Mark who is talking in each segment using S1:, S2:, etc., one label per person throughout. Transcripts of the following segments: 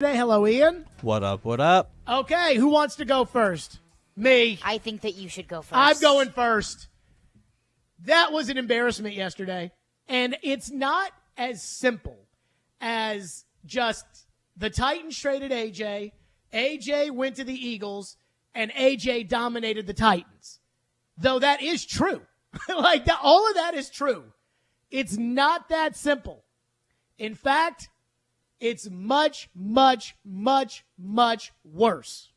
S1: Hello, Ian.
S2: What up, what up?
S1: Okay, who wants to go first? Me.
S3: I think that you should go first.
S1: I'm going first. That was an embarrassment yesterday, and it's not as simple as just the Titans traded AJ, AJ went to the Eagles, and AJ dominated the Titans. Though that is true. All of that is true. It's not that simple. In fact, it's much, much, much, much worse.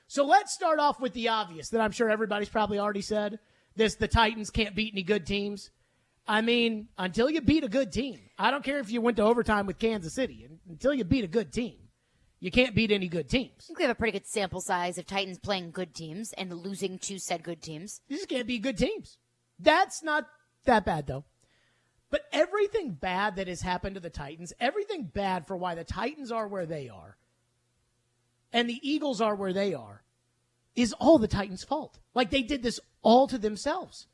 S1: So let's start off with the obvious that I'm sure everybody's probably already said. The Titans can't beat any good teams. I mean, until you beat a good team. I don't care if you went to overtime with Kansas City. Until you beat a good team, you can't beat any good teams.
S3: I think we have a pretty good sample size of Titans playing good teams and losing to said good teams.
S1: You just can't beat good teams. That's not that bad, though. But everything bad that has happened to the Titans, everything bad for why the Titans are where they are and the Eagles are where they are, is all the Titans' fault. They did this all to themselves.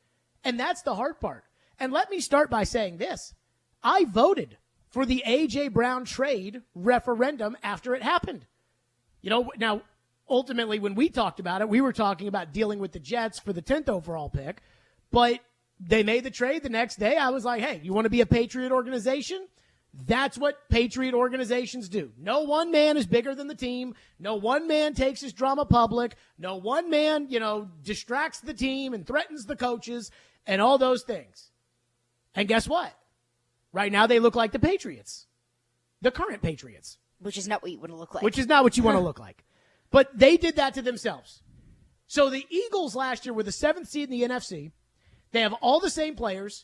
S1: And that's the hard part. And let me start by saying this. I voted for the A.J. Brown trade referendum after it happened. Now, ultimately, when we talked about it, we were talking about dealing with the Jets for the 10th overall pick. But they made the trade the next day. I was like, hey, you want to be a Patriot organization? That's what Patriot organizations do. No one man is bigger than the team. No one man takes his drama public. No one man, distracts the team and threatens the coaches and all those things. And guess what? Right now they look like the Patriots. The current Patriots.
S3: Which is not what you want to look like.
S1: Which is not what you want to look like. But they did that to themselves. So the Eagles last year were the 7th seed in the NFC. They have all the same players,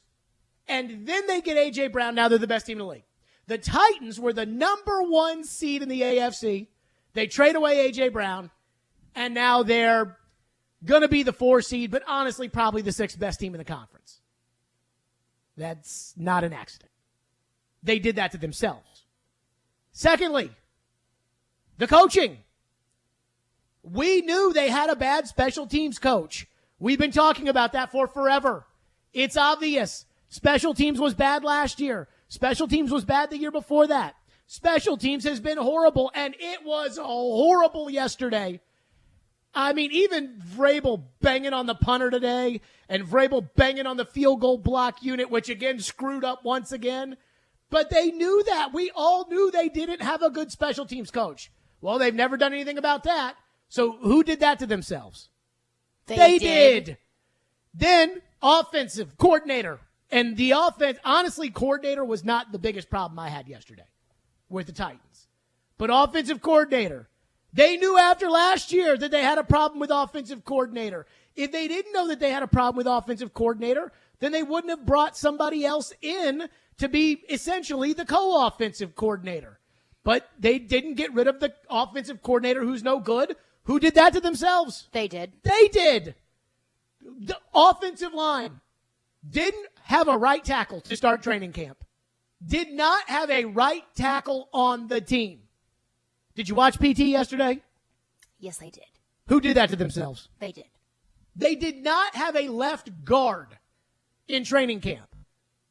S1: and then they get A.J. Brown. Now they're the best team in the league. The Titans were the number 1 seed in the AFC. They trade away A.J. Brown, and now they're going to be the 4 seed, but honestly probably the 6th best team in the conference. That's not an accident. They did that to themselves. Secondly, the coaching. We knew they had a bad special teams coach. We've been talking about that for forever. It's obvious. Special teams was bad last year. Special teams was bad the year before that. Special teams has been horrible, and it was horrible yesterday. I mean, even Vrabel banging on the punter today and Vrabel banging on the field goal block unit, which again screwed up once again. But they knew that. We all knew they didn't have a good special teams coach. Well, they've never done anything about that. So who did that to themselves? They did. Then offensive coordinator. And the offense, honestly, coordinator was not the biggest problem I had yesterday with the Titans. But offensive coordinator. They knew after last year that they had a problem with offensive coordinator. If they didn't know that they had a problem with offensive coordinator, then they wouldn't have brought somebody else in to be essentially the co-offensive coordinator. But they didn't get rid of the offensive coordinator who's no good. Who did that to themselves?
S3: They did.
S1: They did. The offensive line didn't have a right tackle to start training camp. Did not have a right tackle on the team. Did you watch PT yesterday?
S3: Yes, I did.
S1: Who did that to themselves?
S3: They did.
S1: They did not have a left guard in training camp.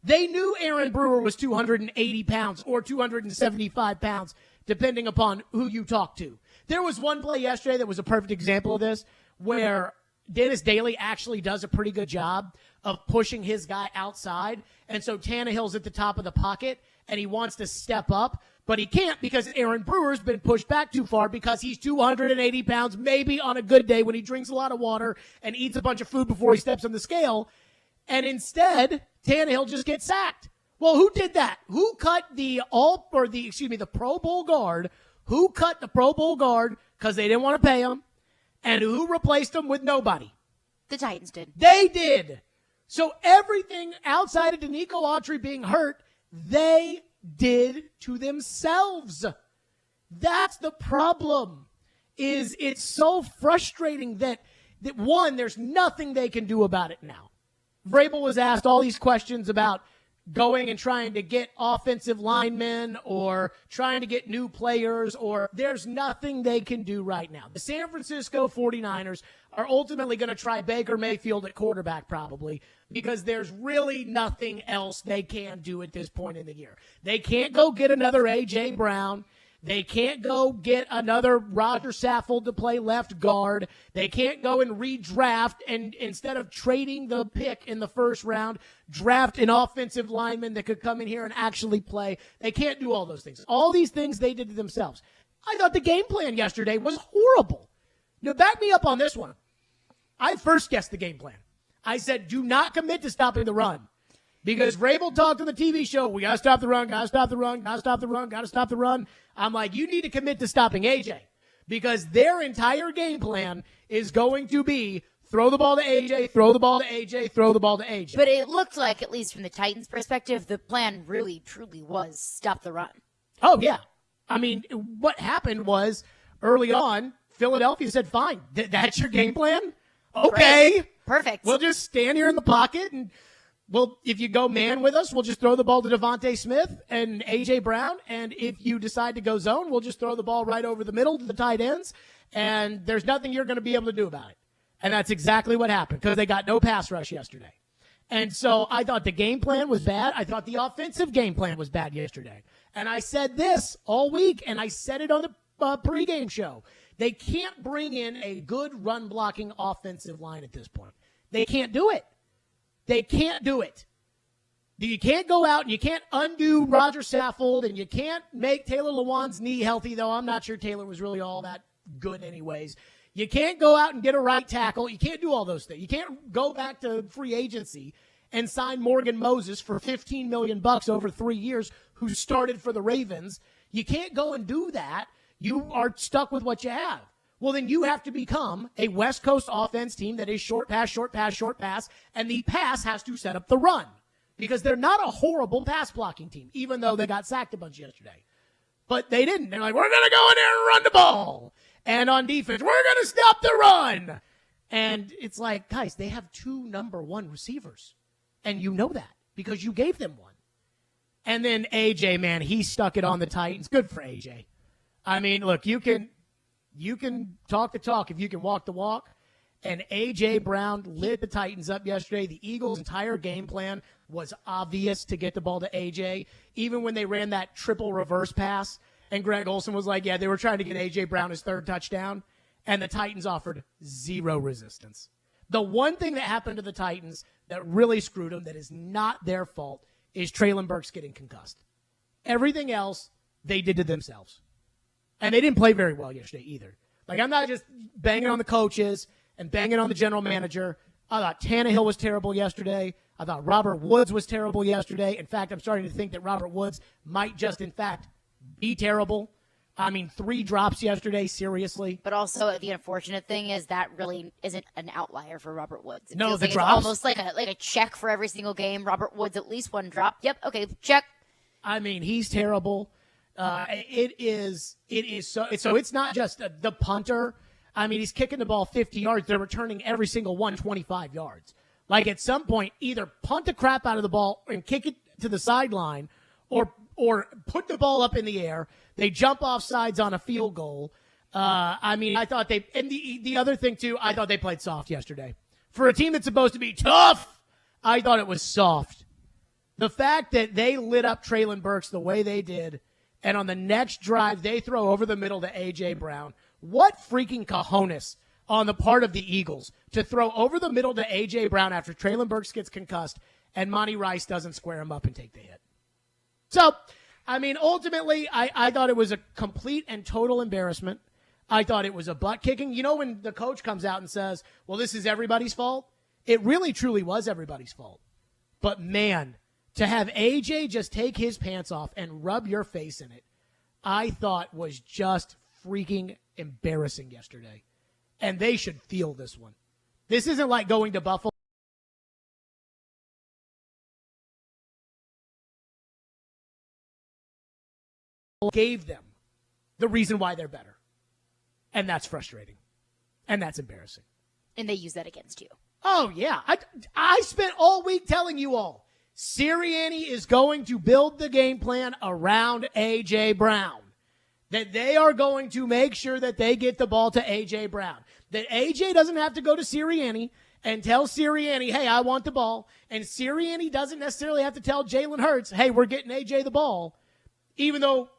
S1: They knew Aaron Brewer was 280 pounds or 275 pounds, depending upon who you talk to. There was one play yesterday that was a perfect example of this, where Dennis Daly actually does a pretty good job of pushing his guy outside. And so Tannehill's at the top of the pocket, and he wants to step up, but he can't because Aaron Brewer's been pushed back too far because he's 280 pounds, maybe on a good day when he drinks a lot of water and eats a bunch of food before he steps on the scale. And instead, Tannehill just gets sacked. Well, who did that? Who cut the Pro Bowl guard? Who cut the Pro Bowl guard because they didn't want to pay him? And who replaced him with nobody?
S3: The Titans did.
S1: They did. So everything outside of Danico Autry being hurt, they did to themselves. That's the problem. It's so frustrating that one, there's nothing they can do about it now. Vrabel was asked all these questions about going and trying to get offensive linemen or trying to get new players, or there's nothing they can do right now. The San Francisco 49ers are ultimately going to try Baker Mayfield at quarterback probably because there's really nothing else they can do at this point in the year. They can't go get another A.J. Brown. They can't go get another Roger Saffold to play left guard. They can't go and redraft and instead of trading the pick in the first round, draft an offensive lineman that could come in here and actually play. They can't do all those things. All these things they did to themselves. I thought the game plan yesterday was horrible. Now, back me up on this one. I first guessed the game plan. I said, do not commit to stopping the run. Because Vrabel talked on the TV show, we got to stop the run, got to stop the run, got to stop the run, got to stop the run. I'm like, you need to commit to stopping AJ. Because their entire game plan is going to be throw the ball to AJ, throw the ball to AJ, throw the ball to AJ.
S3: But it looked like, at least from the Titans' perspective, the plan really, truly was stop the run.
S1: Oh, yeah. I mean, what happened was early on, Philadelphia said, fine, that's your game plan? Okay.
S3: Great. Perfect.
S1: We'll just stand here in the pocket and well, if you go man with us, we'll just throw the ball to Devontae Smith and A.J. Brown. And if you decide to go zone, we'll just throw the ball right over the middle to the tight ends. And there's nothing you're going to be able to do about it. And that's exactly what happened because they got no pass rush yesterday. And so I thought the game plan was bad. I thought the offensive game plan was bad yesterday. And I said this all week, and I said it on the pregame show. They can't bring in a good run-blocking offensive line at this point. They can't do it. They can't do it. You can't go out and you can't undo Roger Saffold and you can't make Taylor Lewan's knee healthy, though I'm not sure Taylor was really all that good anyways. You can't go out and get a right tackle. You can't do all those things. You can't go back to free agency and sign Morgan Moses for $15 million over 3 years who started for the Ravens. You can't go and do that. You are stuck with what you have. Well, then you have to become a West Coast offense team that is short pass, short pass, short pass, and the pass has to set up the run because they're not a horrible pass blocking team, even though they got sacked a bunch yesterday. But they didn't. They're like, we're going to go in there and run the ball. And on defense, we're going to stop the run. And it's like, guys, they have 2 number 1 receivers. And you know that because you gave them one. And then AJ, man, he stuck it on the Titans. Good for AJ. I mean, look, you can talk the talk if you can walk the walk. And A.J. Brown lit the Titans up yesterday. The Eagles' entire game plan was obvious to get the ball to A.J. Even when they ran that triple reverse pass, and Greg Olsen was like, yeah, they were trying to get A.J. Brown his 3rd touchdown, and the Titans offered 0 resistance. The one thing that happened to the Titans that really screwed them, that is not their fault, is Treylon Burks getting concussed. Everything else, they did to themselves. And they didn't play very well yesterday either. Like, I'm not just banging on the coaches and banging on the general manager. I thought Tannehill was terrible yesterday. I thought Robert Woods was terrible yesterday. In fact, I'm starting to think that Robert Woods might just, in fact, be terrible. I mean, 3 drops yesterday, seriously.
S3: But also, the unfortunate thing is that really isn't an outlier for Robert Woods. It
S1: no,
S3: feels
S1: the
S3: like
S1: drops?
S3: It's almost like a check for every single game. Robert Woods, at least 1 drop. Yep, okay, check.
S1: I mean, he's terrible. It is so it's not just the punter. I mean, he's kicking the ball 50 yards. They're returning every single one 25 yards. Like, at some point, either punt the crap out of the ball and kick it to the sideline or put the ball up in the air. They jump off sides on a field goal. I mean, I thought and the other thing, too, I thought they played soft yesterday. For a team that's supposed to be tough, I thought it was soft. The fact that they lit up Treylon Burks the way they did, and on the next drive, they throw over the middle to A.J. Brown. What freaking cojones on the part of the Eagles to throw over the middle to A.J. Brown after Treylon Burks gets concussed and Monty Rice doesn't square him up and take the hit. So, I mean, ultimately, I thought it was a complete and total embarrassment. I thought it was a butt kicking. You know when the coach comes out and says, well, this is everybody's fault? It really, truly was everybody's fault. But, man, to have AJ just take his pants off and rub your face in it, I thought was just freaking embarrassing yesterday. And they should feel this one. This isn't like going to Buffalo. Gave them the reason why they're better. And that's frustrating. And that's embarrassing.
S3: And they use that against you.
S1: Oh, yeah. I spent all week telling you all, Sirianni is going to build the game plan around A.J. Brown. That they are going to make sure that they get the ball to A.J. Brown. That A.J. doesn't have to go to Sirianni and tell Sirianni, hey, I want the ball. And Sirianni doesn't necessarily have to tell Jalen Hurts, hey, we're getting A.J. the ball. Even though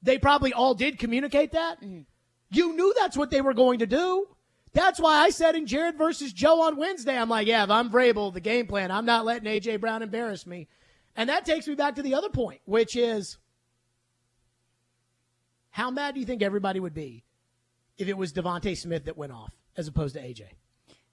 S1: they probably all did communicate that. Mm-hmm. You knew that's what they were going to do. That's why I said in Jared versus Joe on Wednesday, I'm like, yeah, if I'm Vrabel, the game plan, I'm not letting A.J. Brown embarrass me. And that takes me back to the other point, which is, how mad do you think everybody would be if it was Devontae Smith that went off as opposed to A.J.?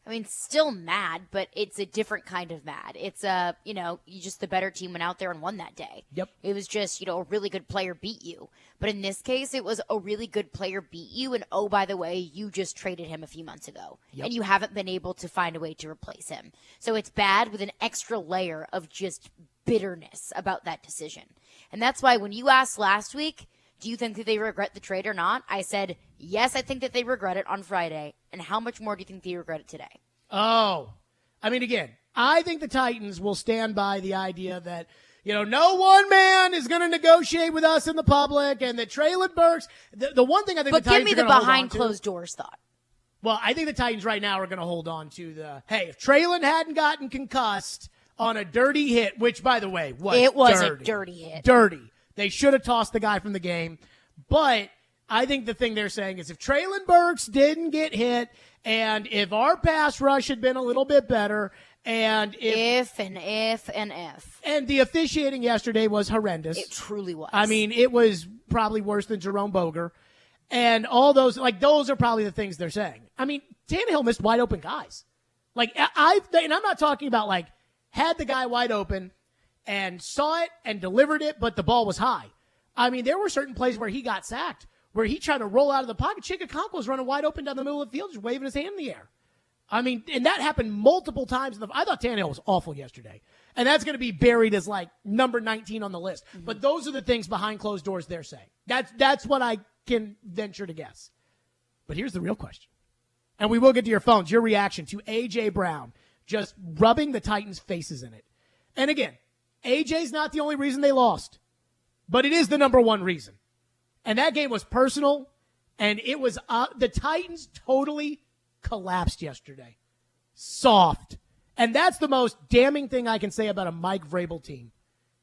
S3: I mean, still mad, but it's a different kind of mad. It's you just the better team went out there and won that day.
S1: Yep.
S3: It was just, a really good player beat you. But in this case, it was a really good player beat you. And oh, by the way, you just traded him a few months ago. Yep. And you haven't been able to find a way to replace him. So it's bad with an extra layer of just bitterness about that decision. And that's why when you asked last week, do you think that they regret the trade or not? I said, yes, I think that they regret it on Friday. And how much more do you think they regret it today?
S1: Oh, I mean, again, I think the Titans will stand by the idea that, no one man is going to negotiate with us in the public, and that Treylon Burks, the one thing I think the Titans are going to hold on to. But give me the behind
S3: closed doors thought.
S1: Well, I think the Titans right now are going to hold on to hey, if Treylon hadn't gotten concussed on a dirty hit, which, by the way, was
S3: a dirty hit.
S1: Dirty. They should have tossed the guy from the game. But I think the thing they're saying is if Treylon Burks didn't get hit, and if our pass rush had been a little bit better, and if. And the officiating yesterday was horrendous.
S3: It truly was.
S1: I mean, it was probably worse than Jerome Boger. And all those, those are probably the things they're saying. I mean, Tannehill missed wide open guys. And I'm not talking about, had the guy wide open and saw it and delivered it, but the ball was high. I mean, there were certain plays where he got sacked, where he tried to roll out of the pocket. Chikakonko was running wide open down the middle of the field, just waving his hand in the air. I mean, and that happened multiple times. I thought Tannehill was awful yesterday. And that's going to be buried as, number 19 on the list. Mm-hmm. But those are the things behind closed doors they're saying. That's what I can venture to guess. But here's the real question. And we will get to your phones, your reaction to A.J. Brown just rubbing the Titans' faces in it. And again, A.J.'s not the only reason they lost, but it is the number one reason. And that game was personal, and it was the Titans totally collapsed yesterday. Soft. And that's the most damning thing I can say about a Mike Vrabel team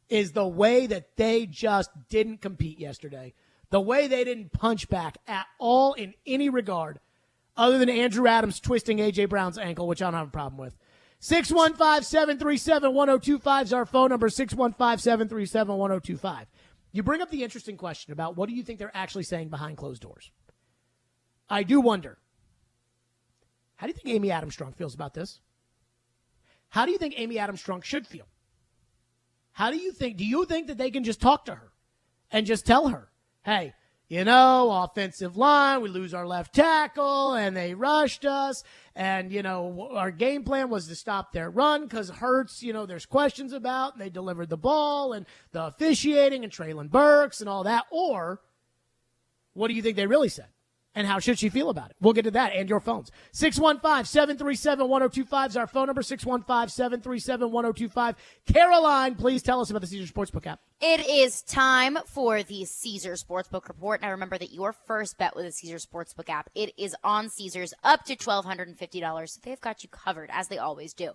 S1: is the way that they just didn't compete yesterday. The way they didn't punch back at all in any regard other than Andrew Adams twisting A.J. Brown's ankle, which I don't have a problem with. 615-737-1025 is our phone number, 615-737-1025. You bring up the interesting question about what do you think they're actually saying behind closed doors. I do wonder, how do you think Amy Adams-Strunk feels about this? How do you think Amy Adams-Strunk should feel? Do you think that they can just talk to her and just tell her, hey, offensive line, we lose our left tackle, and they rushed us, and, our game plan was to stop their run because Hurts, there's questions about, and they delivered the ball, and the officiating, and Treylon Burks, and all that, or what do you think they really said? And how should she feel about it? We'll get to that and your phones. 615-737-1025 is our phone number, 615-737-1025. Caroline, please tell us about the Caesars Sportsbook app.
S3: It is time for the Caesars Sportsbook Report. Now remember that your first bet with the Caesars Sportsbook app, it is on Caesars up to $1,250. So they've got you covered, as they always do.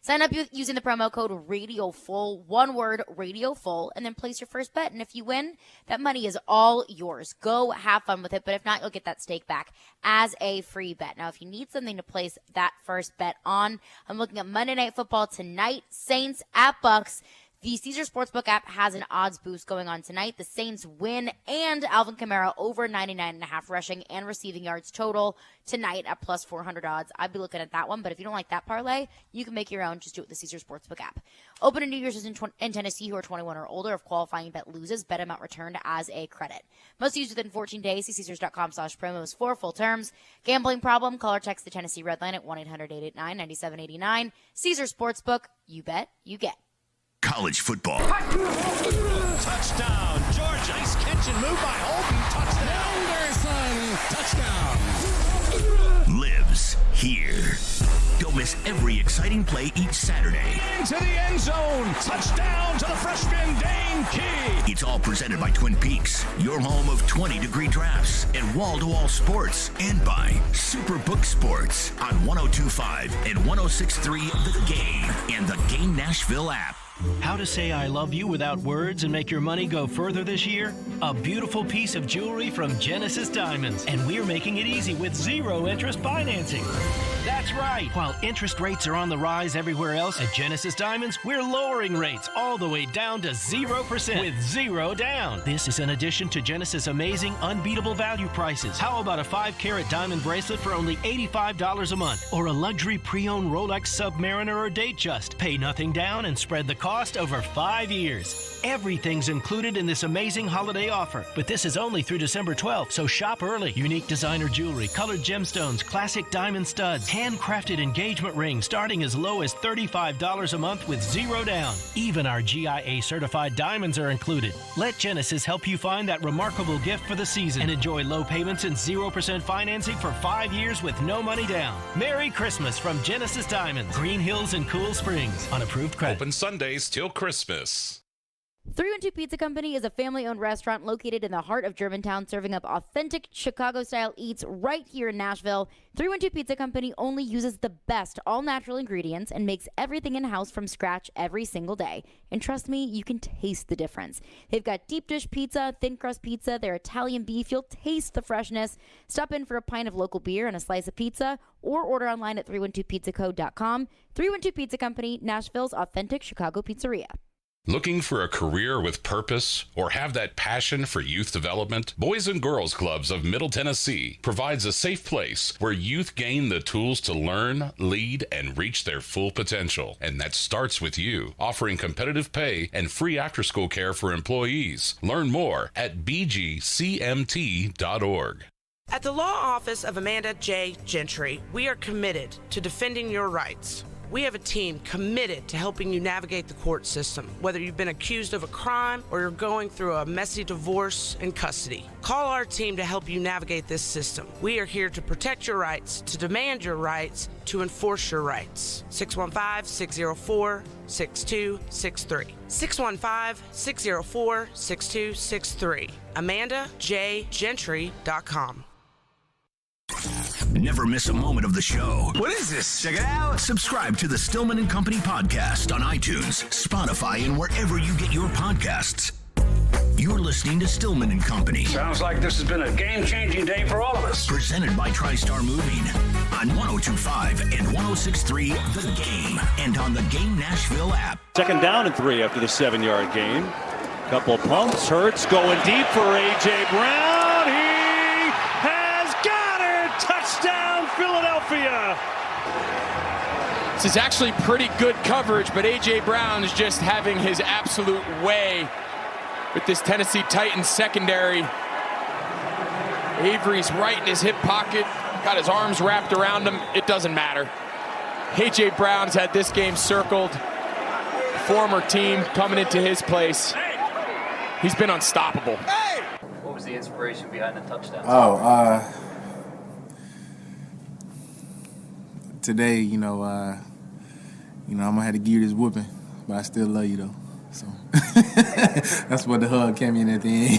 S3: Sign up using the promo code RADIOFULL, one word, RADIOFULL, and then place your first bet. And if you win, that money is all yours. Go have fun with it, but if not, you'll get that stake back as a free bet. Now, if you need something to place that first bet on, I'm looking at Monday Night Football tonight, Saints at Bucks. The Caesars Sportsbook app has an odds boost going on tonight. The Saints win and Alvin Kamara over 99.5 rushing and receiving yards total tonight at plus 400 odds. I'd be looking at that one, but if you don't like that parlay, you can make your own. Just do it with the Caesars Sportsbook app. Open to New Year's in Tennessee who are 21 or older. If qualifying bet loses, bet amount returned as a credit. Must use within 14 days. See Caesars.com/promos for full terms. Gambling problem? Call or text the Tennessee Red Line at 1-800-889-9789. Caesars Sportsbook. You bet, you get.
S2: College football.
S4: Touchdown, Georgia. Nice catch and move by Holton. Touchdown.
S2: Touchdown. Lives here. Don't miss every exciting play each Saturday.
S4: Into the end zone. Touchdown to the freshman, Dane Key.
S2: It's all presented by Twin Peaks, your home of 20-degree drafts and wall-to-wall sports, and by Superbook Sports on 102.5 and 106.3 The Game and the Game Nashville app.
S5: How to say I love you without words and make your money go further this year? A beautiful piece of jewelry from Genesis Diamonds, and we're making it easy with zero interest financing. That's right. While interest rates are on the rise everywhere else, at Genesis Diamonds, we're lowering rates all the way down to 0% with zero down. This is in addition to Genesis' amazing, unbeatable value prices. How about a 5-carat diamond bracelet for only $85 a month? Or a luxury pre-owned Rolex Submariner or Datejust? Pay nothing down and spread the cost over 5 years. Everything's included in this amazing holiday offer, but this is only through December 12th, so shop early. Unique designer jewelry, colored gemstones, classic diamond studs, handcrafted engagement rings starting as low as $35 a month with zero down. Even our GIA certified diamonds are included. Let Genesis help you find that remarkable gift for the season and enjoy low payments and 0% financing for 5 years with no money down. Merry Christmas from Genesis Diamonds, Green Hills and Cool Springs on approved credit.
S6: Open Sundays till Christmas.
S3: 312 Pizza Company is a family-owned restaurant located in the heart of Germantown, serving up authentic Chicago-style eats right here in Nashville. 312 Pizza Company only uses the best all-natural ingredients and makes everything in-house from scratch every single day. And trust me, you can taste the difference. They've got deep dish pizza, thin crust pizza, their Italian beef. You'll taste the freshness. Stop in for a pint of local beer and a slice of pizza, or order online at 312pizzaco.com. 312 Pizza Company, Nashville's authentic Chicago pizzeria.
S6: Looking for a career with purpose or have that passion for youth development? Boys and Girls Clubs of Middle Tennessee provides a safe place where youth gain the tools to learn, lead, and reach their full potential. And that starts with you, offering competitive pay and free after-school care for employees. Learn more at bgcmt.org.
S7: At the law office of Amanda J. Gentry, we are committed to defending your rights. We have a team committed to helping you navigate the court system, whether you've been accused of a crime or you're going through a messy divorce and custody. Call our team to help you navigate this system. We are here to protect your rights, to demand your rights, to enforce your rights. 615-604-6263. 615-604-6263. AmandaJGentry.com.
S2: Never miss a moment of the show.
S8: What is this? Check it out.
S2: Subscribe to the Stillman and Company podcast on iTunes, Spotify, and wherever you get your podcasts. You're listening to Stillman and Company.
S8: Sounds like this has been a game-changing day for all of us.
S2: Presented by TriStar Moving on 102.5 and 106.3 The Game and on the Game Nashville app.
S9: 2nd down and 3 after the 7-yard gain. Couple pumps. Hurts going deep for A.J. Brown. He has got it. Touchdown, Philadelphia.
S10: This is actually pretty good coverage, but A.J. Brown is just having his absolute way with this Tennessee Titans secondary. Avery's right in his hip pocket, got his arms wrapped around him. It doesn't matter. A.J. Brown's had this game circled. Former team coming into his place. He's been unstoppable.
S11: What was the inspiration behind the touchdown?
S12: Today, I'm gonna have to give you this whooping, but I still love you though. So that's what the hug came in at the end.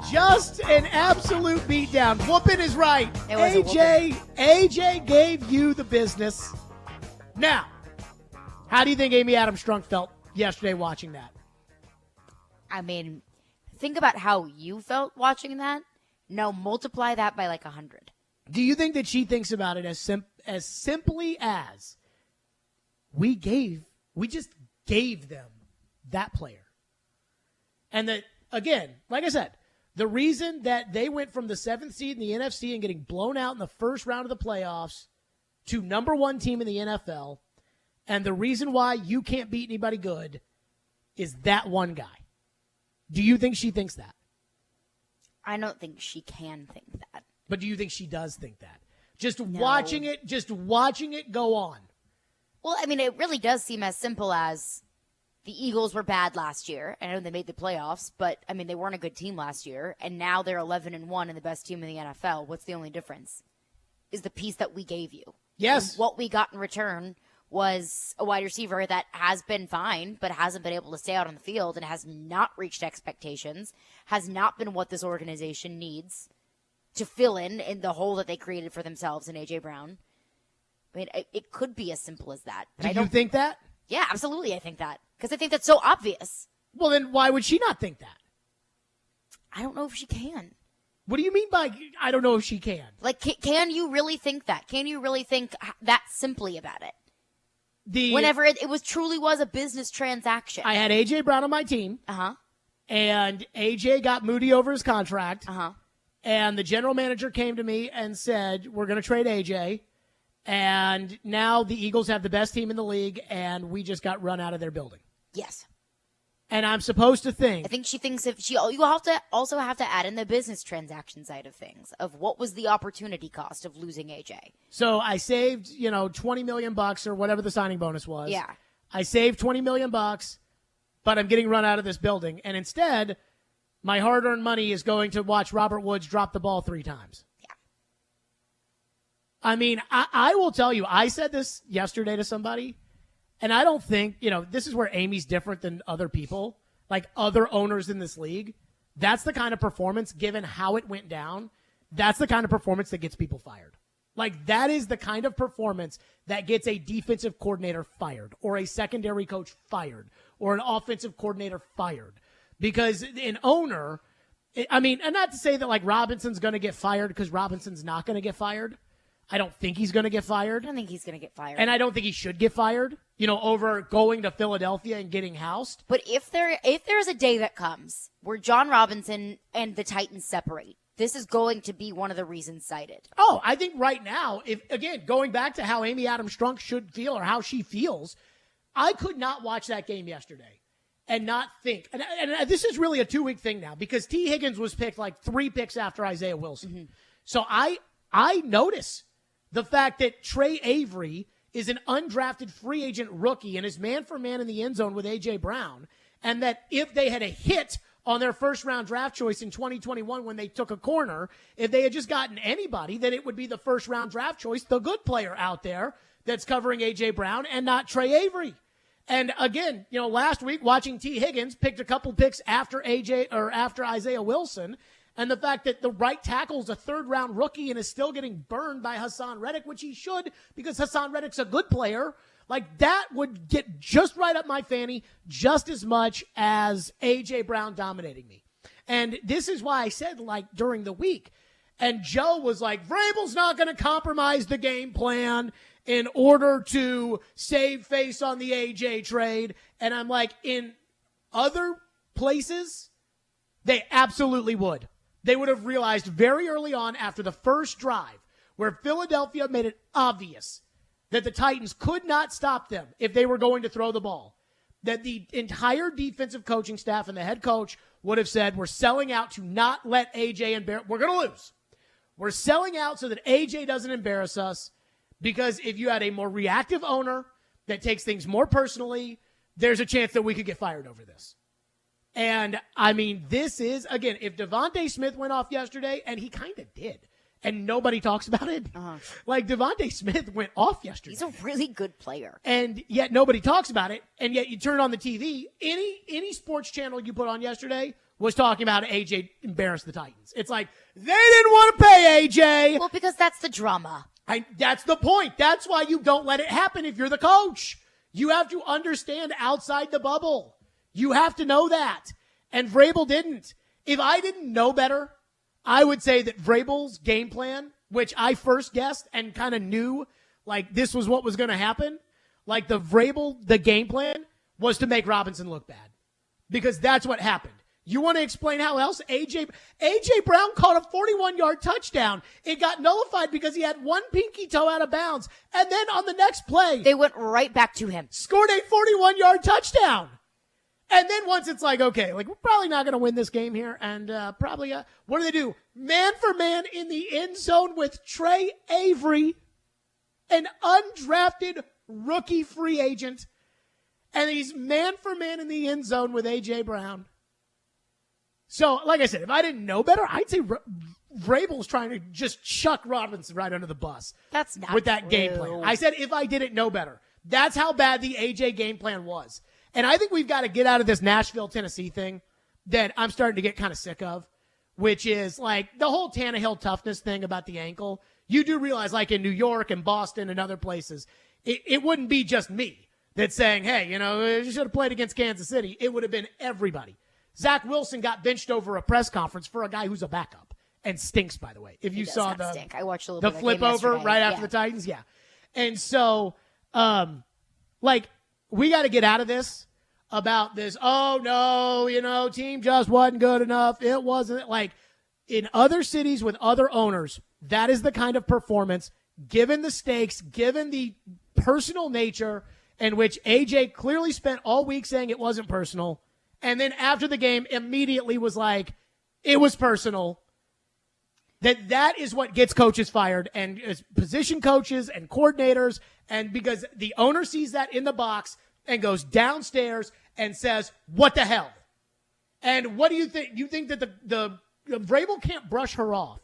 S1: Just an absolute beatdown. Whooping is right.
S3: It was a
S1: AJ gave you the business. Now, how do you think Amy Adams Strunk felt yesterday watching that?
S3: I mean, think about how you felt watching that. Now multiply that by like 100.
S1: Do you think that she thinks about it as simply as we just gave them that player? And that, again, like I said, the reason that they went from the 7th seed in the NFC and getting blown out in the first round of the playoffs to number 1 team in the NFL, and the reason why you can't beat anybody good is that one guy. Do you think she thinks that?
S3: I don't think she can think that.
S1: But do you think she does think that? Just watching it go on.
S3: Well, I mean, it really does seem as simple as the Eagles were bad last year. I know they made the playoffs, but, I mean, they weren't a good team last year. And now they're 11-1 and the best team in the NFL. What's the only difference? Is the piece that we gave you.
S1: Yes.
S3: And what we got in return was a wide receiver that has been fine, but hasn't been able to stay out on the field and has not reached expectations, has not been what this organization needs to fill in the hole that they created for themselves in A.J. Brown. I mean, it could be as simple as that.
S1: Do you think that?
S3: Yeah, absolutely I think that. Because I think that's so obvious.
S1: Well, then why would she not think that?
S3: I don't know if she can.
S1: What do you mean by I don't know if she can?
S3: Like, can you really think that? Can you really think that simply about it? Whenever it truly was a business transaction.
S1: I had A.J. Brown on my team.
S3: Uh-huh.
S1: And A.J. got moody over his contract.
S3: Uh-huh.
S1: And the general manager came to me and said, we're going to trade A.J. And now the Eagles have the best team in the league, and we just got run out of their building.
S3: Yes.
S1: And I'm supposed to think.
S3: I think she thinks you have to also have to add in the business transaction side of things, of what was the opportunity cost of losing AJ.
S1: So I saved, $20 million or whatever the signing bonus was.
S3: Yeah.
S1: I saved $20 million, but I'm getting run out of this building. And instead, my hard-earned money is going to watch Robert Woods drop the ball 3 times.
S3: Yeah.
S1: I mean, I will tell you, I said this yesterday to somebody. And I don't think, this is where Amy's different than other people, like other owners in this league. That's the kind of performance, given how it went down, that's the kind of performance that gets people fired. Like, that is the kind of performance that gets a defensive coordinator fired, or a secondary coach fired, or an offensive coordinator fired. Because an owner, and not to say that, like, Robinson's going to get fired, because Robinson's not going to get fired. I don't think he's going to get fired.
S3: I don't think he's going to get fired.
S1: And I don't think he should get fired, over going to Philadelphia and getting housed.
S3: But if there's a day that comes where John Robinson and the Titans separate, this is going to be one of the reasons cited.
S1: Oh, I think right now, going back to how Amy Adams Strunk should feel or how she feels, I could not watch that game yesterday and not think. And this is really a 2-week thing now, because T. Higgins was picked like 3 picks after Isaiah Wilson. Mm-hmm. So I notice the fact that Trey Avery is an undrafted free agent rookie and is man-for-man in the end zone with A.J. Brown, and that if they had a hit on their first-round draft choice in 2021 when they took a corner, if they had just gotten anybody, then it would be the first-round draft choice, the good player out there that's covering A.J. Brown, and not Trey Avery. And again, last week watching T. Higgins picked a couple picks after Isaiah Wilson, and the fact that the right tackle is a 3rd-round rookie and is still getting burned by Hassan Reddick, which he should, because Hassan Reddick's a good player, like that would get just right up my fanny just as much as A.J. Brown dominating me. And this is why I said, during the week, and Joe was like, Vrabel's not going to compromise the game plan in order to save face on the A.J. trade. And I'm like, in other places, they absolutely would. They would have realized very early on after the first drive where Philadelphia made it obvious that the Titans could not stop them if they were going to throw the ball, that the entire defensive coaching staff and the head coach would have said, we're selling out to not let A.J. embarrass. We're going to lose. We're selling out so that A.J. doesn't embarrass us, because if you had a more reactive owner that takes things more personally, there's a chance that we could get fired over this. And, this is, again, if Devontae Smith went off yesterday, and he kind of did, and nobody talks about it, Devontae Smith went off yesterday.
S3: He's a really good player.
S1: And yet nobody talks about it, and yet you turn on the TV, any sports channel you put on yesterday was talking about A.J. embarrassed the Titans. It's like, they didn't want to pay A.J.
S3: Well, because that's the drama.
S1: That's the point. That's why you don't let it happen if you're the coach. You have to understand outside the bubble. You have to know that. And Vrabel didn't. If I didn't know better, I would say that Vrabel's game plan, which I first guessed and kind of knew, this was what was going to happen, the game plan was to make Robinson look bad. Because that's what happened. You want to explain how else? A.J. Brown caught a 41-yard touchdown. It got nullified because he had one pinky toe out of bounds. And then on the next play,
S3: they went right back to him.
S1: Scored a 41-yard touchdown. And then once it's okay, we're probably not going to win this game here. And probably, what do? Man for man in the end zone with Trey Avery, an undrafted rookie free agent. And he's man for man in the end zone with A.J. Brown. So, like I said, if I didn't know better, I'd say Vrabel's trying to just chuck Robinson right under the bus.
S3: That's not
S1: with that
S3: true.
S1: game plan. I said if I didn't know better. That's how bad the AJ game plan was. And I think we've got to get out of this Nashville, Tennessee thing that I'm starting to get kind of sick of, which is like the whole Tannehill toughness thing about the ankle. You do realize, like in New York and Boston and other places, it wouldn't be just me that's saying, hey, you should have played against Kansas City. It would have been everybody. Zach Wilson got benched over a press conference for a guy who's a backup and stinks, by the way. If you saw
S3: I watched a little
S1: the
S3: bit
S1: flip over right after the Titans, yeah. And so, we got to get out of this about this. Oh no, team just wasn't good enough. It wasn't like in other cities with other owners. That is the kind of performance, given the stakes, given the personal nature in which AJ clearly spent all week saying it wasn't personal. And then after the game, immediately was like, it was personal. That is what gets coaches fired and position coaches and coordinators. And because the owner sees that in the box and goes downstairs and says, what the hell? And what do you think? You think that the Vrabel can't brush her off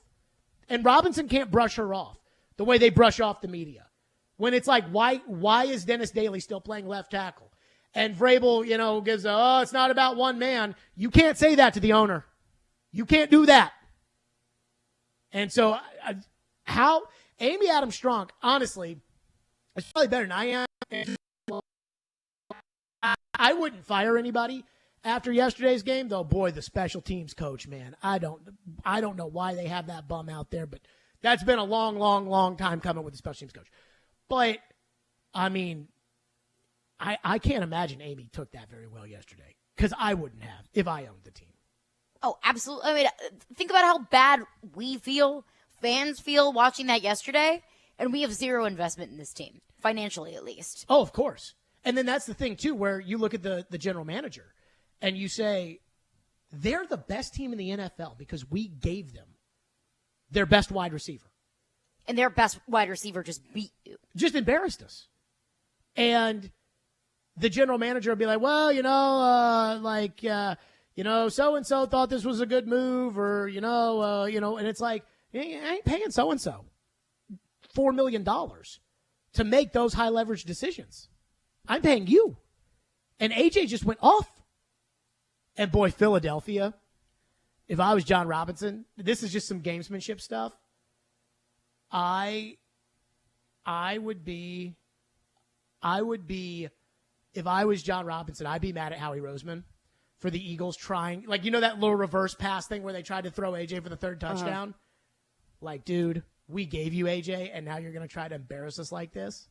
S1: and Robinson can't brush her off the way they brush off the media. When it's like, why is Dennis Daly still playing left tackle? And Vrabel, gives it's not about one man. You can't say that to the owner. You can't do that. And so how Amy Adams Strunk, honestly, is probably better than I am. I wouldn't fire anybody after yesterday's game, though. Boy, the special teams coach, man, I don't know why they have that bum out there, but that's been a long, long, long time coming with the special teams coach. But I mean, I can't imagine Amy took that very well yesterday because I wouldn't have if I owned the team.
S3: Oh, absolutely. I mean, think about how bad we feel, fans feel watching that yesterday, and we have zero investment in this team, financially at least.
S1: Oh, of course. And then that's the thing, too, where you look at the general manager and you say, they're the best team in the NFL because we gave them their best wide receiver.
S3: And their best wide receiver just beat you.
S1: Just embarrassed us. And the general manager will be like, well, so-and-so thought this was a good move or, and it's like, I ain't paying so-and-so $4 million to make those high leverage decisions. I'm paying you. And AJ just went off. And boy, Philadelphia, if I was John Robinson, this is just some gamesmanship stuff. I would be, if I was John Robinson, I'd be mad at Howie Roseman for the Eagles trying, that little reverse pass thing where they tried to throw AJ for the third touchdown. Like, dude, we gave you AJ, and now you're going to try to embarrass us like this?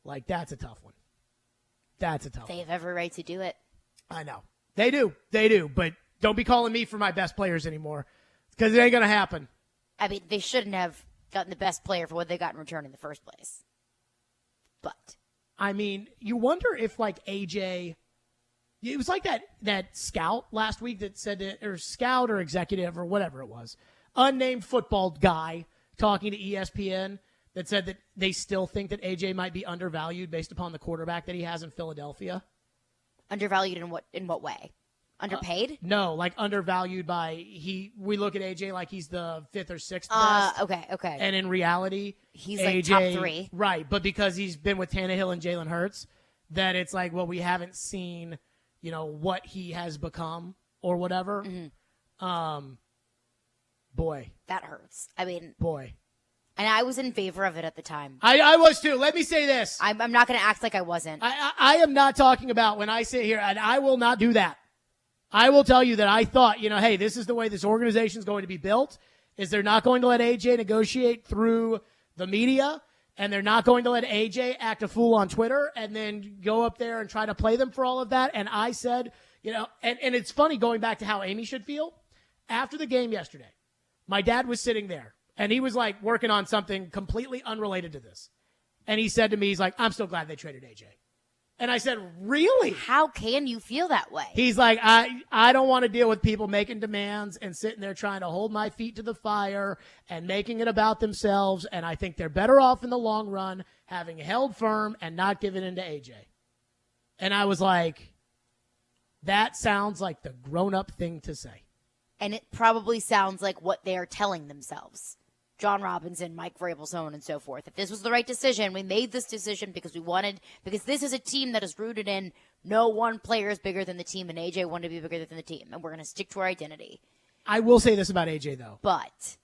S1: Like, that's a tough one. That's a tough one.
S3: They have every right to do it.
S1: I know. They do. But don't be calling me for my best players anymore because it ain't going to happen.
S3: I mean, they shouldn't have gotten the best player for what they got in return in the first place. But
S1: I mean, you wonder if AJ, it was like that scout last week that said that, or scout or executive or whatever it was, unnamed football guy talking to ESPN that said that they still think that AJ might be undervalued based upon the quarterback that he has in Philadelphia.
S3: Undervalued in what way? Underpaid?
S1: No, undervalued by we look at AJ like he's the 5th or 6th best.
S3: Okay.
S1: And in reality,
S3: he's
S1: AJ,
S3: top 3.
S1: Right, but because he's been with Tannehill and Jalen Hurts, that it's we haven't seen, what he has become or whatever.
S3: Mm-hmm.
S1: Boy.
S3: That hurts. I mean.
S1: Boy.
S3: And I was in favor of it at the time.
S1: I was too. Let me say this.
S3: I'm not going to act like I wasn't.
S1: I am not talking about when I sit here, and I will not do that. I will tell you that I thought, hey, this is the way this organization is going to be built, is they're not going to let AJ negotiate through the media, and they're not going to let AJ act a fool on Twitter and then go up there and try to play them for all of that. And I said, and it's funny going back to how Amy should feel. After the game yesterday, my dad was sitting there. And he was working on something completely unrelated to this. And he said to me, he's like, I'm still glad they traded AJ. And I said, really?
S3: How can you feel that way?
S1: He's like, I don't want to deal with people making demands and sitting there trying to hold my feet to the fire and making it about themselves. And I think they're better off in the long run having held firm and not giving in to AJ. And I was like, that sounds like the grown-up thing to say.
S3: And it probably sounds like what they are telling themselves. John Robinson, Mike Vrabel, so on and so forth. If this was the right decision, we made this decision because this is a team that is rooted in no one player is bigger than the team, and AJ wanted to be bigger than the team, and we're going to stick to our identity.
S1: I will say this about AJ, though.
S3: But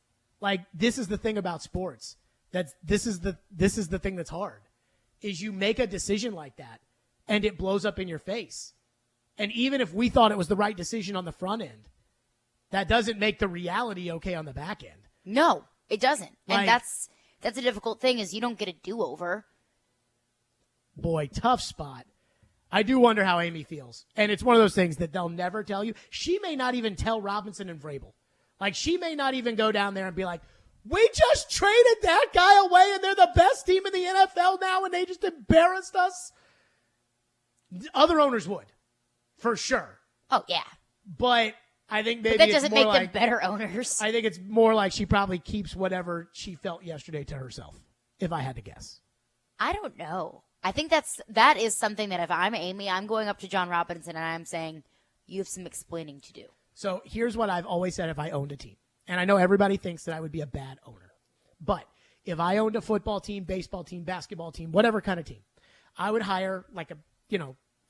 S1: this is the thing about sports. This is the thing that's hard, is you make a decision like that, and it blows up in your face. And even if we thought it was the right decision on the front end, that doesn't make the reality okay on the back end.
S3: No, it doesn't. And that's a difficult thing, is you don't get a do-over.
S1: Boy, tough spot. I do wonder how Amy feels. And it's one of those things that they'll never tell you. She may not even tell Robinson and Vrabel. She may not even go down there and be like, we just traded that guy away and they're the best team in the NFL now and they just embarrassed us. Other owners would, for sure.
S3: Oh, yeah.
S1: But I think maybe
S3: that doesn't make them better owners.
S1: I think it's more like she probably keeps whatever she felt yesterday to herself, if I had to guess.
S3: I don't know. I think that is something that if I'm Amy, I'm going up to John Robinson and I'm saying, you have some explaining to do.
S1: So here's what I've always said if I owned a team. And I know everybody thinks that I would be a bad owner. But if I owned a football team, baseball team, basketball team, whatever kind of team, I would hire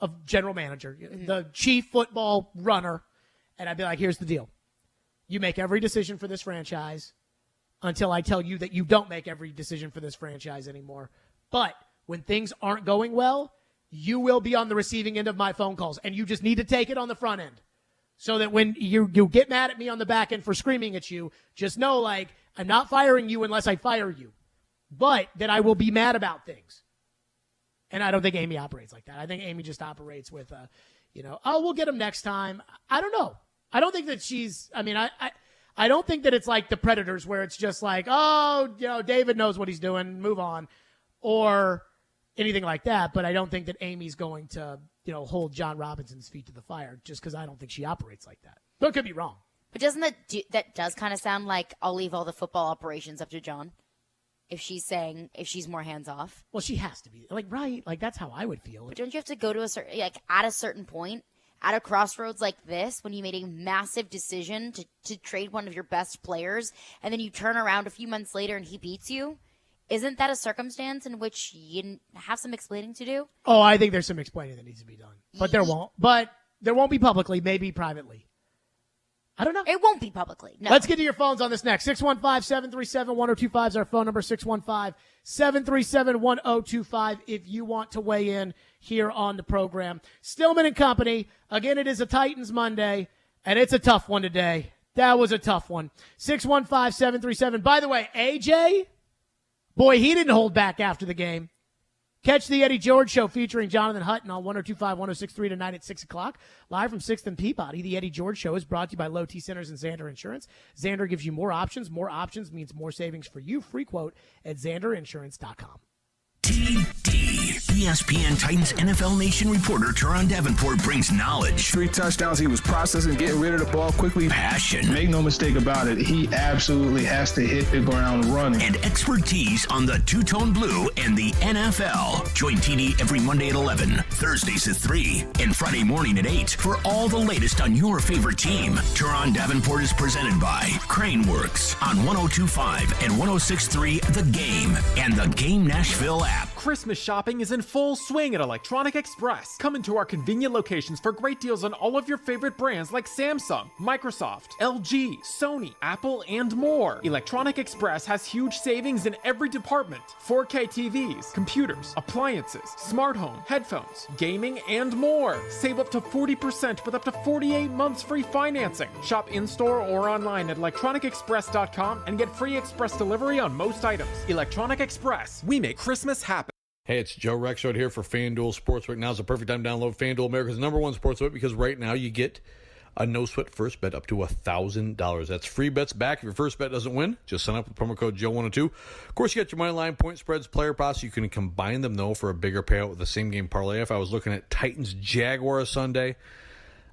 S1: a general manager, the chief football runner, and I'd be like, here's the deal. You make every decision for this franchise until I tell you that you don't make every decision for this franchise anymore. But when things aren't going well, you will be on the receiving end of my phone calls, and you just need to take it on the front end. So that when you get mad at me on the back end for screaming at you, just know, I'm not firing you unless I fire you. But that I will be mad about things. And I don't think Amy operates like that. I think Amy just operates with, we'll get him next time. I don't know. I don't think that I don't think that it's like the Predators where it's just like, David knows what he's doing, move on. Or anything like that. But I don't think that Amy's going to, hold John Robinson's feet to the fire just because I don't think she operates like that. But it could be wrong.
S3: But doesn't that does kind of sound like I'll leave all the football operations up to John? If she's more hands off.
S1: Well, she has to be. Right. That's how I would feel.
S3: But don't you have to go to at a certain point, at a crossroads like this, when you made a massive decision to trade one of your best players, and then you turn around a few months later and he beats you? Isn't that a circumstance in which you have some explaining to do?
S1: Oh, I think there's some explaining that needs to be done. But there won't. But there won't be publicly, maybe privately. I don't know.
S3: It won't be publicly. No.
S1: Let's get to your phones on this next. 615-737-1025 is our phone number. 615-737-1025 if you want to weigh in here on the program. Stillman and Company. Again, it is a Titans Monday, and it's a tough one today. That was a tough one. 615-737. By the way, AJ, boy, he didn't hold back after the game. Catch the Eddie George Show featuring Jonathan Hutton on 102.5, 106.3 tonight at 6 o'clock. Live from 6th and Peabody, the Eddie George Show is brought to you by Low T Centers and Xander Insurance. Xander gives you more options. More options means more savings for you. Free quote at xanderinsurance.com.
S2: ESPN Titans NFL Nation reporter Teron Davenport brings knowledge.
S13: 3 touchdowns. He was processing, getting rid of the ball quickly.
S2: Passion.
S13: Make no mistake about it. He absolutely has to hit the ground running.
S2: And expertise on the two-tone blue and the NFL. Join TD every Monday at 11, Thursdays at 3, and Friday morning at 8 for all the latest on your favorite team. Teron Davenport is presented by Craneworks on 102.5 and 106.3 The Game and the Game Nashville app.
S14: Christmas shopping is in full swing at Electronic Express. Come into our convenient locations for great deals on all of your favorite brands like Samsung, Microsoft, LG, Sony, Apple, and more. Electronic Express has huge savings in every department. 4K TVs, computers, appliances, smart home, headphones, gaming, and more. Save up to 40% with up to 48 months free financing. Shop in-store or online at electronicexpress.com and get free express delivery on most items. Electronic Express, we make Christmas happen.
S15: Hey, it's Joe Rexrode here for FanDuel Sportsbook. Now's the perfect time to download FanDuel, America's #1 sportsbook, because right now you get a no-sweat first bet up to $1,000. That's free bets back if your first bet doesn't win. Just sign up with promo code Joe102. Of course, you got your money line, point spreads, player props. You can combine them, though, for a bigger payout with the same-game parlay. If I was looking at Titans-Jaguars Sunday,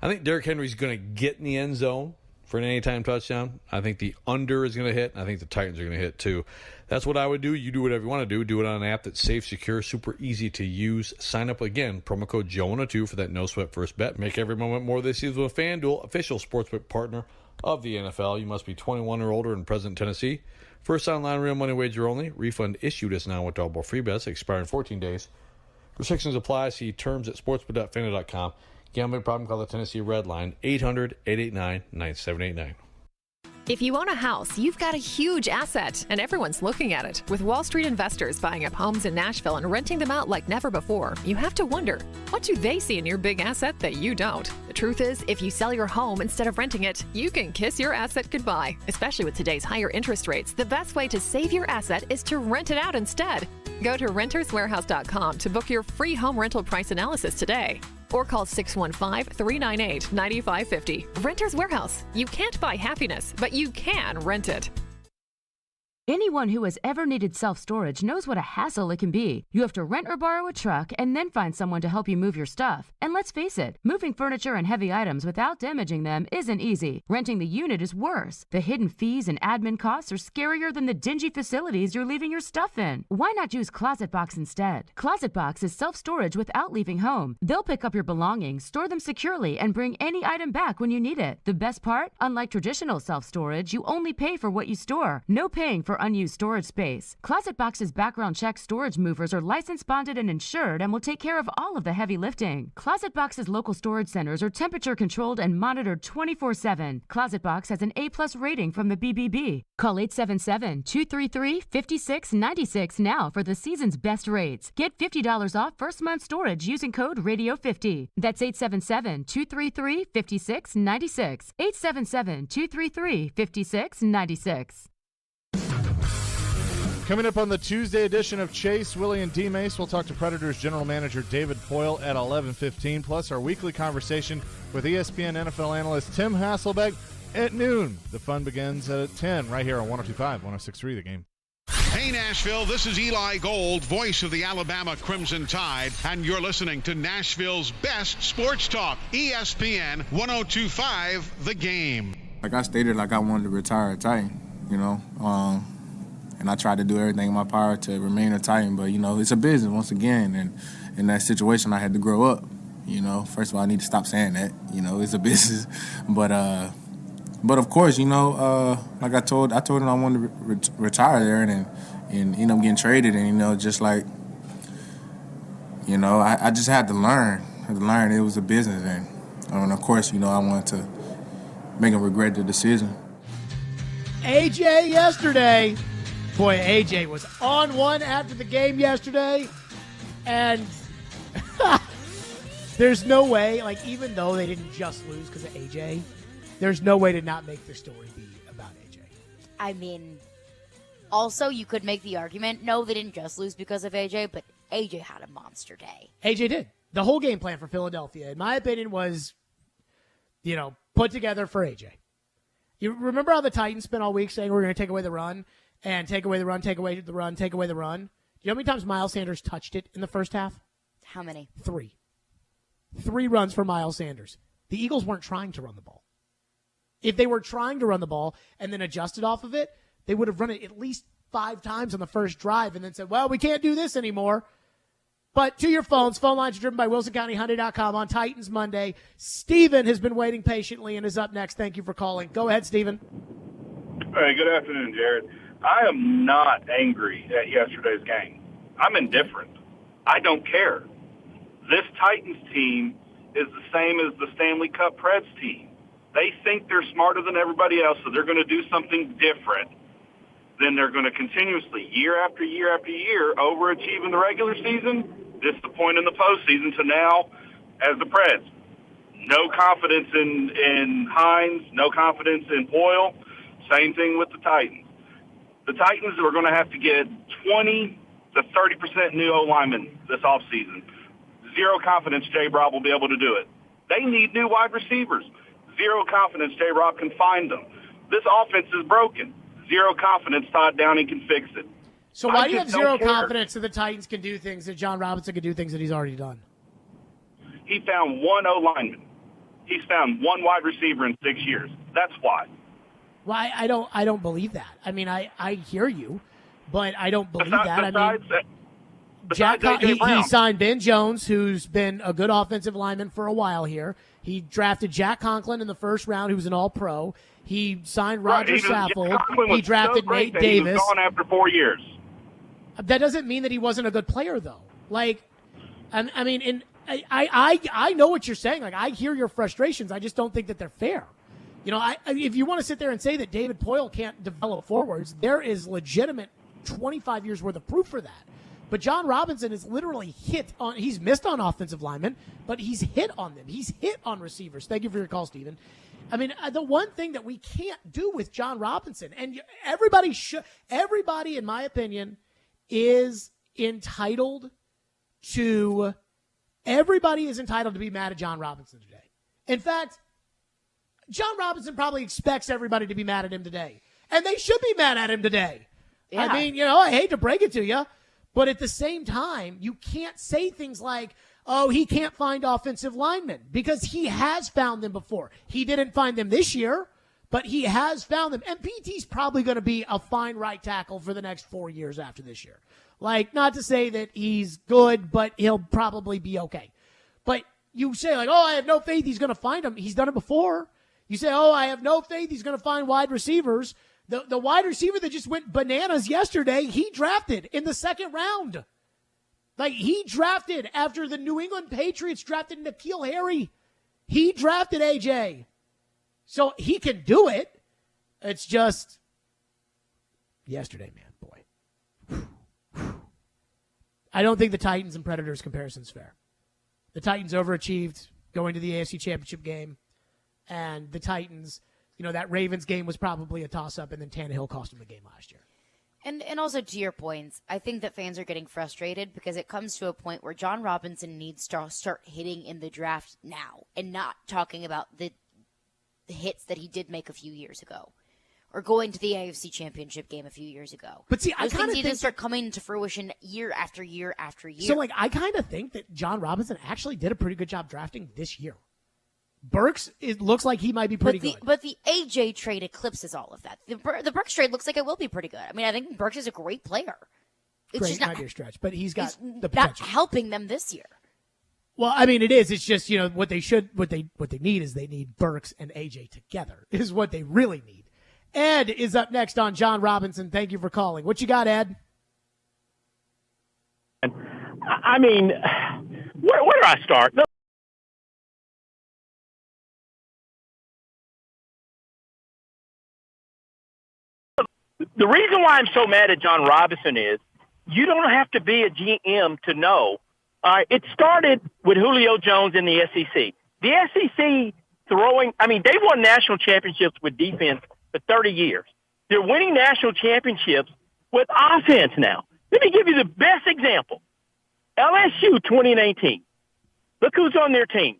S15: I think Derrick Henry's going to get in the end zone for an anytime touchdown. I think the under is going to hit, and I think the Titans are going to hit, too. That's what I would do. You do whatever you want to do. Do it on an app that's safe, secure, super easy to use. Sign up again. Promo code Joe102 for that no-sweat first bet. Make every moment more this season with FanDuel, official sportsbook partner of the NFL. You must be 21 or older and present in Tennessee. First online real money wager only. Refund issued as non-withdrawable free bets. Expire in 14 days. Restrictions apply. See terms at sportsbook.fantasy.com. Gambling problem? Call the Tennessee Red Line, 800-889-9789.
S16: If you own a house, you've got a huge asset, and everyone's looking at it. With Wall Street investors buying up homes in Nashville and renting them out like never before, you have to wonder, what do they see in your big asset that you don't? The truth is, if you sell your home instead of renting it, you can kiss your asset goodbye. Especially with today's higher interest rates, the best way to save your asset is to rent it out instead. Go to renterswarehouse.com to book your free home rental price analysis today. Or call 615-398-9550. Renters Warehouse. You can't buy happiness, but you can rent it.
S17: Anyone who has ever needed self-storage knows what a hassle it can be. You have to rent or borrow a truck and then find someone to help you move your stuff. And let's face it, moving furniture and heavy items without damaging them isn't easy. Renting the unit is worse. The hidden fees and admin costs are scarier than the dingy facilities you're leaving your stuff in. Why not use ClosetBox instead? ClosetBox is self-storage without leaving home. They'll pick up your belongings, store them securely, and bring any item back when you need it. The best part? Unlike traditional self-storage, you only pay for what you store. No paying for unused storage space. ClosetBox's background check storage movers are licensed, bonded, and insured and will take care of all of the heavy lifting. ClosetBox's local storage centers are temperature controlled and monitored 24/7. ClosetBox has an A+ rating from the BBB. Call 877-233-5696 now for the season's best rates. Get $50 off first month storage using code RADIO50. That's 877-233-5696. 877-233-5696.
S18: Coming up on the Tuesday edition of Chase, Willie, and D-Mace, we'll talk to Predators General Manager David Poyle at 11:15, plus our weekly conversation with ESPN NFL analyst Tim Hasselbeck at noon. The fun begins at 10 right here on 102.5, 106.3 The Game.
S19: Hey, Nashville, this is Eli Gold, voice of the Alabama Crimson Tide, and you're listening to Nashville's best sports talk, ESPN 102.5 The Game.
S12: Like I stated, I wanted to retire a Titan, and I tried to do everything in my power to remain a Titan, but, it's a business once again, and in that situation I had to grow up, First of all, I need to stop saying that, it's a business, but of course, like I told him I wanted to retire there and end up getting traded, and, I just had to learn. It was a business, and of course, I wanted to make him regret the decision.
S1: AJ yesterday. Boy, AJ was on one after the game yesterday, and there's no way, even though they didn't just lose because of AJ, there's no way to not make the story be about AJ.
S3: I mean, also you could make the argument, no, they didn't just lose because of AJ, but AJ had a monster day.
S1: AJ did. The whole game plan for Philadelphia, in my opinion, was, put together for AJ. You remember how the Titans spent all week saying we're going to take away the run? And take away the run, take away the run, take away the run. Do you know how many times Miles Sanders touched it in the first half?
S3: How many?
S1: 3. 3 runs for Miles Sanders. The Eagles weren't trying to run the ball. If they were trying to run the ball and then adjusted off of it, they would have run it at least 5 times on the first drive and then said, well, we can't do this anymore. But to your phones, phone lines are driven by WilsonCountyHyundai.com on Titans Monday. Steven has been waiting patiently and is up next. Thank you for calling. Go ahead, Steven.
S20: Hey, good afternoon, Jared. I am not angry at yesterday's game. I'm indifferent. I don't care. This Titans team is the same as the Stanley Cup Preds team. They think they're smarter than everybody else, so they're going to do something different. Then they're going to continuously, year after year after year, overachieve in the regular season, disappoint in the postseason, to now, as the Preds. No confidence in Hines, no confidence in Poyle. Same thing with the Titans. The Titans are going to have to get 20 to 30% new O-linemen this offseason. Zero confidence J-Rob will be able to do it. They need new wide receivers. Zero confidence J-Rob can find them. This offense is broken. Zero confidence Todd Downing can fix it.
S1: So why do you have zero confidence that the Titans can do things, that John Robinson can do things that he's already done?
S20: He found one O-lineman. He's found one wide receiver in 6 years. That's why.
S1: Why? I don't believe that. I mean, I hear you, but I don't believe that. He signed Ben Jones, who's been a good offensive lineman for a while here. He drafted Jack Conklin in the first round, who was an All-Pro. He signed Roger Saffold. He drafted Nate Davis.
S20: He was gone after 4 years.
S1: That doesn't mean that he wasn't a good player, though. Like, I mean, and I know what you're saying. Like, I hear your frustrations. I just don't think that they're fair. You know, if you want to sit there and say that David Poile can't develop forwards, there is legitimate 25 years worth of proof for that. But John Robinson is literally he's missed on offensive linemen, but he's hit on them. He's hit on receivers. Thank you for your call, Steven. I mean, the one thing that we can't do with John Robinson, and everybody, in my opinion, is entitled to be mad at John Robinson today. In fact, John Robinson probably expects everybody to be mad at him today. And they should be mad at him today. Yeah. I mean, I hate to break it to you, but at the same time, you can't say things like, oh, he can't find offensive linemen, because he has found them before. He didn't find them this year, but he has found them. And PT's probably going to be a fine right tackle for the next 4 years after this year. Like, not to say that he's good, but he'll probably be okay. But you say, like, oh, I have no faith he's going to find them. He's done it before. You say, oh, I have no faith he's going to find wide receivers. The wide receiver that just went bananas yesterday, he drafted in the second round. Like, he drafted after the New England Patriots drafted N'Keal Harry. He drafted AJ. So he can do it. It's just yesterday, man, boy. I don't think the Titans and Predators comparison is fair. The Titans overachieved going to the AFC Championship game. And the Titans, that Ravens game was probably a toss-up, and then Tannehill cost them the game last year.
S3: And also, to your points, I think that fans are getting frustrated because it comes to a point where John Robinson needs to start hitting in the draft now and not talking about the hits that he did make a few years ago or going to the AFC Championship game a few years ago.
S1: But see, I
S3: those
S1: kind
S3: things
S1: of
S3: need
S1: think
S3: to start coming into fruition year after year after year.
S1: So, I kind of think that John Robinson actually did a pretty good job drafting this year. Burks, it looks like he might be pretty good.
S3: But the AJ trade eclipses all of that. The Burks trade looks like it will be pretty good. I mean, I think Burks is a great player. It's
S1: great,
S3: just
S1: might be a stretch, but he's got the potential.
S3: Not helping them this year.
S1: Well, I mean, it is. It's just, what they need is they need Burks and AJ together is what they really need. Ed is up next on John Robinson. Thank you for calling. What you got, Ed?
S21: I mean, where do I start? The reason why I'm so mad at John Robinson is you don't have to be a GM to know. It started with Julio Jones in the SEC. The SEC they won national championships with defense for 30 years. They're winning national championships with offense now. Let me give you the best example. LSU 2019. Look who's on their team.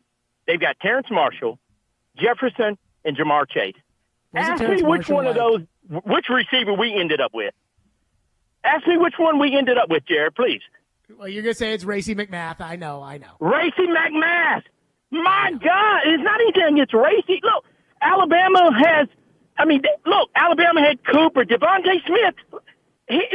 S21: They've got Terrence Marshall, Jefferson, and Jamar Chase. Ask me which one of those, which receiver we ended up with. Ask me which one we ended up with, Jared, please.
S1: Well, you're going to say it's Racey McMath. I know.
S21: Racey McMath. My God. It's not anything against Racey. Look, Alabama had Cooper, Devontae Smith. He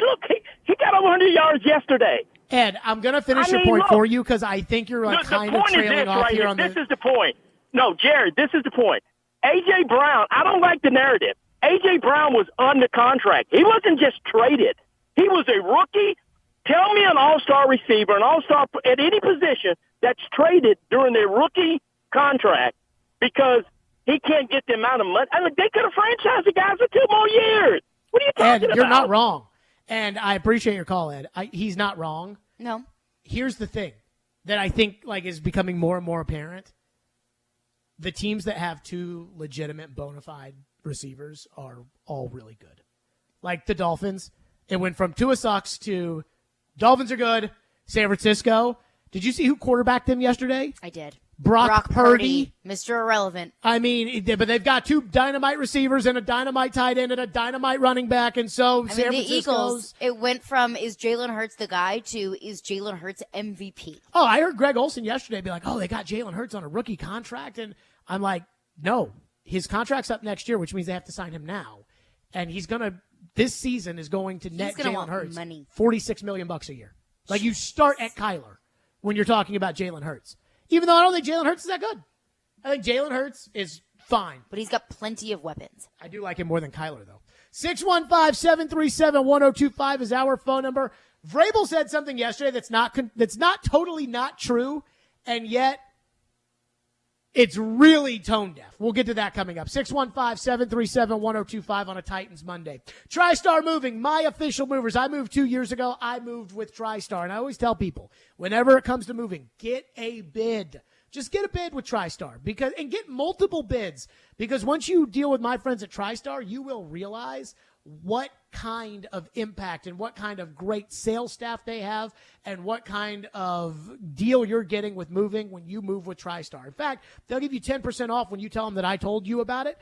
S21: got over 100 yards yesterday.
S1: Ed, I'm going to finish your point for you because I think you're kind of trailing off here on
S21: this is the point. No, Jared, this is the point. A.J. Brown, I don't like the narrative. A.J. Brown was under contract. He wasn't just traded. He was a rookie. Tell me an all-star receiver, an all-star at any position that's traded during their rookie contract because he can't get the amount of money. I mean, they could have franchised the guys for 2 more years. What are you talking about?
S1: Ed, you're not wrong. And I appreciate your call, Ed. He's not wrong.
S3: No.
S1: Here's the thing that I think is becoming more and more apparent. The teams that have 2 legitimate bona fide receivers are all really good. Like the Dolphins, it went from Tua sucks to Dolphins are good. San Francisco. Did you see who quarterbacked them yesterday?
S3: I did.
S1: Brock Purdy.
S3: Mr. Irrelevant.
S1: I mean, but they've got 2 dynamite receivers and a dynamite tight end and a dynamite running back. And so San Francisco's.
S3: The Eagles, it went from is Jalen Hurts the guy to is Jalen Hurts MVP.
S1: Oh, I heard Greg Olsen yesterday be like, oh, they got Jalen Hurts on a rookie contract. And I'm like, no, his contract's up next year, which means they have to sign him now. And this season is going to net Jalen Hurts
S3: money.
S1: $46 million a year. Like you start at Kyler when you're talking about Jalen Hurts. Even though I don't think Jalen Hurts is that good. I think Jalen Hurts is fine.
S3: But he's got plenty of weapons.
S1: I do like him more than Kyler, though. 615-737-1025 is our phone number. Vrabel said something yesterday that's not totally not true, and yet it's really tone deaf. We'll get to that coming up. 615-737-1025 on a Titans Monday. TriStar Moving, my official movers. I moved 2 years ago. I moved with TriStar. And I always tell people, whenever it comes to moving, get a bid. Just get a bid with TriStar and get multiple bids. Because once you deal with my friends at TriStar, you will realize what kind of impact and what kind of great sales staff they have and what kind of deal you're getting with moving when you move with TriStar. In fact, they'll give you 10% off when you tell them that I told you about it,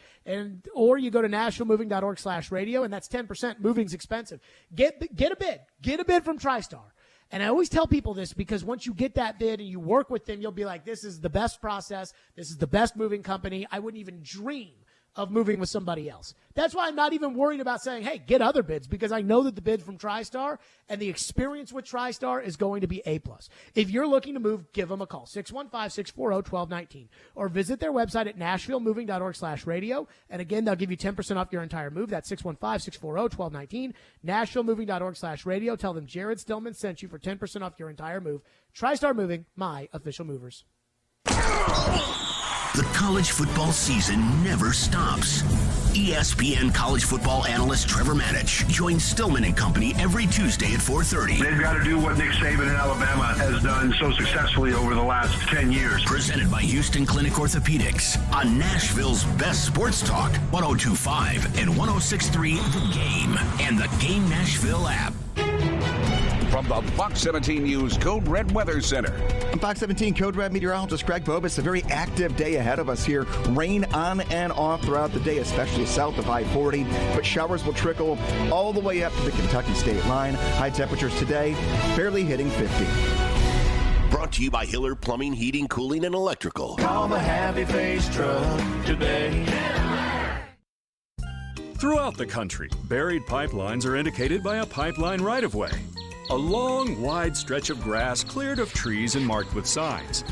S1: or you go to nashvillemoving.org/radio, and that's 10%. Moving's expensive. Get a bid. Get a bid from TriStar. And I always tell people this because once you get that bid and you work with them, you'll be like, this is the best process. This is the best moving company. I wouldn't even dream of moving with somebody else. That's why I'm not even worried about saying, hey, get other bids, because I know that the bid from TriStar and the experience with TriStar is going to be A+. If you're looking to move, give them a call, 615-640-1219, or visit their website at nashvillemoving.org/radio. And again, they'll give you 10% off your entire move. That's 615-640-1219, nashvillemoving.org/radio. Tell them Jared Stillman sent you for 10% off your entire move. TriStar Moving, my official movers.
S2: The college football season never stops. ESPN college football analyst Trevor Manich joins Stillman and Company every Tuesday at 4:30.
S8: They've got to do what Nick Saban in Alabama has done so successfully over the last 10 years.
S2: Presented by Houston Clinic Orthopedics on Nashville's best sports talk, 102.5 and 106.3 The Game and the Game Nashville app.
S4: From the Fox 17 News Code Red Weather Center.
S22: I'm Fox 17 Code Red meteorologist Greg Bobus. A very active day ahead of us here. Rain on and off throughout the day, especially south of I-40. But showers will trickle all the way up to the Kentucky state line. High temperatures today barely hitting 50.
S2: Brought to you by Hiller Plumbing, Heating, Cooling, and Electrical.
S23: Call the Happy Face Truck today.
S24: Throughout the country, buried pipelines are indicated by a pipeline right-of-way. A long, wide stretch of grass cleared of trees and marked with signs.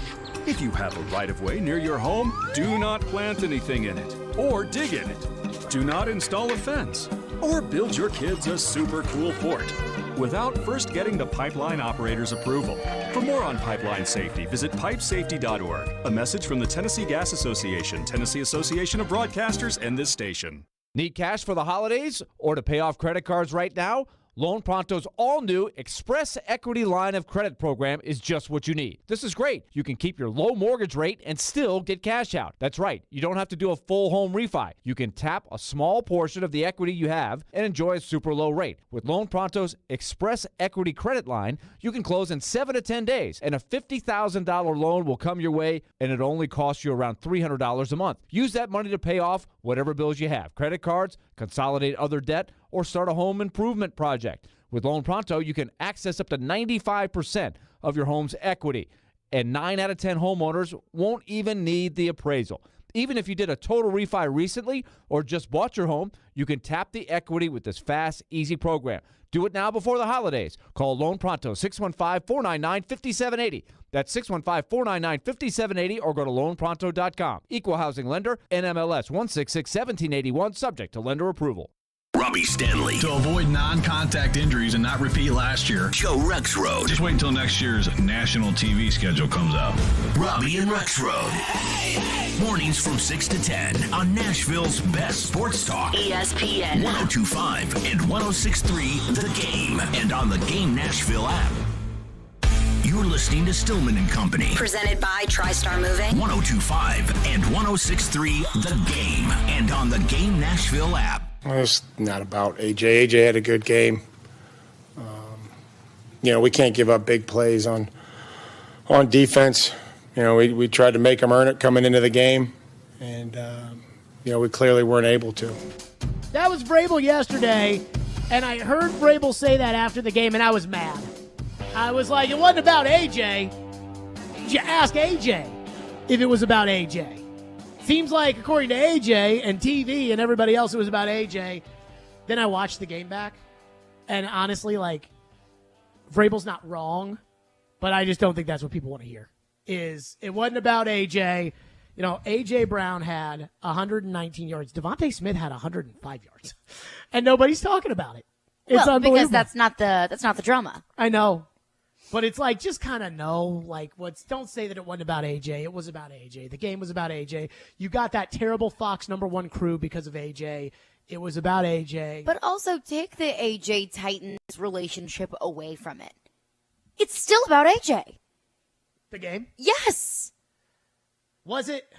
S24: If you have a right-of-way near your home, do not plant anything in it or dig in it. Do not install a fence or build your kids a super cool fort without first getting the pipeline operator's approval. For more on pipeline safety, visit pipesafety.org. A message from the Tennessee Gas Association, Tennessee Association of Broadcasters, and this station.
S25: Need cash for the holidays or to pay off credit cards right now? Loan Pronto's all-new Express Equity Line of Credit program is just what you need. This is great. You can keep your low mortgage rate and still get cash out. That's right. You don't have to do a full home refi. You can tap a small portion of the equity you have and enjoy a super low rate. With Loan Pronto's Express Equity Credit Line, you can close in 7 to 10 days, and a $50,000 loan will come your way, and it only costs you around $300 a month. Use that money to pay off whatever bills you have. Credit cards, consolidate other debt, or start a home improvement project. With Loan Pronto, you can access up to 95% of your home's equity, and 9 out of 10 homeowners won't even need the appraisal. Even if you did a total refi recently or just bought your home, you can tap the equity with this fast, easy program. Do it now before the holidays. Call Loan Pronto, 615-499-5780. That's 615-499-5780, or go to loanpronto.com. Equal housing lender, NMLS 166-1781, subject to lender approval.
S2: Robbie Stanley.
S26: To avoid non-contact injuries and not repeat last year.
S2: Joe Rexroad.
S26: Just wait until next year's national TV schedule comes out.
S2: Robbie and Rexroad. Mornings from 6 to 10 on Nashville's best sports talk.
S3: ESPN
S2: 102.5 and 106.3 The Game, and on the Game Nashville app. You're listening to Stillman and Company.
S27: Presented by TriStar Moving.
S2: 102.5 and 106.3 The Game, and on the Game Nashville app.
S28: Well, it's not about AJ. AJ had a good game. We can't give up big plays on defense. We tried to make them earn it coming into the game, and we clearly weren't able to.
S1: That was Vrabel yesterday, and I heard Vrabel say that after the game, and I was mad. I was like, it wasn't about AJ. You ask AJ if it was about AJ. Seems like, according to AJ and TV and everybody else, it was about AJ. Then I watched the game back, and honestly, Vrabel's not wrong, but I just don't think that's what people want to hear. It wasn't about AJ. A.J. Brown had 119 yards. Devontae Smith had 105 yards. And nobody's talking about it. It's unbelievable.
S3: Because that's not the drama.
S1: I know. But it's like, just kind of know, like, don't say that it wasn't about A.J. It was about A.J. The game was about A.J. You got that terrible Fox #1 crew because of A.J. It was about A.J.
S3: But also take the A.J. Titans relationship away from it. It's still about A.J.
S1: The game?
S3: Yes.
S1: Was it?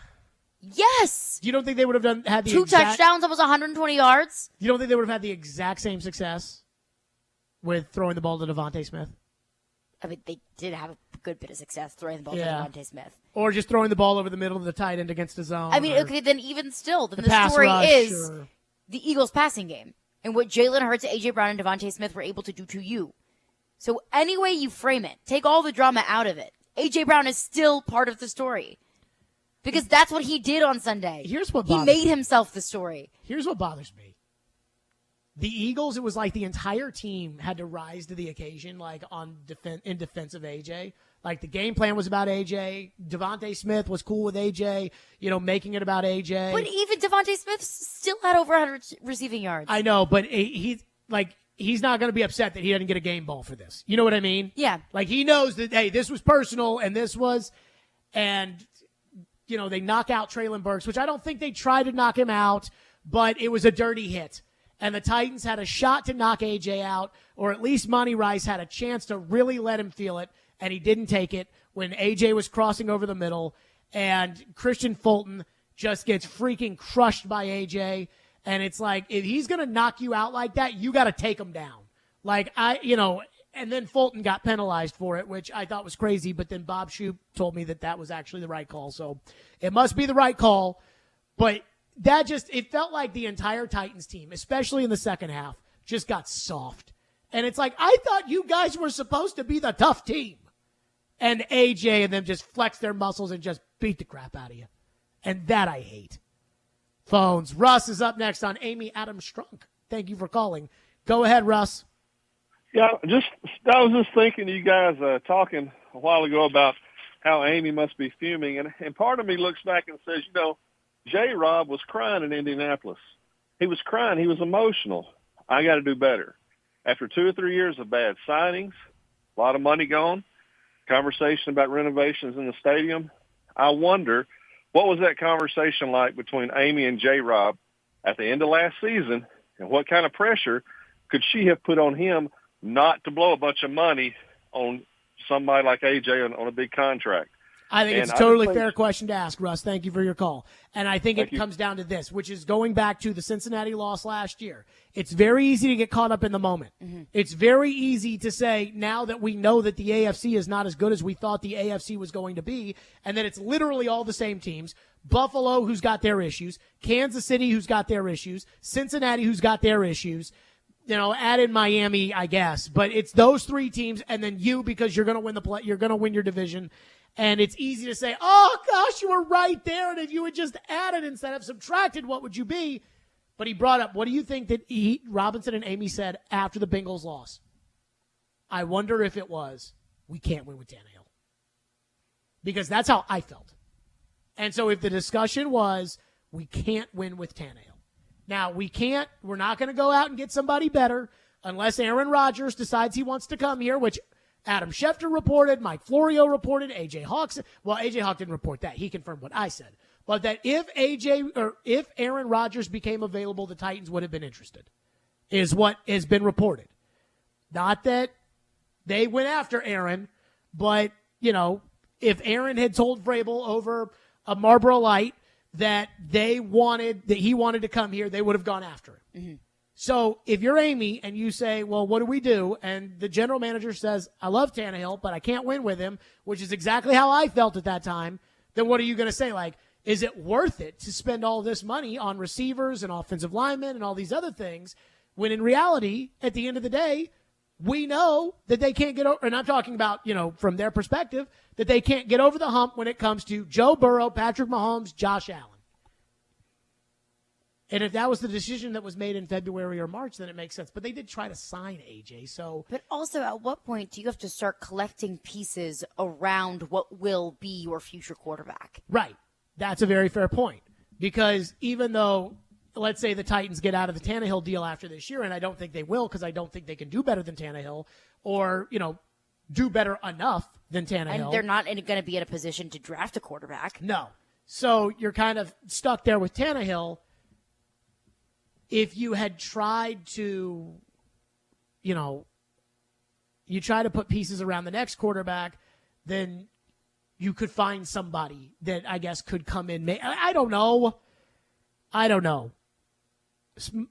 S3: Yes.
S1: You don't think they would have had the
S3: two touchdowns, almost 120 yards?
S1: You don't think they would have had the exact same success with throwing the ball to Devontae Smith?
S3: I mean, they did have a good bit of success throwing the ball to Devontae Smith.
S1: Or just throwing the ball over the middle of the tight end against the zone.
S3: I mean, okay, then even still, then the
S1: pass
S3: story
S1: rush,
S3: is the Eagles' passing game and what Jalen Hurts, A.J. Brown, and Devontae Smith were able to do to you. So any way you frame it, take all the drama out of it. A.J. Brown is still part of the story. Because that's what he did on Sunday.
S1: Here's what
S3: he made himself the story.
S1: Here's what bothers me. The Eagles, it was like the entire team had to rise to the occasion, like in defense of A.J. Like the game plan was about A.J. Devontae Smith was cool with A.J., making it about A.J.
S3: But even Devontae Smith still had over 100 receiving yards.
S1: I know, but he's not going to be upset that he didn't get a game ball for this. You know what I mean?
S3: Yeah.
S1: Like he knows that, hey, this was personal and this was, and, they knock out Treylon Burks, which I don't think they tried to knock him out, but it was a dirty hit. And the Titans had a shot to knock A.J. out, or at least Monty Rice had a chance to really let him feel it, and he didn't take it when A.J. was crossing over the middle, and Christian Fulton just gets freaking crushed by A.J., and it's like, if he's going to knock you out like that, you got to take him down. And then Fulton got penalized for it, which I thought was crazy, but then Bob Shoop told me that was actually the right call, so it must be the right call, but it felt like the entire Titans team, especially in the second half, just got soft. And it's like, I thought you guys were supposed to be the tough team. And AJ and them just flex their muscles and just beat the crap out of you. And that I hate. Phones. Russ is up next on Amy Adams Strunk. Thank you for calling. Go ahead, Russ.
S5: Yeah, I was just thinking you guys talking a while ago about how Amy must be fuming. And part of me looks back and says, J-Rob was crying in Indianapolis. He was crying. He was emotional. I got to do better. After 2 or 3 years of bad signings, a lot of money gone, conversation about renovations in the stadium, I wonder, what was that conversation like between Amy and J-Rob at the end of last season, and what kind of pressure could she have put on him not to blow a bunch of money on somebody like AJ on a big contract?
S1: I think it's a totally fair question to ask, Russ. Thank you for your call. And I think it comes down to this, which is going back to the Cincinnati loss last year. It's very easy to get caught up in the moment. Mm-hmm. It's very easy to say, now that we know that the AFC is not as good as we thought the AFC was going to be, and that it's literally all the same teams. Buffalo, who's got their issues. Kansas City, who's got their issues. Cincinnati, who's got their issues. Add in Miami, I guess. But it's those three teams, and then you, because you're going to you're going to win your division. And it's easy to say, oh, gosh, you were right there. And if you had just added instead of subtracted, what would you be? But he brought up, what do you think that Robinson and Amy said after the Bengals loss? I wonder if it was, we can't win with Tannehill. Because that's how I felt. And so if the discussion was, we can't win with Tannehill. Now, we're not going to go out and get somebody better unless Aaron Rodgers decides he wants to come here, which Adam Schefter reported, Mike Florio reported, A.J. Hawk. Well, A.J. Hawk didn't report that. He confirmed what I said. But that if Aaron Rodgers became available, the Titans would have been interested, is what has been reported. Not that they went after Aaron, but, if Aaron had told Vrabel over a Marlboro Light that he wanted to come here, they would have gone after him. Mm-hmm. So if you're Amy and you say, well, what do we do? And the general manager says, I love Tannehill, but I can't win with him, which is exactly how I felt at that time, then what are you going to say? Like, is it worth it to spend all this money on receivers and offensive linemen and all these other things when in reality, at the end of the day, we know that they can't get over, and I'm talking about, from their perspective, that they can't get over the hump when it comes to Joe Burrow, Patrick Mahomes, Josh Allen. And if that was the decision that was made in February or March, then it makes sense. But they did try to sign AJ, so.
S3: But also, at what point do you have to start collecting pieces around what will be your future quarterback?
S1: Right. That's a very fair point. Because even though, let's say the Titans get out of the Tannehill deal after this year, and I don't think they will because I don't think they can do better than Tannehill or, do better enough than Tannehill.
S3: And they're not going to be in a position to draft a quarterback.
S1: No. So you're kind of stuck there with Tannehill. If you had tried to, you try to put pieces around the next quarterback, then you could find somebody that I guess could come in. I don't know.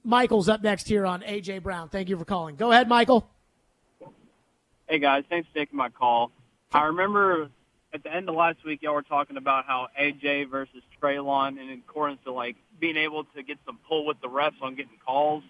S1: Michael's up next here on A.J. Brown. Thank you for calling. Go ahead, Michael.
S6: Hey, guys. Thanks for taking my call. I remember at the end of last week, y'all were talking about how A.J. versus Treylon, and in accordance to, being able to get some pull with the refs on getting calls.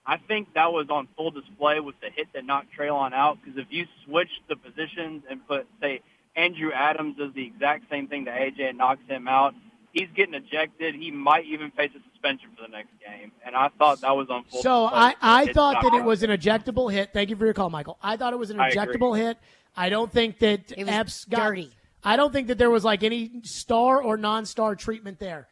S6: I think that was on full display with the hit that knocked Treylon out, because if you switch the positions and put, say, Andrew Adams does the exact same thing to A.J. and knocks him out, he's getting ejected. He might even face a suspension for the next game. And I thought that was on full
S1: So
S6: display.
S1: I thought that it was an ejectable hit. Thank you for your call, Michael. I thought it was an ejectable hit. I don't think that
S3: it was
S1: Epps got
S3: dirty.
S1: I don't think that there was any star or non-star treatment there.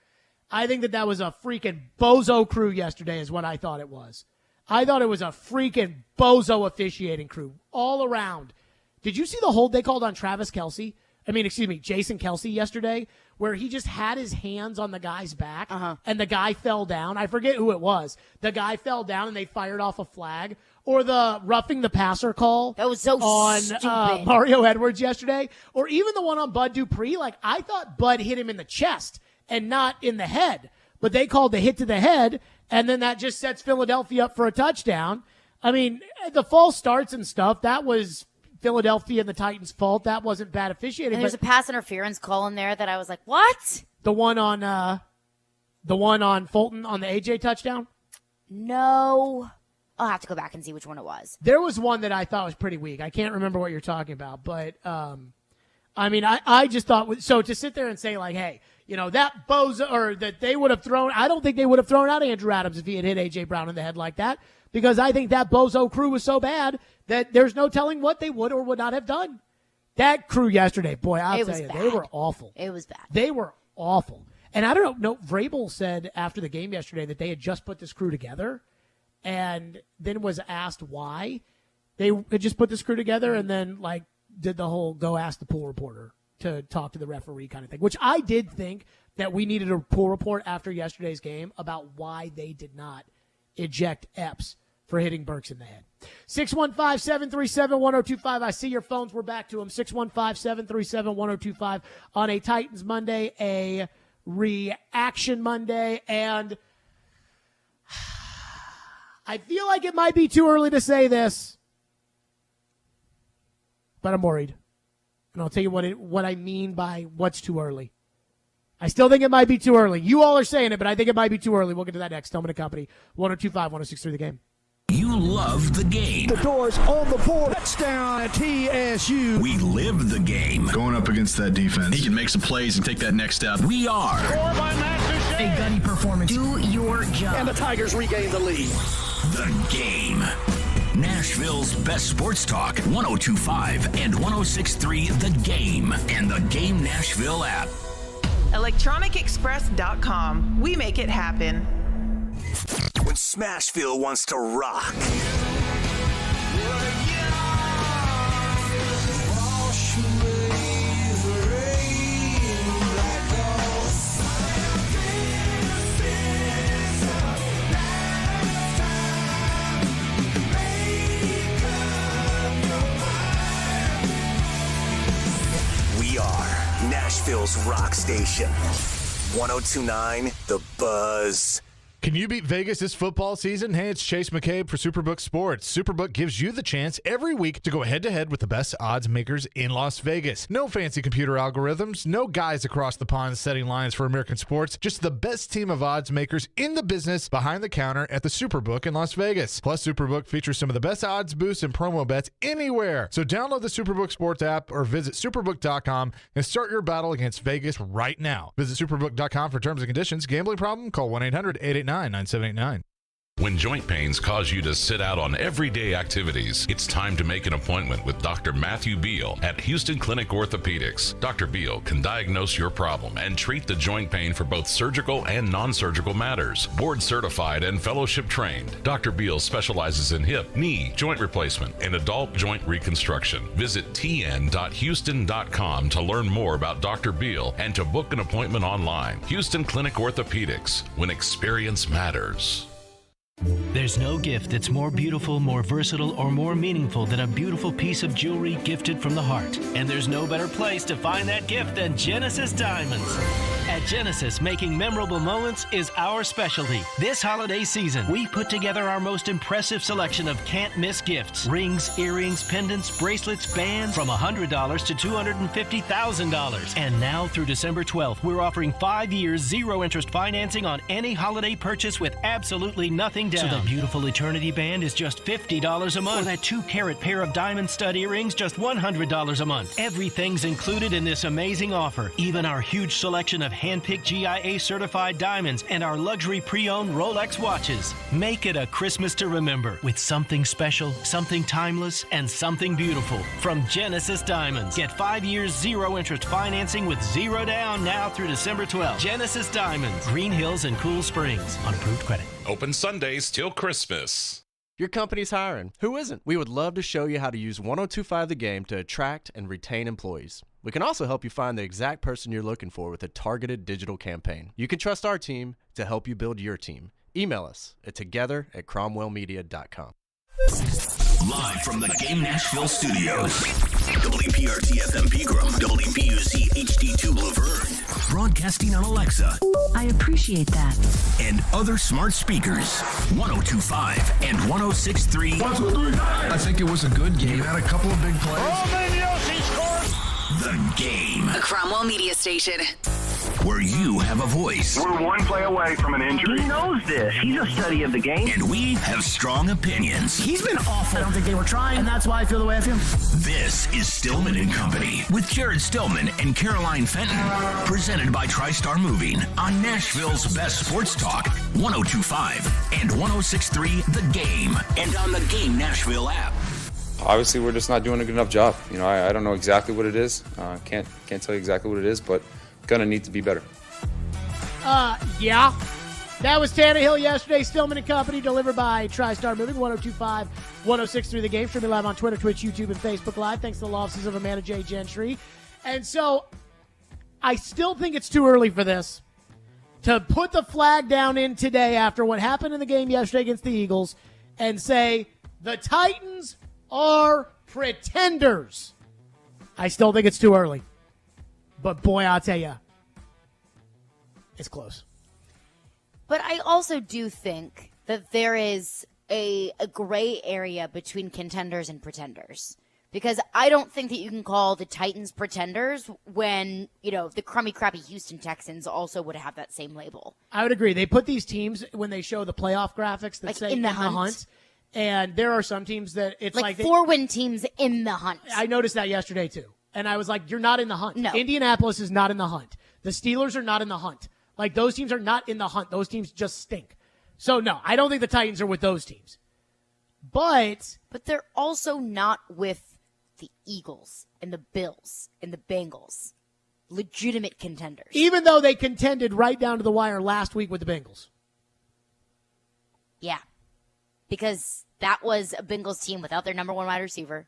S1: I think that was a freaking bozo crew yesterday is what I thought it was. I thought it was a freaking bozo officiating crew all around. Did you see the hold they called on Jason Kelce yesterday, where he just had his hands on the guy's back and the guy fell down? I forget who it was. The guy fell down and they fired off a flag. Or the roughing the passer call
S3: that was so
S1: on
S3: stupid.
S1: Mario Edwards yesterday. Or even the one on Bud Dupree. I thought Bud hit him in the chest and not in the head. But they called the hit to the head, and then that just sets Philadelphia up for a touchdown. I mean, the false starts and stuff, that was Philadelphia and the Titans' fault. That wasn't bad officiating.
S3: And there's a pass interference call in there that I was like, what?
S1: The one on Fulton on the AJ touchdown?
S3: No. I'll have to go back and see which one it was.
S1: There was one that I thought was pretty weak. I can't remember what you're talking about, but I just thought, so to sit there and say hey, that bozo, or that they would have thrown, I don't think they would have thrown out Andrew Adams if he had hit A.J. Brown in the head like that, because I think that bozo crew was so bad that there's no telling what they would or would not have done. That crew yesterday, boy, I'll tell you, they were awful.
S3: It was bad.
S1: They were awful. And I don't know, Vrabel said after the game yesterday that they had just put this crew together, and then was asked why they had just put this crew together, and then did the whole go ask the pool reporter to talk to the referee kind of thing, which I did think that we needed a pool report after yesterday's game about why they did not eject Epps for hitting Burks in the head. 615-737-1025. I see your phones. We're back to them. 615-737-1025 on a Titans Monday, a reaction Monday, and I feel like it might be too early to say this, but I'm worried. And I'll tell you what I mean by what's too early. I still think it might be too early. You all are saying it, but I think it might be too early. We'll get to that next. Stillman & Company, 102.5, 106.3 The Game.
S2: You love the game.
S7: The doors on the board. Touchdown at TSU.
S2: We live the game.
S26: Going up against that defense, he can make some plays and take that next step.
S2: We are.
S7: Score by Matt
S2: A gunny performance. Do your job.
S7: And the Tigers regain the lead.
S2: The Game. Nashville's best sports talk, 102.5 and 106.3 The Game, and the Game Nashville app.
S9: ElectronicExpress.com. We make it happen.
S2: When Smashville wants to rock. We are Nashville's rock station. 102.9 The Buzz.
S18: Can you beat Vegas this football season? Hey, it's Chase McCabe for Superbook Sports. Superbook gives you the chance every week to go head-to-head with the best odds makers in Las Vegas. No fancy computer algorithms, no guys across the pond setting lines for American sports, just the best team of odds makers in the business behind the counter at the Superbook in Las Vegas. Plus, Superbook features some of the best odds boosts and promo bets anywhere. So download the Superbook Sports app or visit superbook.com and start your battle against Vegas right now. Visit superbook.com for terms and conditions. Gambling problem? Call 1-800-889-9789.
S10: When joint pains cause you to sit out on everyday activities, it's time to make an appointment with Dr. Matthew Beal at Houston Clinic Orthopedics. Dr. Beal can diagnose your problem and treat the joint pain for both surgical and non-surgical matters. Board certified and fellowship trained, Dr. Beal specializes in hip, knee, joint replacement, and adult joint reconstruction. Visit tn.houston.com to learn more about Dr. Beal and to book an appointment online. Houston Clinic Orthopedics, when experience matters.
S11: There's no gift that's more beautiful, more versatile, or more meaningful than a beautiful piece of jewelry gifted from the heart. And there's no better place to find that gift than Genesis Diamonds. At Genesis, making memorable moments is our specialty. This holiday season, we put together our most impressive selection of can't-miss gifts. Rings, earrings, pendants, bracelets, bands from $100 to $250,000. And now through December 12th, we're offering 5 years, zero-interest financing on any holiday purchase with absolutely nothing down. So the beautiful Eternity Band is just $50 a month. Or that 2-carat pair of diamond stud earrings, just $100 a month. Everything's included in this amazing offer. Even our huge selection of hand-picked GIA-certified diamonds and our luxury pre-owned Rolex watches. Make it a Christmas to remember with something special, something timeless, and something beautiful from Genesis Diamonds. Get 5 years, zero-interest financing with zero down now through December 12th. Genesis Diamonds, Green Hills and Cool Springs on approved credit.
S13: Open Sundays till Christmas.
S14: Your company's hiring. Who isn't? We would love to show you how to use 1025 The Game to attract and retain employees. We can also help you find the exact person you're looking for with a targeted digital campaign. You can trust our team to help you build your team. Email us at together@cromwellmedia.com.
S2: Live from the Game Nashville studios. WPRT FM Pegram, WPUC HD2 Laverne. Broadcasting on Alexa.
S15: I appreciate that.
S2: And other smart speakers. 102.5 and 106.3.
S8: 1, 2, 3. I think it was a good game. You had a couple of big plays.
S2: The Game.
S27: A Cromwell Media Station.
S2: Where you have a voice.
S8: We're one play away from an injury.
S21: He knows this. He's a study of the game.
S2: And we have strong opinions.
S16: He's been awful. I don't think they were trying, and that's why I feel the way I feel.
S2: This is Stillman and Company with Jared Stillman and Caroline Fenton. Presented by TriStar Moving on Nashville's best sports talk, 102.5 and 106.3 The Game. And on the Game Nashville app.
S17: Obviously, we're just not doing a good enough job. You know, I don't know exactly what it is. Can't tell you exactly what it is, but gonna need to be better.
S1: Yeah. That was Tannehill yesterday. Stillman and Company, delivered by TriStar Moving, 102.5, 106.3 The Game. Streaming live on Twitter, Twitch, YouTube, and Facebook Live. Thanks to the law offices of Amanda J. Gentry. And so, I still think it's too early for this to put the flag down in today after what happened in the game yesterday against the Eagles and say the Titans are pretenders. I still think it's too early. But boy, I'll tell you, it's close.
S3: But I also do think that there is a gray area between contenders and pretenders. Because I don't think that you can call the Titans pretenders when, you know, the crummy, crappy Houston Texans also would have that same label.
S1: I would agree. They put these teams, when they show the playoff graphics, that
S3: like
S1: say
S3: in the hunt.
S1: And there are some teams that it's like
S3: 4-win teams in the hunt.
S1: I noticed that yesterday too. And I was like, you're not in the hunt.
S3: No.
S1: Indianapolis is not in the hunt. The Steelers are not in the hunt. Like, those teams are not in the hunt. Those teams just stink. So, no, I don't think the Titans are with those teams. But
S3: they're also not with the Eagles and the Bills and the Bengals. Legitimate contenders.
S1: Even though they contended right down to the wire last week with the Bengals.
S3: Yeah. Because that was a Bengals team without their number one wide receiver.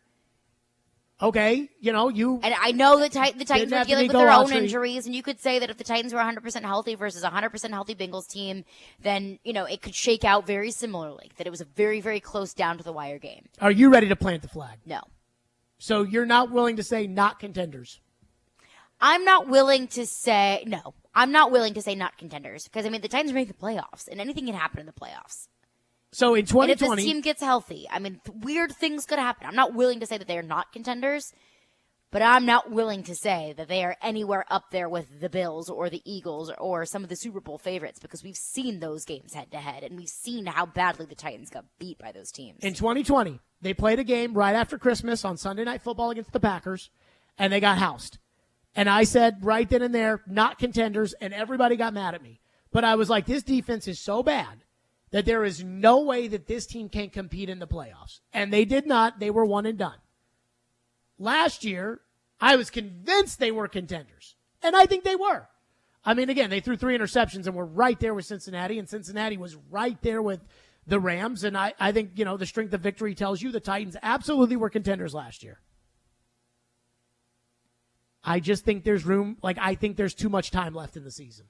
S1: Okay, you know,
S3: and I know the Titans were dealing with their own injuries, and you could say that if the Titans were 100% healthy versus a 100% healthy Bengals team, then, you know, it could shake out very similarly, that it was a very, very close down to the wire game.
S1: Are you ready to plant the flag?
S3: No.
S1: So you're not willing to say not contenders?
S3: I'm not willing to say not contenders, because, I mean, the Titans are making the playoffs, and anything can happen in the playoffs.
S1: So in 2020,
S3: and if this team gets healthy, I mean, weird things could happen. I'm not willing to say that they are not contenders, but I'm not willing to say that they are anywhere up there with the Bills or the Eagles or some of the Super Bowl favorites, because we've seen those games head to head, and we've seen how badly the Titans got beat by those teams.
S1: In 2020, they played a game right after Christmas on Sunday Night Football against the Packers, and they got housed. And I said right then and there, not contenders, and everybody got mad at me. But I was like, this defense is so bad that there is no way that this team can compete in the playoffs. And they did not. They were one and done. Last year, I was convinced they were contenders. And I think they were. I mean, again, they threw 3 interceptions and were right there with Cincinnati, and Cincinnati was right there with the Rams. And I think, the strength of victory tells you the Titans absolutely were contenders last year. I just think there's room. I think there's too much time left in the season.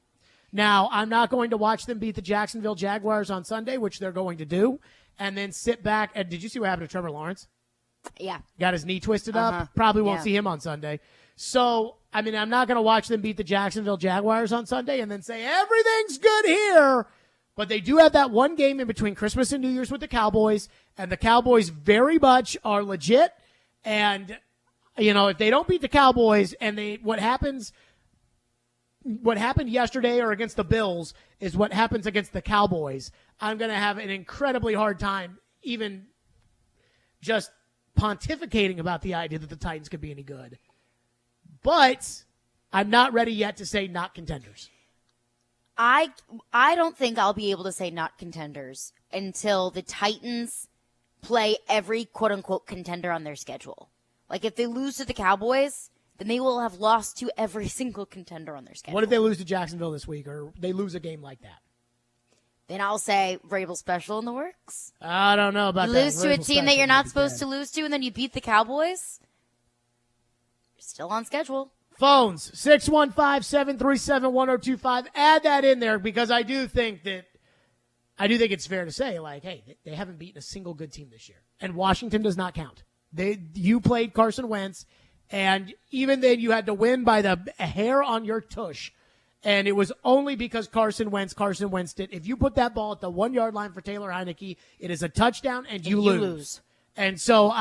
S1: Now, I'm not going to watch them beat the Jacksonville Jaguars on Sunday, which they're going to do, and then sit back. And did you see what happened to Trevor Lawrence?
S3: Yeah.
S1: Got his knee twisted up. Probably won't see him on Sunday. So, I'm not going to watch them beat the Jacksonville Jaguars on Sunday and then say everything's good here. But they do have that one game in between Christmas and New Year's with the Cowboys, and the Cowboys very much are legit. And, if they don't beat the Cowboys and what happened yesterday or against the Bills is what happens against the Cowboys, I'm going to have an incredibly hard time even just pontificating about the idea that the Titans could be any good. But I'm not ready yet to say not contenders.
S3: I don't think I'll be able to say not contenders until the Titans play every quote-unquote contender on their schedule. If they lose to the Cowboys, then they will have lost to every single contender on their schedule.
S1: What if they lose to Jacksonville this week, or they lose a game like that?
S3: Then I'll say Vrabel special in the works.
S1: I don't know about
S3: you
S1: that.
S3: Lose to a team that you're not supposed to lose to, and then you beat the Cowboys? You're still on schedule.
S1: Phones, 615-737-1025. Add that in there because I do think it's fair to say, hey, they haven't beaten a single good team this year. And Washington does not count. You played Carson Wentz, and even then you had to win by the hair on your tush. And it was only because Carson Wentz did. If you put that ball at the 1 yard line for Taylor Heineke, it is a touchdown and you lose. And so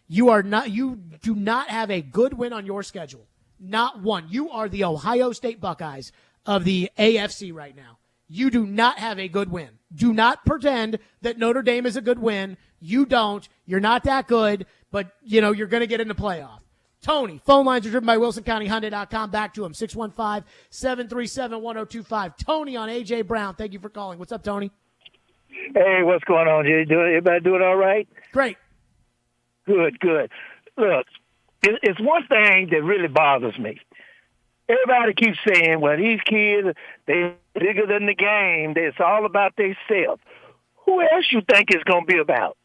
S1: you do not have a good win on your schedule. Not one. You are the Ohio State Buckeyes of the AFC right now. You do not have a good win. Do not pretend that Notre Dame is a good win. You don't. You're not that good, but you're going to get in the playoff. Tony, phone lines are driven by WilsonCountyHyundai.com. Back to him, 615-737-1025. Tony on A.J. Brown. Thank you for calling. What's up, Tony?
S4: Hey, what's going on? Everybody doing all right?
S1: Great.
S4: Good. Look, it's one thing that really bothers me. Everybody keeps saying, well, these kids, they're bigger than the game. It's all about themselves. Who else you think it's going to be about?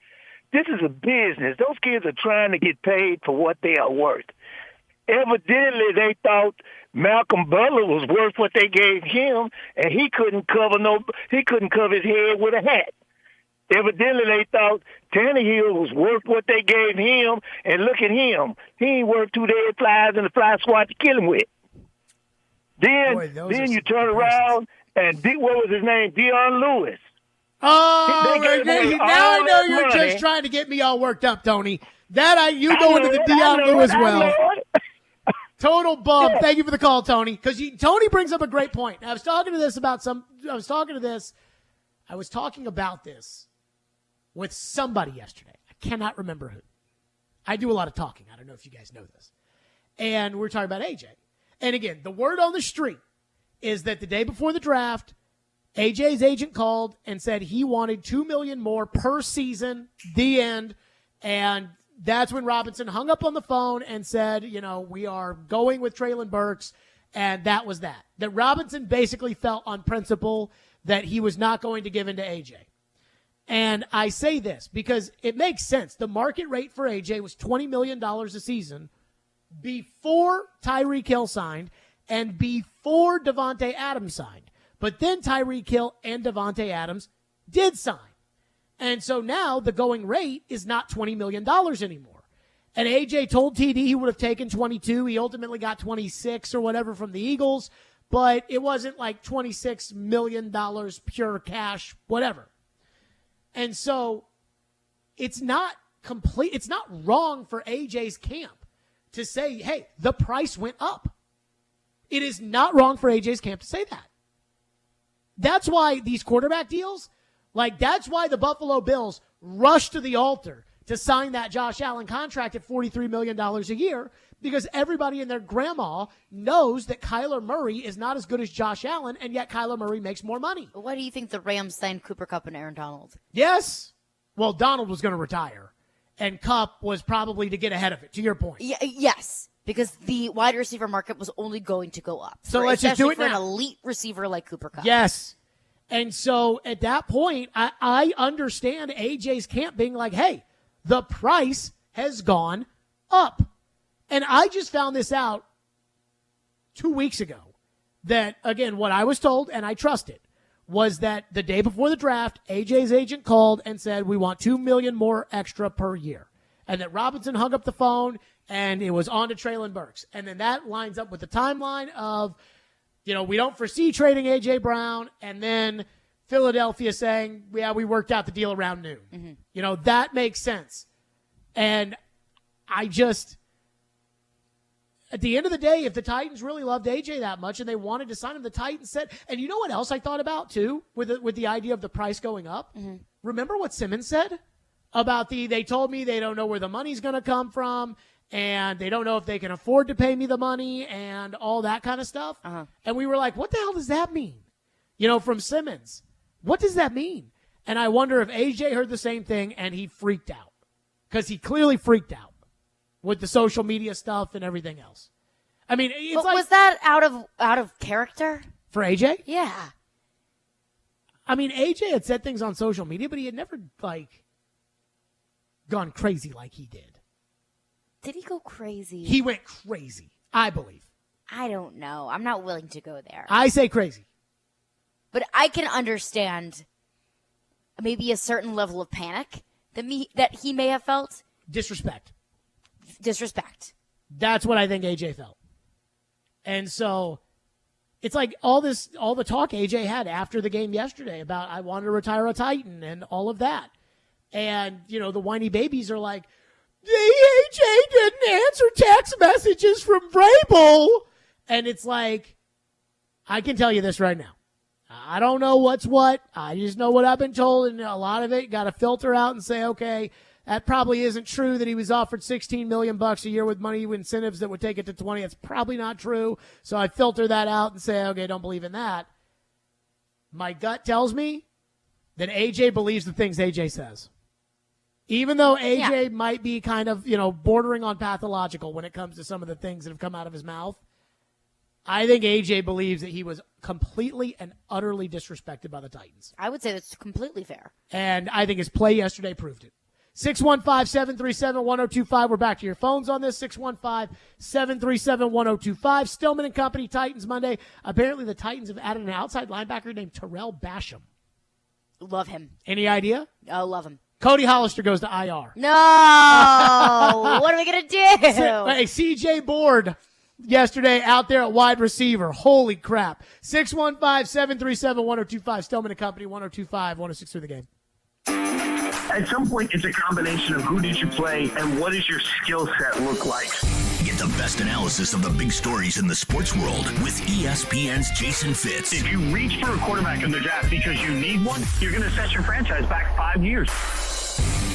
S4: This is a business. Those kids are trying to get paid for what they are worth. Evidently, they thought Malcolm Butler was worth what they gave him, and he couldn't cover his head with a hat. Evidently, they thought Tannehill was worth what they gave him, and look at him. He ain't worth 2 dead flies in the fly squad to kill him with. Then you turn around and what was his name? Deion Lewis.
S1: Oh, now I know you're just trying to get me all worked up, Tony. You go into the Deion Lewis well. Total bum. Yeah. Thank you for the call, Tony. Because Tony brings up a great point. I was talking about this with somebody yesterday. I cannot remember who. I do a lot of talking. I don't know if you guys know this. And we're talking about AJ. And again, the word on the street is that the day before the draft, AJ's agent called and said he wanted $2 million more per season, the end. And that's when Robinson hung up on the phone and said, we are going with Treylon Burks. And that was that. That Robinson basically felt on principle that he was not going to give in to AJ. And I say this because it makes sense. The market rate for AJ was $20 million a season before Tyreek Hill signed and before Devontae Adams signed. But then Tyreek Hill and Devontae Adams did sign. And so now the going rate is not $20 million anymore. And AJ told TD he would have taken 22. He ultimately got 26 or whatever from the Eagles, but it wasn't like $26 million pure cash, whatever. And so it's not wrong for AJ's camp to say, hey, the price went up. It is not wrong for AJ's camp to say that. That's why these quarterback deals, that's why the Buffalo Bills rushed to the altar to sign that Josh Allen contract at $43 million a year because everybody and their grandma knows that Kyler Murray is not as good as Josh Allen, and yet Kyler Murray makes more money.
S3: Why do you think the Rams signed Cooper Kupp and Aaron Donald?
S1: Yes. Well, Donald was going to retire, and Kupp was probably to get ahead of it, to your point.
S3: Yes, because the wide receiver market was only going to go up.
S1: So let's just do it
S3: for
S1: now.
S3: An elite receiver like Cooper Kupp.
S1: Yes. And so at that point, I understand AJ's camp being like, hey, the price has gone up. And I just found this out 2 weeks ago that, again, what I was told, and I trust it, was that the day before the draft, AJ's agent called and said, we want $2 million more extra per year. And that Robinson hung up the phone and it was on to Treylon Burks. And then that lines up with the timeline of, we don't foresee trading AJ Brown. And then Philadelphia saying, yeah, we worked out the deal around noon. Mm-hmm. That makes sense. And I just, at the end of the day, if the Titans really loved AJ that much and they wanted to sign him, the Titans said, and you know what else I thought about too, with the idea of the price going up? Mm-hmm. Remember what Simmons said about they told me they don't know where the money's going to come from and they don't know if they can afford to pay me the money and all that kind of stuff. Uh-huh. And we were like, what the hell does that mean? From Simmons. What does that mean? And I wonder if AJ heard the same thing and he freaked out, because he clearly freaked out with the social media stuff and everything else. I mean, it's
S3: was that out of character
S1: for AJ?
S3: Yeah.
S1: I mean, AJ had said things on social media, but he had never gone crazy like he did.
S3: Did he go crazy?
S1: He went crazy, I believe.
S3: I don't know. I'm not willing to go there.
S1: I say crazy.
S3: But I can understand maybe a certain level of panic that he may have felt.
S1: Disrespect.
S3: That's
S1: what I think AJ felt. And so it's like all the talk AJ had after the game yesterday about I wanted to retire a Titan and all of that. And, the whiny babies are like, AJ didn't answer text messages from Vrabel. And it's like, I can tell you this right now. I don't know what's what. I just know what I've been told, and a lot of it got to filter out and say, okay, that probably isn't true that he was offered $16 million a year with money incentives that would take it to 20. It's probably not true. So I filter that out and say, okay, don't believe in that. My gut tells me that AJ believes the things AJ says. Even though AJ might be kind of, bordering on pathological when it comes to some of the things that have come out of his mouth, I think AJ believes that he was completely and utterly disrespected by the Titans.
S3: I would say that's completely fair.
S1: And I think his play yesterday proved it. 615-737-1025. We're back to your phones on this. 615-737-1025. Stillman and Company, Titans Monday. Apparently the Titans have added an outside linebacker named Terrell Basham.
S3: Love him.
S1: Any idea?
S3: Oh, love him.
S1: Cody Hollister goes to IR.
S3: No! What are we going to do?
S1: Hey, CJ Board yesterday out there at wide receiver. Holy crap. 615-737-1025. Stillman and Company, 1025, 106 through the game.
S8: At some point, it's a combination of who did you play and what does your skill set look like.
S2: Get the best analysis of the big stories in the sports world with ESPN's Jason Fitz.
S8: If you reach for a quarterback in the draft because you need one, you're going to set your franchise back 5 years.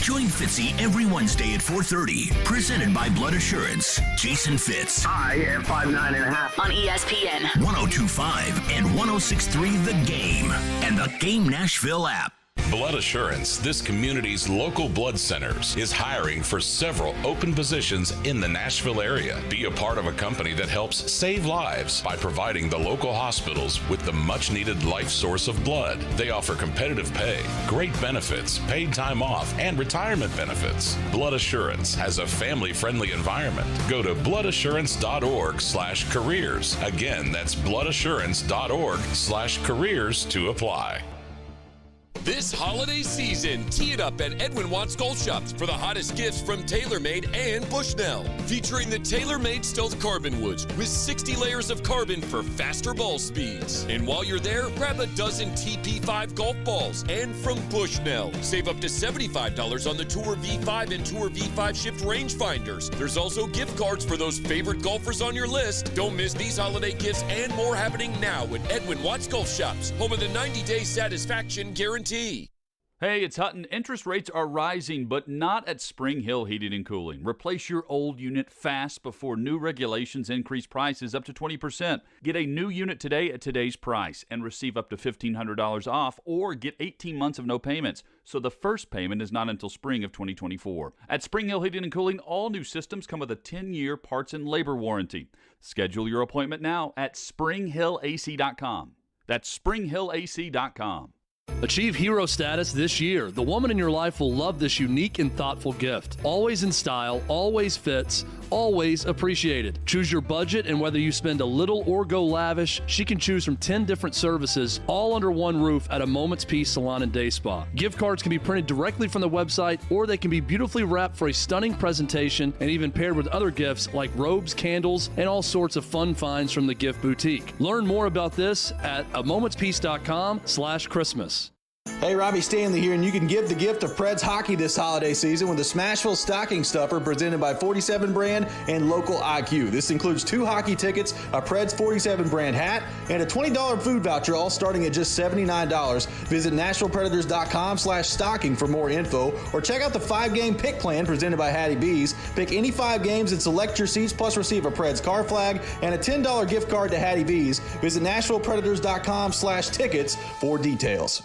S2: Join Fitzy every Wednesday at 4:30. Presented by Blood Assurance. Jason Fitz.
S8: I am 5'9.5"
S27: on ESPN
S2: 1025 and 1063 The Game and the Game Nashville app.
S13: Blood Assurance, this community's local blood centers, is hiring for several open positions in the Nashville area. Be a part of a company that helps save lives by providing the local hospitals with the much-needed life source of blood. They offer competitive pay, great benefits, paid time off, and retirement benefits. Blood Assurance has a family-friendly environment. Go to bloodassurance.org/careers. Again, that's bloodassurance.org/careers to apply.
S12: This holiday season, tee it up at Edwin Watts Golf Shops for the hottest gifts from TaylorMade and Bushnell. Featuring the TaylorMade Stealth Carbon Woods with 60 layers of carbon for faster ball speeds. And while you're there, grab a dozen TP5 golf balls. And from Bushnell, save up to $75 on the Tour V5 and Tour V5 Shift rangefinders. There's also gift cards for those favorite golfers on your list. Don't miss these holiday gifts and more happening now at Edwin Watts Golf Shops, home of the 90-day satisfaction guarantee.
S15: Hey, it's Hutton. Interest rates are rising, but not at Spring Hill Heating and Cooling. Replace your old unit fast before new regulations increase prices up to 20%. Get a new unit today at today's price and receive up to $1,500 off, or get 18 months of no payments. So the first payment is not until spring of 2024. At Spring Hill Heating and Cooling, all new systems come with a 10-year parts and labor warranty. Schedule your appointment now at springhillac.com. That's springhillac.com.
S19: Achieve hero status this year. The woman in your life will love this unique and thoughtful gift. Always in style, always fits, always appreciated. Choose your budget, and whether you spend a little or go lavish, she can choose from 10 different services, all under one roof at a Moment's Peace Salon and Day Spa. Gift cards can be printed directly from the website, or they can be beautifully wrapped for a stunning presentation and even paired with other gifts like robes, candles, and all sorts of fun finds from the Gift Boutique. Learn more about this at amomentspeace.com/Christmas.
S20: Hey, Robbie Stanley here, and you can give the gift of Preds hockey this holiday season with the Smashville Stocking Stuffer presented by 47 Brand and Local IQ. This includes 2 hockey tickets, a Preds 47 Brand hat, and a $20 food voucher, all starting at just $79. Visit NashvillePredators.com/stocking for more info, or check out the 5-game pick plan presented by Hattie B's. Pick any 5 games and select your seats, plus receive a Preds car flag and a $10 gift card to Hattie B's. Visit NashvillePredators.com/tickets for details.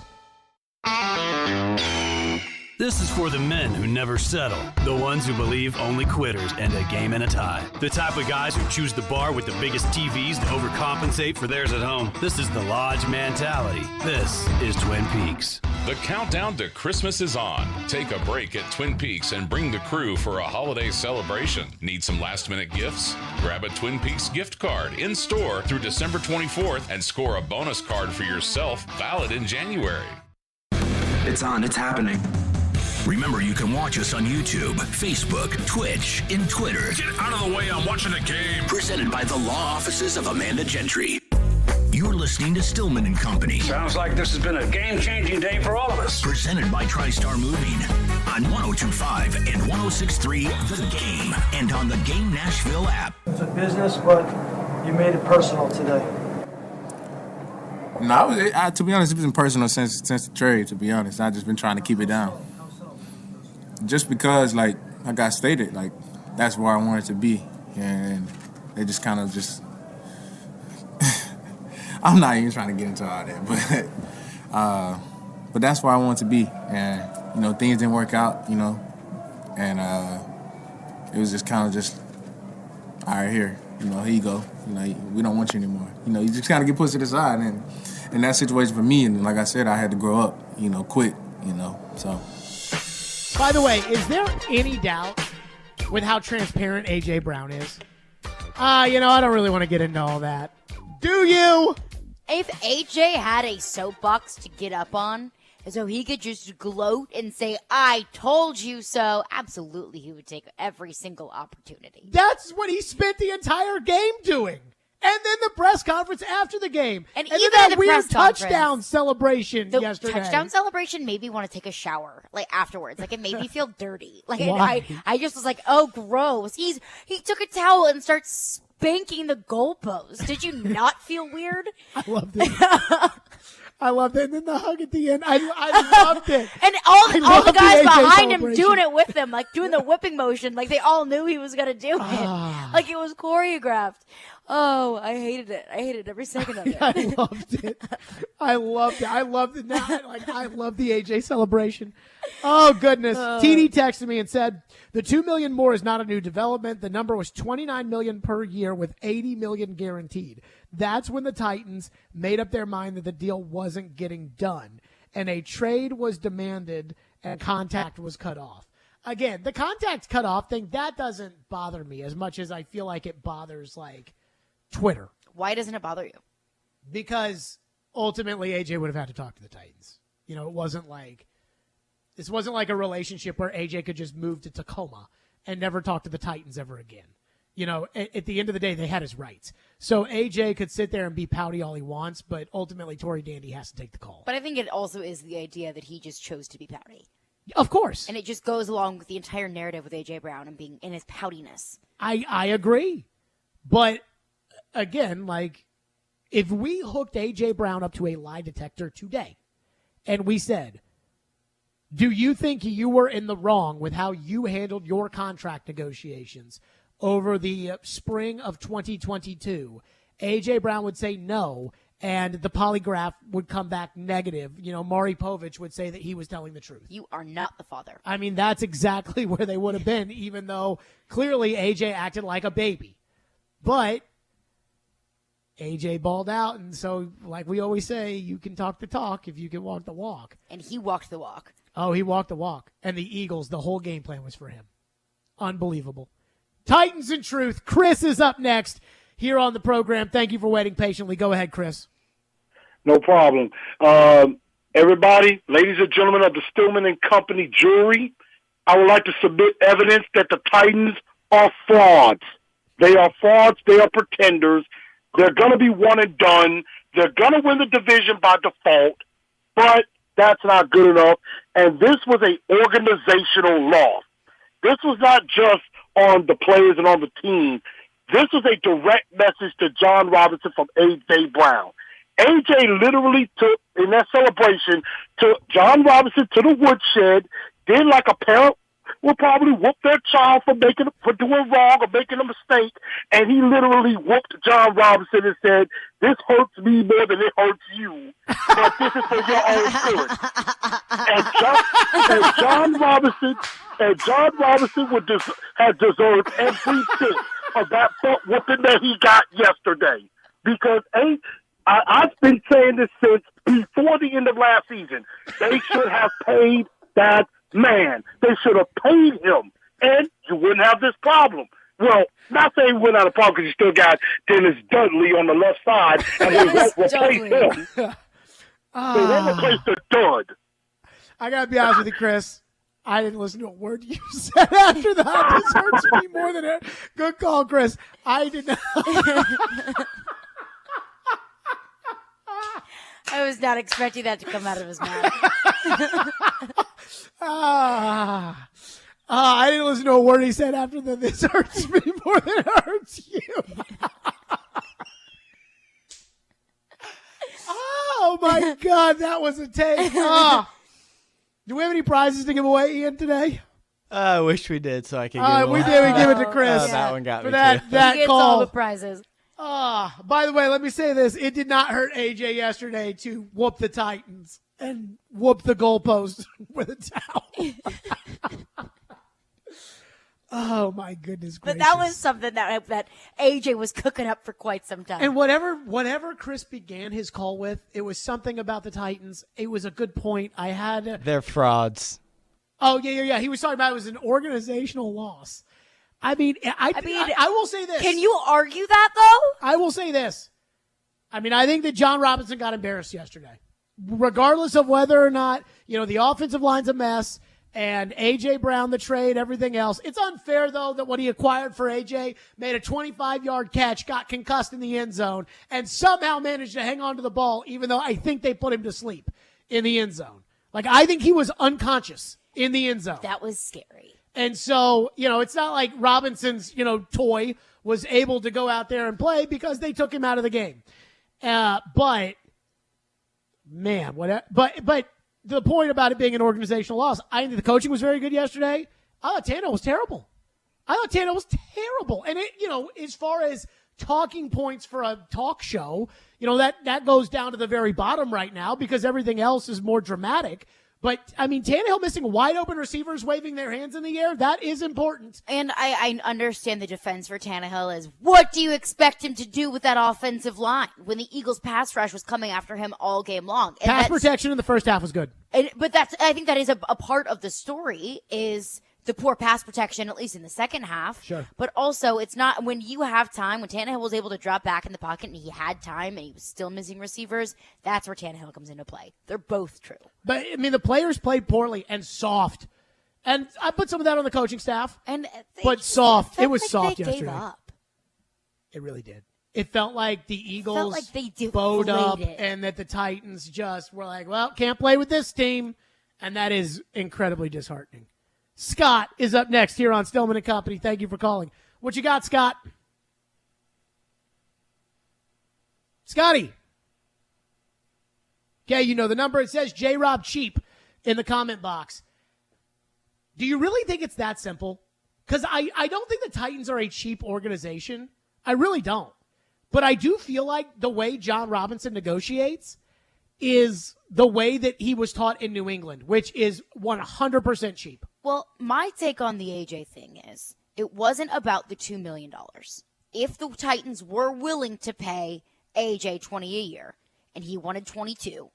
S11: This is for the men who never settle, the ones who believe only quitters end a game in a tie, the type of guys who choose the bar with the biggest TVs to overcompensate for theirs at home. This is the Lodge mentality. This is Twin Peaks.
S13: The countdown to Christmas is on. Take a break at Twin Peaks and bring the crew for a holiday celebration. Need some last-minute gifts? Grab a Twin Peaks gift card in store through December 24th and score a bonus card for yourself, valid in January.
S2: It's on. It's happening. Remember, you can watch us on YouTube, Facebook, Twitch, and Twitter.
S22: Get out of the way. I'm watching a game.
S2: Presented by the law offices of Amanda Gentry. You're listening to Stillman and Company.
S22: Sounds like this has been a game-changing day for all of us.
S2: Presented by TriStar Moving on 102.5 and 106.3 The Game, and on the Game Nashville app.
S23: It's a business, but you made it personal today.
S24: No, to be honest, it's been personal since the trade, to be honest. I've just been trying to keep it down. Just because, like I got stated, like, that's where I wanted to be. And they just kind of just... I'm not even trying to get into all that, but that's where I wanted to be. And, you know, things didn't work out, you know, and it was just kind of just, all right, here you go. You know, we don't want you anymore. You know, you just kind of get pushed to the side. And in that situation for me, and like I said, I had to grow up, you know, quick, you know, so.
S1: By the way, is there any doubt with how transparent A.J. Brown is? I don't really want to get into all that. Do you?
S3: If AJ had a soapbox to get up on, so he could just gloat and say, I told you so, absolutely he would take every single opportunity.
S1: That's what he spent the entire game doing. And then the press conference after the game.
S3: And
S1: then
S3: even
S1: that
S3: the
S1: weird
S3: press
S1: touchdown celebration
S3: the
S1: yesterday.
S3: Touchdown celebration made me want to take a shower, like, afterwards. Like, it made me feel dirty. Like,
S1: Why?
S3: I just was like, oh, gross. He took a towel and started spanking the goalpost. Did you not feel weird?
S1: I loved it. I loved it. And then the hug at the end. I loved it.
S3: And all the guys behind him
S1: celebration.
S3: doing it with him, like doing the whipping motion, like they all knew he was going to do it. Like it was choreographed. Oh, I hated it. I hated every second of it.
S1: I loved it. I loved it. I loved it. Now, I love the AJ celebration. Oh, goodness. TD texted me and said, the $2 million more is not a new development. The number was $29 million per year with $80 million guaranteed. That's when the Titans made up their mind that the deal wasn't getting done, and a trade was demanded and contact was cut off. Again, the contact cut off thing, that doesn't bother me as much as I feel like it bothers, like, Twitter.
S3: Why doesn't it bother you?
S1: Because ultimately AJ would have had to talk to the Titans. This wasn't like a relationship where AJ could just move to Tacoma and never talk to the Titans ever again. At the end of the day, they had his rights. So AJ could sit there and be pouty all he wants, but ultimately Tory Dandy has to take the call.
S3: But I think it also is the idea that he just chose to be pouty.
S1: Of course.
S3: And it just goes along with the entire narrative with AJ Brown and being in his poutiness.
S1: I agree. But again, like, if we hooked AJ Brown up to a lie detector today and we said, Do you think you were in the wrong with how you handled your contract negotiations over the spring of 2022? A.J. Brown would say no, and the polygraph would come back negative. Maury Povich would say that he was telling the truth.
S3: You are not the father.
S1: I mean, that's exactly where they would have been, even though clearly A.J. acted like a baby. But A.J. balled out, and so, like we always say, you can talk the talk if you can walk the walk.
S3: And he walked the walk.
S1: Oh, he walked the walk. And the Eagles, the whole game plan was for him. Unbelievable. Titans in Truth. Chris is up next here on the program. Thank you for waiting patiently. Go ahead, Chris.
S5: No problem. Everybody, ladies and gentlemen of the Stillman and Company jury, I would like to submit evidence that the Titans are frauds. They are frauds. They are pretenders. They're going to be one and done. They're going to win the division by default, but that's not good enough. And this was an organizational loss. This was not just on the players and on the team. This was a direct message to John Robinson from A.J. Brown. A.J. literally took, in that celebration, took John Robinson to the woodshed, did like a parent would probably whoop their child for doing wrong or making a mistake, and he literally whooped John Robinson and said, "This hurts me more than it hurts you, but this is for your own good." And John Robinson had deserved every bit of that foot whooping that he got yesterday, because I've been saying this since before the end of last season. They should have paid that man. They should have paid him, and you wouldn't have this problem. Well, not saying we wouldn't have a problem because you still got Dennis Dudley on the left side, and they won't replace him. They won't replace the dud.
S1: I got to be honest with you, Chris. I didn't listen to a word you said after that. This hurts me more than it. Good call, Chris. I did not.
S3: I was not expecting that to come out of his mouth.
S1: I didn't listen to a word he said after that. This hurts me more than it hurts you. Oh, my God. That was a take. Do we have any prizes to give away, Ian, today?
S6: I wish we did, so I could give it
S1: we did. We give it to Chris.
S6: That one got
S1: for
S6: me,
S1: that,
S6: too.
S1: that
S3: He gets
S1: call.
S3: all the prizes.
S1: By the way, let me say this. It did not hurt AJ yesterday to whoop the Titans and whoop the goalpost with a towel. Oh, my goodness gracious.
S3: But that was something that AJ was cooking up for quite some time.
S1: And whatever Chris began his call with, it was something about the Titans. It was a good point.
S6: They're frauds.
S1: Oh, yeah. He was talking about it was an organizational loss. I mean, I will say this.
S3: Can you argue that, though?
S1: I will say this. I mean, I think that John Robinson got embarrassed yesterday. Regardless of whether or not, the offensive line's a mess and A.J. Brown, the trade, everything else. It's unfair, though, that what he acquired for A.J. made a 25-yard catch, got concussed in the end zone, and somehow managed to hang on to the ball, even though I think they put him to sleep in the end zone. Like, I think he was unconscious in the end zone.
S3: That was scary.
S1: And so, it's not like Robinson's, toy was able to go out there and play because they took him out of the game. But the point about it being an organizational loss, I think the coaching was very good yesterday. I thought Tannehill was terrible. And as far as talking points for a talk show, that goes down to the very bottom right now because everything else is more dramatic. But, Tannehill missing wide open receivers waving their hands in the air, that is important.
S3: And I understand the defense for Tannehill is, what do you expect him to do with that offensive line when the Eagles' pass rush was coming after him all game long? And
S1: pass protection in the first half was good.
S3: But I think that is a part of the story is the poor pass protection, at least in the second half.
S1: Sure.
S3: But also, it's not when you have time, when Tannehill was able to drop back in the pocket and he had time and he was still missing receivers, that's where Tannehill comes into play. They're both true.
S1: But, the players played poorly and soft. And I put some of that on the coaching staff. But soft. It was soft yesterday.
S3: Gave up.
S1: It really did. It felt like the Eagles bowed up and that the Titans just were like, well, can't play with this team. And that is incredibly disheartening. Scott is up next here on Stillman and Company. Thank you for calling. What you got, Scott? Scotty. Okay, the number. It says J-Rob Cheap in the comment box. Do you really think it's that simple? Because I don't think the Titans are a cheap organization. I really don't. But I do feel like the way John Robinson negotiates is the way that he was taught in New England, which is 100% cheap.
S3: Well, my take on the AJ thing is it wasn't about the $2 million. If the Titans were willing to pay AJ $20 a year and he wanted $22,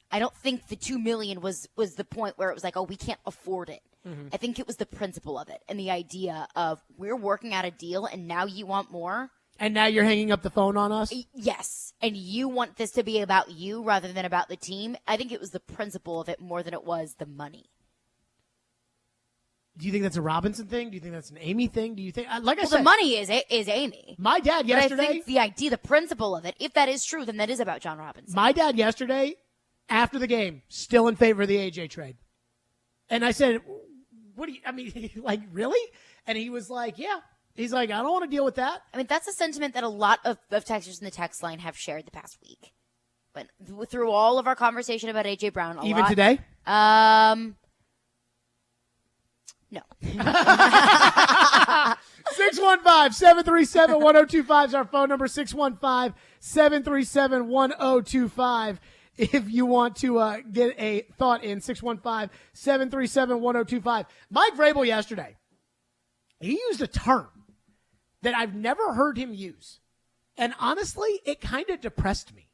S3: I don't think the $2 million was the point where it was like, oh, we can't afford it. Mm-hmm. I think it was the principle of it and the idea of we're working out a deal and now you want more.
S1: And now you're hanging up the phone on us?
S3: Yes. And you want this to be about you rather than about the team. I think it was the principle of it more than it was the money.
S1: Do you think that's a Robinson thing? Do you think that's an Amy thing? Do you think, like I said,
S3: the money is Amy.
S1: My dad yesterday.
S3: But I think the idea, the principle of it, if that is true, then that is about John Robinson.
S1: My dad yesterday, after the game, still in favor of the AJ trade. And I said, what do you, I mean, like, really? And he was like, yeah. He's like, I don't want to deal with that.
S3: I mean, that's a sentiment that a lot of texters in the text line have shared the past week. But through all of our conversation about A.J. Brown,
S1: even today?
S3: No.
S1: 615-737-1025 is our phone number, 615-737-1025. If you want to get a thought in, 615-737-1025. Mike Vrabel yesterday, he used a term that I've never heard him use. And honestly, it kind of depressed me.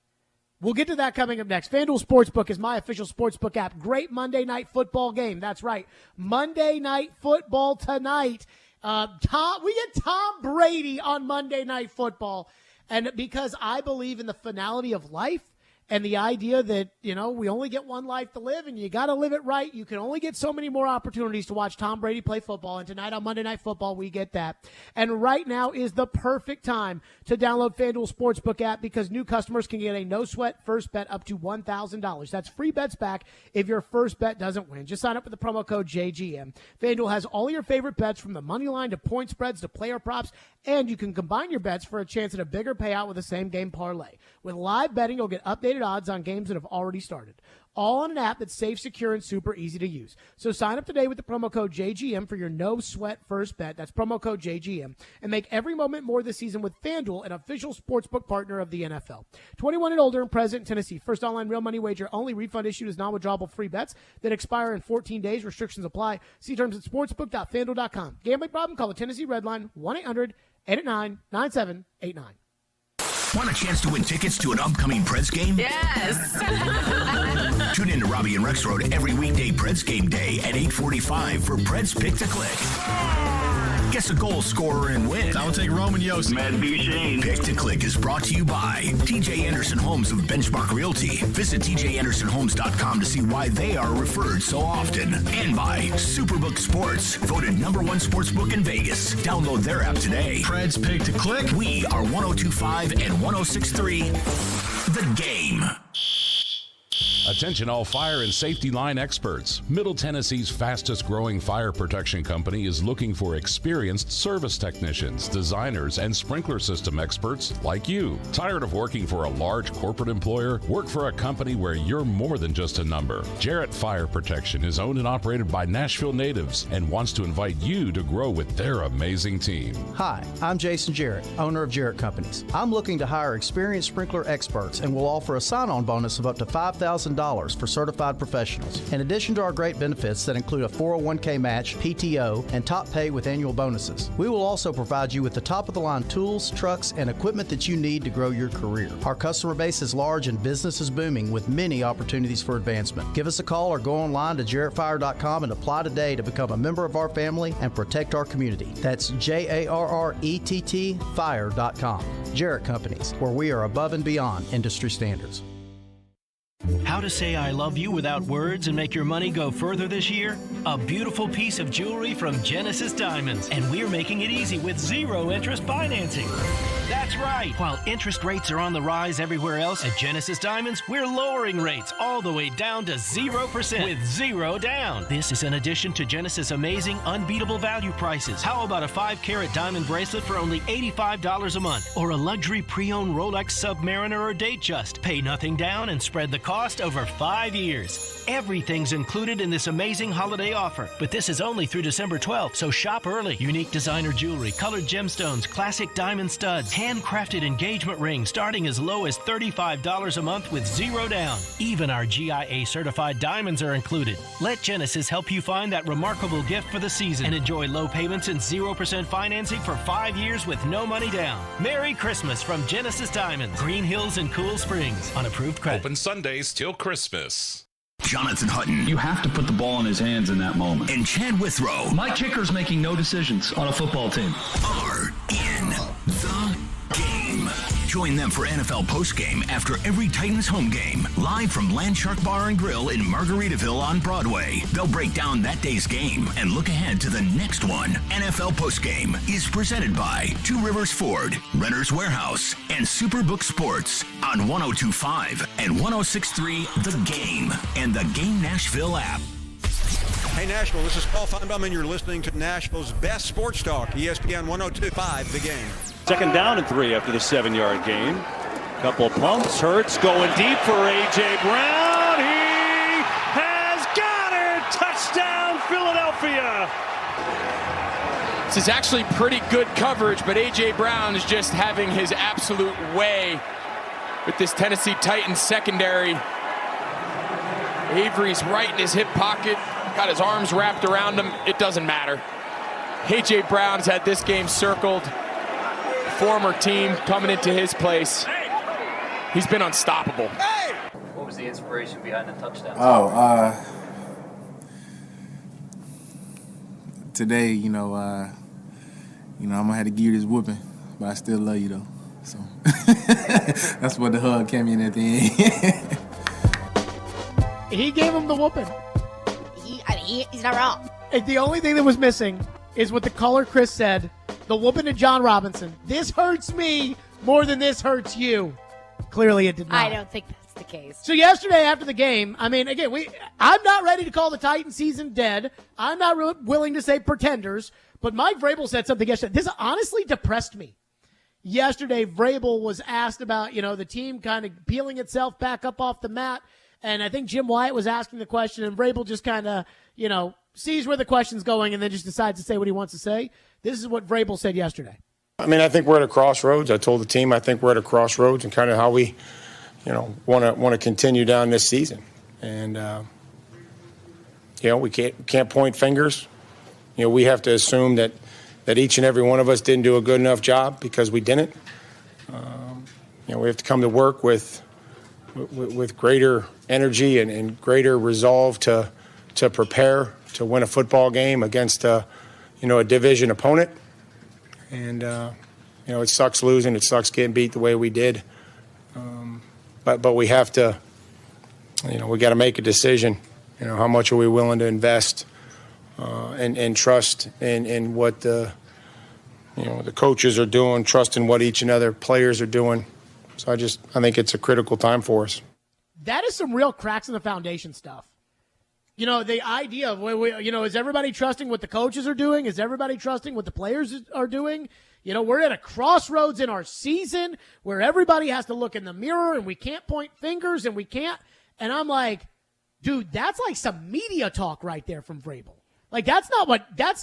S1: We'll get to that coming up next. FanDuel Sportsbook is my official sportsbook app. Great Monday night football game. That's right. Monday night football tonight. We get Tom Brady on Monday Night Football. And because I believe in the finality of life, and the idea that, you know, we only get one life to live and you got to live it right. You can only get so many more opportunities to watch Tom Brady play football. And tonight on Monday Night Football, we get that. And right now is the perfect time to download FanDuel Sportsbook app because new customers can get a no-sweat first bet up to $1,000. That's free bets back if your first bet doesn't win. Just sign up with the promo code JGM. FanDuel has all your favorite bets from the money line to point spreads to player props. And you can combine your bets for a chance at a bigger payout with the same game parlay. With live betting, you'll get updated odds on games that have already started. All on an app that's safe, secure, and super easy to use. So sign up today with the promo code JGM for your no-sweat first bet. That's promo code JGM. And make every moment more this season with FanDuel, an official sportsbook partner of the NFL. 21 and older and present in Tennessee. First online real money wager only. Refund issued as non-withdrawable free bets that expire in 14 days. Restrictions apply. See terms at sportsbook.fanduel.com. Gambling problem? Call the Tennessee Red Line 1-800-889-9789.
S2: Want a chance to win tickets to an upcoming Preds game?
S7: Yes.
S2: Tune in to Robbie and Rexroad every weekday Preds game day at 8:45 for Preds Pick to Click. Guess a goal scorer and win.
S22: I will take Roman Yost.
S2: Matt Buchanan. Pick to Click is brought to you by TJ Anderson Homes of Benchmark Realty. Visit tjandersonhomes.com to see why they are referred so often. And by Superbook Sports, voted #1 sportsbook in Vegas. Download their app today.
S22: Preds Pick to Click.
S2: We are 102.5 and 106.3 The Game.
S13: Attention all fire and safety line experts. Middle Tennessee's fastest growing fire protection company is looking for experienced service technicians, designers, and sprinkler system experts like you. Tired of working for a large corporate employer? Work for a company where you're more than just a number. Jarrett Fire Protection is owned and operated by Nashville natives and wants to invite you to grow with their amazing team.
S9: Hi, I'm Jason Jarrett, owner of Jarrett Companies. I'm looking to hire experienced sprinkler experts and will offer a sign-on bonus of up to $5,000 for certified professionals. In addition to our great benefits that include a 401k match, PTO, and top pay with annual bonuses, we will also provide you with the top-of-the-line tools, trucks, and equipment that you need to grow your career. Our customer base is large and business is booming with many opportunities for advancement. Give us a call or go online to jarrettfire.com and apply today to become a member of our family and protect our community. That's JARRETT fire.com. Jarrett Companies, where we are above and beyond industry standards.
S11: How to say I love you without words and make your money go further this year? A beautiful piece of jewelry from Genesis Diamonds, and we're making it easy with zero interest financing. That's right. While interest rates are on the rise everywhere else, at Genesis Diamonds, we're lowering rates all the way down to 0% with zero down. This is in addition to Genesis' amazing, unbeatable value prices. How about a 5-carat diamond bracelet for only $85 a month? Or a luxury pre-owned Rolex Submariner or Datejust? Pay nothing down and spread the cost cost over 5 years. Everything's included in this amazing holiday offer, but this is only through December 12th, so shop early. Unique designer jewelry, colored gemstones, classic diamond studs, handcrafted engagement rings starting as low as $35 a month with 0 down. Even our GIA certified diamonds are included. Let Genesis help you find that remarkable gift for the season and enjoy low payments and 0% financing for 5 years with no money down. Merry Christmas from Genesis Diamonds, Green Hills and Cool Springs on approved credit.
S13: Open Sundays till Christmas.
S2: Jonathan Hutton.
S7: You have to put the ball in his hands in that moment.
S2: And Chad Withrow.
S7: My kicker's making no decisions on a football team.
S2: Are in the game. Join them for NFL postgame after every Titans home game. Live from Landshark Bar and Grill in Margaritaville on Broadway. They'll break down that day's game and look ahead to the next one. NFL postgame is presented by Two Rivers Ford, Renter's Warehouse, and Superbook Sports on 102.5 and 106.3 The Game and the Game Nashville app.
S10: Hey Nashville, this is Paul Feinbaum and you're listening to Nashville's best sports talk, ESPN 102.5 The Game.
S14: Second down and 3 after the 7-yard gain. Couple pumps. Hurts going deep for A.J. Brown. He has got it. Touchdown, Philadelphia.
S18: This is actually pretty good coverage, but A.J. Brown is just having his absolute way with this Tennessee Titans secondary. Avery's right in his hip pocket, got his arms wrapped around him. It doesn't matter. A.J. Brown's had this game circled. Former team coming into his place. He's been unstoppable.
S21: What was the inspiration behind the touchdown?
S24: Today, I'm gonna have to give you this whooping, but I still love you though. So that's what the hug came in at the end.
S1: He gave him the whooping.
S3: He's not wrong.
S1: And the only thing that was missing is what the caller Chris said. The whooping to John Robinson. This hurts me more than this hurts you. Clearly it did not.
S3: I don't think that's the case.
S1: So yesterday after the game, I mean, again, I'm not ready to call the Titan season dead. I'm not willing to say pretenders, but Mike Vrabel said something yesterday. This honestly depressed me. Yesterday, Vrabel was asked about, the team kind of peeling itself back up off the mat, and I think Jim Wyatt was asking the question, and Vrabel just kind of, sees where the question's going and then just decides to say what he wants to say. This is what Vrabel said yesterday.
S25: I mean, I think we're at a crossroads. I told the team I think we're at a crossroads and kind of how we, want to continue down this season. And, we can't point fingers. We have to assume that each and every one of us didn't do a good enough job because we didn't. We have to come to work with greater energy and greater resolve to prepare to win a football game against a division opponent. And, it sucks losing. It sucks getting beat the way we did. But we have to, we got to make a decision. How much are we willing to invest and trust in what the coaches are doing, trust in what each and other players are doing. So I think it's a critical time for us.
S1: That is some real cracks in the foundation stuff. The idea of, is everybody trusting what the coaches are doing? Is everybody trusting what the players are doing? We're at a crossroads in our season where everybody has to look in the mirror and we can't point fingers and we can't. And I'm like, dude, that's like some media talk right there from Vrabel. Like, that's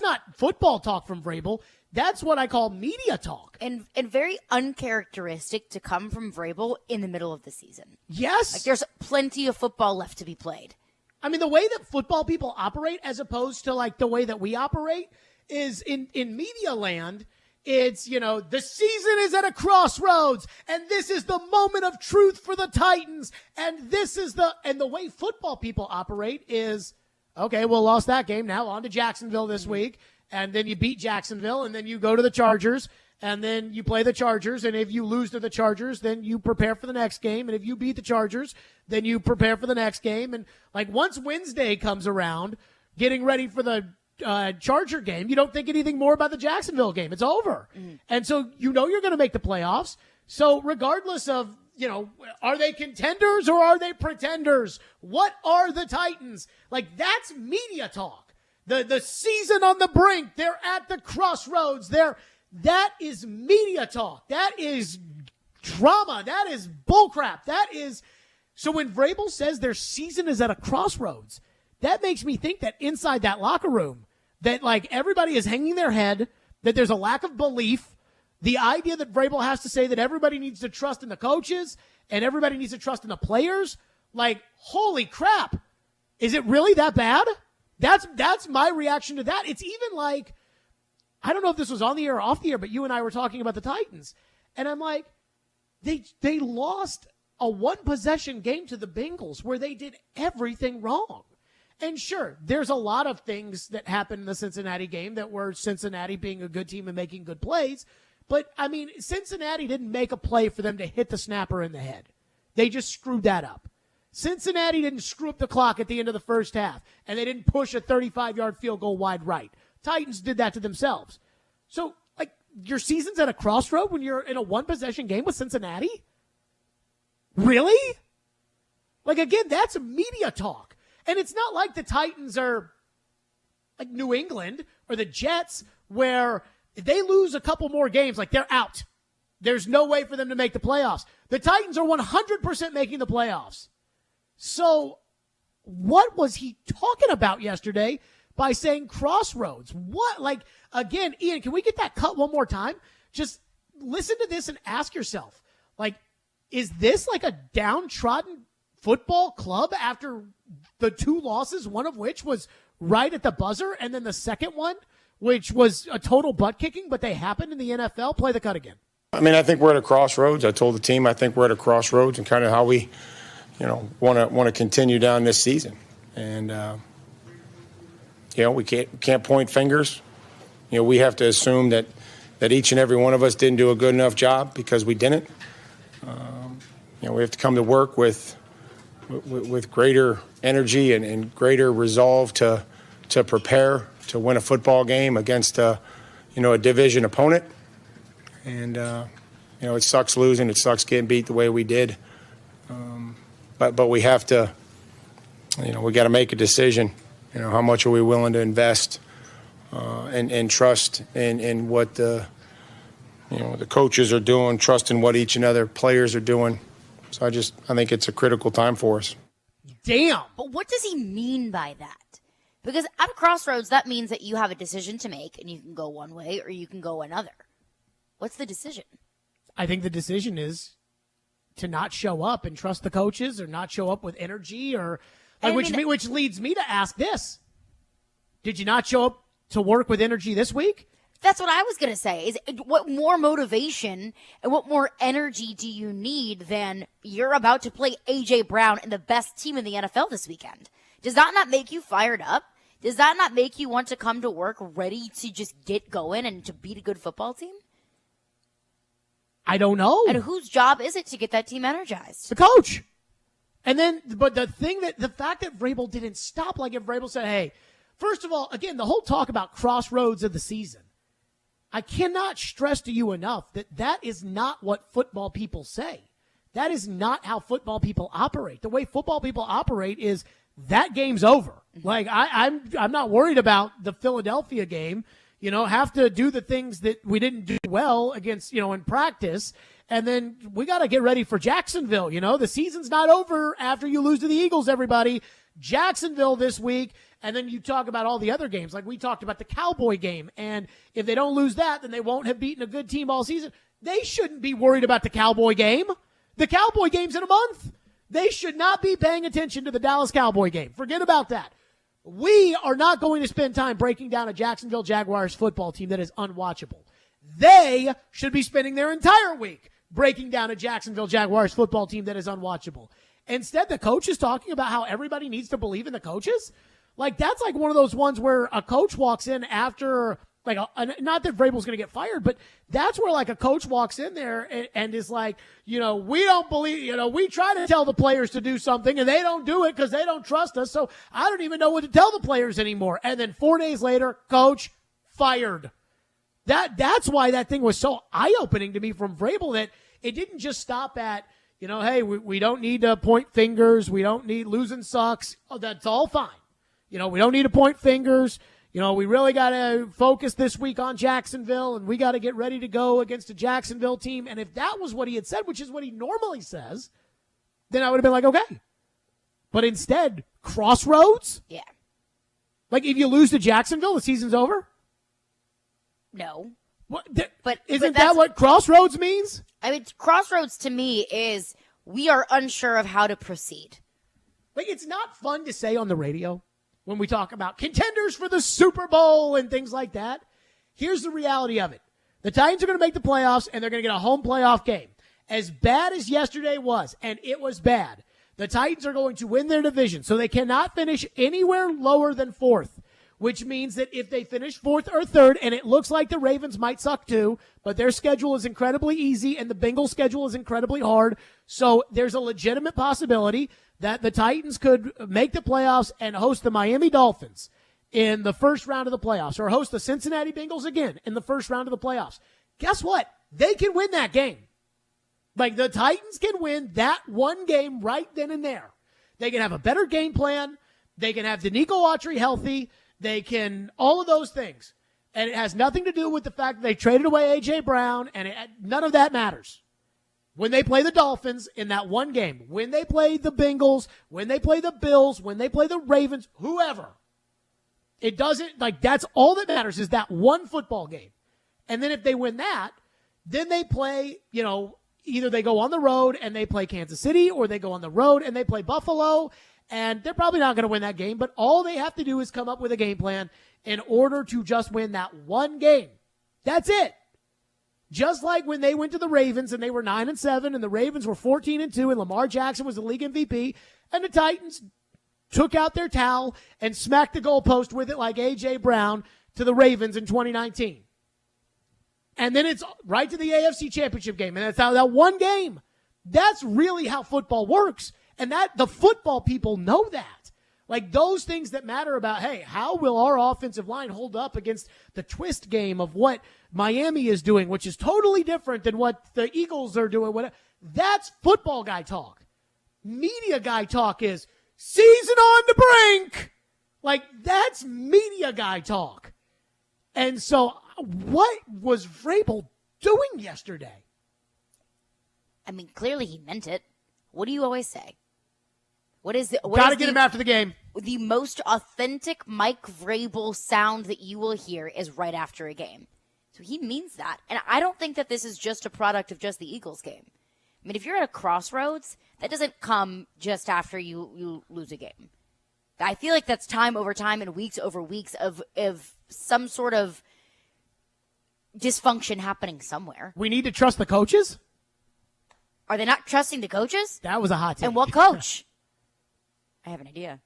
S1: not football talk from Vrabel. That's what I call media talk.
S3: And very uncharacteristic to come from Vrabel in the middle of the season.
S1: Yes.
S3: Like, there's plenty of football left to be played.
S1: I mean, the way that football people operate as opposed to, like, the way that we operate is in media land, it's, the season is at a crossroads, and this is the moment of truth for the Titans, and the way football people operate is, okay, well, lost that game, now on to Jacksonville this week, and then you beat Jacksonville, and then you go to the Chargers, and then you play the Chargers, and if you lose to the Chargers, then you prepare for the next game, and if you beat the Chargers, then you prepare for the next game. And, like, once Wednesday comes around, getting ready for the Charger game, you don't think anything more about the Jacksonville game. It's over. And so you're going to make the playoffs. So regardless of, are they contenders or are they pretenders? What are the Titans? Like, that's media talk. The season on the brink, they're at the crossroads. That is media talk. That is drama. That is bullcrap. That is So when Vrabel says their season is at a crossroads, that makes me think that inside that locker room, that like everybody is hanging their head, that there's a lack of belief. The idea that Vrabel has to say that everybody needs to trust in the coaches and everybody needs to trust in the players, like, holy crap. Is it really that bad? That's my reaction to that. It's even like, I don't know if this was on the air or off the air, but you and I were talking about the Titans. And I'm like, they lost a one-possession game to the Bengals where they did everything wrong. And sure, there's a lot of things that happened in the Cincinnati game that were Cincinnati being a good team and making good plays. But, I mean, Cincinnati didn't make a play for them to hit the snapper in the head. They just screwed that up. Cincinnati didn't screw up the clock at the end of the first half, and they didn't push a 35-yard field goal wide right. Titans did that to themselves. So, like, your season's at a crossroad when you're in a one-possession game with Cincinnati? Really? Like, again, that's media talk. And it's not like the Titans are like New England or the Jets where if they lose a couple more games, like they're out. There's no way for them to make the playoffs. The Titans are 100% making the playoffs. So what was he talking about yesterday by saying crossroads? What? Like, again, Ian, can we get that cut one more time? Just listen to this and ask yourself, like, is this like a downtrodden football club after the two losses, one of which was right at the buzzer, and then the second one, which was a total butt kicking, but they happened in the NFL? Play the cut again.
S25: I mean, I think we're at a crossroads. I told the team I think we're at a crossroads and kind of how we, want to continue down this season. And we can't point fingers. We have to assume that each and every one of us didn't do a good enough job because we didn't. We have to come to work with greater energy and greater resolve to prepare to win a football game against a division opponent. And it sucks losing, it sucks getting beat the way we did. But we have to, we got to make a decision. How much are we willing to invest and trust in what the coaches are doing, trust in what each and other players are doing. So I think it's a critical time for us.
S1: Damn.
S3: But what does he mean by that? Because at a crossroads, that means that you have a decision to make, and you can go one way or you can go another. What's the decision?
S1: I think the decision is to not show up and trust the coaches, or not show up with energy, or which leads me to ask this. Did you not show up to work with energy this week?
S3: That's what I was going to say. Is what more motivation and what more energy do you need than you're about to play A.J. Brown and the best team in the NFL this weekend? Does that not make you fired up? Does that not make you want to come to work ready to just get going and to beat a good football team?
S1: I don't know.
S3: And whose job is it to get that team energized?
S1: The coach. And then, but the fact that Vrabel didn't stop, like if Vrabel said, hey, first of all, again, the whole talk about crossroads of the season, I cannot stress to you enough that is not what football people say. That is not how football people operate. The way football people operate is that game's over. Like I'm not worried about the Philadelphia game. Have to do the things that we didn't do well against, in practice. And then we got to get ready for Jacksonville. The season's not over after you lose to the Eagles, everybody. Jacksonville this week. And then you talk about all the other games. Like we talked about the Cowboy game. And if they don't lose that, then they won't have beaten a good team all season. They shouldn't be worried about the Cowboy game. The Cowboy game's in a month. They should not be paying attention to the Dallas Cowboy game. Forget about that. We are not going to spend time breaking down a Jacksonville Jaguars football team that is unwatchable. They should be spending their entire week breaking down a Jacksonville Jaguars football team that is unwatchable. Instead, the coach is talking about how everybody needs to believe in the coaches. Like, that's like one of those ones where a coach walks in after, like, not that Vrabel's going to get fired, but that's where, like, a coach walks in there and is like, we don't believe, we try to tell the players to do something and they don't do it because they don't trust us. So I don't even know what to tell the players anymore. And then 4 days later, coach fired. That's why that thing was so eye-opening to me from Vrabel, that it didn't just stop at, hey, we don't need to point fingers. We don't need losing sucks. Oh, that's all fine. We don't need to point fingers. We really got to focus this week on Jacksonville, and we got to get ready to go against a Jacksonville team. And if that was what he had said, which is what he normally says, then I would have been like, okay. But instead, Crossroads?
S3: Yeah.
S1: Like, if you lose to Jacksonville, the season's over?
S3: No.
S1: What?
S3: But
S1: isn't that what Crossroads means?
S3: I mean, Crossroads to me is we are unsure of how to proceed.
S1: Like, it's not fun to say on the radio when we talk about contenders for the Super Bowl and things like that. Here's the reality of it. The Titans are going to make the playoffs, and they're going to get a home playoff game. As bad as yesterday was, and it was bad, the Titans are going to win their division, so they cannot finish anywhere lower than 4th, which means that if they finish 4th or 3rd, and it looks like the Ravens might suck too, but their schedule is incredibly easy, and the Bengals' schedule is incredibly hard, so there's a legitimate possibility that the Titans could make the playoffs and host the Miami Dolphins in the first round of the playoffs, or host the Cincinnati Bengals again in the first round of the playoffs. Guess what? They can win that game. Like, the Titans can win that one game right then and there. They can have a better game plan. They can have Danico Autry healthy. They can, all of those things. And it has nothing to do with the fact that they traded away A.J. Brown, and none of that matters. When they play the Dolphins in that one game, when they play the Bengals, when they play the Bills, when they play the Ravens, whoever, it doesn't, like, that's all that matters is that one football game. And then if they win that, then they play, you know, either they go on the road and they play Kansas City, or they go on the road and they play Buffalo, and they're probably not going to win that game, but all they have to do is come up with a game plan in order to just win that one game. That's it. Just like when they went to the Ravens and they were 9-7 and the Ravens were 14-2 and Lamar Jackson was the league MVP, and the Titans took out their towel and smacked the goalpost with it like A.J. Brown to the Ravens in 2019. And then it's right to the AFC Championship game, and that's how that one game. That's really how football works, and that the football people know that. Like, those things that matter about, hey, how will our offensive line hold up against the twist game of what Miami is doing, which is totally different than what the Eagles are doing. Whatever. That's football guy talk. Media guy talk is season on the brink. Like, that's media guy talk. And so what was Vrabel doing yesterday?
S3: I mean, clearly he meant it. What do you always say?
S1: Got to get him after the game.
S3: The most authentic Mike Vrabel sound that you will hear is right after a game. So he means that. And I don't think that this is just a product of just the Eagles game. I mean, if you're at a crossroads, that doesn't come just after you lose a game. I feel like that's time over time and weeks over weeks of some sort of dysfunction happening somewhere.
S1: We need to trust the coaches?
S3: Are they not trusting the coaches?
S1: That was a hot take.
S3: And what coach? I have an idea.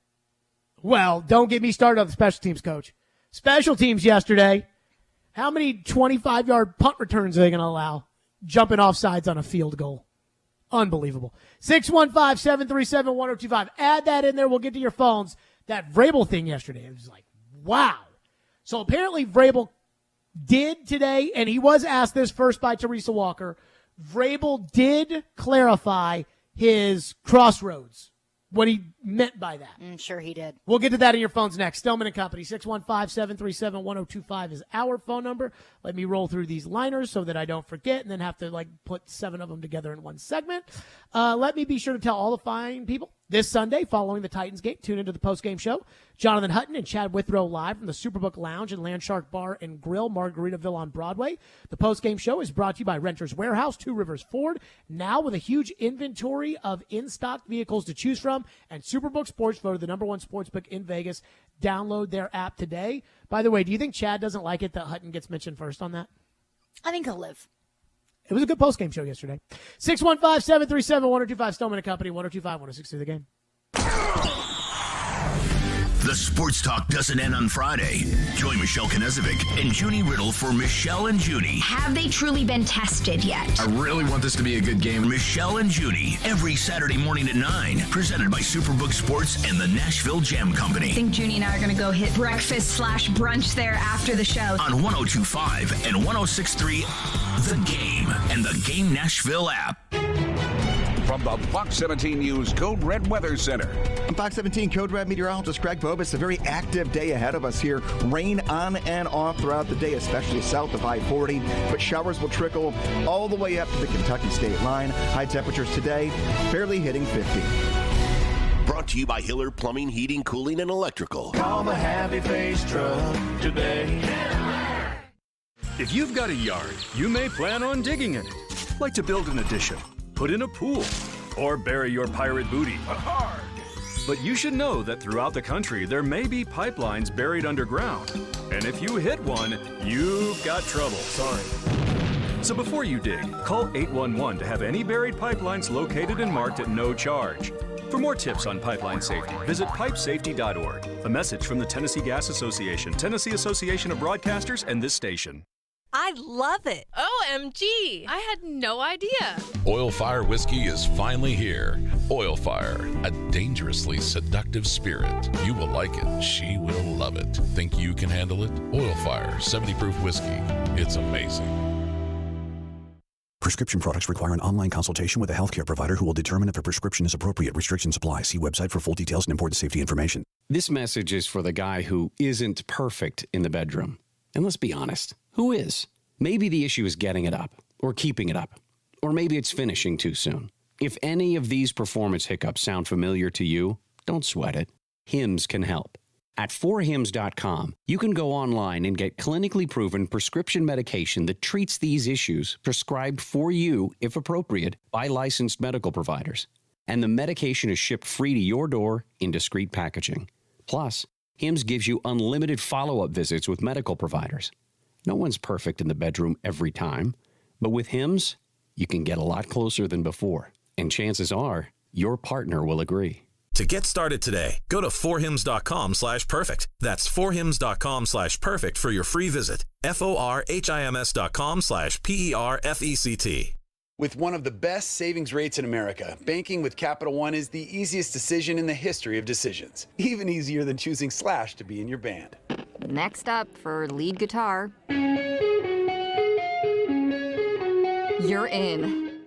S1: Well, don't get me started on the special teams coach. Special teams yesterday. How many 25-yard punt returns are they going to allow? Jumping off sides on a field goal. Unbelievable. 615-737-1025. Add that in there. We'll get to your phones. That Vrabel thing yesterday, it was like, wow. So apparently Vrabel did today, and he was asked this first by Teresa Walker, Vrabel did clarify his crossroads, what he meant by that.
S3: I'm sure he did.
S1: We'll get to that in your phones next. Stillman and Company, 615-737-1025 is our phone number. Let me roll through these liners so that I don't forget and then have to put 7 of them together in one segment. Let me be sure to tell all the fine people this Sunday following the Titans game, tune into the post-game show. Jonathan Hutton and Chad Withrow live from the Superbook Lounge and Landshark Bar and Grill, Margaritaville on Broadway. The post-game show is brought to you by Renters Warehouse, Two Rivers Ford, now with a huge inventory of in-stock vehicles to choose from, and Superbook Sports, voted the #1 sportsbook in Vegas. Download their app today. By the way, do you think Chad doesn't like it that Hutton gets mentioned first on that?
S3: I think he'll live.
S1: It was a good post-game show yesterday. 615-737-1025, Stillman and Company, 102.5-106 the game.
S2: The Sports Talk doesn't end on Friday. Join Michelle Knezovic and Junie Riddle for Michelle and Junie.
S4: Have they truly been tested yet?
S2: I really want this to be a good game. Michelle and Junie, every Saturday morning at 9. Presented by Superbook Sports and the Nashville Jam Company.
S4: I think Junie and I are going to go hit breakfast/brunch there after the show.
S2: On 102.5 and 106.3, The Game and the Game Nashville app.
S8: from the Fox 17 News Code Red Weather Center.
S12: I'm Fox 17 Code Red meteorologist Greg Bobus. A very active day ahead of us here. Rain on and off throughout the day, especially south of I-40, but showers will trickle all the way up to the Kentucky state line. High temperatures today barely hitting 50.
S2: Brought to you by Hiller Plumbing, Heating, Cooling, and Electrical.
S15: Call the Happy Face Truck today.
S16: If you've got a yard, you may plan on digging in it. Like to build an addition, put in a pool, or bury your pirate booty. But you should know that throughout the country, there may be pipelines buried underground. And if you hit one, you've got trouble. Sorry. So before you dig, call 811 to have any buried pipelines located and marked at no charge. For more tips on pipeline safety, visit pipesafety.org. A message from the Tennessee Gas Association, Tennessee Association of Broadcasters, and this station.
S17: I love it. OMG. I had no idea.
S13: Oil Fire Whiskey is finally here. Oil Fire, a dangerously seductive spirit. You will like it. She will love it. Think you can handle it? Oil Fire, 70 proof whiskey. It's amazing.
S26: Prescription products require an online consultation with a healthcare provider who will determine if a prescription is appropriate. Restrictions apply. See website for full details and important safety information.
S27: This message is for the guy who isn't perfect in the bedroom. And let's be honest, who is? Maybe the issue is getting it up, or keeping it up, or maybe it's finishing too soon. If any of these performance hiccups sound familiar to you, don't sweat it. Hims can help. At 4hims.com, you can go online and get clinically proven prescription medication that treats these issues, prescribed for you, if appropriate, by licensed medical providers. And the medication is shipped free to your door in discreet packaging. Plus, Hims gives you unlimited follow-up visits with medical providers. No one's perfect in the bedroom every time, but with Hims, you can get a lot closer than before. And chances are, your partner will agree.
S28: To get started today, go to 4hims.com/perfect. That's 4hims.com/perfect for your free visit. FORHIMS.com/PERFECT.
S29: With one of the best savings rates in America, banking with Capital One is the easiest decision in the history of decisions. Even easier than choosing Slash to be in your band.
S30: Next up for lead guitar. You're in.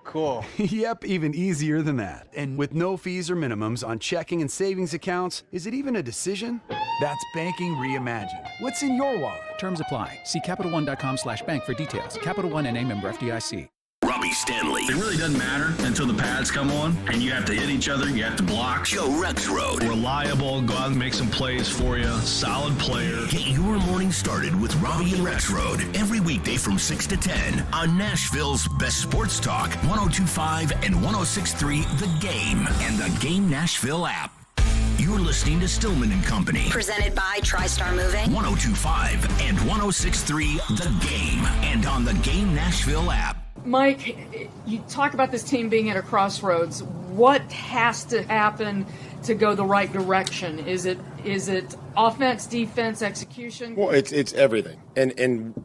S29: Cool. Yep, even easier than that. And with no fees or minimums on checking and savings accounts, is it even a decision? That's banking reimagined. What's in your wallet?
S31: Terms apply. See CapitalOne.com/bank for details. Capital One N.A. member FDIC.
S2: Robbie Stanley.
S22: It really doesn't matter until the pads come on and you have to hit each other, you have to block.
S2: Joe Rexrode.
S22: Reliable, go out and make some plays for you. Solid player.
S2: Get your morning started with Robbie and Rexrode every weekday from 6 to 10 on Nashville's best sports talk, 102.5 and 106.3 The Game and the Game Nashville app. You're listening to Stillman and Company.
S4: Presented by TriStar Moving.
S2: 102.5 and 106.3 The Game and on the Game Nashville app.
S32: Mike, you talk about this team being at a crossroads. What has to happen to go the right direction? Is it offense, defense, execution?
S25: Well, it's everything. And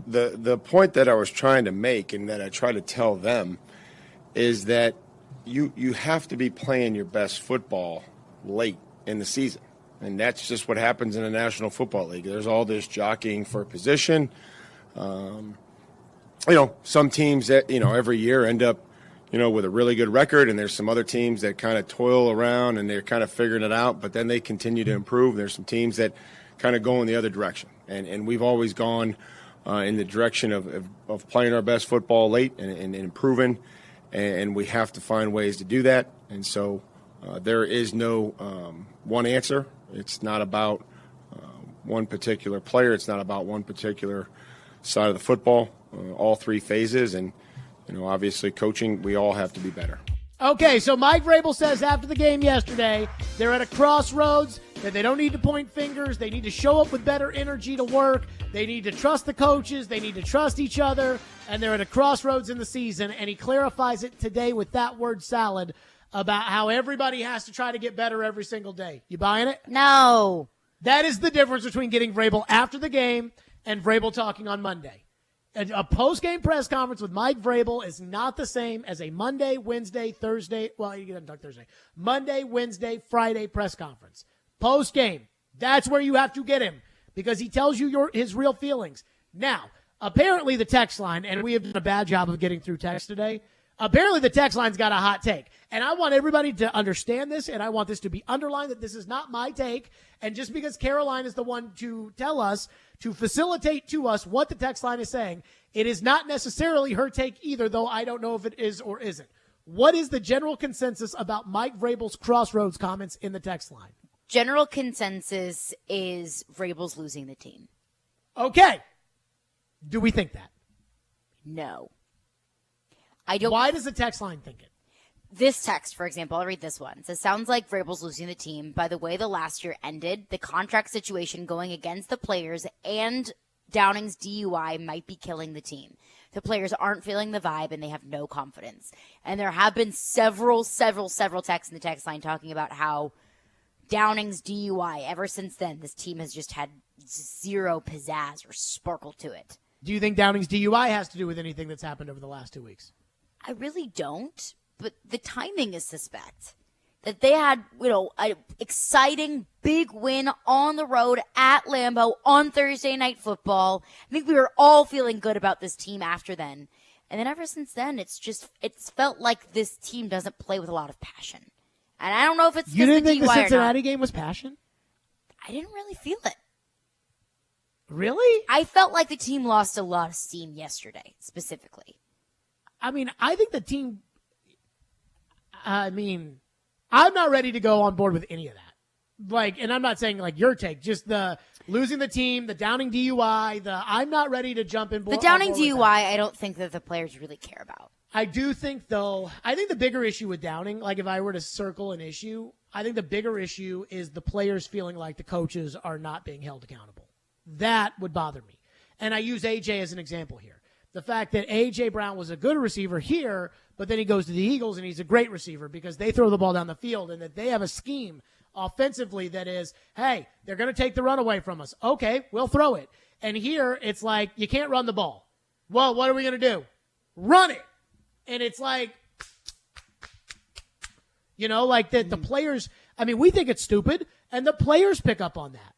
S25: the point that I was trying to make and that I try to tell them is that you have to be playing your best football late in the season. And that's just what happens in the National Football League. There's all this jockeying for position. Some teams that, every year end up, with a really good record, and there's some other teams that kind of toil around and they're kind of figuring it out, but then they continue to improve. There's some teams that kind of go in the other direction. And we've always gone in the direction of playing our best football late and improving, and we have to find ways to do that. And so there is no one answer. It's not about one particular player. It's not about one particular side of the football. All three phases, and obviously coaching, we all have to be better.
S1: Okay, so Mike Vrabel says after the game yesterday, they're at a crossroads, that they don't need to point fingers, they need to show up with better energy to work, they need to trust the coaches, they need to trust each other, and they're at a crossroads in the season, and he clarifies it today with that word salad about how everybody has to try to get better every single day. You buying it?
S3: No.
S1: That is the difference between getting Vrabel after the game and Vrabel talking on Monday. A post-game press conference with Mike Vrabel is not the same as a Monday, Wednesday, Thursday. Well, you didn't talk Thursday. Monday, Wednesday, Friday press conference. Post-game. That's where you have to get him because he tells you his real feelings. Now, apparently the text line, and we have done a bad job of getting through text today. Apparently the text line's got a hot take. And I want everybody to understand this, and I want this to be underlined that this is not my take. And just because Caroline is the one to tell us, to facilitate to us what the text line is saying, it is not necessarily her take either, though I don't know if it is or isn't. What is the general consensus about Mike Vrabel's Crossroads comments in the text line?
S3: General consensus is Vrabel's losing the team.
S1: Okay. Do we think that?
S3: No. I don't.
S1: Why does the text line think it?
S3: This text, for example, I'll read this one. It says, sounds like Vrabel's losing the team. By the way the last year ended, the contract situation going against the players and Downing's DUI might be killing the team. The players aren't feeling the vibe and they have no confidence. And there have been several texts in the text line talking about how Downing's DUI, ever since then, this team has just had zero pizzazz or sparkle to it.
S1: Do you think Downing's DUI has to do with anything that's happened over the last 2 weeks?
S3: I really don't. But the timing is suspect. That they had, an exciting big win on the road at Lambeau on Thursday Night Football. I think we were all feeling good about this team after then. And then ever since then, it's felt like this team doesn't play with a lot of passion. And I don't know if it's
S1: you didn't
S3: the
S1: think
S3: DUI
S1: the Cincinnati
S3: or not.
S1: game was passion?
S3: I didn't really feel it.
S1: Really?
S3: I felt like the team lost a lot of steam yesterday, specifically.
S1: I mean, I think the team... I'm not ready to go on board with any of that. And I'm not saying your take, just the losing the team, the Downing DUI, I'm not ready to jump in.
S3: The Downing DUI, I don't think that the players really care about.
S1: I do think, though, the bigger issue with Downing, if I were to circle an issue, I think the bigger issue is the players feeling like the coaches are not being held accountable. That would bother me. And I use A.J. as an example here. The fact that A.J. Brown was a good receiver here, but then he goes to the Eagles and he's a great receiver because they throw the ball down the field and that they have a scheme offensively that is, hey, they're going to take the run away from us. Okay, we'll throw it. And here it's like, you can't run the ball. Well, what are we going to do? Run it. And it's like, the players, we think it's stupid, and the players pick up on that.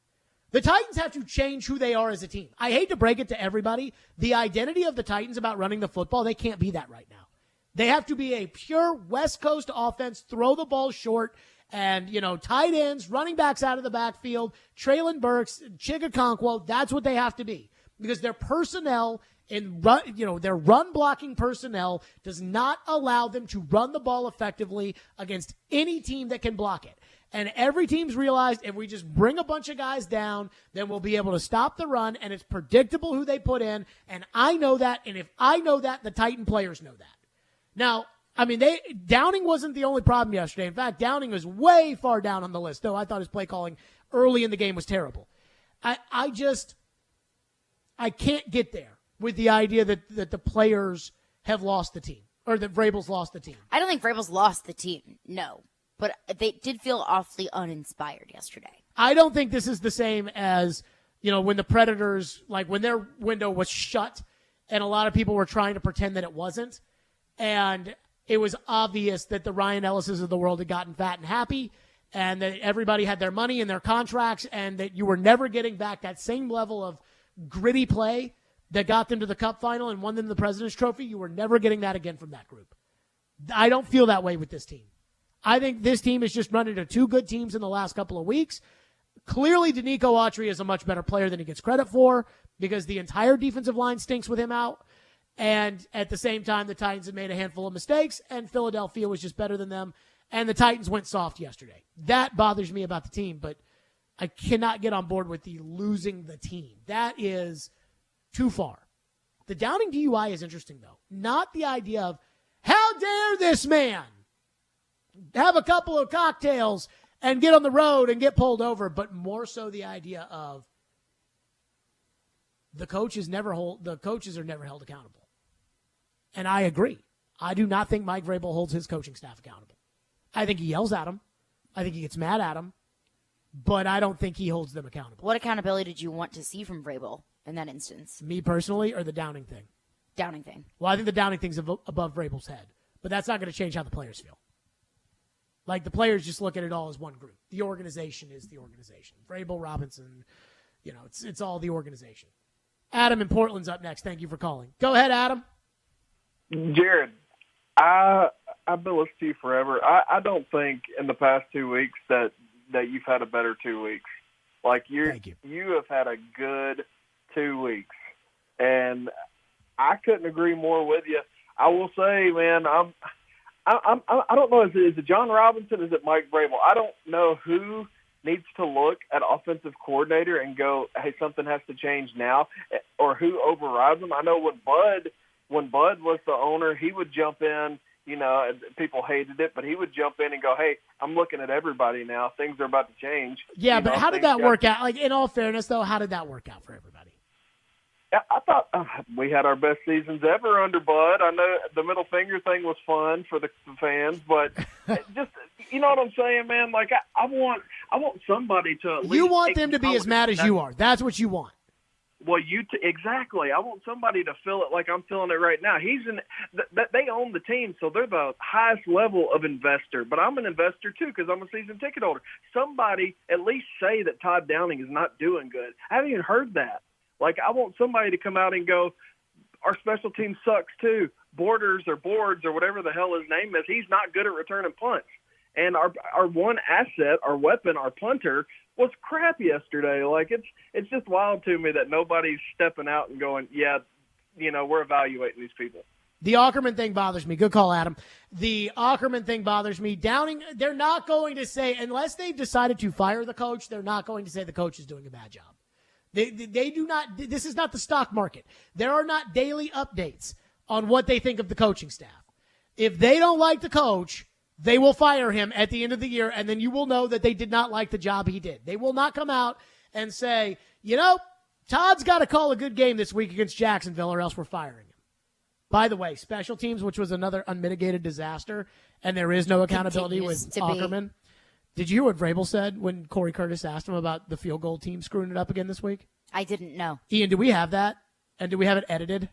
S1: The Titans have to change who they are as a team. I hate to break it to everybody. The identity of the Titans about running the football, they can't be that right now. They have to be a pure West Coast offense, throw the ball short, and, tight ends, running backs out of the backfield, Traylon Burks, Chigakonkwo, that's what they have to be. Because their personnel and their run blocking personnel does not allow them to run the ball effectively against any team that can block it. And every team's realized if we just bring a bunch of guys down, then we'll be able to stop the run, and it's predictable who they put in. And I know that, and if I know that, the Titan players know that. Now, Downing wasn't the only problem yesterday. In fact, Downing was way far down on the list, though I thought his play calling early in the game was terrible. I can't get there with the idea that the players have lost the team, or that Vrabel's lost the team.
S3: I don't think Vrabel's lost the team, no. But they did feel awfully uninspired yesterday.
S1: I don't think this is the same as, when the Predators, when their window was shut and a lot of people were trying to pretend that it wasn't. And it was obvious that the Ryan Ellises of the world had gotten fat and happy and that everybody had their money and their contracts and that you were never getting back that same level of gritty play that got them to the Cup final and won them the President's Trophy. You were never getting that again from that group. I don't feel that way with this team. I think this team is just run into two good teams in the last couple of weeks. Clearly, Danico Autry is a much better player than he gets credit for because the entire defensive line stinks with him out. And at the same time, the Titans have made a handful of mistakes, and Philadelphia was just better than them. And the Titans went soft yesterday. That bothers me about the team, but I cannot get on board with the losing the team. That is too far. The Downing DUI is interesting, though. Not the idea of, how dare this man have a couple of cocktails and get on the road and get pulled over, but more so the idea of the coaches are never held accountable. And I agree. I do not think Mike Vrabel holds his coaching staff accountable. I think he yells at them. I think he gets mad at them, but I don't think he holds them accountable.
S3: What accountability did you want to see from Vrabel in that instance?
S1: Me personally, or the Downing thing?
S3: Downing thing.
S1: Well, I think the Downing thing's above Vrabel's head, but that's not going to change how the players feel. The players just look at it all as one group. The organization is the organization. Vrabel, Robinson, it's all the organization. Adam in Portland's up next. Thank you for calling. Go ahead, Adam.
S5: Jared, I've been listening to you forever. I don't think in the past 2 weeks that you've had a better 2 weeks. Like you have had a good 2 weeks, and I couldn't agree more with you. I will say, man, I don't know. Is it John Robinson? Is it Mike Vrabel? I don't know who needs to look at offensive coordinator and go, hey, something has to change now, or who overrides them. I know when Bud was the owner, he would jump in. You know, people hated it, but he would jump in and go, hey, I'm looking at everybody now. Things are about to change.
S1: Yeah, but how did that work out? Like, in all fairness, though, how did that work out for everybody?
S5: I thought we had our best seasons ever under Bud. I know the middle finger thing was fun for the fans, but just, you know what I'm saying, man? Like, I want somebody to at least.
S1: You want them to be as mad as you are. That's what you want.
S5: Well, exactly. I want somebody to feel it like I'm feeling it right now. They own the team, so they're the highest level of investor. But I'm an investor too because I'm a season ticket holder. Somebody at least say that Todd Downing is not doing good. I haven't even heard that. Like, I want somebody to come out and go, our special team sucks too. Boards or whatever the hell his name is, he's not good at returning punts. And our one asset, our weapon, our punter, was crap yesterday. Like, it's just wild to me that nobody's stepping out and going, yeah, you know, we're evaluating these people.
S1: The Ackerman thing bothers me. Good call, Adam. The Ackerman thing bothers me. Downing, they're not going to say, unless they've decided to fire the coach, they're not going to say the coach is doing a bad job. They do not. This is not the stock market. There are not daily updates on what they think of the coaching staff. If they don't like the coach, they will fire him at the end of the year, and then you will know that they did not like the job he did. They will not come out and say, you know, Todd's got to call a good game this week against Jacksonville or else we're firing him. By the way, special teams, which was another unmitigated disaster, and there is no accountability with Ackerman. Did you hear what Vrabel said when Corey Curtis asked him about the field goal team screwing it up again this week?
S3: I didn't know.
S1: Ian, do we have that? And do we have it edited?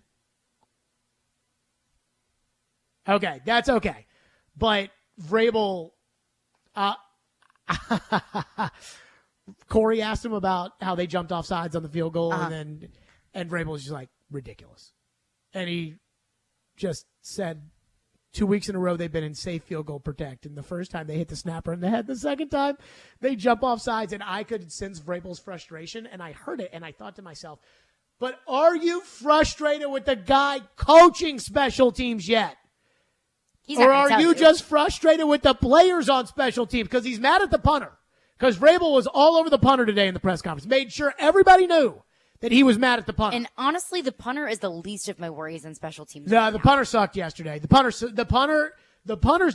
S1: Okay, that's okay. But Vrabel, Corey asked him about how they jumped off sides on the field goal, and Vrabel was just like, ridiculous. And he just said 2 weeks in a row they've been in safe field goal protect. And the first time they hit the snapper in the head. The second time they jump off sides. And I could sense Vrabel's frustration. And I heard it. And I thought to myself, but are you frustrated with the guy coaching special teams yet? Or are you just frustrated with the players on special teams? Because he's mad at the punter. Because Vrabel was all over the punter today in the press conference. Made sure everybody knew that he was mad at the punter.
S3: And honestly, the punter is the least of my worries in special teams.
S1: No, the punter sucked yesterday. The punter's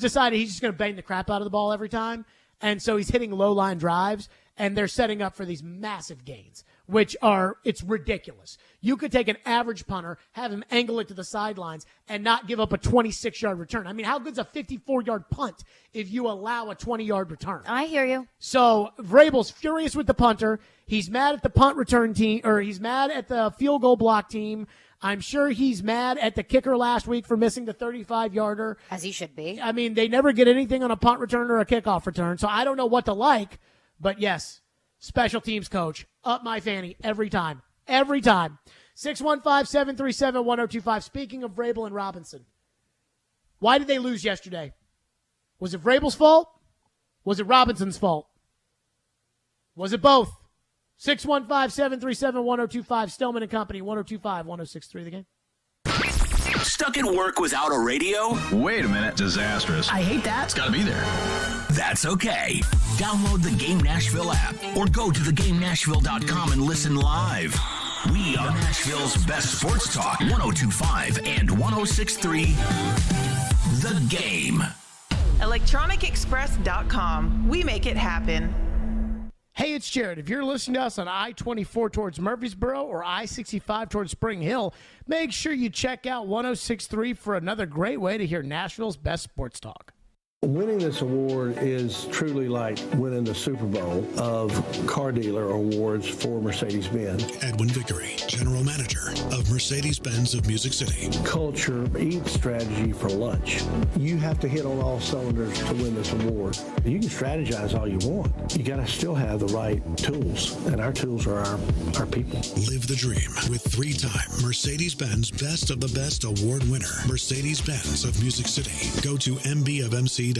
S1: decided he's just going to bang the crap out of the ball every time, and so he's hitting low line drives, and they're setting up for these massive gains, it's ridiculous. You could take an average punter, have him angle it to the sidelines, and not give up a 26-yard return. I mean, how good's a 54-yard punt if you allow a 20-yard return?
S3: I hear you.
S1: So Vrabel's furious with the punter. He's mad at the punt return team, or he's mad at the field goal block team. I'm sure he's mad at the kicker last week for missing the 35-yarder.
S3: As he should be.
S1: I mean, they never get anything on a punt return or a kickoff return, so I don't know what to like. But, yes, special teams coach, up my fanny every time. Every time. 615-737-1025. Speaking of Vrabel and Robinson, why did they lose yesterday? Was it Vrabel's fault? Was it Robinson's fault? Was it both? 615-737-1025. Stillman and Company, 1025-1063 The Game.
S2: Stuck at work without a radio?
S22: Wait a minute. Disastrous.
S2: I hate that.
S22: It's got to be there.
S2: That's okay. Download the Game Nashville app or go to theGameNashville.com and listen live. We are Nashville's best sports talk, 102.5 and 106.3 The Game.
S6: ElectronicExpress.com. We make it happen.
S1: Hey, it's Jared. If you're listening to us on I-24 towards Murfreesboro or I-65 towards Spring Hill, make sure you check out 106.3 for another great way to hear Nashville's best sports talk.
S7: Winning this award is truly like winning the Super Bowl of car dealer awards for Mercedes-Benz.
S8: Edwin Vickery, General Manager of Mercedes-Benz of Music City.
S7: Culture eats strategy for lunch. You have to hit on all cylinders to win this award. You can strategize all you want. You got to still have the right tools, and our tools are our people.
S8: Live the dream with 3-time Mercedes-Benz Best of the Best Award winner, Mercedes-Benz of Music City. Go to mbofmc.com.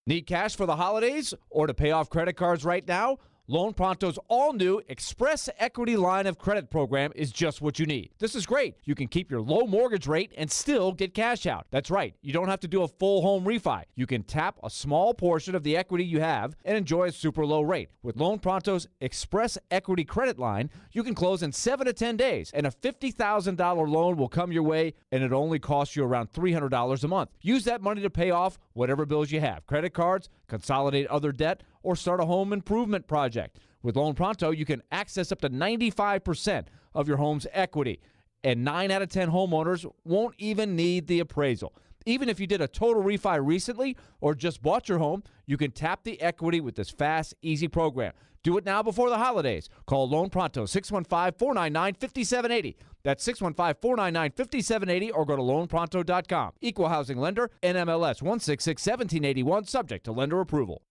S9: Need cash for the holidays or to pay off credit cards right now? Loan Pronto's all-new Express Equity Line of Credit program is just what you need. This is great. You can keep your low mortgage rate and still get cash out. That's right. You don't have to do a full home refi. You can tap a small portion of the equity you have and enjoy a super low rate. With Loan Pronto's Express Equity Credit Line, you can close in 7 to 10 days, and a $50,000 loan will come your way, and it only costs you around $300 a month. Use that money to pay off whatever bills you have, credit cards, consolidate other debt, or start a home improvement project. With Loan Pronto, you can access up to 95% of your home's equity, and 9 out of 10 homeowners won't even need the appraisal. Even if you did a total refi recently or just bought your home, you can tap the equity with this fast, easy program. Do it now before the holidays. Call Loan Pronto, 615-499-5780. That's 615-499-5780, or go to loanpronto.com. Equal housing lender, NMLS 1661781, subject to lender approval.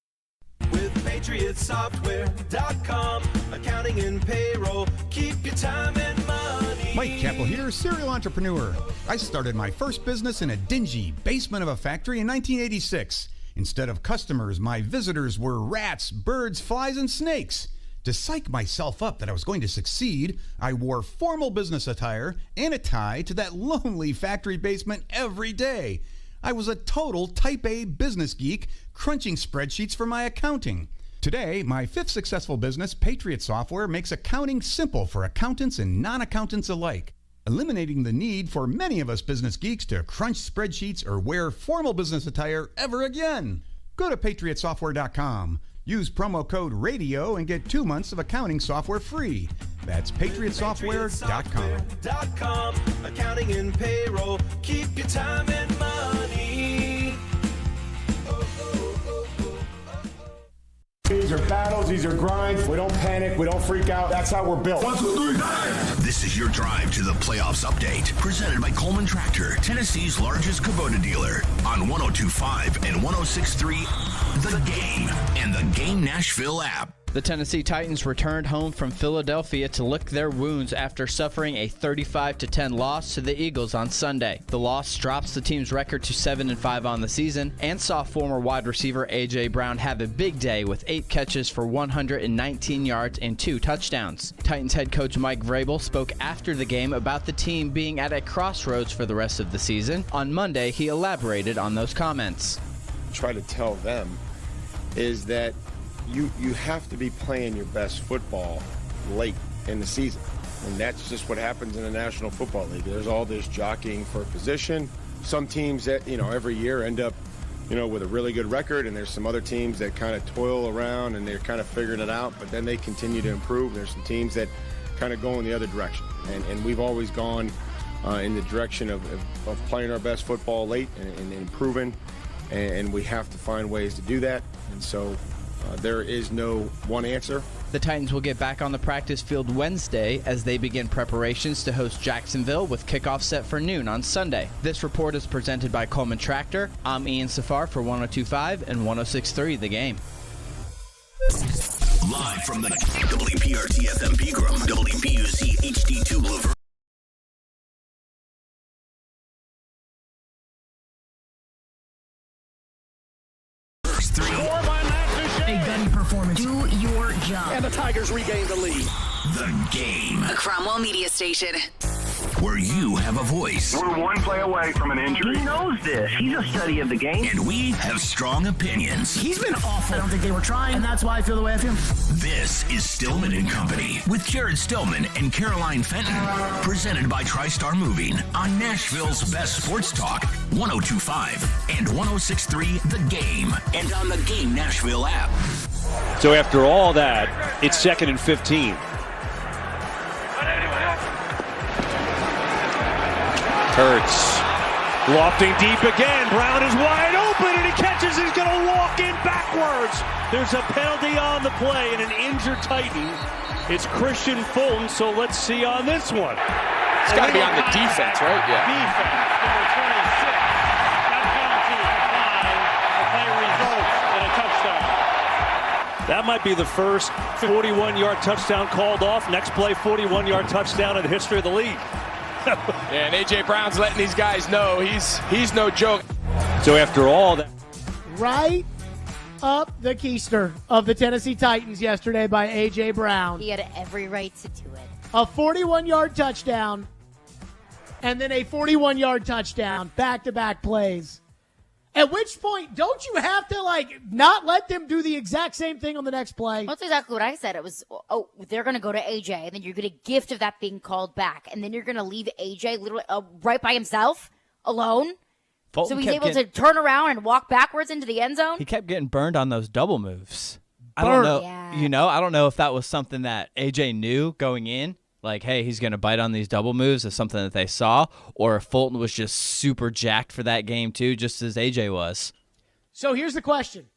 S15: With PatriotSoftware.com, accounting and payroll, keep your time and money.
S10: Mike Capel here, serial entrepreneur. I started my first business in a dingy basement of a factory in 1986. Instead of customers, my visitors were rats, birds, flies, and snakes. To psych myself up that I was going to succeed, I wore formal business attire and a tie to that lonely factory basement every day. I was a total type A business geek, crunching spreadsheets for my accounting. Today, my 5th successful business, Patriot Software, makes accounting simple for accountants and non-accountants alike, eliminating the need for many of us business geeks to crunch spreadsheets or wear formal business attire ever again. Go to PatriotSoftware.com. Use promo code RADIO and get 2 months of accounting software free. That's PatriotSoftware.com.
S15: Accounting and payroll, keep your time and money.
S11: These are battles, these are grinds. We don't panic, we don't freak out. That's how we're built. 1, 2, 3.
S2: This is your drive to the playoffs update, presented by Coleman Tractor, Tennessee's largest Kubota dealer, on 102.5 and 106.3 The Game and the Game Nashville app.
S14: The Tennessee Titans returned home from Philadelphia to lick their wounds after suffering a 35-10 loss to the Eagles on Sunday. The loss drops the team's record to 7-5 on the season and saw former wide receiver A.J. Brown have a big day with 8 catches for 119 yards and 2 touchdowns. Titans head coach Mike Vrabel spoke after the game about the team being at a crossroads for the rest of the season. On Monday, he elaborated on those comments.
S25: Try to tell them is that you have to be playing your best football late in the season. And that's just what happens in the National Football League. There's all this jockeying for position. Some teams that, every year end up, with a really good record, and there's some other teams that kind of toil around and they're kind of figuring it out, but then they continue to improve. There's some teams that kind of go in the other direction. And we've always gone in the direction of playing our best football late and improving, and we have to find ways to do that. And so there is no one answer.
S14: The Titans will get back on the practice field Wednesday as they begin preparations to host Jacksonville with kickoff set for noon on Sunday. This report is presented by Coleman Tractor. I'm Ian Safar for 102.5 and 106.3 The Game.
S2: Live from the WPRT FM Pegram, WPUC HD2 Laverne.
S4: A gunny performance. Do your job.
S2: And the Tigers regain the lead. The Game.
S4: A Cromwell media station.
S2: Where you have a voice.
S18: We're one play away from an injury.
S19: He knows this. He's a study of the game.
S2: And we have strong opinions.
S19: He's been awful. I don't think they were trying, and that's why I feel the way I feel.
S2: This is Stillman and Company with Karen Stillman and Caroline Fenton. Presented by TriStar Moving on Nashville's best sports talk, 102.5 and 106.3 The Game, and on the Game Nashville app.
S20: So after all that, it's 2nd and 15. Hurts Lofting deep again. Brown is wide open, and he catches. He's going to walk in backwards. There's a penalty on the play and an injured Titan. It's Christian Fulton, so let's see on this one.
S12: It's got to be on the defense, right? Yeah.
S20: Defense, number 26. That penalty applied. The play results in a touchdown. That might be the first 41-yard touchdown called off. Next play, 41-yard touchdown in the history of the league.
S12: Yeah, and A.J. Brown's letting these guys know he's no joke.
S20: So after all that.
S1: Right up the keister of the Tennessee Titans yesterday by A.J. Brown.
S3: He had every right to do it.
S1: A 41-yard touchdown and then a 41-yard touchdown, back-to-back plays. At which point, don't you have to, not let them do the exact same thing on the next play?
S3: That's exactly what I said. It was, they're going to go to AJ, and then you're going to gift of that being called back, and then you're going to leave AJ literally right by himself, alone,
S14: Fulton
S3: so he's able to turn around and walk backwards into the end zone?
S14: He kept getting burned on those double moves. I don't know.
S3: Yeah.
S14: I don't know if that was something that AJ knew going in. Like, hey, he's going to bite on these double moves is something that they saw, or if Fulton was just super jacked for that game too, just as AJ was.
S1: So here's the question.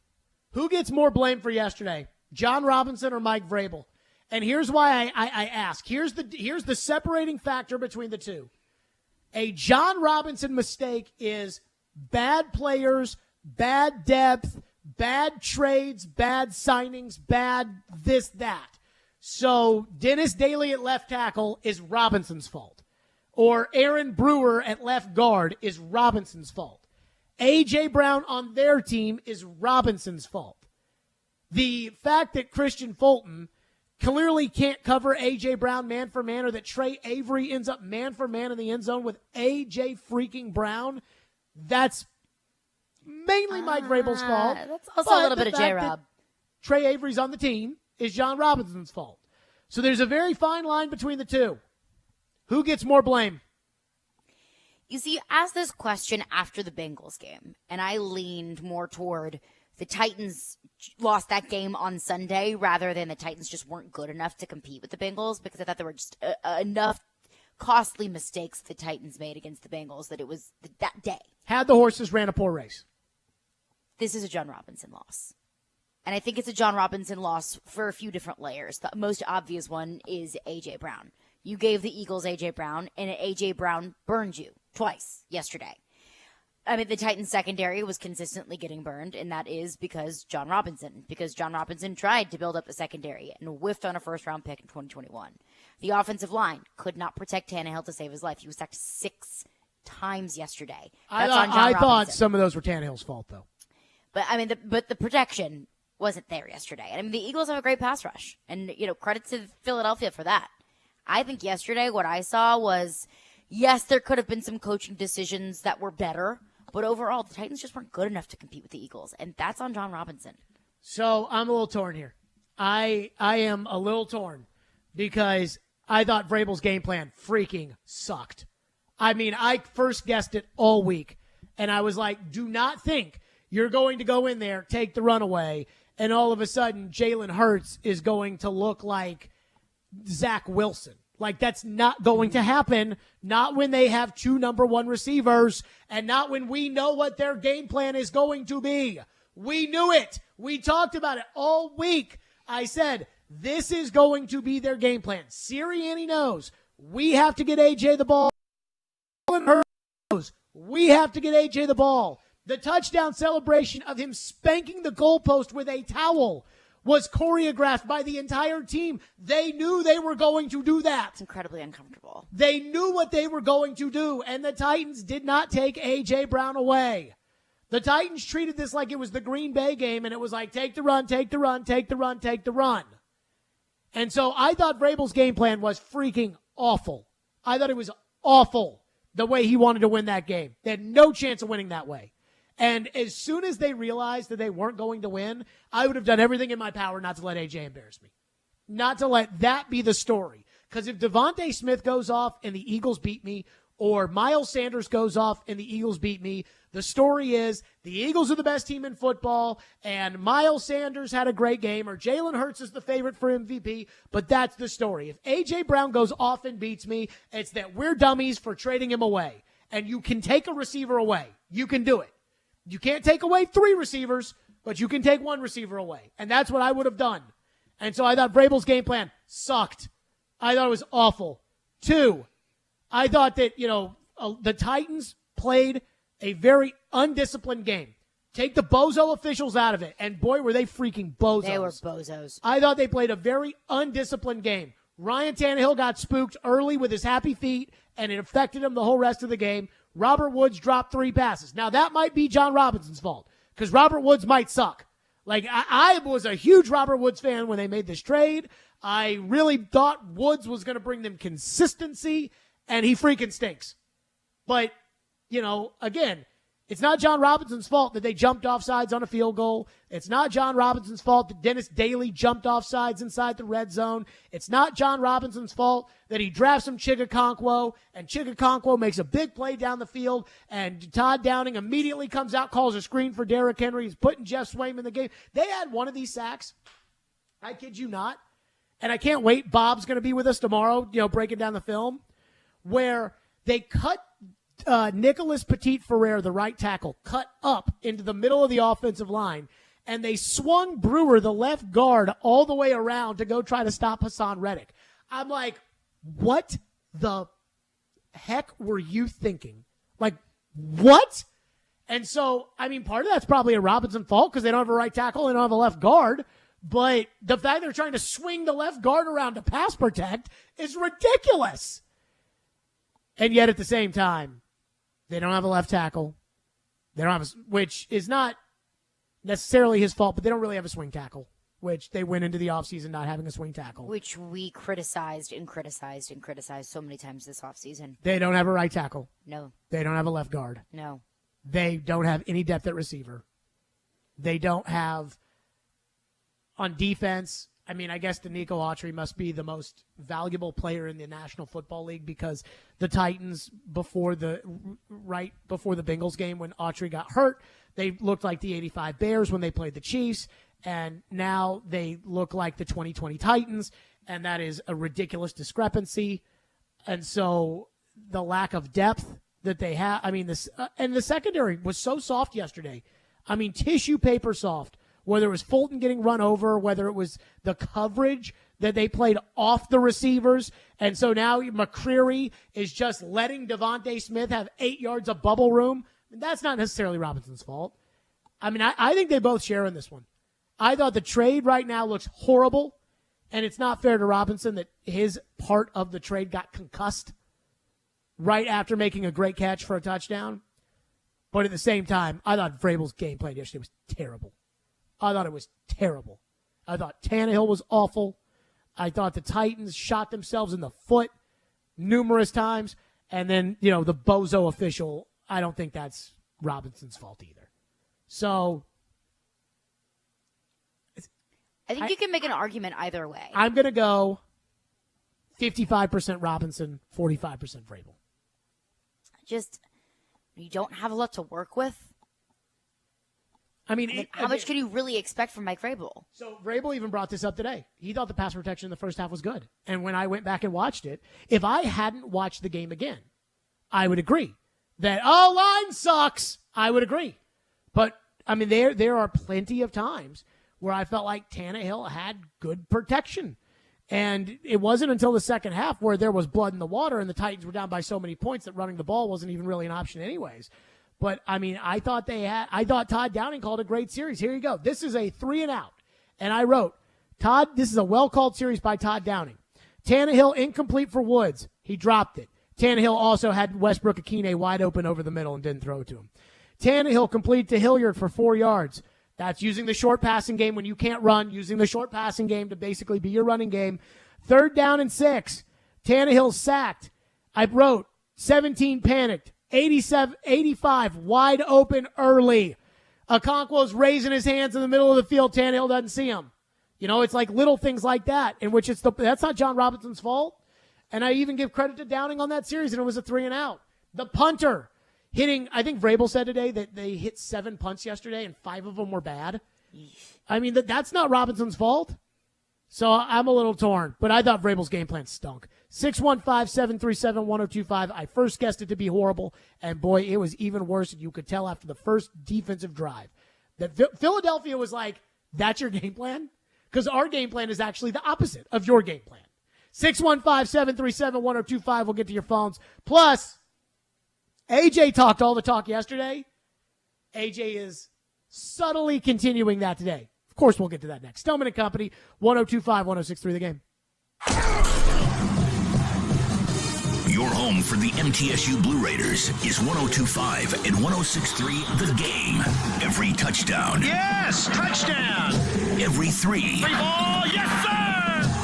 S1: Who gets more blame for yesterday, John Robinson or Mike Vrabel? And here's why I ask. Here's the separating factor between the two. A John Robinson mistake is bad players, bad depth, bad trades, bad signings, bad this, that. So Dennis Daly at left tackle is Robinson's fault. Or Aaron Brewer at left guard is Robinson's fault. A.J. Brown on their team is Robinson's fault. The fact that Christian Fulton clearly can't cover A.J. Brown man for man, or that Trey Avery ends up man for man in the end zone with A.J. freaking Brown, that's mainly Mike Vrabel's fault.
S3: That's also a little bit of J-Rob.
S1: Trey Avery's on the team is John Robinson's fault. So there's a very fine line between the two. Who gets more blame?
S3: You see, asked this question after the Bengals game, and I leaned more toward the Titans lost that game on Sunday rather than the Titans just weren't good enough to compete with the Bengals, because I thought there were just enough costly mistakes the Titans made against the Bengals that it was that day.
S1: Had the horses ran a poor race.
S3: This is a John Robinson loss. And I think it's a John Robinson loss for a few different layers. The most obvious one is A.J. Brown. You gave the Eagles A.J. Brown, and A.J. Brown burned you twice yesterday. I mean, the Titans secondary was consistently getting burned, and that is because John Robinson tried to build up the secondary and whiffed on a first-round pick in 2021. The offensive line could not protect Tannehill to save his life. He was sacked 6 times yesterday. That's on John
S1: I
S3: Robinson.
S1: thought some of those were Tannehill's fault, though.
S3: But, I mean, the protection wasn't there yesterday. I mean, the Eagles have a great pass rush, and, credit to Philadelphia for that. I think yesterday what I saw was, yes, there could have been some coaching decisions that were better, but overall, the Titans just weren't good enough to compete with the Eagles, and that's on John Robinson.
S1: So I'm a little torn here. I am a little torn because I thought Vrabel's game plan freaking sucked. I mean, I first guessed it all week, and I was like, do not think you're going to go in there, take the run away, and all of a sudden Jalen Hurts is going to look like Zach Wilson. Like, that's not going to happen. Not when they have 2 number 1 receivers, and not when we know what their game plan is going to be. We knew it. We talked about it all week. I said, this is going to be their game plan. Sirianni knows we have to get AJ the ball. Jalen Hurts knows we have to get AJ the ball. The touchdown celebration of him spanking the goalpost with a towel was choreographed by the entire team. They knew they were going to do that.
S3: It's incredibly uncomfortable.
S1: They knew what they were going to do, and the Titans did not take A.J. Brown away. The Titans treated this like it was the Green Bay game, and it was like, take the run, take the run, take the run, take the run. And so I thought Vrabel's game plan was freaking awful. I thought it was awful the way he wanted to win that game. They had no chance of winning that way. And as soon as they realized that they weren't going to win, I would have done everything in my power not to let AJ embarrass me. Not to let that be the story. Because if Devontae Smith goes off and the Eagles beat me, or Miles Sanders goes off and the Eagles beat me, the story is the Eagles are the best team in football, and Miles Sanders had a great game, or Jalen Hurts is the favorite for MVP, but that's the story. If AJ Brown goes off and beats me, it's that we're dummies for trading him away. and you can take a receiver away. You can do it. You can't take away 3 receivers, but you can take 1 receiver away. And that's what I would have done. And so I thought Vrabel's game plan sucked. I thought it was awful. 2, I thought that, the Titans played a very undisciplined game. Take the bozo officials out of it. And boy, were they freaking bozos.
S3: They were bozos.
S1: I thought they played a very undisciplined game. Ryan Tannehill got spooked early with his happy feet, and it affected him the whole rest of the game. Robert Woods dropped 3 passes. Now, that might be John Robinson's fault, because Robert Woods might suck. Like, I was a huge Robert Woods fan when they made this trade. I really thought Woods was going to bring them consistency, and he freaking stinks. But, again, it's not John Robinson's fault that they jumped off sides on a field goal. It's not John Robinson's fault that Dennis Daly jumped off sides inside the red zone. It's not John Robinson's fault that he drafts some Chigakonkwo, and Chigakonkwo makes a big play down the field, and Todd Downing immediately comes out, calls a screen for Derrick Henry. He's putting Jeff Swaim in the game. They had one of these sacks. I kid you not. And I can't wait. Bob's going to be with us tomorrow, breaking down the film, where they cut Nicholas Petit-Ferrer, the right tackle, cut up into the middle of the offensive line, and they swung Brewer, the left guard, all the way around to go try to stop Hassan Reddick. I'm like, what the heck were you thinking? Like, what? And so, part of that's probably a Robinson fault because they don't have a right tackle and they don't have a left guard, but the fact they're trying to swing the left guard around to pass protect is ridiculous. And yet at the same time, they don't have a left tackle. They don't have which is not necessarily his fault, but they don't really have a swing tackle, which they went into the offseason not having a swing tackle.
S3: Which we criticized so many times this offseason.
S1: They don't have a right tackle.
S3: No.
S1: They don't have a left guard.
S3: No.
S1: They don't have any depth at receiver. They don't have on defense. I guess Danico Autry must be the most valuable player in the National Football League because the Titans, right before the Bengals game when Autry got hurt, they looked like the 85 Bears when they played the Chiefs, and now they look like the 2020 Titans, and that is a ridiculous discrepancy. And so the lack of depth that they have, and the secondary was so soft yesterday. Tissue paper soft. Whether it was Fulton getting run over, whether it was the coverage that they played off the receivers. And so now McCreary is just letting Devontae Smith have 8 yards of bubble room. That's not necessarily Robinson's fault. I think they both share in this one. I thought the trade right now looks horrible, and it's not fair to Robinson that his part of the trade got concussed right after making a great catch for a touchdown. But at the same time, I thought Vrabel's game plan yesterday was terrible. I thought it was terrible. I thought Tannehill was awful. I thought the Titans shot themselves in the foot numerous times. And then, the bozo official, I don't think that's Robinson's fault either. So
S3: I think you can make an argument either way.
S1: I'm going to go 55% Robinson, 45% Vrabel.
S3: You don't have a lot to work with. How much can you really expect from Mike Vrabel?
S1: So Vrabel even brought this up today. He thought the pass protection in the first half was good. And when I went back and watched it, if I hadn't watched the game again, I would agree that, line sucks. I would agree. But, there are plenty of times where I felt like Tannehill had good protection. And it wasn't until the second half where there was blood in the water and the Titans were down by so many points that running the ball wasn't even really an option anyways. But, I thought Todd Downing called a great series. Here you go. This is a 3-and-out. And I wrote, this is a well-called series by Todd Downing. Tannehill incomplete for Woods. He dropped it. Tannehill also had Westbrook Akine wide open over the middle and didn't throw it to him. Tannehill complete to Hilliard for 4 yards. That's using the short passing game when you can't run, using the short passing game to basically be your running game. 3rd down and 6. Tannehill sacked. I wrote, 17 panicked. 85 wide open early. Okonkwo's raising his hands in the middle of the field. Tannehill doesn't see him. It's like little things like that in which that's not John Robinson's fault. And I even give credit to Downing on that series, and it was a 3-and-out. The punter hitting, I think Vrabel said today that they hit 7 punts yesterday and 5 of them were bad. That's not Robinson's fault. So I'm a little torn, but I thought Vrabel's game plan stunk. 615-737-1025. I first guessed it to be horrible, and boy, it was even worse. You could tell after the first defensive drive that Philadelphia was like, that's your game plan? Because our game plan is actually the opposite of your game plan. 615-737-1025. We'll get to your phones. Plus, AJ talked all the talk yesterday. AJ is subtly continuing that today. Of course, we'll get to that next. Stillman and Company, 102.5-106.3 The Game.
S2: Your home for the MTSU Blue Raiders is 102.5 and 106.3 The Game. Every touchdown.
S15: Yes, touchdown.
S2: Every three.
S15: Free ball, yes, sir.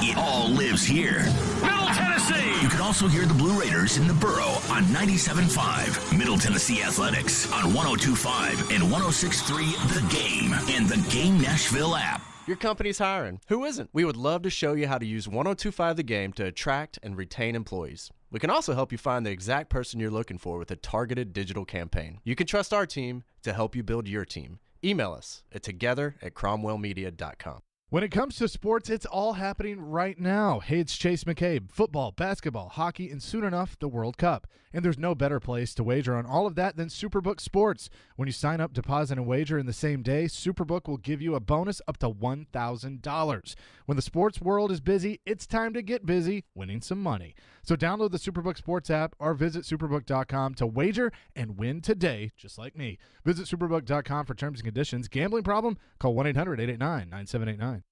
S2: It all lives here.
S15: Middle Tennessee.
S2: You can also hear the Blue Raiders in the Borough on 97.5. Middle Tennessee Athletics on 102.5 and 106.3 The Game and the Game Nashville app.
S13: Your company's hiring. Who isn't? We would love to show you how to use 102.5 The Game to attract and retain employees. We can also help you find the exact person you're looking for with a targeted digital campaign. You can trust our team to help you build your team. Email us at together@cromwellmedia.com.
S16: When it comes to sports, it's all happening right now. Hey, it's Chase McCabe. Football, basketball, hockey, and soon enough, the World Cup. And there's no better place to wager on all of that than Superbook Sports. When you sign up, deposit, and wager in the same day, Superbook will give you a bonus up to $1,000. When the sports world is busy, it's time to get busy winning some money. So download the Superbook Sports app or visit superbook.com to wager and win today, just like me. Visit superbook.com for terms and conditions. Gambling problem? Call 1-800-889-9789.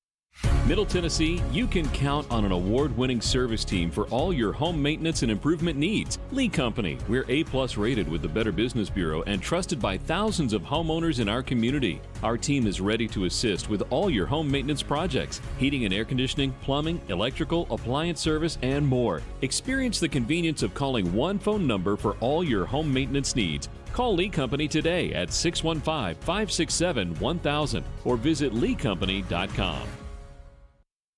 S17: Middle Tennessee, you can count on an award-winning service team for all your home maintenance and improvement needs. Lee Company, we're A+ rated with the Better Business Bureau and trusted by thousands of homeowners in our community. Our team is ready to assist with all your home maintenance projects, heating and air conditioning, plumbing, electrical, appliance service, and more. Experience the convenience of calling one phone number for all your home maintenance needs. Call Lee Company today at 615-567-1000 or visit leecompany.com.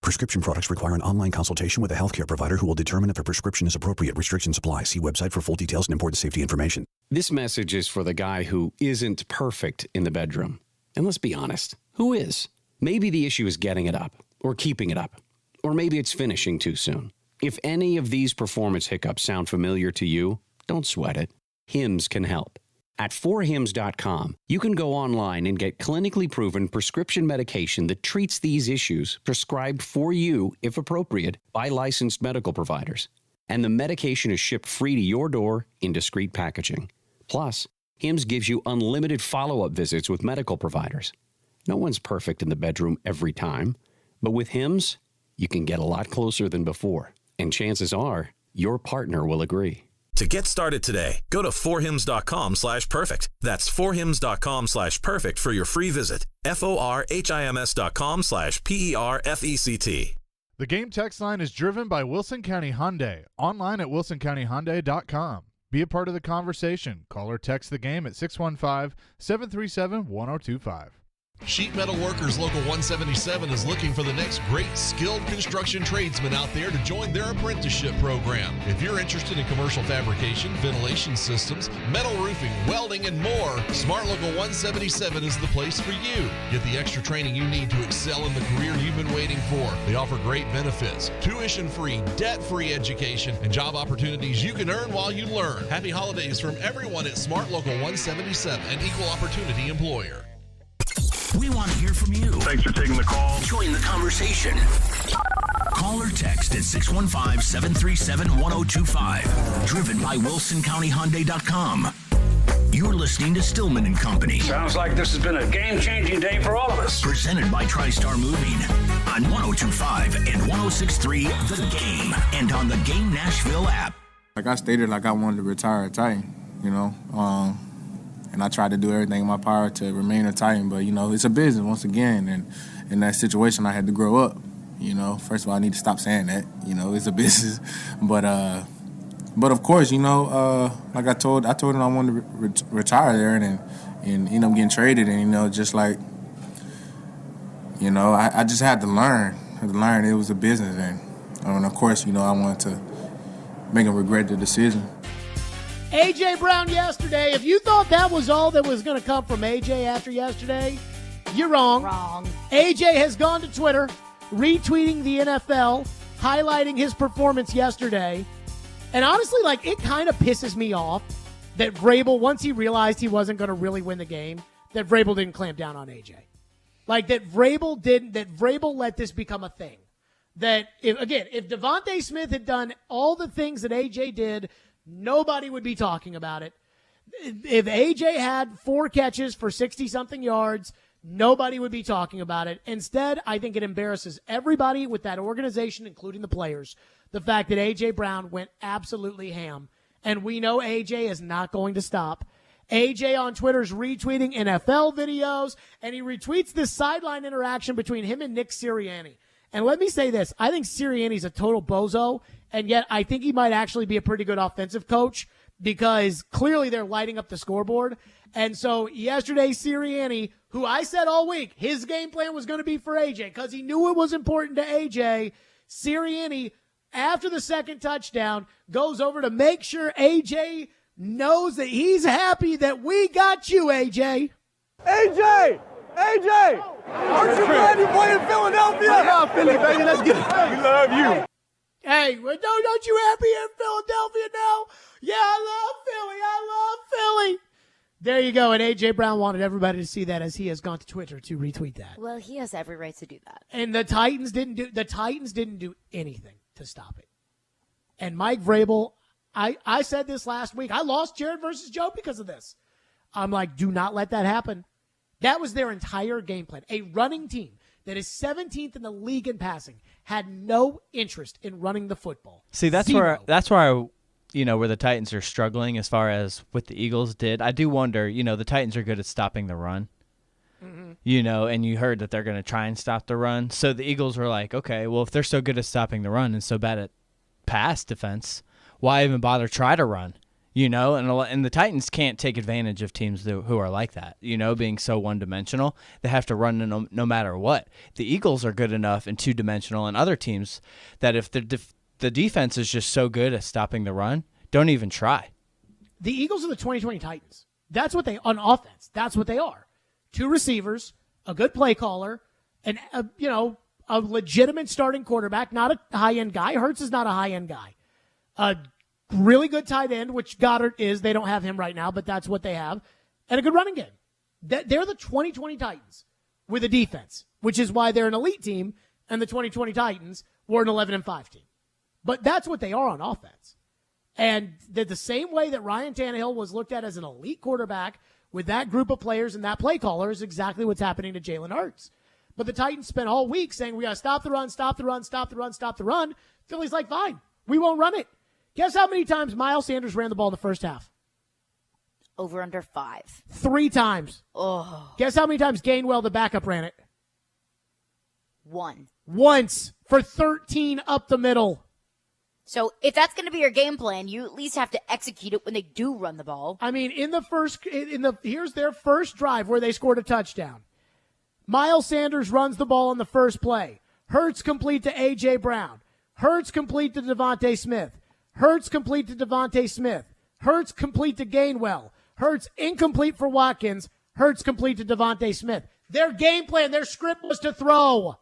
S21: Prescription products require an online consultation with a healthcare provider who will determine if a prescription is appropriate. Restrictions apply. See website for full details and important safety information.
S23: This message is for the guy who isn't perfect in the bedroom. And let's be honest, who is? Maybe the issue is getting it up or keeping it up, or maybe it's finishing too soon. If any of these performance hiccups sound familiar to you, don't sweat it. Hims can help. At 4hims.com, you can go online and get clinically proven prescription medication that treats these issues, prescribed for you, if appropriate, by licensed medical providers. And the medication is shipped free to your door in discreet packaging. Plus, Hims gives you unlimited follow-up visits with medical providers. No one's perfect in the bedroom every time, but with Hims, you can get a lot closer than before. And chances are, your partner will agree.
S24: To get started today, go to 4hims.com/perfect. That's 4hims.com/perfect for your free visit. FORHIMS.com/PERFECT.
S16: The Game text line is driven by Wilson County Hyundai. Online at wilsoncountyhyundai.com. Be a part of the conversation. Call or text the Game at 615-737-1025.
S26: Sheet Metal Workers Local 177 is looking for the next great skilled construction tradesman out there to join their apprenticeship program. If you're interested in commercial fabrication, ventilation systems, metal roofing, welding, and more, Smart Local 177 is the place for you. Get the extra training you need to excel in the career you've been waiting for. They offer great benefits, tuition-free, debt-free education, and job opportunities you can earn while you learn. Happy holidays from everyone at Smart Local 177, an equal opportunity employer.
S2: We want to hear from you.
S18: Thanks for taking the call.
S2: Join the conversation. Call or text at 615-737-1025. Driven by WilsonCountyHyundai.com. You're listening to Stillman and Company.
S27: Sounds like this has been a game-changing day for all of us.
S2: Presented by TriStar Moving on 102.5 and 106.3 The Game and on the Game Nashville app.
S32: Like I stated, I wanted to retire a Titan, and I tried to do everything in my power to remain a Titan. But, it's a business once again. And in that situation, I had to grow up. First of all, I need to stop saying that. It's a business. But of course, like I told him I wanted to retire there and end up getting traded. And, I just had to learn. It was a business. And of course, I wanted to make him regret the decision.
S1: A.J. Brown yesterday. If you thought that was all that was going to come from A.J. after yesterday, you're wrong.
S3: Wrong.
S1: A.J. has gone to Twitter retweeting the NFL, highlighting his performance yesterday. And honestly, like, it kind of pisses me off that Vrabel, once he realized he wasn't going to really win the game, that Vrabel didn't clamp down on AJ. Like, that Vrabel let this become a thing. That, if Devontae Smith had done all the things that AJ did, nobody would be talking about it. If AJ had 4 catches for 60-something yards, nobody would be talking about it. Instead, I think it embarrasses everybody with that organization, including the players, the fact that A.J. Brown went absolutely ham. And we know A.J. is not going to stop. A.J. on Twitter is retweeting NFL videos, and he retweets this sideline interaction between him and Nick Sirianni. And let me say this. I think Sirianni's a total bozo, and yet I think he might actually be a pretty good offensive coach because clearly they're lighting up the scoreboard. And so yesterday, Sirianni, who I said all week, his game plan was going to be for AJ because he knew it was important to AJ. Sirianni, after the second touchdown, goes over to make sure AJ knows that he's happy that we got you, AJ.
S15: AJ! AJ! Aren't you glad you play in Philadelphia? I love Philly, baby. Let's get it. We love you.
S1: Hey, don't you happy in Philadelphia now? Yeah, I love Philly. There you go. And A.J. Brown wanted everybody to see that as he has gone to Twitter to retweet that.
S3: Well, he has every right to do that.
S1: And the Titans didn't do anything to stop it. And Mike Vrabel, I said this last week. I lost Jared versus Joe because of this. I'm like, do not let that happen. That was their entire game plan. A running team that is 17th in the league in passing had no interest in running the football.
S14: See, that's
S1: Zero.
S14: where where the Titans are struggling as far as what the Eagles did. I do wonder, the Titans are good at stopping the run. Mm-hmm. And you heard that they're going to try and stop the run. So the Eagles were like, okay, well, if they're so good at stopping the run and so bad at pass defense, why even bother try to run? And the Titans can't take advantage of teams who are like that, being so one-dimensional. They have to run no matter what. The Eagles are good enough and two-dimensional, and other teams that if the defense is just so good at stopping the run, don't even try.
S1: The Eagles are the 2020 Titans. That's what they on offense. That's what they are. 2 receivers, a good play caller, and a legitimate starting quarterback, not a high-end guy. Hurts is not a high-end guy. A really good tight end, which Goddard is. They don't have him right now, but that's what they have. And a good running game. They're the 2020 Titans with a defense, which is why they're an elite team, and the 2020 Titans were an 11-5 team. But that's what they are on offense. And the same way that Ryan Tannehill was looked at as an elite quarterback with that group of players and that play caller is exactly what's happening to Jalen Hurts. But the Titans spent all week saying, we got to stop the run, stop the run, stop the run, stop the run. Philly's like, fine, we won't run it. Guess how many times Miles Sanders ran the ball in the first half?
S3: Over under 5.
S1: 3 times.
S3: Oh.
S1: Guess how many times Gainwell, the backup, ran it?
S3: 1.
S1: Once for 13 up the middle.
S3: So if that's going to be your game plan, you at least have to execute it when they do run the ball.
S1: I mean, here's their first drive where they scored a touchdown. Miles Sanders runs the ball on the first play. Hurts complete to A.J. Brown. Hurts complete to Devontae Smith. Hurts complete to Devontae Smith. Hurts complete to Gainwell. Hurts incomplete for Watkins. Hurts complete to Devontae Smith. Their game plan, their script was to throw.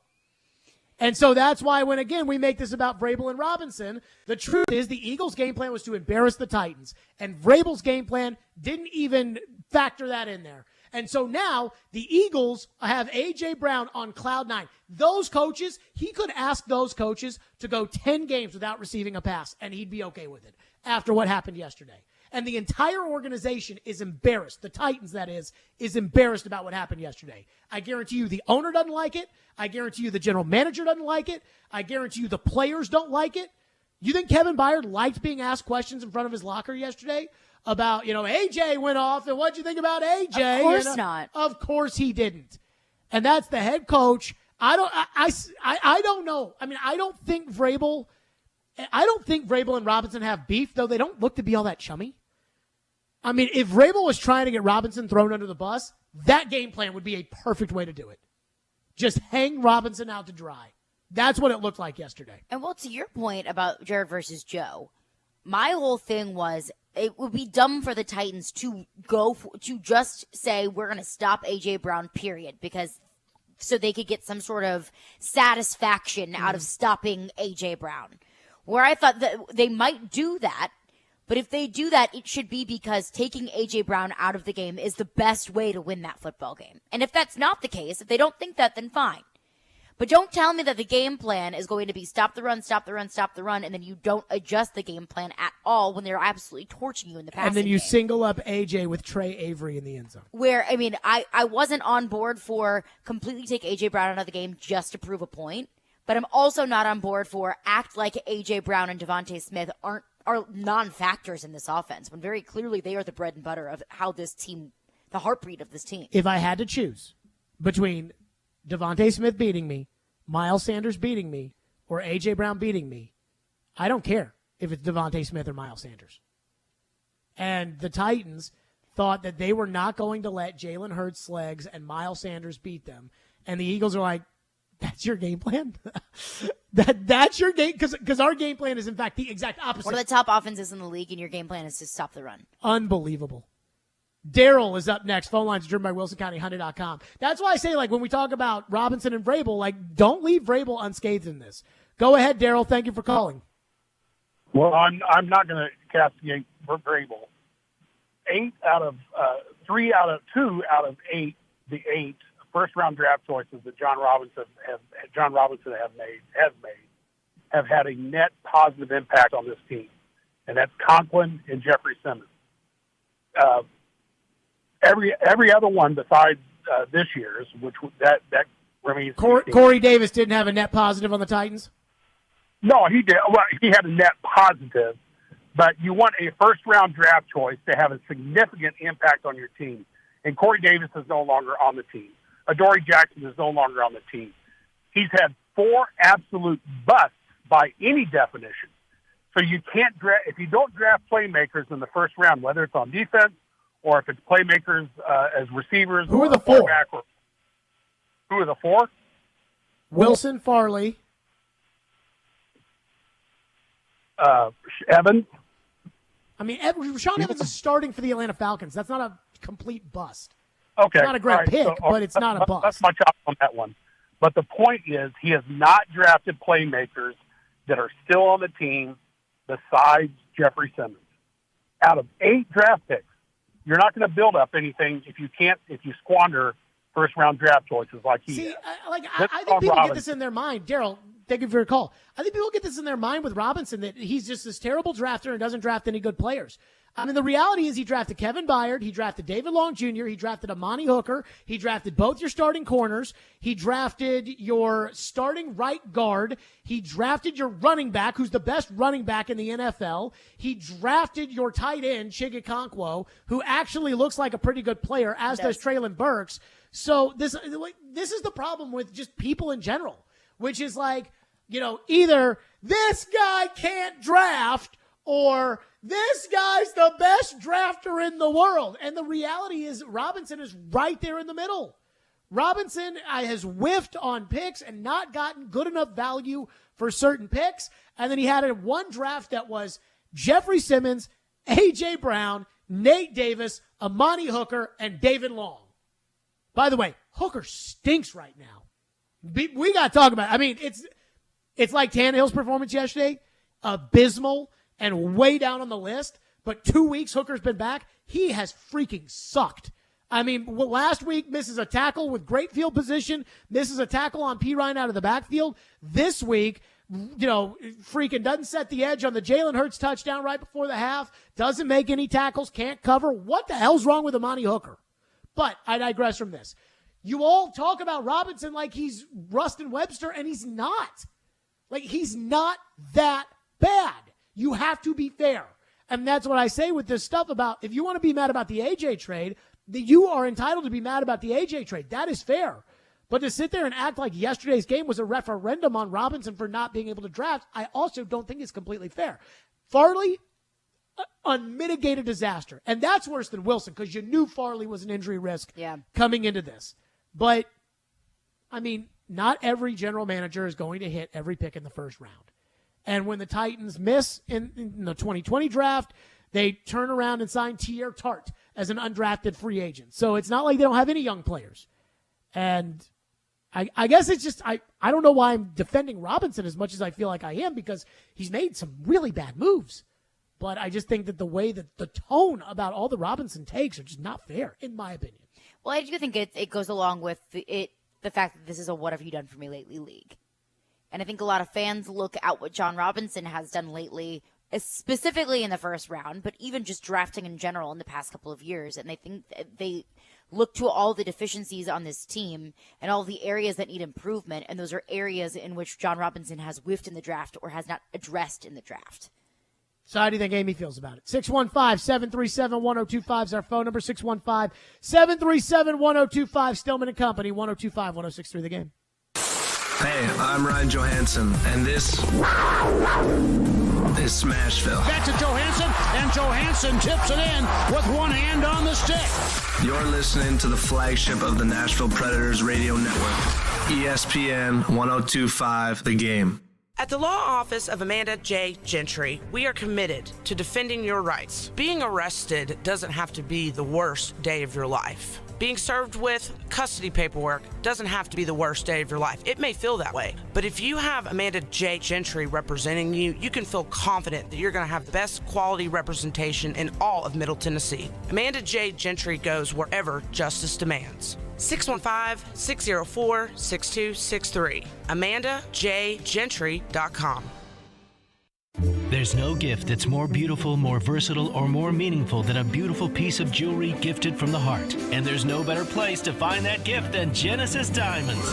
S1: And so that's why when, again, we make this about Vrabel and Robinson, the truth is the Eagles' game plan was to embarrass the Titans. And Vrabel's game plan didn't even factor that in there. And so now the Eagles have A.J. Brown on cloud 9. Those coaches, he could ask those coaches to go 10 games without receiving a pass, and he'd be okay with it after what happened yesterday. And the entire organization is embarrassed. The Titans, that is embarrassed about what happened yesterday. I guarantee you the owner doesn't like it. I guarantee you the general manager doesn't like it. I guarantee you the players don't like it. You think Kevin Byard liked being asked questions in front of his locker yesterday about, AJ went off, and what'd you think about AJ?
S3: Of course not.
S1: Of course he didn't. And that's the head coach. I don't know. I mean, I don't think Vrabel and Robinson have beef, though they don't look to be all that chummy. I mean, if Vrabel was trying to get Robinson thrown under the bus, that game plan would be a perfect way to do it. Just hang Robinson out to dry. That's what it looked like yesterday.
S3: And well, to your point about Jared versus Joe, my whole thing was it would be dumb for the Titans to just say we're going to stop A.J. Brown, period, because so they could get some sort of satisfaction out of stopping A.J. Brown. Where I thought that they might do that, but if they do that, it should be because taking A.J. Brown out of the game is the best way to win that football game. And if that's not the case, if they don't think that, then fine. But don't tell me that the game plan is going to be stop the run, stop the run, stop the run, and then you don't adjust the game plan at all when they're absolutely torching you in the passing
S1: And then you
S3: game.
S1: single up A.J. with Trey Avery in the end zone.
S3: Where, I mean, I wasn't on board for completely take A.J. Brown out of the game just to prove a point, but I'm also not on board for act like A.J. Brown and Devontae Smith are non-factors in this offense, when very clearly they are the bread and butter of how this team, the heartbeat of this team.
S1: If I had to choose between Devontae Smith beating me, Miles Sanders beating me, or A.J. Brown beating me, I don't care if it's Devontae Smith or Miles Sanders. And the Titans thought that they were not going to let Jalen Hurts' legs and Miles Sanders beat them. And the Eagles are like, that's your game plan? That's your game? Because our game plan is, in fact, the exact opposite.
S3: One of the top offenses in the league, and your game plan is to stop the run.
S1: Unbelievable. Daryl is up next. Phone lines driven by WilsonCountyHunter.com. That's why I say, like, when we talk about Robinson and Vrabel, like, don't leave Vrabel unscathed in this. Go ahead, Daryl. Thank you for calling.
S5: Well, I'm not going to castigate Vrabel. 2 out of 8, the 8 first-round draft choices that John Robinson has made have had a net positive impact on this team, and that's Conklin and Jeffrey Simmons. Every other one besides this year's, which that remains.
S1: Corey Davis didn't have a net positive on the Titans?
S5: No, he did. Well, he had a net positive, but you want a first-round draft choice to have a significant impact on your team. And Corey Davis is no longer on the team. Adoree Jackson is no longer on the team. He's had 4 absolute busts by any definition. So you can't draft if you don't draft playmakers in the first round, whether it's on defense or if it's playmakers as receivers.
S1: Who are the 4?
S5: Who are the 4?
S1: Wilson, Farley.
S5: Evans.
S1: I mean, Rashaan Evans is starting for the Atlanta Falcons. That's not a complete bust.
S5: Okay.
S1: It's not a great pick, but it's not a bust.
S5: That's my chop on that one. But the point is, he has not drafted playmakers that are still on the team besides Jeffrey Simmons. Out of 8 draft picks, you're not going to build up anything if you squander first-round draft choices like he has.
S1: I think people get this in their mind. Daryl, thank you for your call. I think people get this in their mind with Robinson, that he's just this terrible drafter and doesn't draft any good players. I mean, the reality is he drafted Kevin Byard, he drafted David Long Jr., he drafted Amani Hooker, he drafted both your starting corners, he drafted your starting right guard, he drafted your running back, who's the best running back in the NFL, he drafted your tight end, Chigakonkwo, who actually looks like a pretty good player, as does Treylon Burks. So this is the problem with just people in general, which is like, either this guy can't draft or this guy's the best drafter in the world. And the reality is Robinson is right there in the middle. Robinson has whiffed on picks and not gotten good enough value for certain picks. And then he had one draft that was Jeffrey Simmons, A.J. Brown, Nate Davis, Amani Hooker, and David Long. By the way, Hooker stinks right now. We got to talk about it. I mean, it's like Tannehill's performance yesterday, abysmal and way down on the list. But 2 weeks Hooker's been back. He has freaking sucked. I mean, last week misses a tackle with great field position, misses a tackle on P. Ryan out of the backfield. This week, freaking doesn't set the edge on the Jalen Hurts touchdown right before the half, doesn't make any tackles, can't cover. What the hell's wrong with Amani Hooker? But I digress from this. You all talk about Robinson like he's Rustin Webster, and he's not. Like, he's not that bad. You have to be fair. And that's what I say with this stuff about, if you want to be mad about the AJ trade, you are entitled to be mad about the AJ trade. That is fair. But to sit there and act like yesterday's game was a referendum on Robinson for not being able to draft, I also don't think is completely fair. Farley, unmitigated disaster. And that's worse than Wilson, because you knew Farley was an injury risk coming into this. But, I mean, not every general manager is going to hit every pick in the first round. And when the Titans miss in the 2020 draft, they turn around and sign Tier Tart as an undrafted free agent. So it's not like they don't have any young players. And I guess it's just I don't know why I'm defending Robinson as much as I feel like I am, because he's made some really bad moves. But I just think that the way that the tone about all the Robinson takes are just not fair, in my opinion.
S3: Well, I do think it goes along with the fact that this is a what have you done for me lately league. And I think a lot of fans look at what John Robinson has done lately, specifically in the first round, but even just drafting in general in the past couple of years. And they think they look to all the deficiencies on this team and all the areas that need improvement. And those are areas in which John Robinson has whiffed in the draft or has not addressed in the draft.
S1: So how do you think Amy feels about it? 615-737-1025 is our phone number. 615-737-1025. Stillman and Company, 1025-1063 The Game.
S6: Hey, I'm Ryan Johansson, and this is Smashville.
S27: Back to Johansson, and Johansson tips it in with one hand on the stick.
S6: You're listening to the flagship of the Nashville Predators radio network, ESPN 1025 The Game.
S7: At the law office of Amanda J. Gentry, we are committed to defending your rights. Being arrested doesn't have to be the worst day of your life. Being served with custody paperwork doesn't have to be the worst day of your life. It may feel that way. But if you have Amanda J. Gentry representing you, you can feel confident that you're going to have the best quality representation in all of Middle Tennessee. Amanda J. Gentry goes wherever justice demands. 615-604-6263. AmandaJGentry.com.
S8: There's no gift that's more beautiful, more versatile, or more meaningful than a beautiful piece of jewelry gifted from the heart. And there's no better place to find that gift than Genesis Diamonds.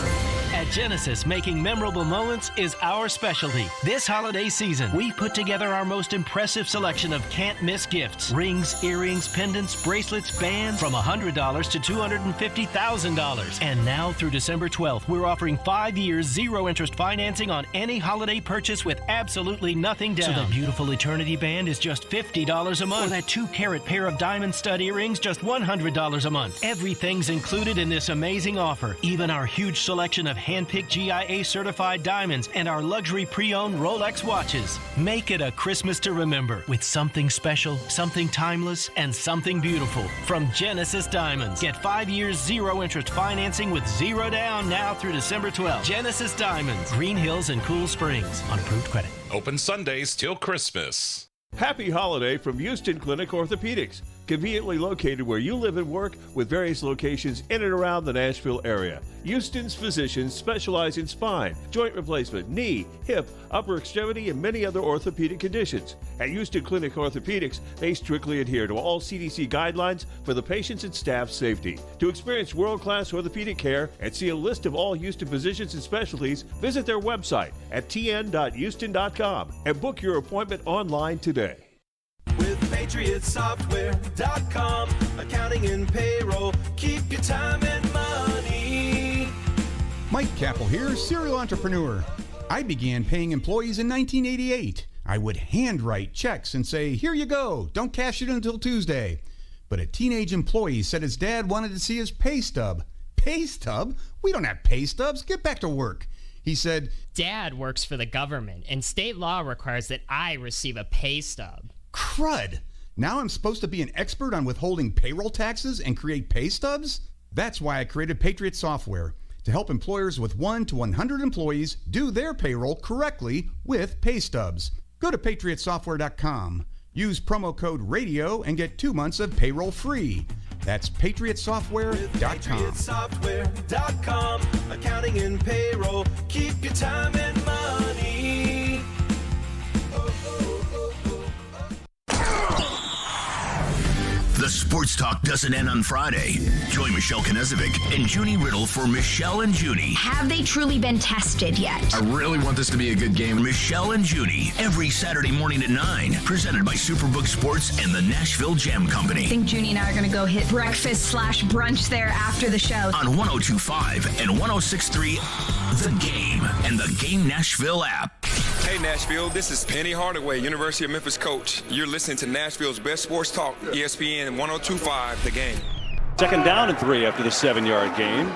S8: At Genesis, making memorable moments is our specialty. This holiday season, we put together our most impressive selection of can't-miss gifts. Rings, earrings, pendants, bracelets, bands from $100 to $250,000. And now through December 12th, we're offering 5 years, zero-interest financing on any holiday purchase with absolutely nothing down. So the beautiful Eternity Band is just $50 a month. Or that 2-carat pair of diamond stud earrings, just $100 a month. Everything's included in this amazing offer. Even our huge selection of hand-picked GIA-certified diamonds and our luxury pre-owned Rolex watches. Make it a Christmas to remember with something special, something timeless, and something beautiful from Genesis Diamonds. Get 5 years, zero-interest financing with zero down now through December 12th. Genesis Diamonds, Green Hills and Cool Springs on approved credit.
S9: Open Sundays till Christmas.
S10: Happy holiday from Houston Clinic Orthopedics, conveniently located where you live and work with various locations in and around the Nashville area. Houston's physicians specialize in spine, joint replacement, knee, hip, upper extremity, and many other orthopedic conditions. At Houston Clinic Orthopedics, they strictly adhere to all CDC guidelines for the patient's and staff's safety. To experience world-class orthopedic care and see a list of all Houston physicians and specialties, visit their website at tn.houston.com and book your appointment online today.
S11: With PatriotSoftware.com, accounting and payroll, keep your time and money.
S22: Mike Capel here, serial entrepreneur. I began paying employees in 1988. I would handwrite checks and say, here you go, don't cash it until Tuesday. But a teenage employee said his dad wanted to see his pay stub. Pay stub? We don't have pay stubs. Get back to work. He said,
S25: Dad works for the government, and state law requires that I receive a pay stub.
S22: Crud! Now I'm supposed to be an expert on withholding payroll taxes and create pay stubs? That's why I created Patriot Software, to help employers with 1 to 100 employees do their payroll correctly with pay stubs. Go to PatriotSoftware.com. Use promo code RADIO and get 2 months of payroll free. That's PatriotSoftware.com.
S11: PatriotSoftware.com, accounting and payroll, keep your time and money.
S2: The Sports Talk doesn't end on Friday. Join Michelle Knezovic and Junie Riddle for Michelle and Junie.
S4: Have they truly been tested yet?
S2: I really want this to be a good game. Michelle and Junie, every Saturday morning at 9. Presented by Superbook Sports and the Nashville Jam Company.
S4: I think Junie and I are going to go hit breakfast/brunch there after the show.
S2: On 102.5 and 106.3 The Game and the Game Nashville app.
S28: Hey Nashville, this is Penny Hardaway, University of Memphis coach. You're listening to Nashville's best sports talk, ESPN 102.5 The Game.
S20: Second down and 3 after the 7-yard gain.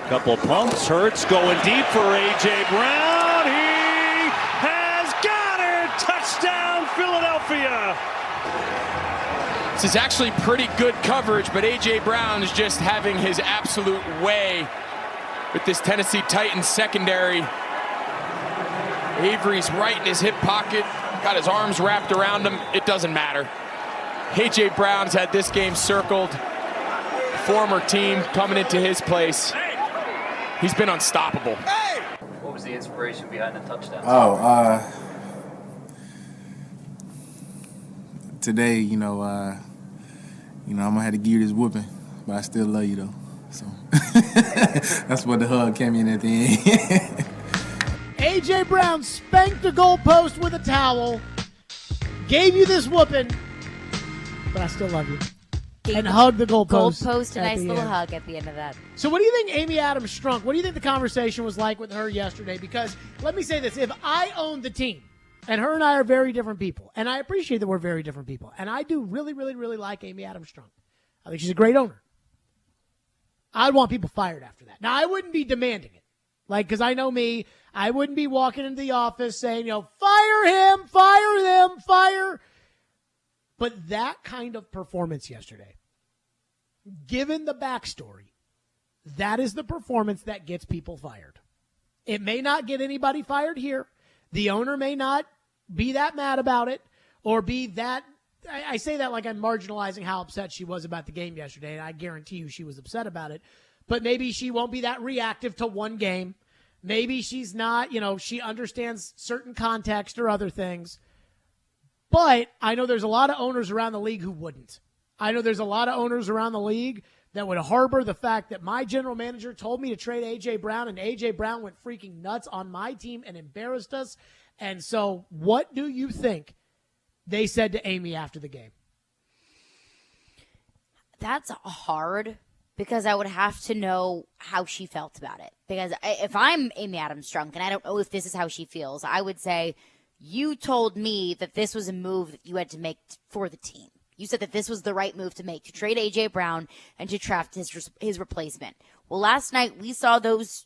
S20: Couple pumps. Hurts going deep for A.J. Brown. He has got it. Touchdown, Philadelphia.
S12: This is actually pretty good coverage, but A.J. Brown is just having his absolute way with this Tennessee Titans secondary. Avery's right in his hip pocket, got his arms wrapped around him. It doesn't matter. A.J. Brown's had this game circled. Former team coming into his place. He's been unstoppable.
S13: What was the inspiration behind the touchdown?
S32: Today, I'm gonna have to give you this whooping, but I still love you though. So that's what the hug came in at the end.
S1: A.J. Brown spanked the goalpost with a towel, gave you this whooping, but I still love you. And hugged the goalpost.
S3: A nice little hug at the end of that.
S1: So what do you think Amy Adams Strunk, what do you think the conversation was like with her yesterday? Because let me say this, if I owned the team, and her and I are very different people, and I appreciate that we're very different people, and I do really, really, really like Amy Adams Strunk. I think she's a great owner. I'd want people fired after that. Now, I wouldn't be demanding it. Because I know me, I wouldn't be walking into the office saying, fire him, fire them, fire. But that kind of performance yesterday, given the backstory, that is the performance that gets people fired. It may not get anybody fired here. The owner may not be that mad about it or be that. I say that like I'm marginalizing how upset she was about the game yesterday, and I guarantee you she was upset about it. But maybe she won't be that reactive to one game. Maybe she's not, she understands certain context or other things. But I know there's a lot of owners around the league who wouldn't. I know there's a lot of owners around the league that would harbor the fact that my general manager told me to trade A.J. Brown, and A.J. Brown went freaking nuts on my team and embarrassed us. And so what do you think they said to Amy after the game?
S3: That's hard because I would have to know how she felt about it. Because if I'm Amy Adams Strunk, and I don't know if this is how she feels, I would say, you told me that this was a move that you had to make for the team. You said that this was the right move to make, to trade A.J. Brown and to draft his replacement. Well, last night we saw those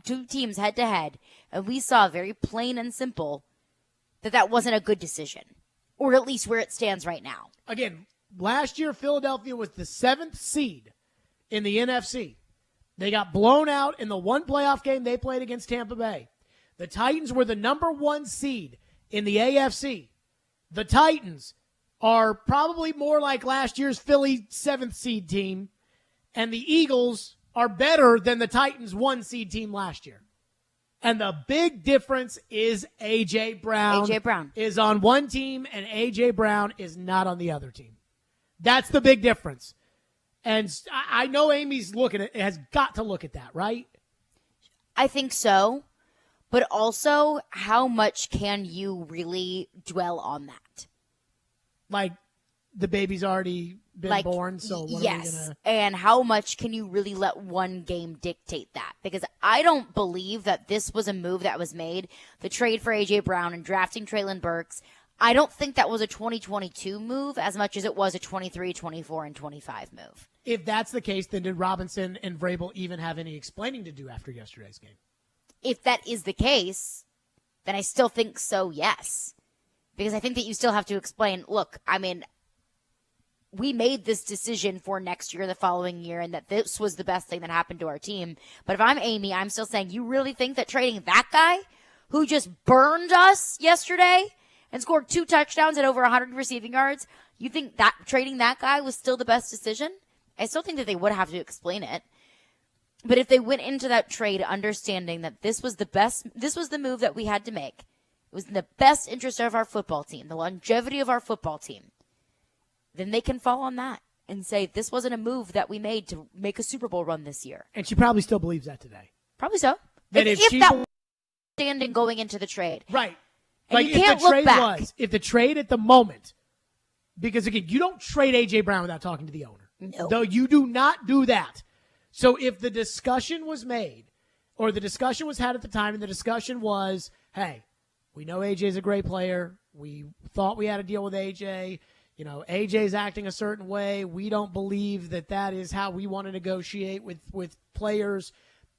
S3: two teams head-to-head, and we saw very plain and simple that wasn't a good decision, or at least where it stands right now.
S1: Again, last year Philadelphia was the 7th seed in the NFC. They got blown out in the one playoff game they played against Tampa Bay. The Titans were the number 1 seed in the AFC. The Titans are probably more like last year's Philly 7th seed team, and the Eagles are better than the Titans 1 seed team last year. And the big difference is A.J. Brown.
S3: A.J. Brown
S1: is on one team, and A.J. Brown is not on the other team. That's the big difference. And I know Amy's has got to look at that, right?
S3: I think so. But also, how much can you really dwell on that?
S1: Like, the baby's already been born, so what are we gonna...
S3: And how much can you really let one game dictate that? Because I don't believe that this was a move that was made, the trade for A.J. Brown and drafting Treylon Burks. I don't think that was a 2022 move as much as it was a 23, 24, and 25 move.
S1: If that's the case, then did Robinson and Vrabel even have any explaining to do after yesterday's game?
S3: If that is the case, then I still think so, yes. Because I think that you still have to explain, look, we made this decision for next year, the following year, and that this was the best thing that happened to our team. But if I'm Amy, I'm still saying, you really think that trading that guy who just burned us yesterday and scored 2 touchdowns and over 100 receiving yards, you think that trading that guy was still the best decision? I still think that they would have to explain it. But if they went into that trade understanding that this was the move that we had to make, it was in the best interest of our football team, the longevity of our football team, then they can fall on that and say this wasn't a move that we made to make a Super Bowl run this year.
S1: And she probably still believes that today.
S3: Probably so. If that was standing going into the trade.
S1: Right.
S3: And like you can't look back.
S1: If the trade at the moment, because again, you don't trade A.J. Brown without talking to the owner.
S3: No.
S1: Though you do not do that. So if the discussion was made, or the discussion was had at the time, and the discussion was, hey, we know A.J.'s a great player. We thought we had a deal with A.J. A.J.'s acting a certain way. We don't believe that is how we want to negotiate with players.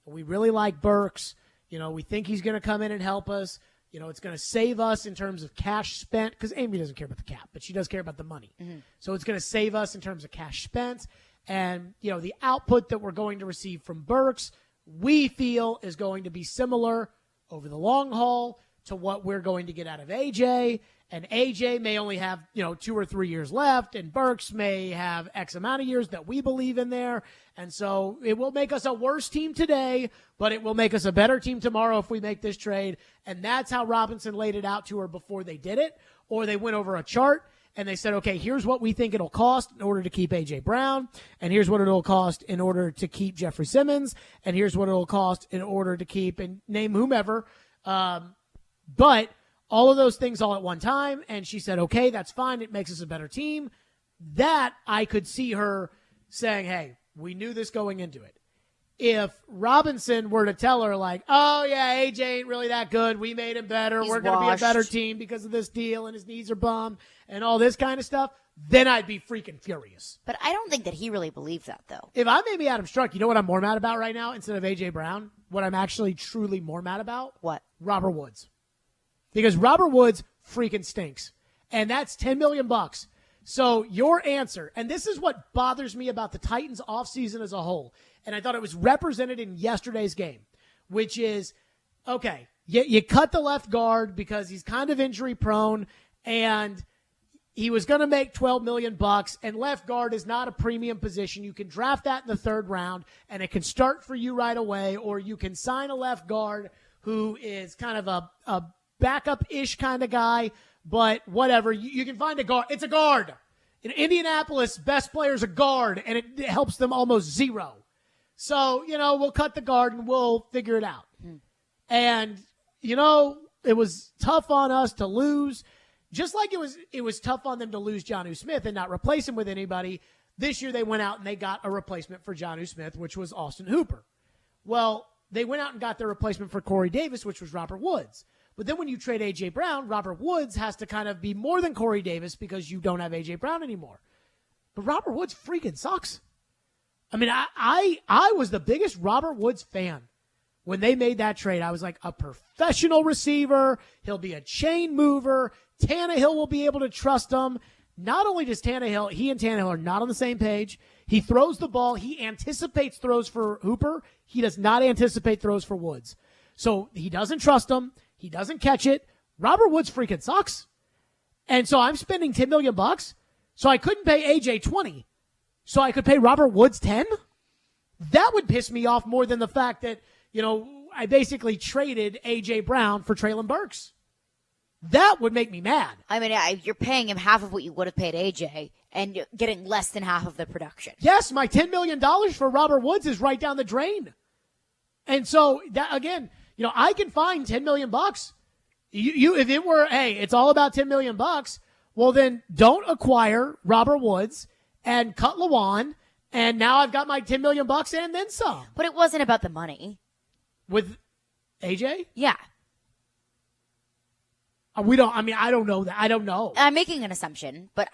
S1: We really like Burks. We think he's going to come in and help us. It's going to save us in terms of cash spent, because Amy doesn't care about the cap, but she does care about the money. Mm-hmm. So it's going to save us in terms of cash spent. And, the output that we're going to receive from Burks, we feel is going to be similar over the long haul to what we're going to get out of AJ. And AJ may only have, 2 or 3 years left, and Burks may have X amount of years that we believe in there. And so it will make us a worse team today, but it will make us a better team tomorrow if we make this trade. And that's how Robinson laid it out to her before they did it, or they went over a chart and they said, okay, here's what we think it'll cost in order to keep A.J. Brown, and here's what it'll cost in order to keep Jeffrey Simmons, and here's what it'll cost in order to keep, and name whomever. But all of those things all at one time, and she said, okay, that's fine. It makes us a better team. That I could see her saying, hey, we knew this going into it. If Robinson were to tell her, like, oh, yeah, AJ ain't really that good. We made him better. We're going to be a better team because of this deal, and his knees are bummed and all this kind of stuff, then I'd be freaking furious.
S3: But I don't think that he really believed that, though.
S1: If I'm maybe Adam Struck, you know what I'm more mad about right now instead of AJ Brown? What I'm actually truly more mad about?
S3: What?
S1: Robert Woods. Because Robert Woods freaking stinks. And that's $10 million. So your answer, and this is what bothers me about the Titans offseason as a whole, and I thought it was represented in yesterday's game, which is, okay, you cut the left guard because he's kind of injury prone, and he was going to make $12 million, and left guard is not a premium position. You can draft that in the 3rd round, and it can start for you right away, or you can sign a left guard who is kind of a backup-ish kind of guy, but whatever. You can find a guard. It's a guard. In Indianapolis, best player is a guard, and it helps them almost zero. So, we'll cut the guard, and we'll figure it out. And, it was tough on us to lose. Just like it was tough on them to lose Jonnu Smith and not replace him with anybody. This year they went out and they got a replacement for Jonnu Smith, which was Austin Hooper. Well, they went out and got their replacement for Corey Davis, which was Robert Woods. But then when you trade A.J. Brown, Robert Woods has to kind of be more than Corey Davis because you don't have A.J. Brown anymore. But Robert Woods freaking sucks. I mean, I was the biggest Robert Woods fan. When they made that trade, I was like, a professional receiver. He'll be a chain mover. Tannehill will be able to trust him. Not only does he and Tannehill are not on the same page. He throws the ball. He anticipates throws for Hooper. He does not anticipate throws for Woods. So he doesn't trust him. He doesn't catch it. Robert Woods freaking sucks. And so I'm spending $10 million. So I couldn't pay AJ 20. So I could pay Robert Woods 10? That would piss me off more than the fact that, I basically traded A.J. Brown for Treylon Burks. That would make me mad.
S3: I mean, you're paying him half of what you would have paid A.J. and you're getting less than half of the production.
S1: Yes, my $10 million for Robert Woods is right down the drain. And so, that again, I can find $10 million. If it were, hey, it's all about $10 million, well, then don't acquire Robert Woods and cut Lewan, and now I've got my $10 million and then some.
S3: But it wasn't about the money.
S1: With AJ?
S3: Yeah.
S1: I don't know that. I don't know.
S3: I'm making an assumption, but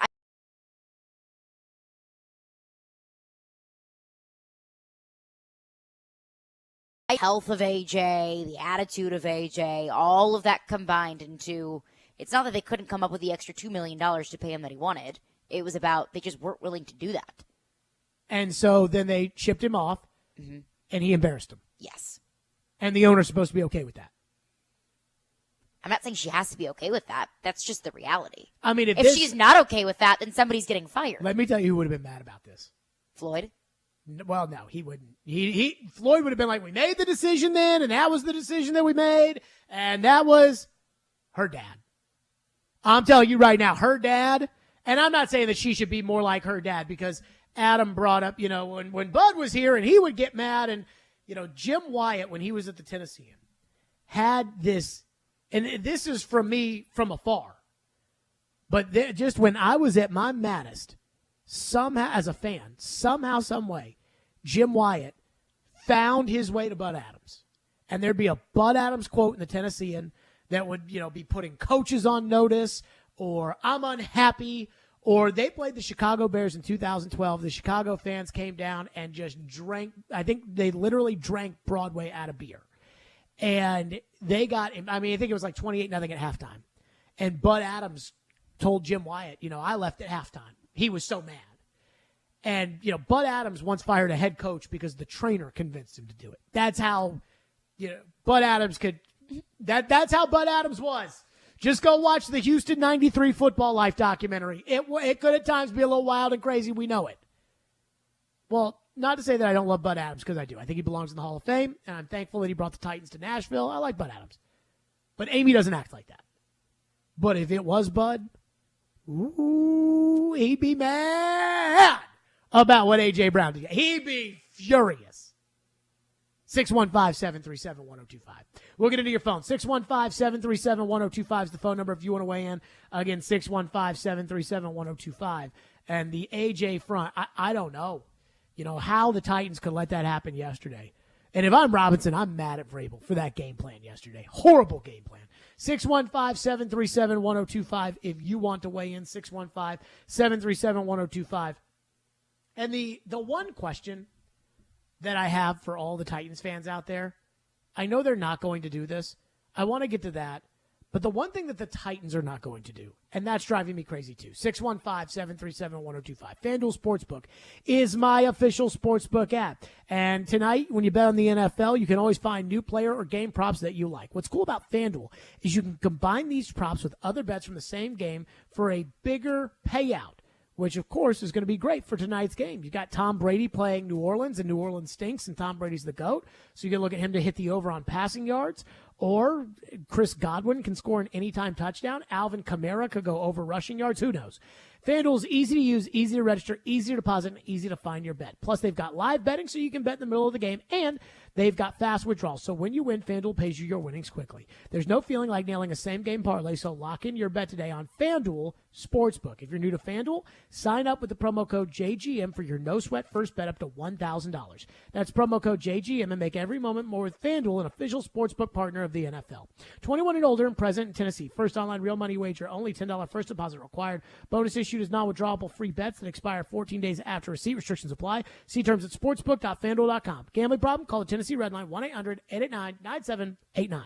S3: health of AJ, the attitude of AJ, all of that combined into, it's not that they couldn't come up with the extra $2 million to pay him that he wanted. It was about they just weren't willing to do that.
S1: And so then they shipped him off, and he embarrassed him.
S3: Yes.
S1: And the owner's supposed to be okay with that.
S3: I'm not saying she has to be okay with that. That's just the reality.
S1: I mean,
S3: if she's not okay with that, then somebody's getting fired.
S1: Let me tell you who would have been mad about this.
S3: Floyd?
S1: Well, no, he wouldn't. Floyd would have been like, we made the decision then, and that was the decision that we made, and that was her dad. I'm telling you right now, her dad, and I'm not saying that she should be more like her dad, because Adam brought up, when Bud was here and he would get mad, and, Jim Wyatt, when he was at the Tennessean, had this, and this is from me from afar, but just when I was at my maddest, somehow, as a fan, somehow, some way, Jim Wyatt found his way to Bud Adams. And there'd be a Bud Adams quote in the Tennessean that would, be putting coaches on notice, or I'm unhappy, or they played the Chicago Bears in 2012. The Chicago fans came down and just drank, I think they literally drank Broadway out of beer. And they got, I think it was like 28-0 at halftime. And Bud Adams told Jim Wyatt, I left at halftime. He was so mad. And, Bud Adams once fired a head coach because the trainer convinced him to do it. That's how, Bud Adams that's how Bud Adams was. Just go watch the Houston 93 Football Life documentary. It could at times be a little wild and crazy. We know it. Well, not to say that I don't love Bud Adams, because I do. I think he belongs in the Hall of Fame, and I'm thankful that he brought the Titans to Nashville. I like Bud Adams. But Amy doesn't act like that. But if it was Bud, he'd be mad about what A.J. Brown did. He'd be furious. 615-737-1025. We'll get into your phone. 615-737-1025 is the phone number if you want to weigh in. Again, 615-737-1025. And the A.J. front, I don't know. How the Titans could let that happen yesterday. And if I'm Robinson, I'm mad at Vrabel for that game plan yesterday. Horrible game plan. 615-737-1025 if you want to weigh in. 615-737-1025. And the one question that I have for all the Titans fans out there, I know they're not going to do this. I want to get to that. But the one thing that the Titans are not going to do, and that's driving me crazy too, 615-737-1025. FanDuel Sportsbook is my official sportsbook app. And tonight, when you bet on the NFL, you can always find new player or game props that you like. What's cool about FanDuel is you can combine these props with other bets from the same game for a bigger payout, which, of course, is going to be great for tonight's game. You got Tom Brady playing New Orleans, and New Orleans stinks, and Tom Brady's the GOAT. So you can look at him to hit the over on passing yards. Or Chris Godwin can score an anytime touchdown. Alvin Kamara could go over rushing yards. Who knows? FanDuel is easy to use, easy to register, easy to deposit, and easy to find your bet. Plus, they've got live betting so you can bet in the middle of the game, and they've got fast withdrawals. So when you win, FanDuel pays you your winnings quickly. There's no feeling like nailing a same-game parlay, so lock in your bet today on FanDuel Sportsbook. If you're new to FanDuel, sign up with the promo code JGM for your no-sweat first bet up to $1,000. That's promo code JGM and make every moment more with FanDuel, an official sportsbook partner of the NFL. 21 and older and present in Tennessee. First online real money wager, only $10 first deposit required. Bonus issued is non-withdrawable free bets that expire 14 days after receipt. Restrictions apply. See terms at sportsbook.fanduel.com. Gambling problem? Call the Tennessee Red Line 1-800-889-9789.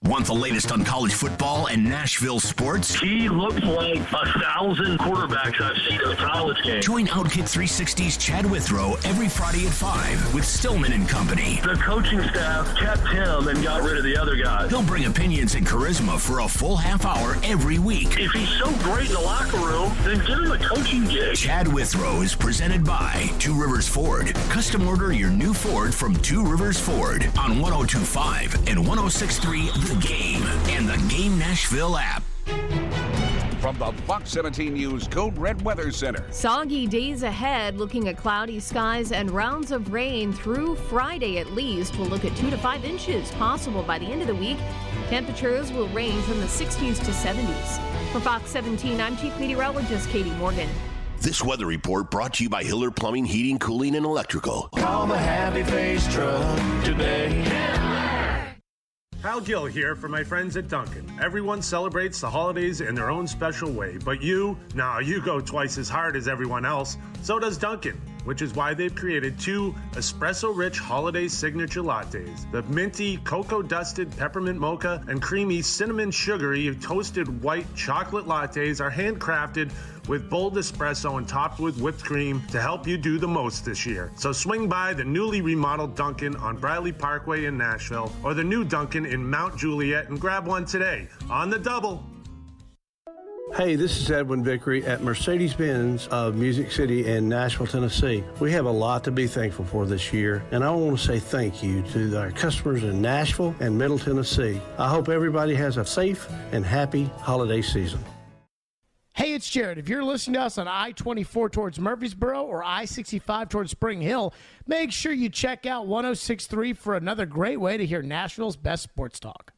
S2: Want the latest on college football and Nashville sports?
S15: He looks like 1,000 quarterbacks I've seen in a college game.
S2: Join Outkick 360's Chad Withrow every Friday at 5 with Stillman and company.
S15: The coaching staff kept him and got rid of the other guys.
S2: He'll bring opinions and charisma for a full half hour every week.
S15: If he's so great in the locker room, then give him a coaching gig.
S2: Chad Withrow is presented by Two Rivers Ford. Custom order your new Ford from Two Rivers Ford on 102.5 and 106.3 The Game and the Game Nashville app.
S16: From the Fox 17 News Code Red Weather Center.
S17: Soggy days ahead, looking at cloudy skies and rounds of rain through Friday at least. We'll look at 2 to 5 inches possible by the end of the week. Temperatures will range from the 60s to 70s. For Fox 17, I'm Chief Meteorologist Katie Morgan.
S2: This weather report brought to you by Hiller Plumbing, Heating, Cooling, and Electrical.
S11: Call the Happy Face Truck today.
S18: Hal Gill here for my friends at Dunkin'. Everyone celebrates the holidays in their own special way, but you go twice as hard as everyone else. So does Dunkin', which is why they've created 2 espresso-rich holiday signature lattes. The minty, cocoa-dusted peppermint mocha and creamy cinnamon sugary toasted white chocolate lattes are handcrafted with bold espresso and topped with whipped cream to help you do the most this year. So swing by the newly remodeled Dunkin' on Bradley Parkway in Nashville or the new Dunkin' in Mount Juliet and grab one today on the double.
S19: Hey, this is Edwin Vickery at Mercedes-Benz of Music City in Nashville, Tennessee. We have a lot to be thankful for this year, and I want to say thank you to our customers in Nashville and Middle Tennessee. I hope everybody has a safe and happy holiday season.
S1: Hey, it's Jared. If you're listening to us on I-24 towards Murfreesboro or I-65 towards Spring Hill, make sure you check out 106.3 for another great way to hear Nashville's best sports talk.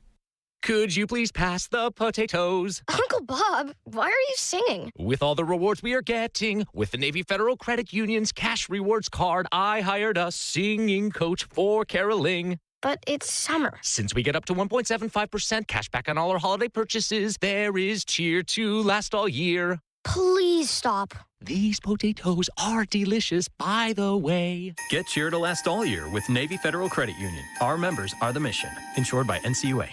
S21: Could you please pass the potatoes?
S23: Uncle Bob, why are you singing?
S21: With all the rewards we are getting, with the Navy Federal Credit Union's cash rewards card, I hired a singing coach for caroling.
S23: But it's summer.
S21: Since we get up to 1.75% cash back on all our holiday purchases, there is cheer to last all year.
S23: Please stop.
S21: These potatoes are delicious, by the way.
S24: Get cheer to last all year with Navy Federal Credit Union. Our members are the mission. Insured by NCUA.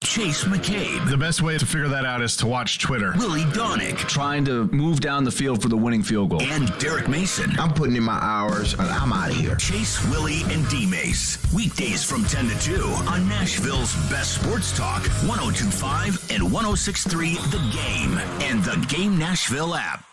S2: Chase McCabe.
S5: The best way to figure that out is to watch Twitter.
S2: Willie Donick.
S6: Trying to move down the field for the winning field goal.
S2: And Derek Mason.
S7: I'm putting in my hours and I'm out of here.
S2: Chase, Willie, and D-Mace. Weekdays from 10 to 2 on Nashville's best sports talk, 102.5 and 106.3 The Game and the Game Nashville app.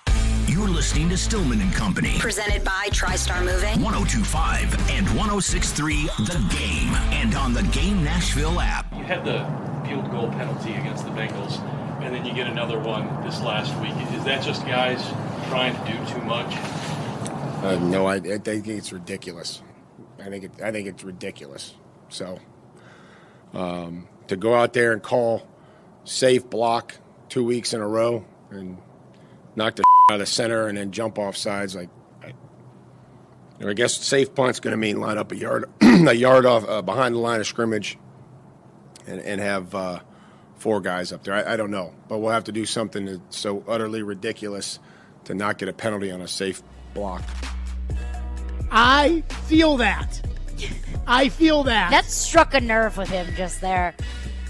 S2: You're listening to Stillman and Company.
S4: Presented by TriStar Moving.
S2: 102.5 and 106.3 The Game and on the Game Nashville app.
S8: You had the field goal penalty against the Bengals, and then you get another one this last week. Is that just guys trying to do too much?
S9: No, I think it's ridiculous. I think it's ridiculous. So to go out there and call safe block 2 weeks in a row and knock the out of the center and then jump off sides, I guess safe punt's going to mean line up a yard off behind the line of scrimmage and have 4 guys up there. I don't know, but we'll have to do something that's so utterly ridiculous to not get a penalty on a safe block.
S1: I feel that.
S3: That struck a nerve with him just there.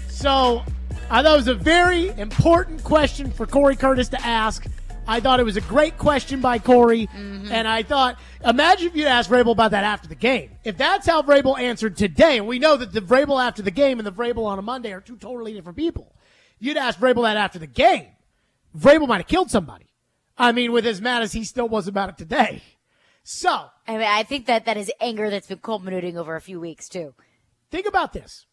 S1: So I thought it was a very important question for Corey Curtis to ask. I thought it was a great question by Corey, and I thought, imagine if you asked Vrabel about that after the game. If that's how Vrabel answered today, and we know that the Vrabel after the game and the Vrabel on a Monday are two totally different people. You'd ask Vrabel that after the game, Vrabel might have killed somebody. I mean, with as mad as he still was about it today. So,
S3: I think that is anger that's been culminating over a few weeks, too.
S1: Think about this.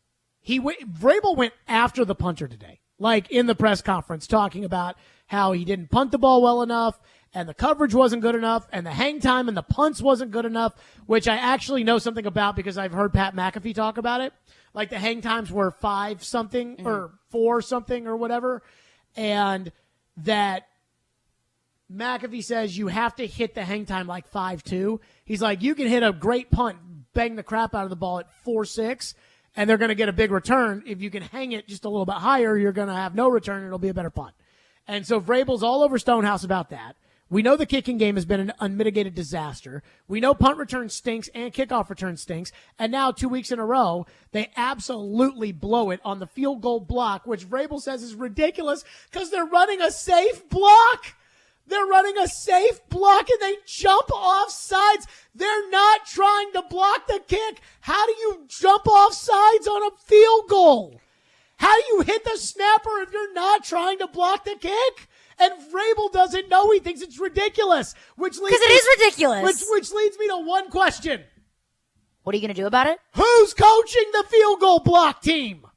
S1: Vrabel went after the punter today, like in the press conference, talking about how he didn't punt the ball well enough, and the coverage wasn't good enough, and the hang time and the punts wasn't good enough, which I actually know something about because I've heard Pat McAfee talk about it. Like the hang times were 5-something or 4-something or whatever, and that McAfee says you have to hit the hang time like 5.2. He's like, you can hit a great punt, bang the crap out of the ball at 4.6, and they're going to get a big return. If you can hang it just a little bit higher, you're going to have no return, and it'll be a better punt. And so Vrabel's all over Stonehouse about that. We know the kicking game has been an unmitigated disaster. We know punt return stinks and kickoff return stinks. And now 2 weeks in a row, they absolutely blow it on the field goal block, which Vrabel says is ridiculous because they're running a safe block. They're running a safe block and they jump off sides. They're not trying to block the kick. How do you jump off sides on a field goal? How do you hit the snapper if you're not trying to block the kick? And Vrabel doesn't know. He thinks it's ridiculous. Because
S3: it is ridiculous.
S1: Which leads me to one question.
S3: What are you going to do about it?
S1: Who's coaching the field goal block team?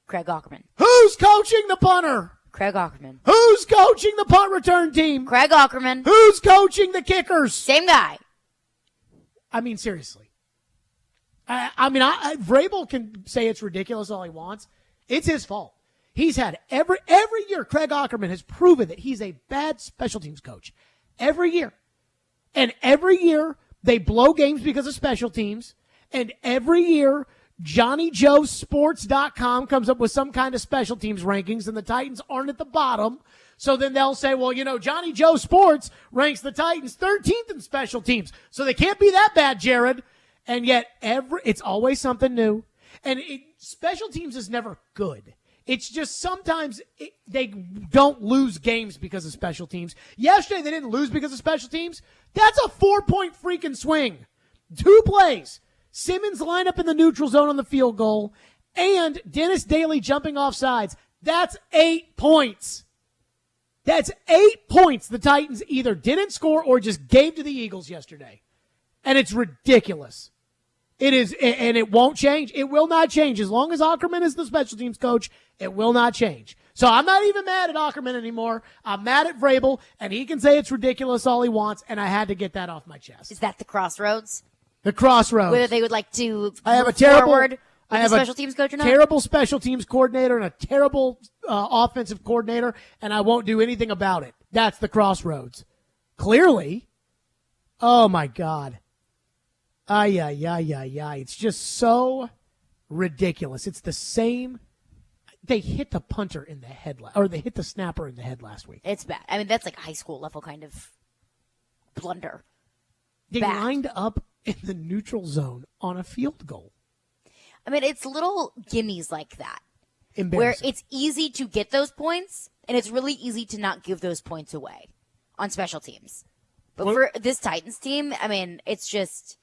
S3: Craig Aukerman.
S1: Who's coaching the punter?
S3: Craig Aukerman.
S1: Who's coaching the punt return team?
S3: Craig Aukerman.
S1: Who's coaching the kickers?
S3: Same guy.
S1: I mean, seriously. Vrabel can say it's ridiculous all he wants. It's his fault. He's had every year, Craig Aukerman has proven that he's a bad special teams coach. Every year. And every year, they blow games because of special teams. And every year, JohnnyJoeSports.com comes up with some kind of special teams rankings, and the Titans aren't at the bottom. So then they'll say, well, Johnny Joe Sports ranks the Titans 13th in special teams. So they can't be that bad, Jared. And yet it's always something new. And special teams is never good. It's just sometimes they don't lose games because of special teams. Yesterday they didn't lose because of special teams. That's a 4-point freaking swing. 2 plays. Simmons line up in the neutral zone on the field goal, and Dennis Daly jumping off sides. That's 8 points. That's 8 points the Titans either didn't score or just gave to the Eagles yesterday. And it's ridiculous. It is, and it won't change. It will not change. As long as Aukerman is the special teams coach, it will not change. So I'm not even mad at Aukerman anymore. I'm mad at Vrabel, and he can say it's ridiculous all he wants, and I had to get that off my chest.
S3: Is that the Crossroads?
S1: The Crossroads.
S3: Whether they would like to
S1: forward
S3: with the special teams coach or not?
S1: Terrible special teams coordinator and a terrible offensive coordinator, and I won't do anything about it. That's the Crossroads. Clearly. Oh, my God. It's just so ridiculous. It's the same. They hit the punter in the head, or they hit the snapper in the head last week.
S3: It's bad. I mean, that's like high school level kind of blunder.
S1: They lined up in the neutral zone on a field goal.
S3: I mean, it's little gimmies like that where it's easy to get those points, and it's really easy to not give those points away on special teams. But for this Titans team, I mean, it's just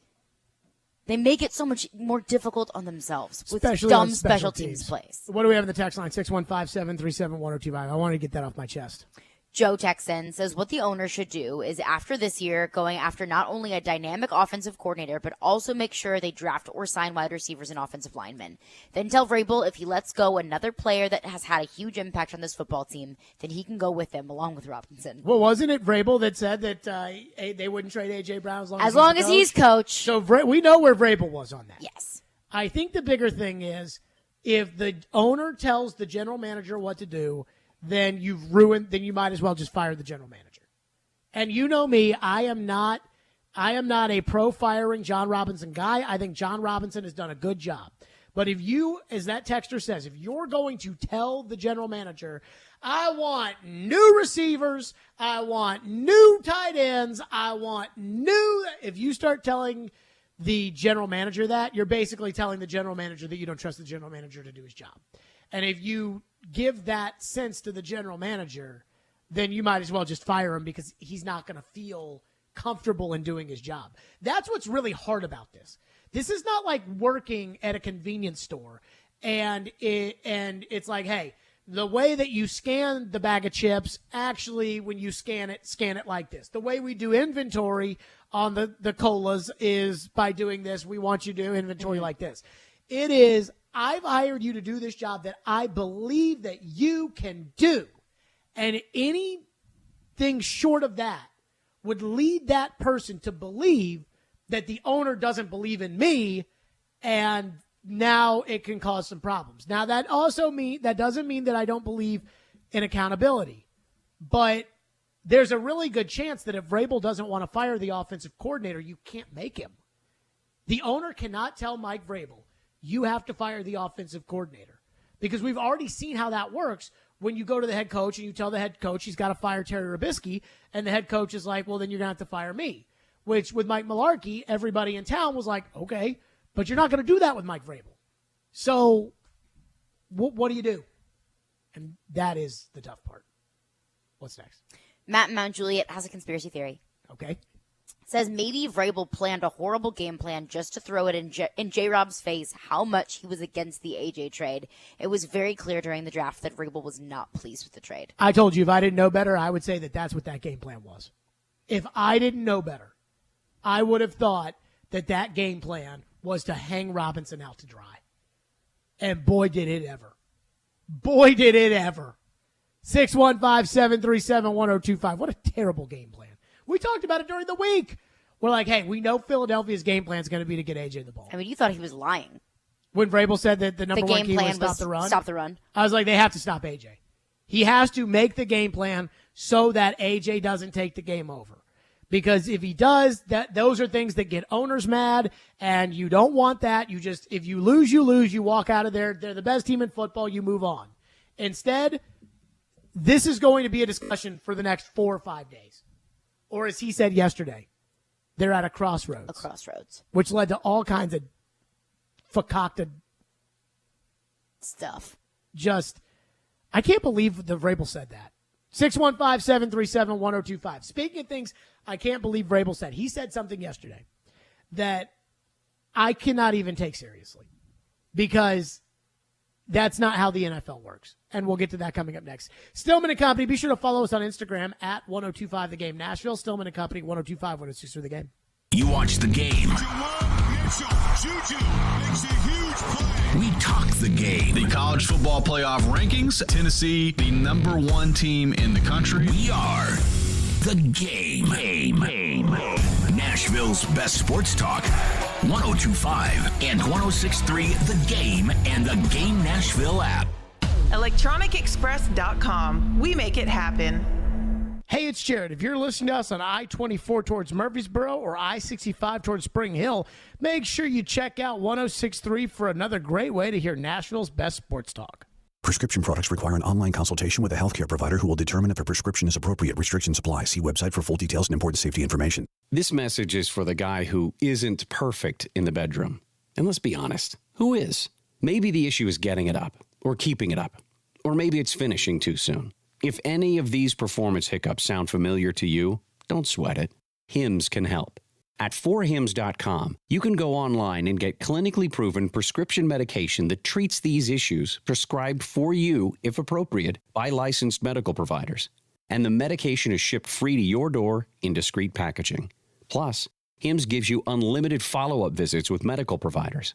S3: they make it so much more difficult on themselves with dumb special teams plays.
S1: What do we have in the text line? 615-737-1025. I wanted to get that off my chest.
S3: Joe Texan says what the owner should do is after this year going after not only a dynamic offensive coordinator, but also make sure they draft or sign wide receivers and offensive linemen. Then tell Vrabel if he lets go another player that has had a huge impact on this football team, then he can go with them along with Robinson.
S1: Well, wasn't it Vrabel that said that they wouldn't trade A.J. Brown as
S3: long as he's coach?
S1: So we know where Vrabel was on that.
S3: Yes.
S1: I think the bigger thing is if the owner tells the general manager what to do, then you might as well just fire the general manager. And you know me, I am not a pro firing John Robinson guy. I think John Robinson has done a good job. But if you, as that texter says, if you're going to tell the general manager, I want new receivers, I want new tight ends, if you start telling the general manager that, you're basically telling the general manager that you don't trust the general manager to do his job. And if you give that sense to the general manager, then you might as well just fire him because he's not going to feel comfortable in doing his job. That's what's really hard about this. This is not like working at a convenience store and it's like, hey, the way that you scan the bag of chips, actually when you scan it like this. The way we do inventory on the colas is by doing this. We want you to do inventory like this. It is, I've hired you to do this job that I believe that you can do. And anything short of that would lead that person to believe that the owner doesn't believe in me, and now it can cause some problems. Now, that doesn't mean that I don't believe in accountability. But there's a really good chance that if Vrabel doesn't want to fire the offensive coordinator, you can't make him. The owner cannot tell Mike Vrabel, you have to fire the offensive coordinator, because we've already seen how that works when you go to the head coach and you tell the head coach he's got to fire Terry Robisky, and the head coach is like, well, then you're going to have to fire me, which with Mike Mularkey, everybody in town was like, okay, but you're not going to do that with Mike Vrabel. So what do you do? And that is the tough part. What's next?
S3: Matt in Mount Juliet has a conspiracy theory.
S1: Okay.
S3: Says maybe Vrabel planned a horrible game plan just to throw it in J-Rob's face how much he was against the AJ trade. It was very clear during the draft that Vrabel was not pleased with the trade.
S1: I told you, if I didn't know better, I would say that that's what that game plan was. If I didn't know better, I would have thought that game plan was to hang Robinson out to dry. And boy, did it ever. Boy, did it ever. 615-737-1025. What a terrible game plan. We talked about it during the week. We're like, hey, we know Philadelphia's game plan is going to be to get AJ the ball.
S3: I mean, you thought he was lying.
S1: When Vrabel said that the number one key was stop the run.
S3: Stop the run.
S1: I was like, they have to stop AJ. He has to make the game plan so that AJ doesn't take the game over. Because if he does, those are things that get owners mad, and you don't want that. If you lose, you lose. You walk out of there. They're the best team in football. You move on. Instead, this is going to be a discussion for the next 4 or 5 days. Or as he said yesterday, they're at a crossroads.
S3: A crossroads.
S1: Which led to all kinds of concocted
S3: stuff.
S1: I can't believe the Vrabel said that. 615-737-1025. Speaking of things I can't believe Vrabel said, he said something yesterday that I cannot even take seriously, because that's not how the NFL works. And we'll get to that coming up next. Stillman & Company, be sure to follow us on Instagram at 1025 The Game Nashville. Stillman & Company, 1025 1063 The Game.
S2: You watch the game. We talk the game.
S5: The college football playoff rankings. Tennessee, the number 1 team in the country.
S2: We are the game. Nashville's best sports talk. 1025 and 1063 The Game and the Game Nashville app.
S10: ElectronicExpress.com. We make it happen.
S1: Hey, it's Jared. If you're listening to us on I-24 towards Murfreesboro or I-65 towards Spring Hill, make sure you check out 1063 for another great way to hear Nashville's best sports talk.
S14: Prescription products require an online consultation with a healthcare provider who will determine if a prescription is appropriate. Restrictions apply. See website for full details and important safety information.
S20: This message is for the guy who isn't perfect in the bedroom. And let's be honest, who is? Maybe the issue is getting it up. or keeping it up. Or maybe it's finishing too soon. If any of these performance hiccups sound familiar to you, don't sweat it. Hims can help. At 4hims.com, you can go online and get clinically proven prescription medication that treats these issues prescribed for you, if appropriate, by licensed medical providers. And the medication is shipped free to your door in discreet packaging. Plus, Hims gives you unlimited follow-up visits with medical providers.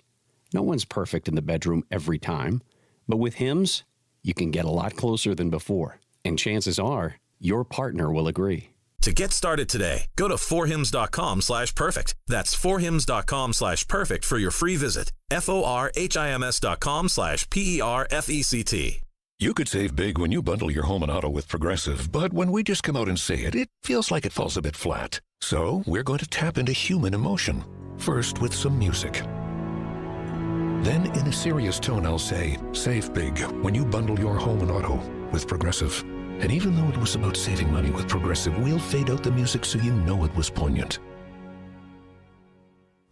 S20: No one's perfect in the bedroom every time, but with Hims, you can get a lot closer than before. And chances are, your partner will agree.
S12: To get started today, go to 4hims.com/perfect. That's 4hims.com/perfect for your free visit. FORHIMS.com/PERFECT.
S13: You could save big when you bundle your home and auto with Progressive, but when we just come out and say it, it feels like it falls a bit flat. So we're going to tap into human emotion. First with some music. Then in a serious tone, I'll say, save big when you bundle your home and auto with Progressive. And even though it was about saving money with Progressive, we'll fade out the music so you know it was poignant.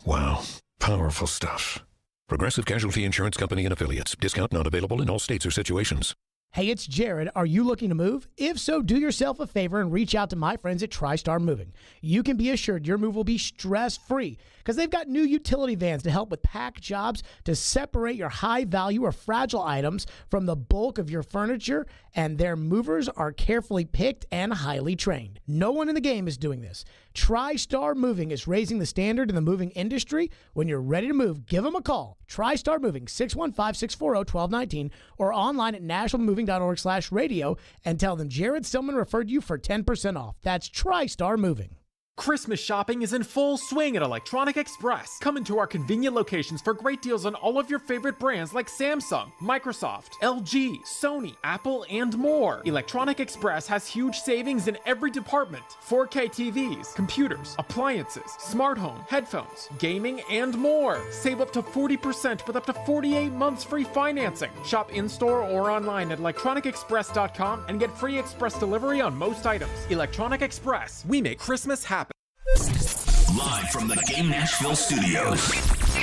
S13: Wow, powerful stuff. Progressive Casualty Insurance Company and Affiliates. Discount not available in all states or situations.
S1: Hey, it's Jared. Are you looking to move? If so, do yourself a favor and reach out to my friends at TriStar Moving. You can be assured your move will be stress-free because they've got new utility vans to help with pack jobs to separate your high-value or fragile items from the bulk of your furniture, and their movers are carefully picked and highly trained. No one in the game is doing this. TriStar Moving is raising the standard in the moving industry. When you're ready to move, give them a call. TriStar Moving, 615-640-1219, or online at nationalmoving.org/radio, and tell them Jared Stillman referred you for 10% off. That's TriStar Moving.
S22: Christmas shopping is in full swing at Electronic Express. Come into our convenient locations for great deals on all of your favorite brands like Samsung, Microsoft, LG, Sony, Apple, and more. Electronic Express has huge savings in every department. 4K TVs, computers, appliances, smart home, headphones, gaming, and more. Save up to 40% with up to 48 months free financing. Shop in-store or online at electronicexpress.com and get free express delivery on most items. Electronic Express. We make Christmas happen.
S2: Live from the Game Nashville studios.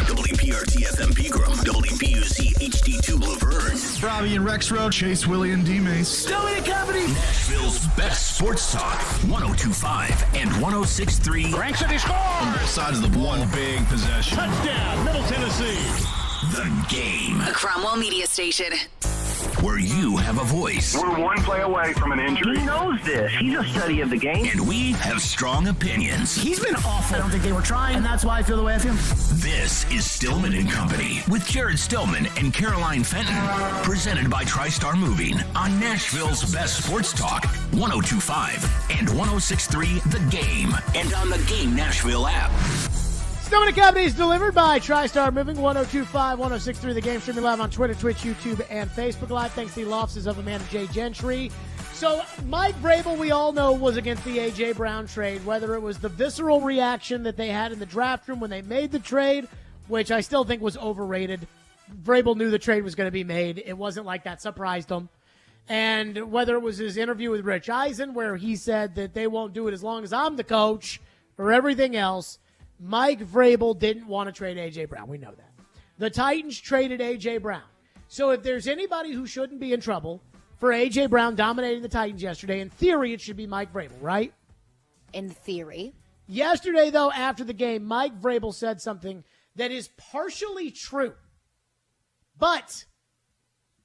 S2: WPRT FM Pegram, WPUC HD2 Laverne.
S5: Robbie and Rex Road, Chase, Willie, and D-Mace.
S2: Stillman Company. Nashville's best sports talk. 102.5 and 106.3.
S5: Ranks and he scores! On both sides of the one big possession.
S11: Touchdown, Middle Tennessee.
S2: The Game.
S4: A Cromwell media station.
S2: Where you have a voice.
S15: We're one play away from an injury.
S24: He knows this. He's a study of the game.
S2: And we have strong opinions.
S1: He's been awful. I don't think they were trying, and that's why I feel the way I feel.
S2: This is Stillman and Company with Jared Stillman and Caroline Fenton. Presented by TriStar Moving on Nashville's best sports talk, 102.5 and 106.3 The Game. And on the Game Nashville app.
S1: Stillman & Company is delivered by TriStar Moving, 102.5, 106.3 The Game, streaming live on Twitter, Twitch, YouTube, and Facebook Live. Thanks to the offices of Amanda J. Gentry. So Mike Vrabel, we all know, was against the A.J. Brown trade, whether it was the visceral reaction that they had in the draft room when they made the trade, which I still think was overrated. Vrabel knew the trade was going to be made. It wasn't like that surprised him. And whether it was his interview with Rich Eisen, where he said that they won't do it as long as I'm the coach, or everything else, Mike Vrabel didn't want to trade A.J. Brown. We know that. The Titans traded A.J. Brown. So if there's anybody who shouldn't be in trouble for A.J. Brown dominating the Titans yesterday, in theory, it should be Mike Vrabel, right?
S3: In theory.
S1: Yesterday, though, after the game, Mike Vrabel said something that is partially true. But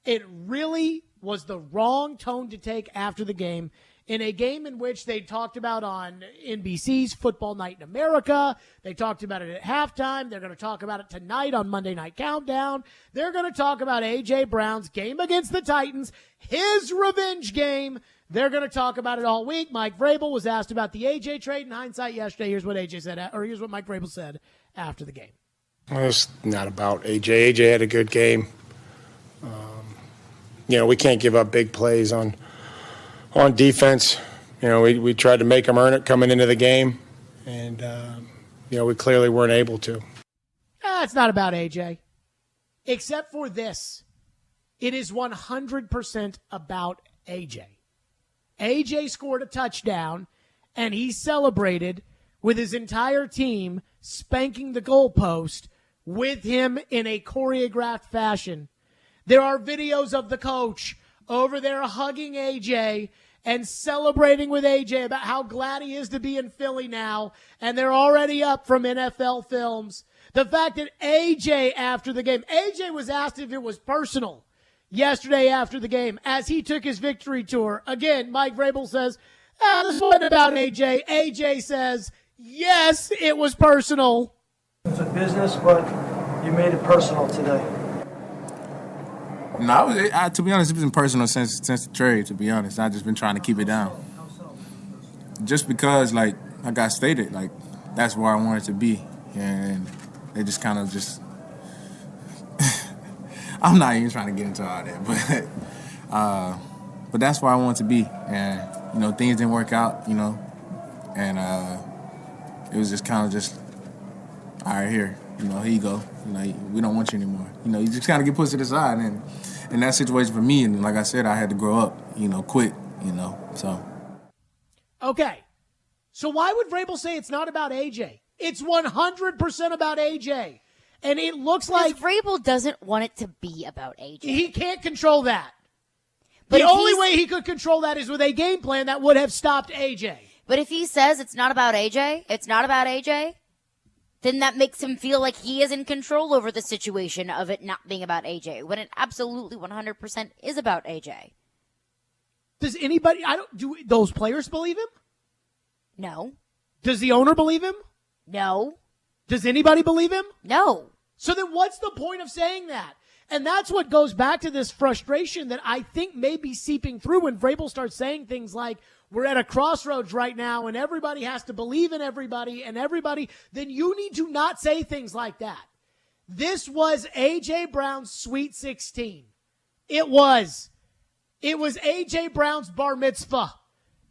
S1: it really was the wrong tone to take after the game, in a game in which they talked about on NBC's Football Night in America. They talked about it at halftime. They're going to talk about it tonight on Monday Night Countdown. They're going to talk about A.J. Brown's game against the Titans, his revenge game. They're going to talk about it all week. Mike Vrabel was asked about the A.J. trade in hindsight yesterday. Here's what A.J. said, or here's what Mike Vrabel said after the game.
S9: Well, it's not about A.J. A.J. had a good game. We can't give up big plays on defense. We tried to make them earn it coming into the game, and, we clearly weren't able to.
S1: It's not about A.J., except for this. It is 100% about A.J. A.J. scored a touchdown, and he celebrated with his entire team spanking the goalpost with him in a choreographed fashion There are videos of the coach over there hugging AJ and celebrating with AJ about how glad he is to be in Philly now, and they're already up from NFL Films. The fact that AJ after the game, AJ was asked if it was personal yesterday after the game as he took his victory tour. Again, Mike Vrabel says, this wasn't about AJ. AJ says, yes, it was personal.
S16: It's a business, but you made it personal today.
S17: No, to be honest, it's been personal since the trade, to be honest. I've just been trying to keep it down. Just because, like I got stated, like, that's where I wanted to be. And they just kind of just... I'm not even trying to get into all that, but that's where I want to be. And, you know, things didn't work out, you know, and it was just kind of just, all right, here, you know, here you go. You know, we don't want you anymore. You know, you just kind of get pushed to the side. And in that situation for me, and like I said, I had to grow up, you know, quick, you know, so.
S1: Okay. So why would Vrabel say it's not about AJ? It's 100% about AJ. And it looks like
S3: Vrabel doesn't want it to be about AJ.
S1: He can't control that.
S3: But
S1: the only way he could control that is with a game plan that would have stopped AJ.
S3: But if he says it's not about AJ, then that makes him feel like he is in control over the situation of it not being about AJ, when it absolutely 100% is about AJ.
S1: Does anybody, do those players believe him?
S3: No.
S1: Does the owner believe him?
S3: No.
S1: Does anybody believe him?
S3: No.
S1: So then what's the point of saying that? And that's what goes back to this frustration that I think may be seeping through when Vrabel starts saying things like, we're at a crossroads right now and everybody has to believe in everybody and everybody. Then you need to not say things like that. This was A.J. Brown's Sweet 16. It was A.J. Brown's bar mitzvah.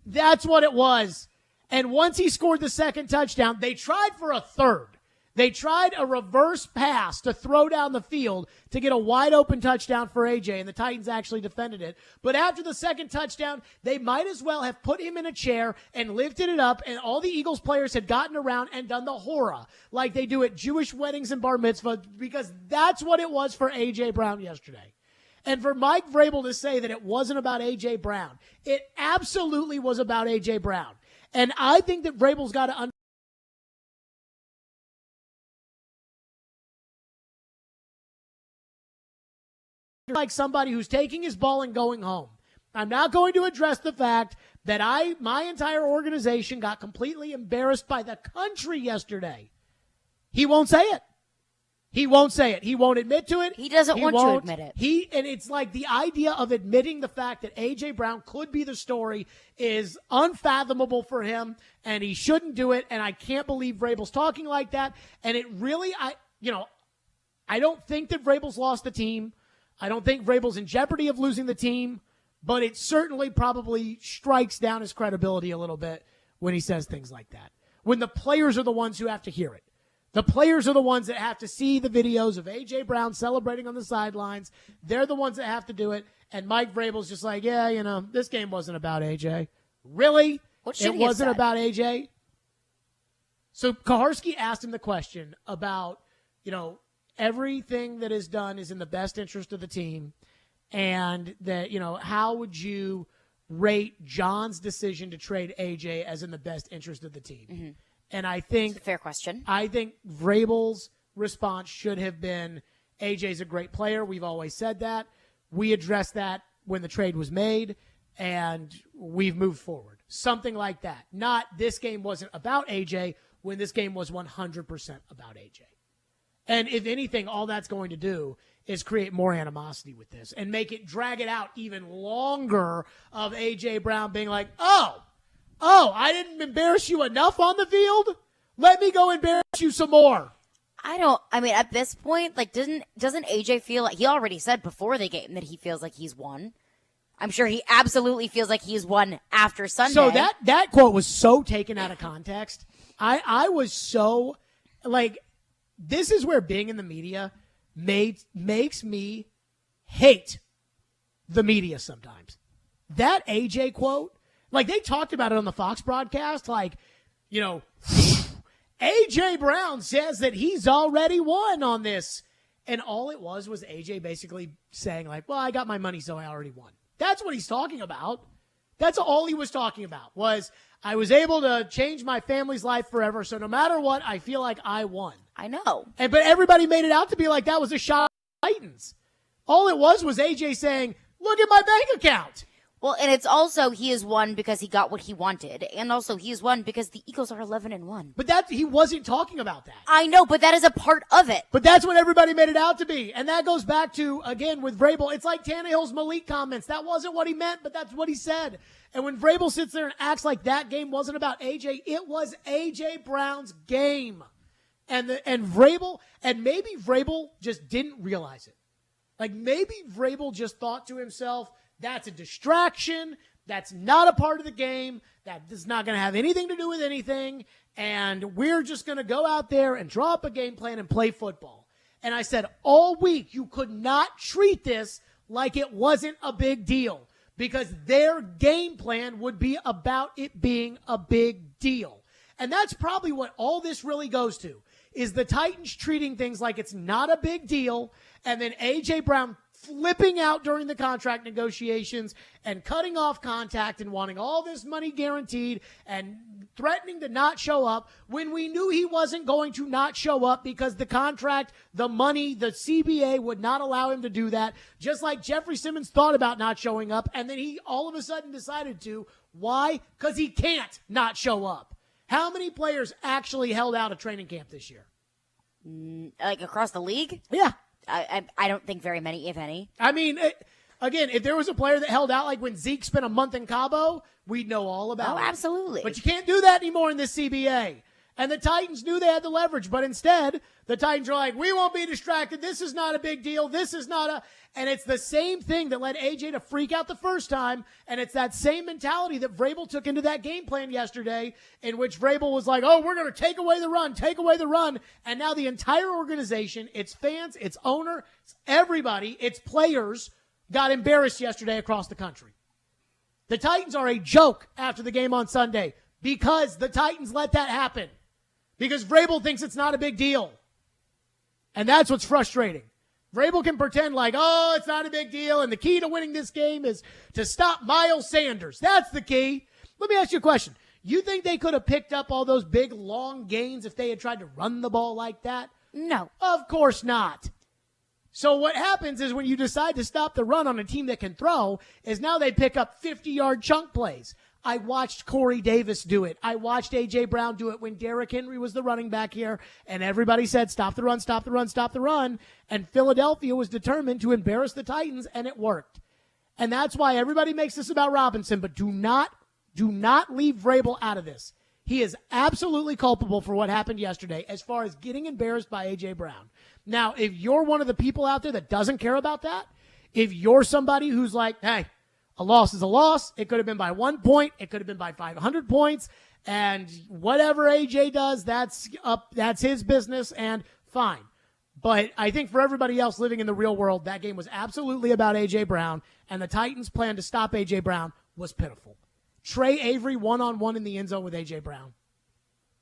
S1: That's what it was. And once he scored the second touchdown, they tried for a third. They tried a reverse pass to throw down the field to get a wide open touchdown for AJ, and the Titans actually defended it. But after the second touchdown, they might as well have put him in a chair and lifted it up, and all the Eagles players had gotten around and done the hora like they do at Jewish weddings and bar mitzvah, because that's what it was for AJ Brown yesterday. And for Mike Vrabel to say that it wasn't about AJ Brown, it absolutely was about AJ Brown. And I think that Vrabel's got to like somebody who's taking his ball and going home. I'm not going to address the fact that my entire organization got completely embarrassed by the country yesterday. He won't say it. He won't say it. He won't admit to it.
S3: He doesn't want to admit it.
S1: And it's like the idea of admitting the fact that A.J. Brown could be the story is unfathomable for him, and he shouldn't do it, and I can't believe Vrabel's talking like that. And it really, I don't think that Vrabel's lost the team. I don't think Vrabel's in jeopardy of losing the team, but it certainly probably strikes down his credibility a little bit when he says things like that. When the players are the ones who have to hear it. The players are the ones that have to see the videos of A.J. Brown celebrating on the sidelines. They're the ones that have to do it. And Mike Vrabel's just like, yeah, this game wasn't about A.J. Really? It wasn't about A.J.? So Kaharski asked him the question about, everything that is done is in the best interest of the team. And that, how would you rate John's decision to trade A.J. as in the best interest of the team? Mm-hmm. And I think,
S3: it's a fair question.
S1: I think Vrabel's response should have been, AJ's a great player. We've always said that. We addressed that when the trade was made, and we've moved forward. Something like that. Not this game wasn't about AJ when this game was 100% about AJ. And if anything, all that's going to do is create more animosity with this and drag it out even longer of AJ Brown being like, oh, I didn't embarrass you enough on the field? Let me go embarrass you some more.
S3: At this point, doesn't AJ feel like, he already said before the game that he feels like he's won. I'm sure he absolutely feels like he's won after Sunday.
S1: So that quote was so taken out of context. I was so, this is where being in the media makes me hate the media sometimes. That AJ quote, they talked about it on the Fox broadcast, AJ Brown says that he's already won on this. And all it was AJ basically saying, like, well, I got my money, so I already won. That's what he's talking about. That's all he was talking about, was I was able to change my family's life forever, so no matter what, I feel like I won.
S3: I know.
S1: But everybody made it out to be like that was a shot at the Titans. All it was AJ saying, look at my bank account.
S3: Well, and it's also he has won because he got what he wanted, and also he has won because the Eagles are 11-1.
S1: But he wasn't talking about that.
S3: I know, but that is a part of it.
S1: But that's what everybody made it out to be, and that goes back to, again, with Vrabel. It's like Tannehill's Malik comments. That wasn't what he meant, but that's what he said. And when Vrabel sits there and acts like that game wasn't about AJ, it was AJ Brown's game, and Vrabel, and maybe Vrabel just didn't realize it. Like maybe Vrabel just thought to himself, that's a distraction. That's not a part of the game. That is not going to have anything to do with anything. And we're just going to go out there and draw up a game plan and play football. And I said all week, you could not treat this like it wasn't a big deal, because their game plan would be about it being a big deal. And that's probably what all this really goes to, is the Titans treating things like it's not a big deal, and then A.J. Brown flipping out during the contract negotiations and cutting off contact and wanting all this money guaranteed and threatening to not show up when we knew he wasn't going to not show up because the contract, the money, the CBA would not allow him to do that. Just like Jeffrey Simmons thought about not showing up, and then he all of a sudden decided to. Why? Because he can't not show up. How many players actually held out a training camp this year?
S3: Like across the league?
S1: Yeah.
S3: I don't think very many, if any.
S1: I mean, again, if there was a player that held out like when Zeke spent a month in Cabo, we'd know all about it.
S3: Oh, absolutely.
S1: But you can't do that anymore in this CBA. And the Titans knew they had the leverage, but instead, the Titans are like, we won't be distracted. This is not a big deal. This is not a... And it's the same thing that led AJ to freak out the first time, and it's that same mentality that Vrabel took into that game plan yesterday, in which Vrabel was like, oh, we're going to take away the run, and now the entire organization, its fans, its owner, it's everybody, its players, got embarrassed yesterday across the country. The Titans are a joke after the game on Sunday because the Titans let that happen, because Vrabel thinks it's not a big deal, and that's what's frustrating. Vrabel can pretend like, oh, it's not a big deal, and the key to winning this game is to stop Miles Sanders. That's the key. Let me ask you a question. You think they could have picked up all those big, long gains if they had tried to run the ball like that?
S3: No.
S1: Of course not. So what happens is when you decide to stop the run on a team that can throw, is now they pick up 50-yard chunk plays. I watched Corey Davis do it. I watched A.J. Brown do it when Derrick Henry was the running back here, and everybody said, stop the run, stop the run, stop the run. And Philadelphia was determined to embarrass the Titans, and it worked. And that's why everybody makes this about Robinson, but do not leave Vrabel out of this. He is absolutely culpable for what happened yesterday as far as getting embarrassed by A.J. Brown. Now, if you're one of the people out there that doesn't care about that, if you're somebody who's like, hey, a loss is a loss. It could have been by 1 point. It could have been by 500 points. And whatever AJ does, that's his business, and fine. But I think for everybody else living in the real world, that game was absolutely about AJ Brown, and the Titans' plan to stop AJ Brown was pitiful. Trey Avery one-on-one in the end zone with AJ Brown.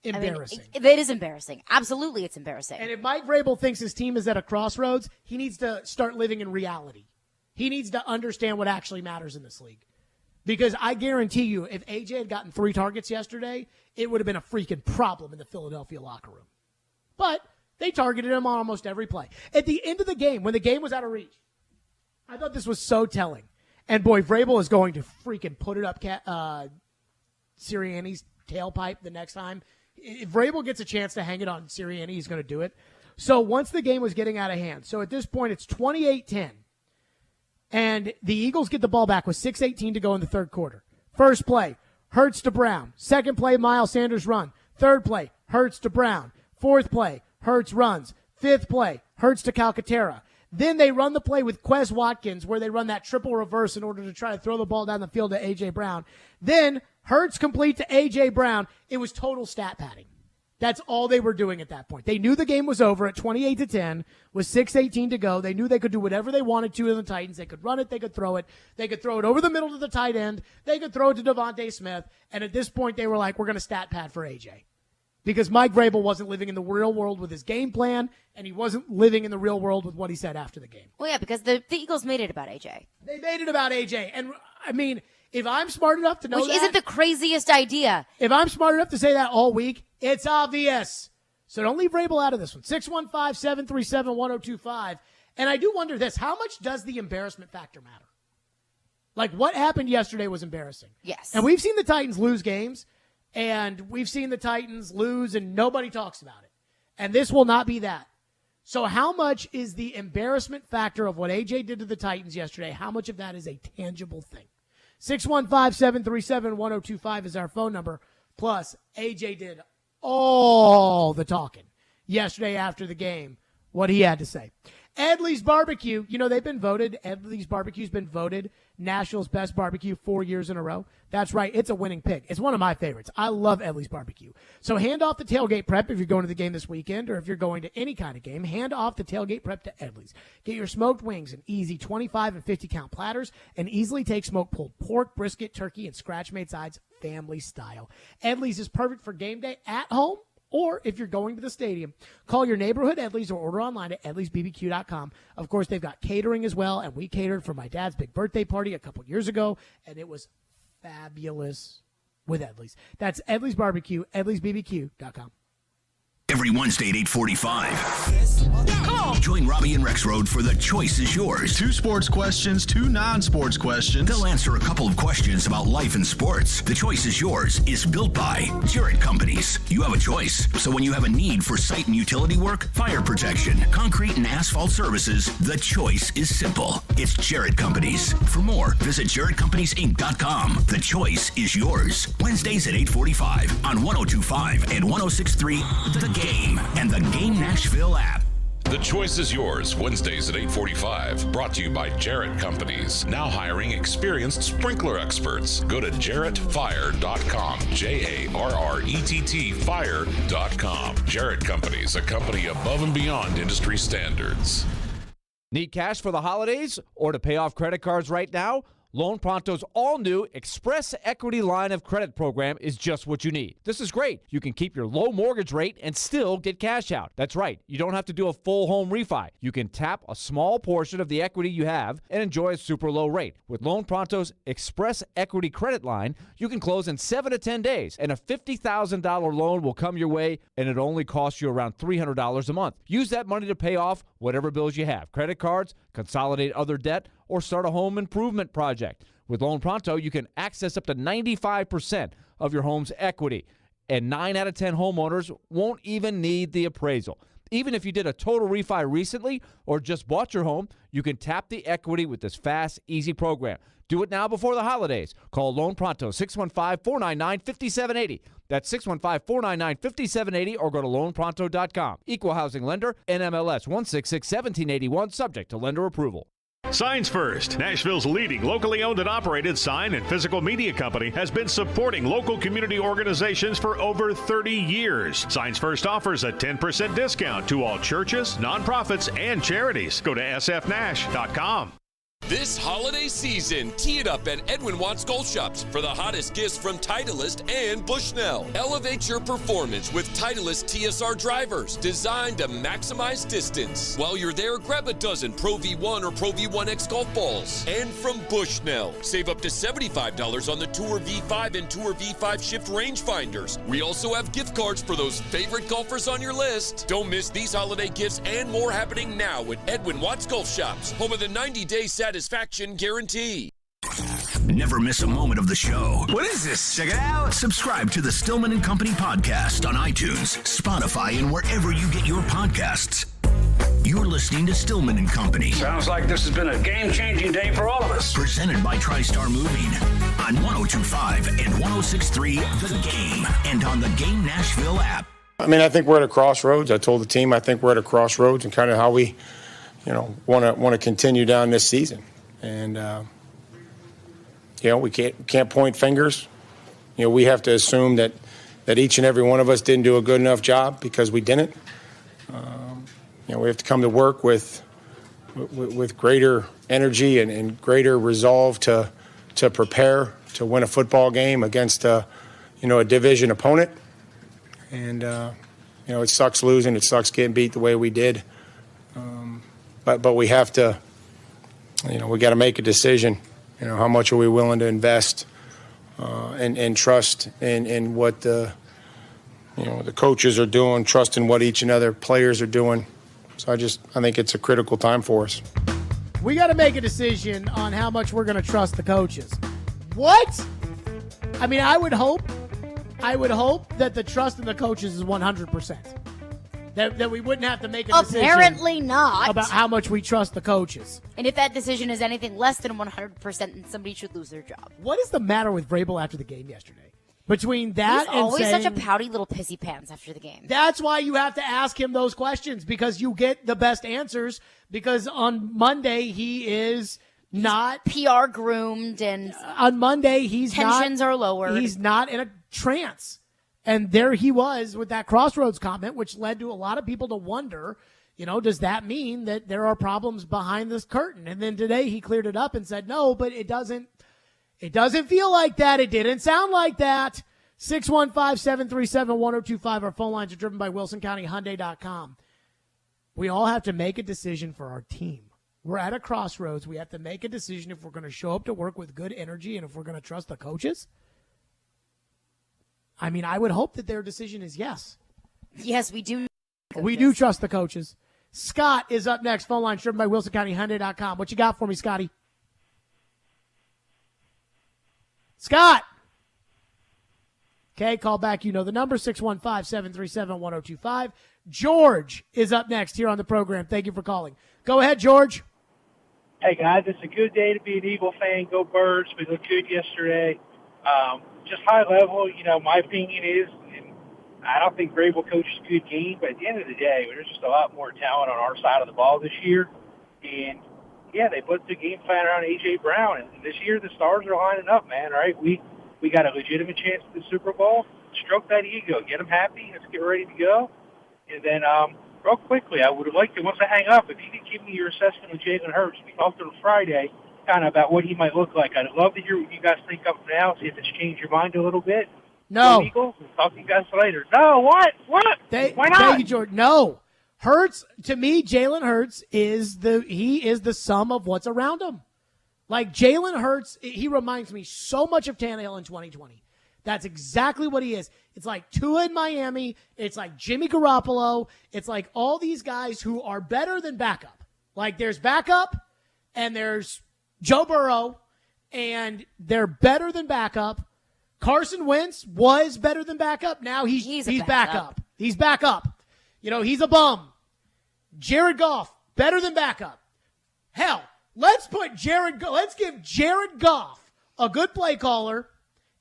S1: Embarrassing.
S3: I mean, it is embarrassing. Absolutely, it's embarrassing.
S1: And if Mike Vrabel thinks his team is at a crossroads, he needs to start living in reality. He needs to understand what actually matters in this league. Because I guarantee you, if AJ had gotten 3 targets yesterday, it would have been a freaking problem in the Philadelphia locker room. But they targeted him on almost every play. At the end of the game, when the game was out of reach, I thought this was so telling. And boy, Vrabel is going to freaking put it up Sirianni's tailpipe the next time. If Vrabel gets a chance to hang it on Sirianni, he's going to do it. So once the game was getting out of hand, so at this point it's 28-10. And the Eagles get the ball back with 6:18 to go in the third quarter. First play, Hurts to Brown. Second play, Miles Sanders run. Third play, Hurts to Brown. Fourth play, Hurts runs. Fifth play, Hurts to Calcaterra. Then they run the play with Quez Watkins where they run that triple reverse in order to try to throw the ball down the field to A.J. Brown. Then Hurts complete to A.J. Brown. It was total stat padding. That's all they were doing at that point. They knew the game was over at 28-10 with 6:18 to go. They knew they could do whatever they wanted to in the Titans. They could run it. They could throw it. They could throw it over the middle to the tight end. They could throw it to Devontae Smith. And at this point, they were like, we're going to stat pad for AJ. because Mike Vrabel wasn't living in the real world with his game plan, and he wasn't living in the real world with what he said after the game.
S3: Well, yeah, because the Eagles made it about AJ.
S1: They made it about AJ. And, I mean, if I'm smart enough to know
S3: Which isn't the craziest idea.
S1: If I'm smart enough to say that all week, it's obvious. So don't leave Vrabel out of this one. 615-737-1025. And I do wonder this. How much does the embarrassment factor matter? Like, what happened yesterday was embarrassing.
S3: Yes.
S1: And we've seen the Titans lose games, and we've seen the Titans lose, and nobody talks about it. And this will not be that. So how much is the embarrassment factor of what AJ did to the Titans yesterday, how much of that is a tangible thing? 615-737-1025 is our phone number. Plus, AJ did all the talking yesterday after the game, what he had to say. Edley's Barbecue, Edley's Barbecue's been voted Nashville's best barbecue 4 years in a row. That's right, it's a winning pick. It's one of my favorites. I love Edley's Barbecue. So hand off the tailgate prep if you're going to the game this weekend, or if you're going to any kind of game, hand off the tailgate prep to Edley's. Get your smoked wings in easy 25 and 50 count platters, and easily take smoked pulled pork, brisket, turkey, and scratch-made sides family style. Edley's is perfect for game day at home, or if you're going to the stadium. Call your neighborhood Edley's or order online at edleysbbq.com. Of course, they've got catering as well, and we catered for my dad's big birthday party a couple years ago, and it was fabulous with Edley's. That's Edley's Barbecue, edleysbbq.com.
S2: Every Wednesday at 8:45. Join Robbie and Rexroad for The Choice is Yours.
S5: 2 sports questions, 2 non-sports questions.
S2: They'll answer a couple of questions about life and sports. The Choice is Yours is built by Jarrett Companies. You have a choice. So when you have a need for site and utility work, fire protection, concrete and asphalt services, the choice is simple. It's Jarrett Companies. For more, visit JarrettCompaniesInc.com. The choice is yours. Wednesdays at 8:45 on 102.5 and 106.3 The Game and the Game Nashville app.
S18: The Choice is Yours, Wednesdays at 8:45. Brought to you by Jarrett Companies. Now hiring experienced sprinkler experts. Go to JarrettFire.com. JARRETT Fire.com. Jarrett Companies, a company above and beyond industry standards.
S19: Need cash for the holidays or to pay off credit cards right now? Loan Pronto's all-new Express Equity Line of Credit program is just what you need. This is great. You can keep your low mortgage rate and still get cash out. That's right. You don't have to do a full home refi. You can tap a small portion of the equity you have and enjoy a super low rate. With Loan Pronto's Express Equity Credit Line, you can close in 7 to 10 days, and a $50,000 loan will come your way, and it only costs you around $300 a month. Use that money to pay off whatever bills you have, credit cards, consolidate other debt, or start a home improvement project. With Loan Pronto, you can access up to 95% of your home's equity, and 9 out of 10 homeowners won't even need the appraisal. Even if you did a total refi recently or just bought your home, you can tap the equity with this fast, easy program. Do it now before the holidays. Call Loan Pronto, 615-499-5780. That's 615-499-5780, or go to loanpronto.com. Equal housing lender, NMLS 1661781, subject to lender approval.
S21: Signs First, Nashville's leading locally owned and operated sign and physical media company, has been supporting local community organizations for over 30 years. Signs First offers a 10% discount to all churches, nonprofits, and charities. Go to sfnash.com.
S23: This holiday season, tee it up at Edwin Watts Golf Shops for the hottest gifts from Titleist and Bushnell. Elevate your performance with Titleist TSR drivers designed to maximize distance. While you're there, grab a dozen Pro V1 or Pro V1X golf balls. And from Bushnell, save up to $75 on the Tour V5 and Tour V5 Shift rangefinders. We also have gift cards for those favorite golfers on your list. Don't miss these holiday gifts and more happening now at Edwin Watts Golf Shops, home of the 90-day satisfaction guarantee.
S2: Never miss a moment of the show.
S7: What is this? Check it out.
S2: Subscribe to the Stillman and Company podcast on iTunes, Spotify, and wherever you get your podcasts. You're listening to Stillman and Company.
S25: Sounds like this has been a game-changing day for all of us.
S2: Presented by TriStar Moving on 102.5 and 106.3 The Game and on the Game Nashville app.
S9: I mean, I think we're at a crossroads. I told the team I think we're at a crossroads and kind of how we, want to continue down this season. And we can't point fingers. We have to assume that each and every one of us didn't do a good enough job because we didn't. We have to come to work with greater energy and greater resolve to prepare to win a football game against a division opponent. And, it sucks losing. It sucks getting beat the way we did. But we have to, we got to make a decision. How much are we willing to invest and trust in what the coaches are doing, trust in what each and other players are doing. So I think it's a critical time for us.
S1: We got to make a decision on how much we're going to trust the coaches. What? I mean, I would hope that the trust in the coaches is 100%. That we wouldn't have to make a decision.
S3: Apparently not.
S1: About how much we trust the coaches.
S3: And if that decision is anything less than 100%, then somebody should lose their job.
S1: What is the matter with Vrabel after the game yesterday? Between that
S3: He's
S1: and
S3: always
S1: saying,
S3: such a pouty little pissy pants after the game.
S1: That's why you have to ask him those questions, because you get the best answers. Because on Monday he's not
S3: PR groomed, and
S1: on Monday
S3: tensions are lowered.
S1: He's not in a trance. And there he was with that Crossroads comment, which led to a lot of people to wonder, does that mean that there are problems behind this curtain? And then today he cleared it up and said, no, but it doesn't feel like that. It didn't sound like that. 615-737-1025. Our phone lines are driven by WilsonCountyHyundai.com. We all have to make a decision for our team. We're at a crossroads. We have to make a decision if we're going to show up to work with good energy and if we're going to trust the coaches. I mean, I would hope that their decision is yes.
S3: Yes, we do.
S1: We do trust the coaches. Scott is up next. Phone line driven by WilsonCountyHyundai.com. What you got for me, Scotty? Scott. Okay, call back. You know the number, 615-737-1025. George is up next here on the program. Thank you for calling. Go ahead, George.
S6: Hey, guys, it's a good day to be an Eagle fan. Go Birds. We looked good yesterday. Just high level, my opinion is, and I don't think Vrabel coached a good game, but at the end of the day, there's just a lot more talent on our side of the ball this year. And, yeah, they put the game plan around A.J. Brown. And this year the stars are lining up, man, right? We got a legitimate chance at the Super Bowl. Stroke that ego. Get them happy. Let's get ready to go. And then real quickly, I would have liked to, once I hang up, if you could give me your assessment of Jalen Hurts. We talked on Friday kind of about what he might look like. I'd love to hear what you guys think up now, see if it's changed your mind a little bit.
S1: No.
S6: Eagles, we'll talk to you guys later. No, what? Why not?
S1: Thank you, George. No. Hurts, to me, Jalen Hurts is the sum of what's around him. Like Jalen Hurts, he reminds me so much of Tannehill in 2020. That's exactly what he is. It's like Tua in Miami. It's like Jimmy Garoppolo. It's like all these guys who are better than backup. Like there's backup and there's Joe Burrow, and they're better than backup. Carson Wentz was better than backup. Now he's backup. He's backup. He's a bum. Jared Goff, better than backup. Hell, let's give Jared Goff a good play caller,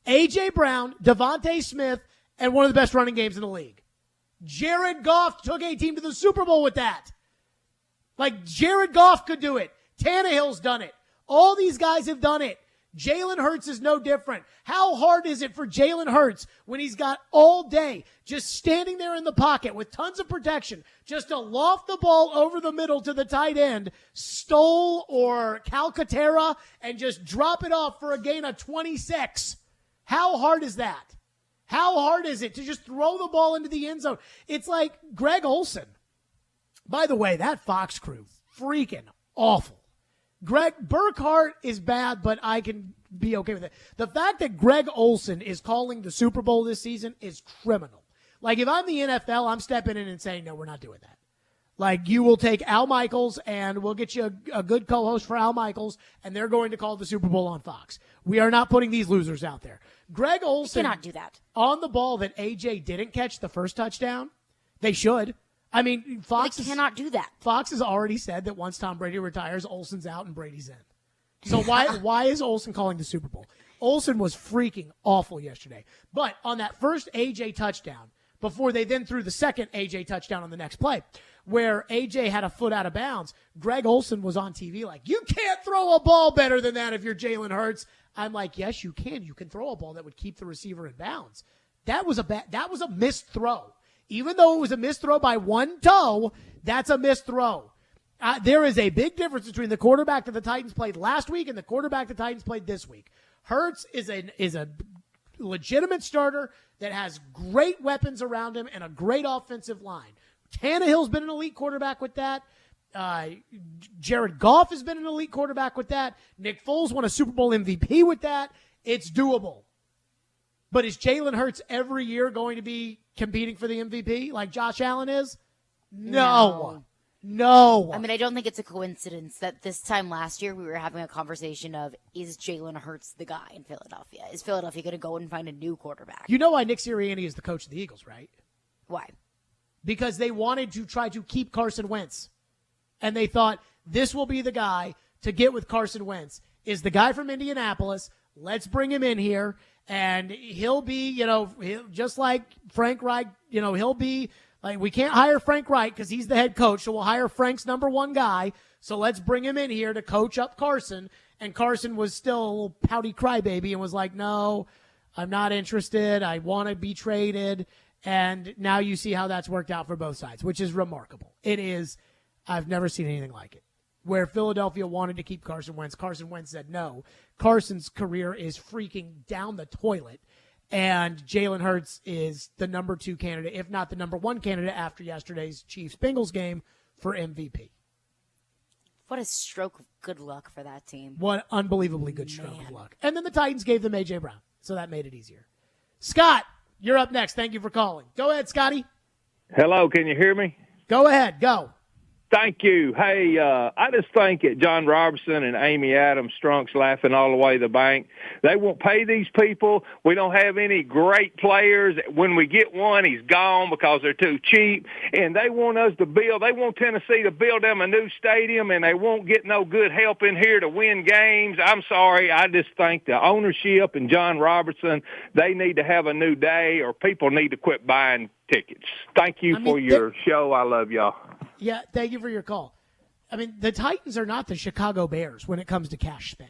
S1: A.J. Brown, Devontae Smith, and one of the best running games in the league. Jared Goff took a team to the Super Bowl with that. Like, Jared Goff could do it. Tannehill's done it. All these guys have done it. Jalen Hurts is no different. How hard is it for Jalen Hurts when he's got all day just standing there in the pocket with tons of protection just to loft the ball over the middle to the tight end, Stoll or Calcaterra, and just drop it off for a gain of 26? How hard is that? How hard is it to just throw the ball into the end zone? It's like Greg Olsen. By the way, that Fox crew, freaking awful. Greg Burkhardt is bad, but I can be okay with it. The fact that Greg Olsen is calling the Super Bowl this season is criminal. Like, if I'm the NFL, I'm stepping in and saying, no, we're not doing that. Like, you will take Al Michaels, and we'll get you a good co-host for Al Michaels, and they're going to call the Super Bowl on Fox. We are not putting these losers out there. Greg Olsen
S3: cannot do that.
S1: On the ball that AJ didn't catch the first touchdown, they should. I mean, Fox
S3: cannot do that.
S1: Fox has already said that once Tom Brady retires, Olsen's out and Brady's in. So why is Olsen calling the Super Bowl? Olsen was freaking awful yesterday. But on that first AJ touchdown, before they then threw the second AJ touchdown on the next play, where AJ had a foot out of bounds, Greg Olsen was on TV like, you can't throw a ball better than that if you're Jalen Hurts. I'm like, yes, you can. You can throw a ball that would keep the receiver in bounds. That was a missed throw. Even though it was a missed throw by one toe, that's a missed throw. There is a big difference between the quarterback that the Titans played last week and the quarterback the Titans played this week. Hurts is a legitimate starter that has great weapons around him and a great offensive line. Tannehill's been an elite quarterback with that. Jared Goff has been an elite quarterback with that. Nick Foles won a Super Bowl MVP with that. It's doable. But is Jalen Hurts every year going to be competing for the MVP like Josh Allen is? No. I
S3: mean, I don't think it's a coincidence that this time last year we were having a conversation of, is Jalen Hurts the guy in Philadelphia? Is Philadelphia going to go and find a new quarterback?
S1: You know why Nick Sirianni is the coach of the Eagles, right?
S3: Why?
S1: Because they wanted to try to keep Carson Wentz. And they thought, this will be the guy to get with Carson Wentz. Is the guy from Indianapolis. Let's bring him in here. And he'll be, just like Frank Reich, he'll be like, we can't hire Frank Reich because he's the head coach. So we'll hire Frank's number one guy. So let's bring him in here to coach up Carson. And Carson was still a little pouty crybaby and was like, no, I'm not interested. I want to be traded. And now you see how that's worked out for both sides, which is remarkable. It is. I've never seen anything like it. Where Philadelphia wanted to keep Carson Wentz. Carson Wentz said no. Carson's career is freaking down the toilet. And Jalen Hurts is the number 2 candidate, if not the number 1 candidate after yesterday's Chiefs-Bengals game for MVP.
S3: What a stroke of good luck for that team.
S1: What unbelievably good stroke of luck. And then the Titans gave them A.J. Brown, so that made it easier. Scott, you're up next. Thank you for calling. Go ahead, Scotty.
S8: Hello, can you hear me?
S1: Go ahead. Go.
S8: Thank you. Hey, I just think that John Robertson and Amy Adams Strunk's laughing all the way to the bank. They won't pay these people. We don't have any great players. When we get one, he's gone because they're too cheap. And they want us to build. They want Tennessee to build them a new stadium, and they won't get no good help in here to win games. I'm sorry. I just think the ownership and John Robertson, they need to have a new day, or people need to quit buying tickets. Thank you for your show. I love y'all.
S1: Yeah, thank you for your call. I mean, the Titans are not the Chicago Bears when it comes to cash spent.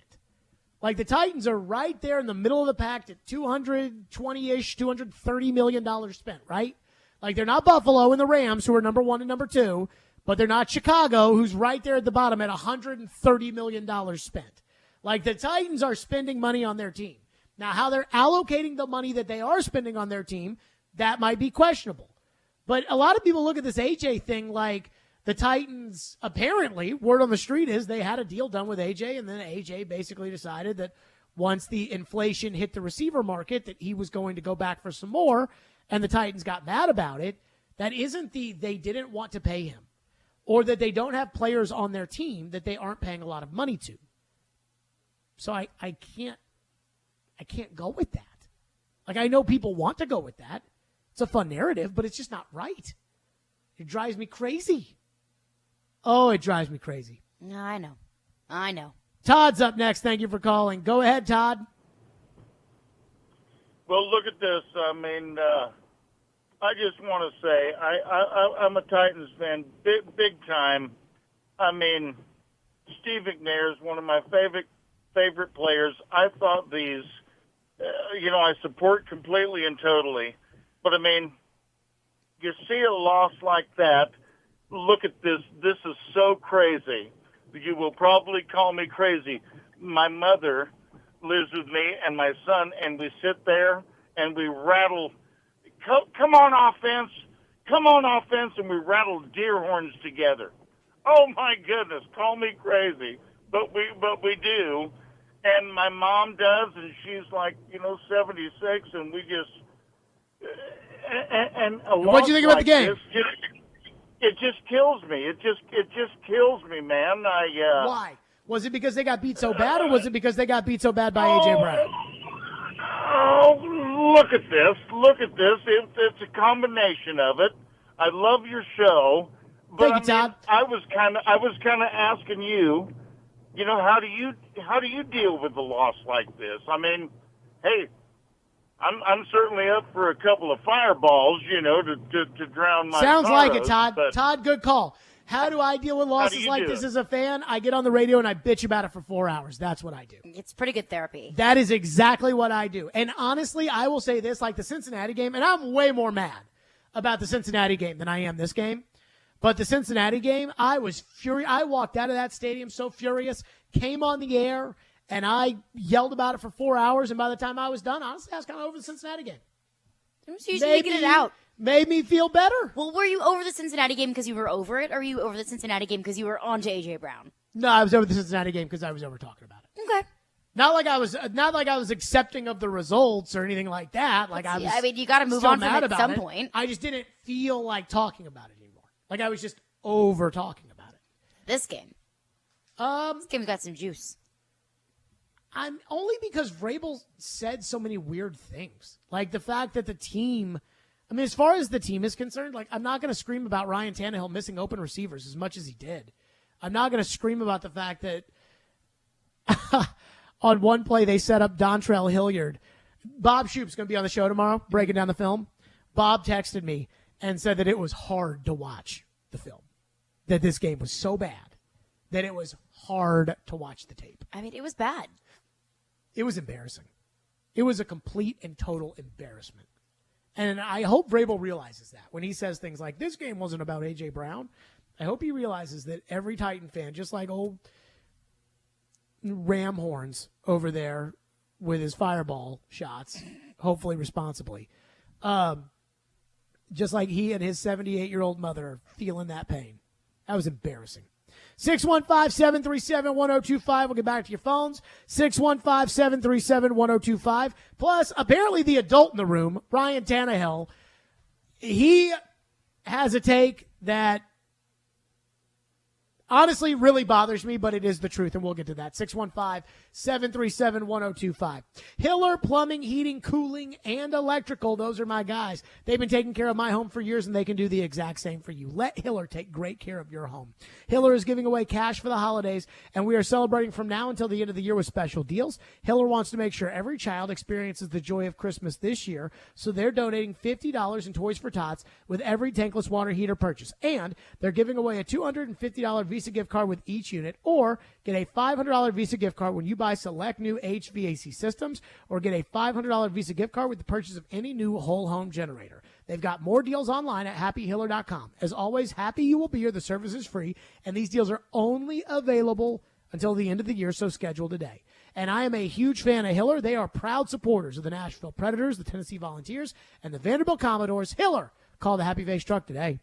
S1: Like, the Titans are right there in the middle of the pack at $220-ish, $230 million spent, right? Like, they're not Buffalo and the Rams, who are number 1 and number 2, but they're not Chicago, who's right there at the bottom at $130 million spent. Like, the Titans are spending money on their team. Now, how they're allocating the money that they are spending on their team, that might be questionable. But a lot of people look at this AJ thing like the Titans, apparently, word on the street is they had a deal done with AJ, and then AJ basically decided that once the inflation hit the receiver market that he was going to go back for some more, and the Titans got mad about it. That isn't they didn't want to pay him, or that they don't have players on their team that they aren't paying a lot of money to. So I can't go with that. Like, I know people want to go with that. It's a fun narrative, but it's just not right. It drives me crazy. Oh, it drives me crazy.
S3: No, I know.
S1: Todd's up next. Thank you for calling. Go ahead, Todd.
S10: Well, look at this. I mean, I just want to say I'm a Titans fan, big time. I mean, Steve McNair is one of my favorite players. I thought these, I support completely and totally. But, I mean, you see a loss like that. Look at this. This is so crazy. You will probably call me crazy. My mother lives with me and my son, and we sit there and we rattle. Come on, offense. Come on, offense, and we rattle deer horns together. Oh, my goodness. Call me crazy. But we do. And my mom does, and she's like, 76, and we just... And
S1: what'd you think about the game?
S10: It just kills me. It just kills me, man.
S1: Why? Was it because they got beat so bad, or was it because they got beat so bad by A.J. Brown?
S10: Oh, look at this. It's a combination of it. I love your show. But
S1: Thank you, Todd.
S10: I was kind of asking you, how do you deal with a loss like this? I mean, hey, I'm certainly up for a couple of fireballs, to drown my
S1: Sounds
S10: sorrows,
S1: like it, Todd. Todd, good call. How do I deal with losses like this as a fan? I get on the radio and I bitch about it for 4 hours. That's what I do.
S3: It's pretty good therapy.
S1: That is exactly what I do. And honestly, I will say this, like the Cincinnati game, and I'm way more mad about the Cincinnati game than I am this game. But the Cincinnati game, I was furious. I walked out of that stadium so furious, came on the air, And I yelled about it for 4 hours, and by the time I was done, honestly, I was kind of over the Cincinnati game.
S3: So you should get it out.
S1: Made me feel better.
S3: Well, were you over the Cincinnati game because you were over it, or were you over the Cincinnati game because you were on to A.J. Brown?
S1: No, I was over the Cincinnati game because I was over talking about it.
S3: Okay.
S1: Not like I was accepting of the results or anything like that. Like I was.
S3: I mean, you got to move on from it at some point.
S1: I just didn't feel like talking about it anymore. Like I was just over talking about it.
S3: This game. This game's got some juice.
S1: I'm only because Vrabel said so many weird things. Like the fact that the team, I mean, as far as the team is concerned, like I'm not going to scream about Ryan Tannehill missing open receivers as much as he did. I'm not going to scream about the fact that on one play they set up Dontrell Hilliard. Bob Shoop's going to be on the show tomorrow, breaking down the film. Bob texted me and said that it was hard to watch the film, that this game was so bad that it was hard to watch the tape.
S3: I mean, it was bad.
S1: It was embarrassing. It was a complete and total embarrassment. And I hope Vrabel realizes that when he says things like, this game wasn't about A.J. Brown. I hope he realizes that every Titan fan, just like old Ram Horns over there with his fireball shots, hopefully responsibly, just like he and his 78-year-old mother are feeling that pain. That was embarrassing. 615-737-1025. We'll get back to your phones. 615-737-1025. Plus, apparently the adult in the room, Ryan Tannehill, he has a take that honestly really bothers me, but it is the truth, and we'll get to that. 615-737-1025. Hiller Plumbing, Heating, Cooling, and Electrical. Those are my guys. They've been taking care of my home for years, and they can do the exact same for you. Let Hiller take great care of your home. Hiller is giving away cash for the holidays, and we are celebrating from now until the end of the year with special deals. Hiller wants to make sure every child experiences the joy of Christmas this year, so they're donating $50 in Toys for Tots with every tankless water heater purchase. And they're giving away a $250 Visa gift card with each unit, or get a $500 Visa gift card when you buy select new HVAC systems, or get a $500 Visa gift card with the purchase of any new whole home generator. They've got more deals online at happyhiller.com. As always, happy you will be here. The service is free, and these deals are only available until the end of the year, so schedule today. And I am a huge fan of Hiller. They are proud supporters of the Nashville Predators, the Tennessee Volunteers, and the Vanderbilt Commodores. Hiller, call the Happy Face truck today.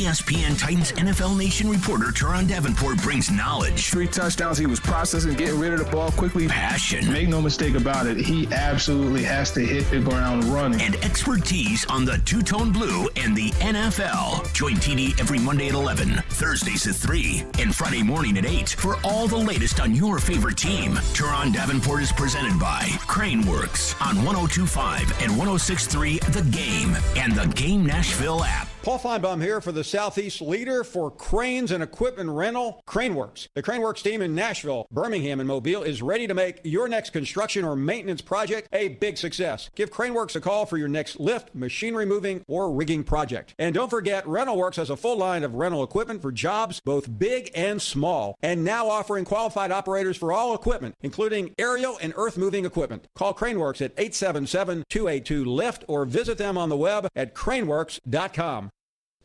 S2: ESPN Titans NFL Nation reporter Teron Davenport brings knowledge.
S7: 3 touchdowns. He was processing, getting rid of the ball quickly.
S2: Passion.
S7: Make no mistake about it. He absolutely has to hit the ground running.
S2: And expertise on the two-tone blue and the NFL. Join TD every Monday at 11, Thursdays at 3, and Friday morning at 8 for all the latest on your favorite team. Teron Davenport is presented by Craneworks on 102.5 and 106.3 The Game and the Game Nashville app.
S12: Paul Feinbaum here for the Southeast leader for cranes and equipment rental, Craneworks. The Craneworks team in Nashville, Birmingham, and Mobile is ready to make your next construction or maintenance project a big success. Give Craneworks a call for your next lift, machinery moving, or rigging project. And don't forget, RentalWorks has a full line of rental equipment for jobs both big and small, and now offering qualified operators for all equipment, including aerial and earth moving equipment. Call Craneworks at 877-282-LIFT or visit them on the web at craneworks.com.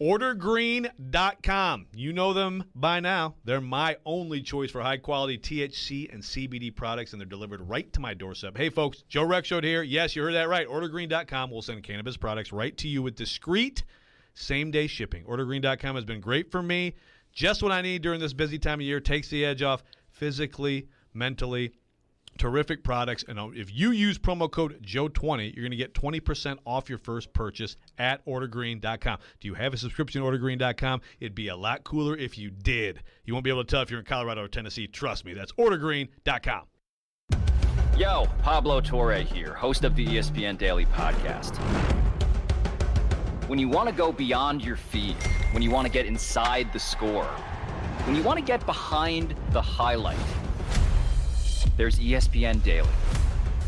S21: OrderGreen.com. You know them by now. They're my only choice for high-quality THC and CBD products, and they're delivered right to my doorstep. Hey, folks, Joe Rexrode here. Yes, you heard that right. OrderGreen.com will send cannabis products right to you with discreet same-day shipping. OrderGreen.com has been great for me. Just what I need during this busy time of year. Takes the edge off physically, mentally. Terrific products, and if you use promo code Joe20, you're going to get 20% off your first purchase at OrderGreen.com. Do you have a subscription to OrderGreen.com? It'd be a lot cooler if you did. You won't be able to tell if you're in Colorado or Tennessee. Trust me, that's OrderGreen.com.
S13: Yo, Pablo Torre here, host of the ESPN Daily Podcast. When you want to go beyond your feed, when you want to get inside the score, when you want to get behind the highlight, there's ESPN Daily.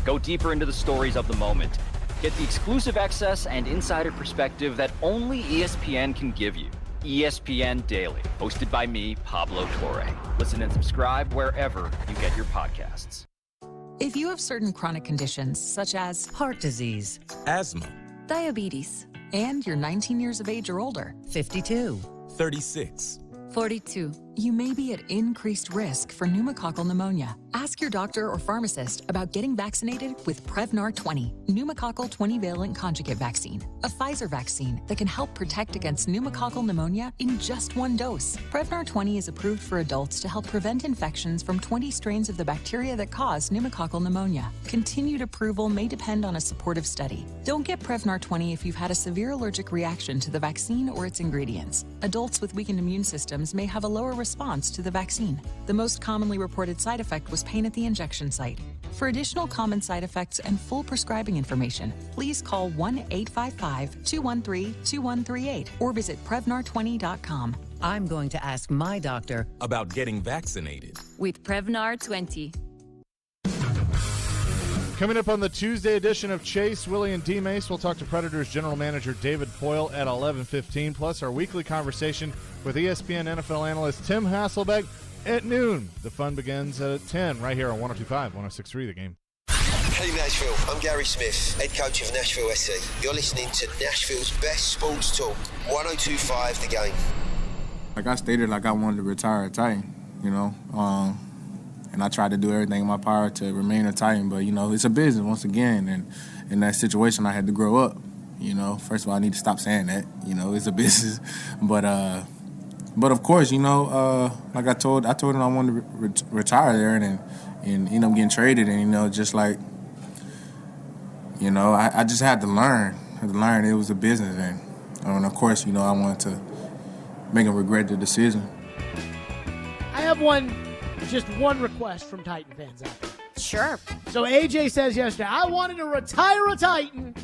S13: Go deeper into the stories of the moment. Get the exclusive access and insider perspective that only ESPN can give you. ESPN Daily, hosted by me, Pablo Torre. Listen and subscribe wherever you get your podcasts.
S14: If you have certain chronic conditions, such as heart disease,
S20: asthma,
S14: diabetes, and you're 19 years of age or older,
S20: 52, 36,
S14: 42, you may be at increased risk for pneumococcal pneumonia. Ask your doctor or pharmacist about getting vaccinated with Prevnar 20, pneumococcal 20-valent conjugate vaccine, a Pfizer vaccine that can help protect against pneumococcal pneumonia in just one dose. Prevnar 20 is approved for adults to help prevent infections from 20 strains of the bacteria that cause pneumococcal pneumonia. Continued approval may depend on a supportive study. Don't get Prevnar 20 if you've had a severe allergic reaction to the vaccine or its ingredients. Adults with weakened immune systems may have a lower response to the vaccine. The most commonly reported side effect was pain at the injection site. For additional common side effects and full prescribing information, please call 1-855-213-2138 or visit Prevnar20.com.
S4: I'm going to ask my doctor
S11: about getting vaccinated
S4: with Prevnar 20.
S15: Coming up on the Tuesday edition of Chase, Willie, and D-Mace, we'll talk to Predators General Manager David Poyle at 11:15, plus our weekly conversation with ESPN NFL analyst Tim Hasselbeck at noon. The fun begins at 10 right here on 102.5, 106.3 The Game.
S20: Hey Nashville, I'm Gary Smith, head coach of Nashville SC. You're listening to Nashville's best sports talk, 102.5 The Game.
S17: Like I stated, like I wanted to retire a Titan, and I tried to do everything in my power to remain a Titan. But, it's a business once again. And in that situation, I had to grow up. First of all, I need to stop saying that. It's a business. But of course, like I told him I wanted to retire there and end up getting traded. And, just like, I just had to learn. It was a business. And of course, I wanted to make him regret the decision.
S1: I have just one request from Titan fans out there.
S3: Sure.
S1: So AJ says yesterday, I wanted to retire a Titan.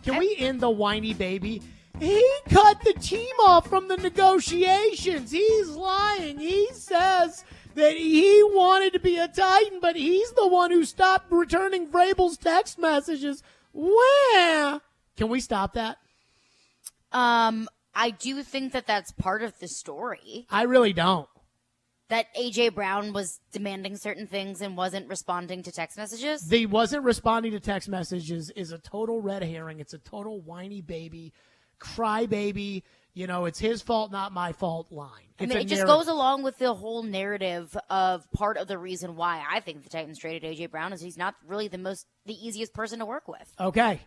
S1: Can we end the whiny baby? He cut the team off from the negotiations. He's lying. He says that he wanted to be a Titan, but he's the one who stopped returning Vrabel's text messages. Where? Can we stop that?
S3: I do think that that's part of the story.
S1: I really don't.
S3: That A.J. Brown was demanding certain things and wasn't responding to text messages?
S1: He wasn't responding to text messages is a total red herring. It's a total whiny baby, cry baby. It's his fault, not my fault line.
S3: It just goes along with the whole narrative of part of the reason why I think the Titans traded A.J. Brown is he's not really the easiest person to work with.
S1: Okay.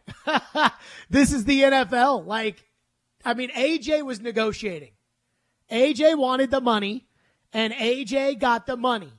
S1: This is the NFL. A.J. was negotiating. A.J. wanted the money. And A.J. got the money.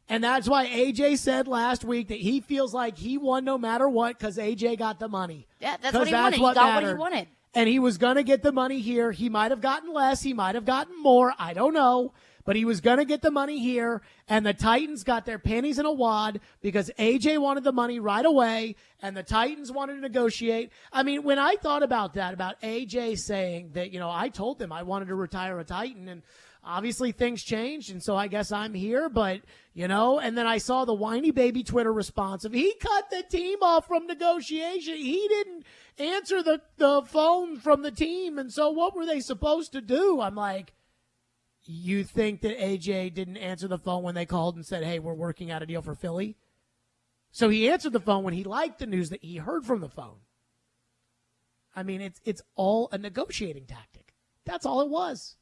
S1: And that's why A.J. said last week that he feels like he won no matter what because A.J. got the money.
S3: Yeah, that's what he wanted. He got what he wanted.
S1: And he was going to get the money here. He might have gotten less. He might have gotten more. I don't know. But he was going to get the money here. And the Titans got their panties in a wad because A.J. wanted the money right away. And the Titans wanted to negotiate. When I thought about that, about A.J. saying that, I told them I wanted to retire a Titan. And obviously things changed, and so I guess I'm here, but, and then I saw the whiny baby Twitter response of he cut the team off from negotiation. He didn't answer the phone from the team, and so what were they supposed to do? I'm like, you think that AJ didn't answer the phone when they called and said, hey, we're working out a deal for Philly? So he answered the phone when he liked the news that he heard from the phone. It's all a negotiating tactic. That's all it was.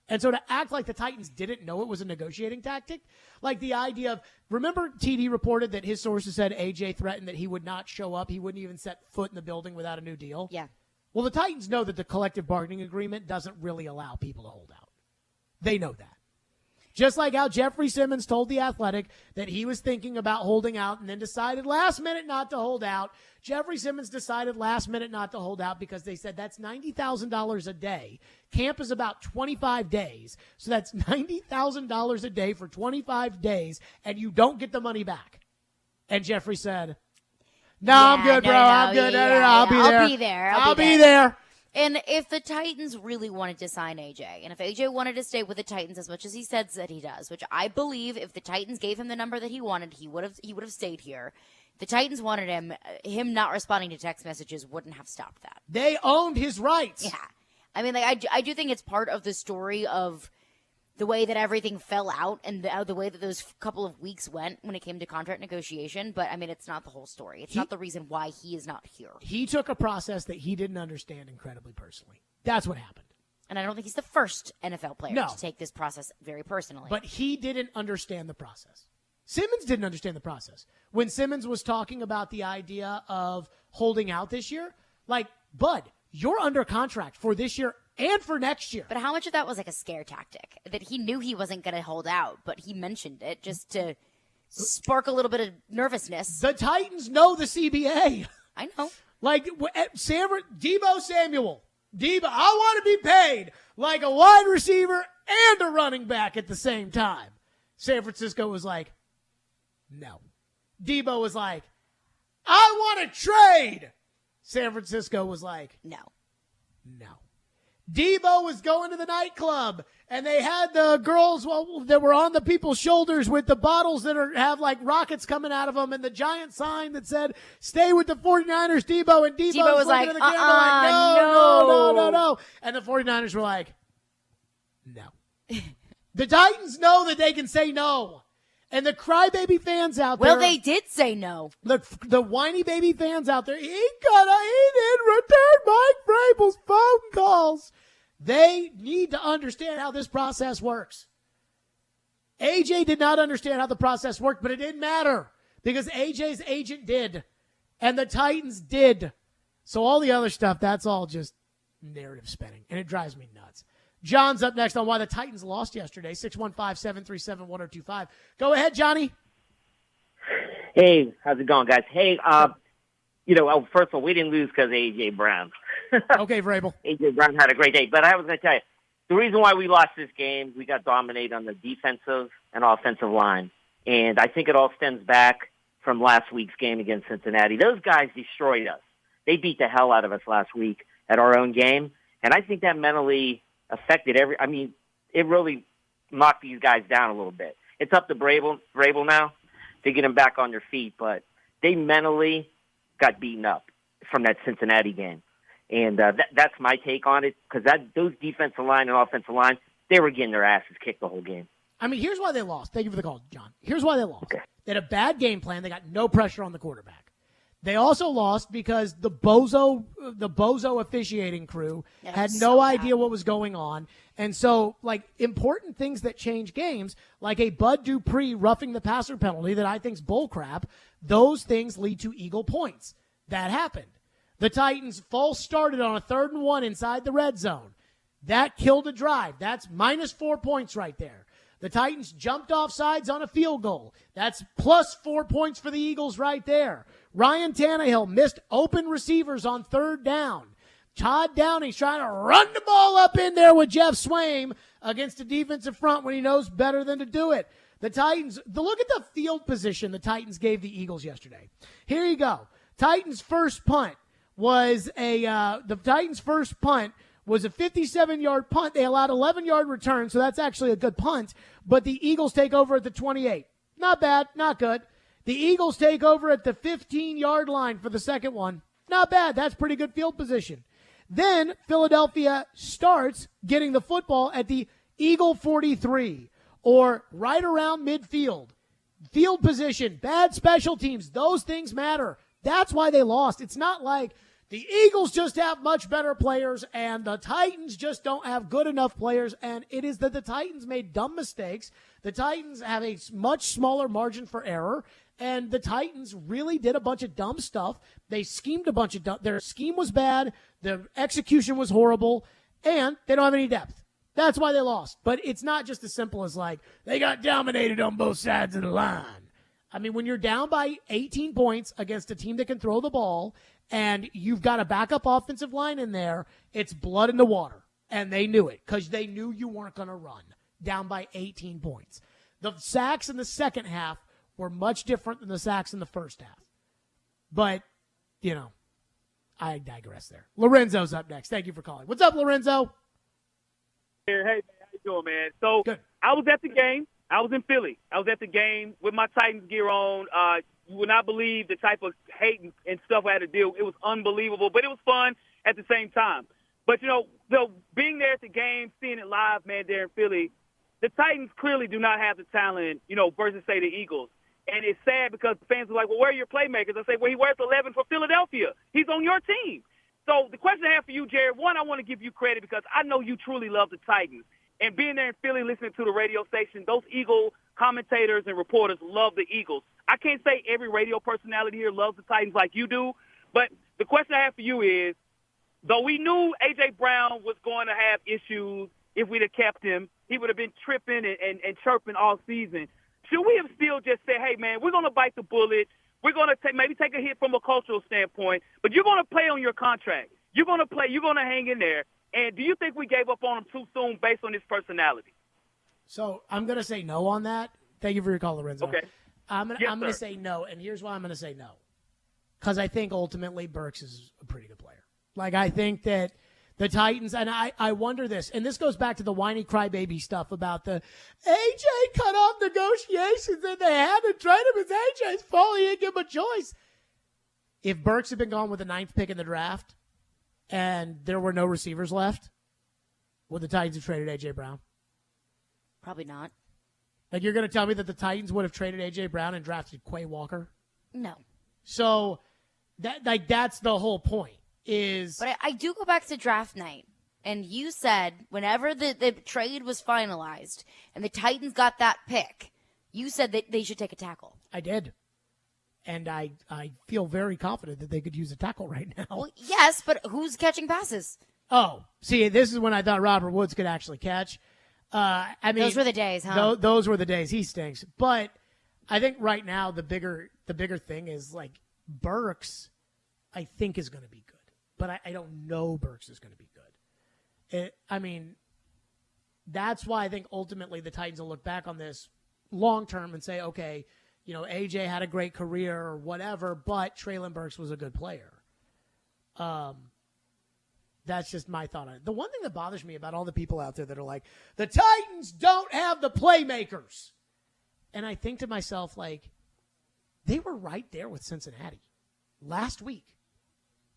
S1: And so to act like the Titans didn't know it was a negotiating tactic, like the idea of, remember TD reported that his sources said AJ threatened that he would not show up. He wouldn't even set foot in the building without a new deal.
S3: Yeah.
S1: Well, the Titans know that the collective bargaining agreement doesn't really allow people to hold out. They know that. Just like how Jeffrey Simmons told The Athletic that he was thinking about holding out and then decided last minute not to hold out. Jeffrey Simmons decided last minute not to hold out because they said that's $90,000 a day. Camp is about 25 days. So that's $90,000 a day for 25 days, and you don't get the money back. And Jeffrey said, I'm good, bro. I'm good. I'll be there. I'll be there.
S3: And if the Titans really wanted to sign AJ, and if AJ wanted to stay with the Titans as much as he says that he does, which I believe if the Titans gave him the number that he wanted, he would have stayed here. If the Titans wanted him not responding to text messages wouldn't have stopped that.
S1: They owned his rights.
S3: Yeah. I do think it's part of the story of the way that everything fell out and the way that those couple of weeks went when it came to contract negotiation. But, it's not the whole story. It's not the reason why he is not here.
S1: He took a process that he didn't understand incredibly personally. That's what happened.
S3: And I don't think he's the first NFL player
S1: No.
S3: to take this process very personally.
S1: But he didn't understand the process. Simmons didn't understand the process. When Simmons was talking about the idea of holding out this year, like, bud, you're under contract for this year and for next year.
S3: But how much of that was like a scare tactic? That he knew he wasn't going to hold out, but he mentioned it just to spark a little bit of nervousness.
S1: The Titans know the CBA.
S3: I know.
S1: Like, Deebo Samuel. Deebo, I want to be paid like a wide receiver and a running back at the same time. San Francisco was like, no. Deebo was like, I want to trade. San Francisco was like,
S3: no.
S1: Deebo was going to the nightclub, and they had the girls that were on the people's shoulders with the bottles that have like rockets coming out of them, and the giant sign that said, stay with the 49ers, Deebo. And Deebo was like, no. And the 49ers were like, no. The Titans know that they can say no. And the crybaby fans out there.
S3: Well, they did say no.
S1: The whiny baby fans out there. He didn't return Mike Vrabel's phone calls. They need to understand how this process works. AJ did not understand how the process worked, but it didn't matter because AJ's agent did, and the Titans did. So all the other stuff, that's all just narrative spinning, and it drives me nuts. John's up next on why the Titans lost yesterday, 615-737-1025. Go ahead, Johnny.
S5: Hey, how's it going, guys? Hey, first of all, we didn't lose because of A.J. Brown.
S1: Okay, Vrabel.
S5: A.J. Brown had a great day. But I was going to tell you, the reason why we lost this game, we got dominated on the defensive and offensive line. And I think it all stems back from last week's game against Cincinnati. Those guys destroyed us. They beat the hell out of us last week at our own game. And I think that mentally affected it really knocked these guys down a little bit. It's up to Vrabel now to get them back on their feet, but they mentally got beaten up from that Cincinnati game. And that's my take on it, because those defensive line and offensive line, they were getting their asses kicked the whole game.
S1: I mean, here's why they lost. Thank you for the call, John. Here's why they lost. Okay. They had a bad game plan. They got no pressure on the quarterback. They also lost because the bozo officiating crew had no idea what was going on. And so, like, important things that change games, like a Bud Dupree roughing the passer penalty that I think's bullcrap, those things lead to Eagle points. That happened. The Titans false started on a 3rd and 1 inside the red zone. That killed a drive. That's -4 points right there. The Titans jumped off sides on a field goal. That's +4 points for the Eagles right there. Ryan Tannehill missed open receivers on 3rd down. Todd Downey's trying to run the ball up in there with Jeff Swaim against a defensive front when he knows better than to do it. The Titans, look at the field position the Titans gave the Eagles yesterday. Here you go. Titans' first punt was a 57-yard punt. They allowed 11-yard return, so that's actually a good punt. But the Eagles take over at the 28. Not bad, not good. The Eagles take over at the 15-yard line for the second one. Not bad. That's pretty good field position. Then Philadelphia starts getting the football at the Eagle 43, or right around midfield. Field position, bad special teams, those things matter. That's why they lost. It's not like the Eagles just have much better players and the Titans just don't have good enough players, and it is that the Titans made dumb mistakes. The Titans have a much smaller margin for error, and the Titans really did a bunch of dumb stuff. They schemed a bunch of their scheme was bad, their execution was horrible, and they don't have any depth. That's why they lost. But it's not just as simple as like they got dominated on both sides of the line. I mean, when you're down by 18 points against a team that can throw the ball and you've got a backup offensive line in there, it's blood in the water. And they knew it because they knew you weren't going to run down by 18 points. The sacks in the second half were much different than the sacks in the first half. But, I digress there. Lorenzo's up next. Thank you for calling. What's up, Lorenzo?
S16: Hey, man, how you doing, man? So
S1: good.
S16: I was at the game. I was in Philly. I was at the game with my Titans gear on. You would not believe the type of hate and stuff I had to deal with. It was unbelievable, but it was fun at the same time. But, being there at the game, seeing it live, man, there in Philly, the Titans clearly do not have the talent, versus, say, the Eagles. And it's sad because the fans are like, well, where are your playmakers? I say, well, he wears 11 for Philadelphia. He's on your team. So the question I have for you, Jared, one, I want to give you credit because I know you truly love the Titans. And being there in Philly, listening to the radio station, those Eagle commentators and reporters love the Eagles. I can't say every radio personality here loves the Titans like you do, but the question I have for you is, though we knew A.J. Brown was going to have issues if we'd have kept him, he would have been tripping and chirping all season. Should we have still just said, hey, man, we're going to bite the bullet. We're going to maybe take a hit from a cultural standpoint, but you're going to play on your contract. You're going to play. You're going to hang in there. And do you think we gave up on him too soon based on his personality?
S1: So I'm going to say no on that. Thank you for your call, Lorenzo.
S16: Okay.
S1: I'm going to say no, and here's why I'm going to say no. Because I think ultimately Burks is a pretty good player. Like, I think that the Titans, and I wonder this, and this goes back to the whiny crybaby stuff about the AJ cut off negotiations and they had to trade him. It's AJ's fault. He didn't give him a choice. If Burks had been gone with the 9th pick in the draft and there were no receivers left, would the Titans have traded AJ Brown?
S3: Probably not.
S1: Like, you're going to tell me that the Titans would have traded AJ Brown and drafted Quay Walker?
S3: No.
S1: So that's the whole point.
S3: But I do go back to draft night, and you said whenever the trade was finalized and the Titans got that pick, you said that they should take a tackle.
S1: I did. And I feel very confident that they could use a tackle right now.
S3: Well, yes, but who's catching passes?
S1: Oh, see, this is when I thought Robert Woods could actually catch. I mean,
S3: those were the days, huh?
S1: Those were the days. He stinks. But I think right now the bigger thing is, like, Burks, I think, is going to be good. But I don't know Burks is going to be good. I mean, that's why I think ultimately the Titans will look back on this long term and say, okay, you know, AJ had a great career or whatever, but Treylon Burks was a good player. That's just my thought on it. The one thing that bothers me about all the people out there that are like, the Titans don't have the playmakers. And I think to myself, like, they were right there with Cincinnati last week.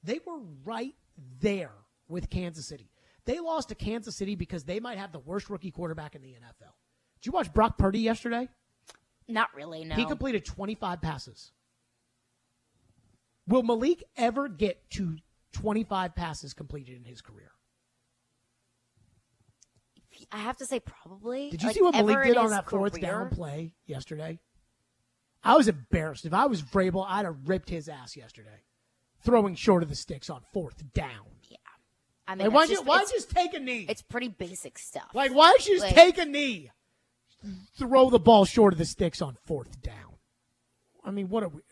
S1: They were right there with Kansas City. They lost to Kansas City because they might have the worst rookie quarterback in the NFL. Did you watch Brock Purdy yesterday?
S3: Not really, no.
S1: He completed 25 passes. Will Malik ever get to 25 passes completed in his career?
S3: I have to say probably.
S1: Did you see what Malik did on that fourth down play yesterday? I was embarrassed. If I was Vrabel, I'd have ripped his ass yesterday. Throwing short of the sticks on 4th down.
S3: Yeah. I mean,
S1: like, why just take a knee?
S3: It's pretty basic stuff.
S1: Like, why don't you just take a knee? Throw the ball short of the sticks on 4th down. I mean, what are we?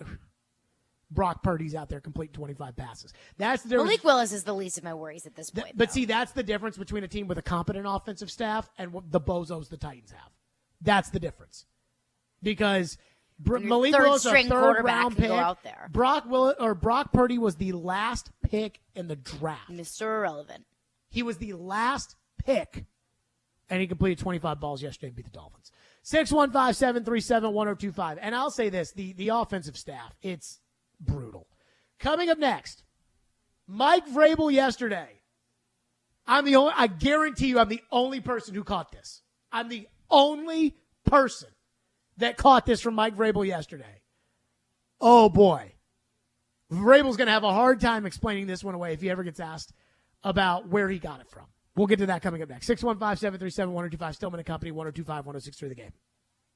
S1: Brock Purdy's out there completing 25 passes. That's the difference.
S3: Malik Willis is the least of my worries at this point.
S1: But see, that's the difference between a team with a competent offensive staff and the bozos the Titans have. That's the difference. Because Malik Willis, a third-round pick.
S3: Out there.
S1: Brock Purdy was the last pick in the draft.
S3: Mr. Irrelevant.
S1: He was the last pick, and he completed 25 balls yesterday and beat the Dolphins. 615-737-1025. And I'll say this, the offensive staff, it's brutal. Coming up next, Mike Vrabel yesterday. I guarantee you I'm the only person who caught this. I'm the only person that caught this from Mike Vrabel yesterday. Oh, boy. Vrabel's going to have a hard time explaining this one away if he ever gets asked about where he got it from. We'll get to that coming up next. 615-737-1025, Stillman and Company, 102.5-106.3 The Game.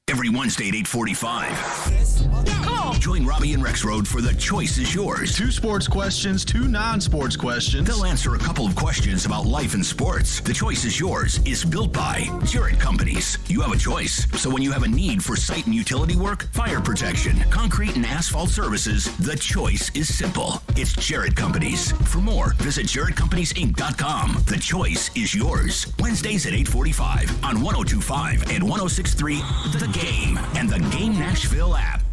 S2: Every Wednesday at 8:45. Join Robbie and Rexroad for The Choice is Yours.
S18: 2 sports questions, 2 non-sports questions.
S2: They'll answer a couple of questions about life and sports. The Choice is Yours is built by Jarrett Companies. You have a choice. So when you have a need for site and utility work, fire protection, concrete and asphalt services, the choice is simple. It's Jarrett Companies. For more, visit JarrettCompaniesInc.com. The Choice is Yours. Wednesdays at 8:45 on 102.5 and 106.3 The Game and the Game Nashville app.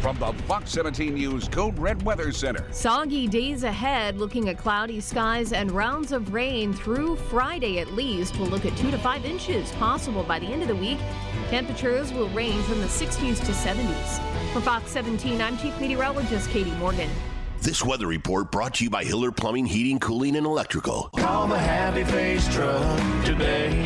S19: From the Fox 17 News Code Red Weather Center.
S22: Soggy days ahead, looking at cloudy skies and rounds of rain through Friday at least. We'll look at 2 to 5 inches possible by the end of the week. Temperatures will range from the 60s to 70s. For Fox 17, I'm Chief Meteorologist Katie Morgan.
S2: This weather report brought to you by Hiller Plumbing, Heating, Cooling, and Electrical.
S23: Call the Happy Face Truck today.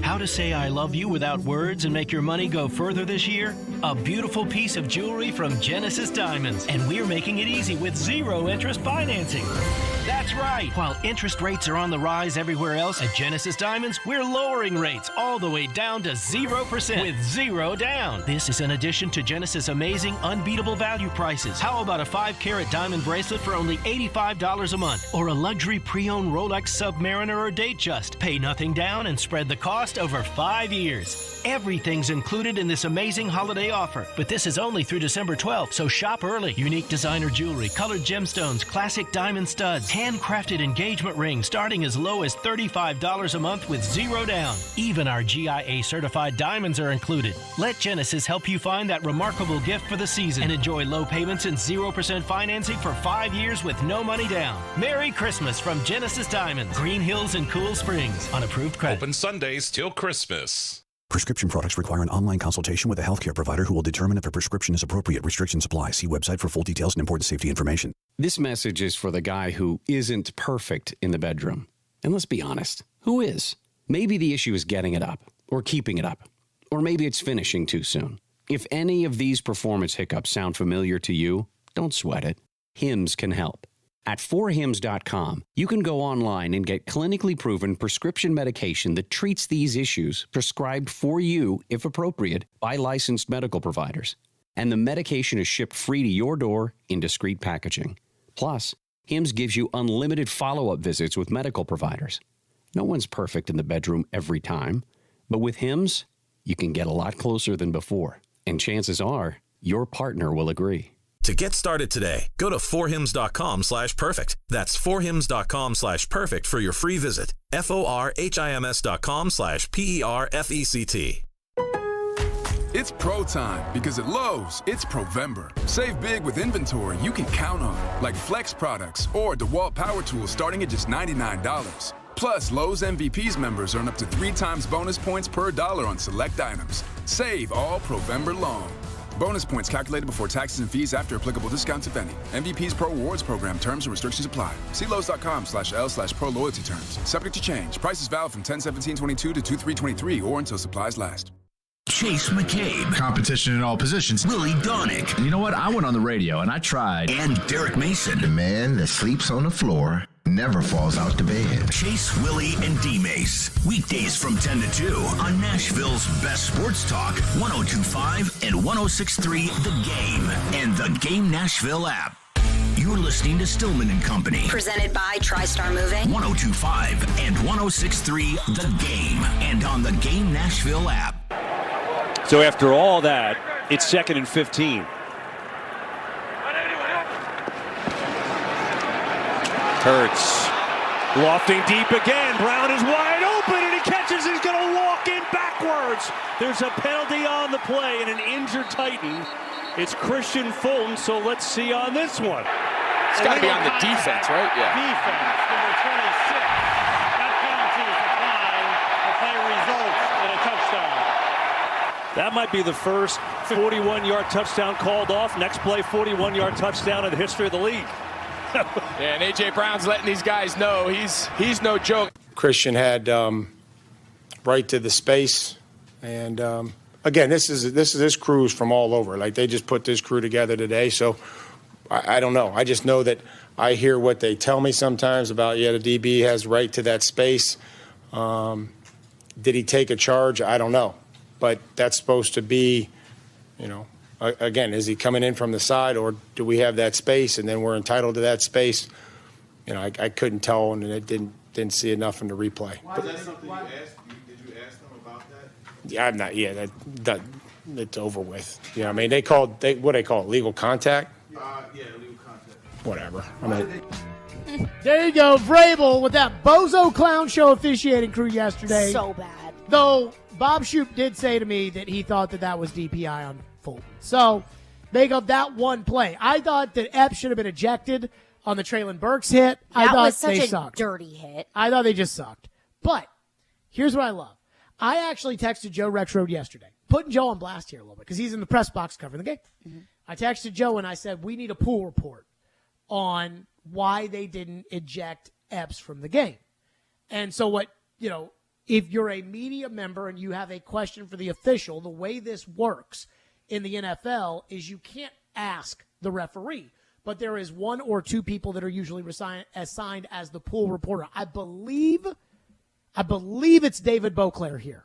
S2: How
S6: how to say I love you without words and make your money go further this year? A beautiful piece of jewelry from Genesis Diamonds. And we're making it easy with zero interest financing. That's right. While interest rates are on the rise everywhere else, at Genesis Diamonds, we're lowering rates all the way down to 0% with zero down. This is in addition to Genesis' amazing, unbeatable value prices. How about a 5-carat diamond bracelet for only $85 a month? Or a luxury pre-owned Rolex Submariner or Datejust? Pay nothing down and spread the cost over 5 years. Everything's included in this amazing holiday offer. But this is only through December 12th, so shop early. Unique designer jewelry, colored gemstones, classic diamond studs, handcrafted engagement rings starting as low as $35 a month with zero down. Even our GIA certified diamonds are included. Let Genesis help you find that remarkable gift for the season and enjoy low payments and 0% financing for 5 years with no money down. Merry Christmas from Genesis Diamonds, Green Hills and Cool Springs on approved credit.
S9: Open Sundays till Christmas.
S23: Prescription products require an online consultation with a healthcare provider who will determine if a prescription is appropriate. Restrictions apply. See website for full details and important safety information.
S24: This message is for the guy who isn't perfect in the bedroom. And let's be honest, who is? Maybe the issue is getting it up or keeping it up, or maybe it's finishing too soon. If any of these performance hiccups sound familiar to you, don't sweat it. Hims can help. At 4hims.com, you can go online and get clinically proven prescription medication that treats these issues, prescribed for you, if appropriate, by licensed medical providers. And the medication is shipped free to your door in discreet packaging. Plus, Hims gives you unlimited follow-up visits with medical providers. No one's perfect in the bedroom every time, but with Hims, you can get a lot closer than before. And chances are, your partner will agree.
S9: To get started today, go to 4hims.com/perfect. That's 4hims.com/perfect for your free visit. FORHIMS.com/PERFECT.
S25: It's pro time because at Lowe's, it's Provember. Save big with inventory you can count on, like Flex products or DeWalt power tools starting at just $99. Plus, Lowe's MVPs members earn up to 3 times bonus points per dollar on select items. Save all Provember long. Bonus points calculated before taxes and fees after applicable discounts, if any. MVP's Pro Rewards Program. Terms and restrictions apply. See Lowe's.com/L/Pro Loyalty Terms. Subject to change. Prices valid from 10/17/22 to 2/3/23 or until supplies last.
S2: Chase McCabe.
S18: Competition in all positions.
S2: Willie Donick.
S18: You know what? I went on the radio and I tried.
S2: And Derek Mason.
S26: The man that sleeps on the floor never falls out to bed.
S2: Chase, Willie, and D-Mace. Weekdays from 10 to 2 on Nashville's best sports talk, 102.5 and 106.3 The Game and the Game Nashville app. You're listening to Stillman and Company.
S27: Presented by TriStar Moving.
S2: 102.5 and 106.3 The Game and on the Game Nashville app.
S28: So after all that, it's 2nd and 15. Hurts lofting deep again. Brown is wide open and he catches. He's going to walk in backwards. There's a penalty on the play and an injured Titan. It's Christian Fulton, so let's see on this one.
S29: It's got to be on the defense, right? Yeah.
S30: Defense, number 26. That penalty is applied. The play results in a touchdown.
S28: That might be the first 41-yard touchdown called off. Next play, 41-yard touchdown in the history of the league.
S29: Yeah, and A.J. Brown's letting these guys know he's no joke.
S31: Christian had right to the space, and again, this crew's from all over. Like, they just put this crew together today, so I don't know. I just know that I hear what they tell me sometimes about, the DB has right to that space. Did he take a charge? I don't know, but that's supposed to be, again, is he coming in from the side, or do we have that space and then we're entitled to that space? I couldn't tell, and it didn't see enough in the replay.
S32: Why is that something you asked? Did you ask them about that?
S31: Yeah, I'm not. Yeah, that it's over with. I mean, they call it legal contact.
S32: Yeah, legal contact.
S31: Whatever.
S1: There you go, Vrabel with that bozo clown show officiating crew yesterday.
S3: So bad.
S1: Though Bob Shoop did say to me that he thought that was DPI on Fulton. So, make up that one play. I thought that Epps should have been ejected on the Traylon Burks hit. I thought
S3: was such
S1: they
S3: a
S1: sucked.
S3: dirty hit.
S1: I thought they just sucked. But here's what I love. I actually texted Joe Rexroad yesterday, putting Joe on blast here a little bit because he's in the press box covering the game. Mm-hmm. I texted Joe and I said, we need a pool report on why they didn't eject Epps from the game. And so what, if you're a media member and you have a question for the official, the way this works in the NFL is you can't ask the referee, but there is one or two people that are usually assigned as the pool reporter. I believe it's David Beauclair here.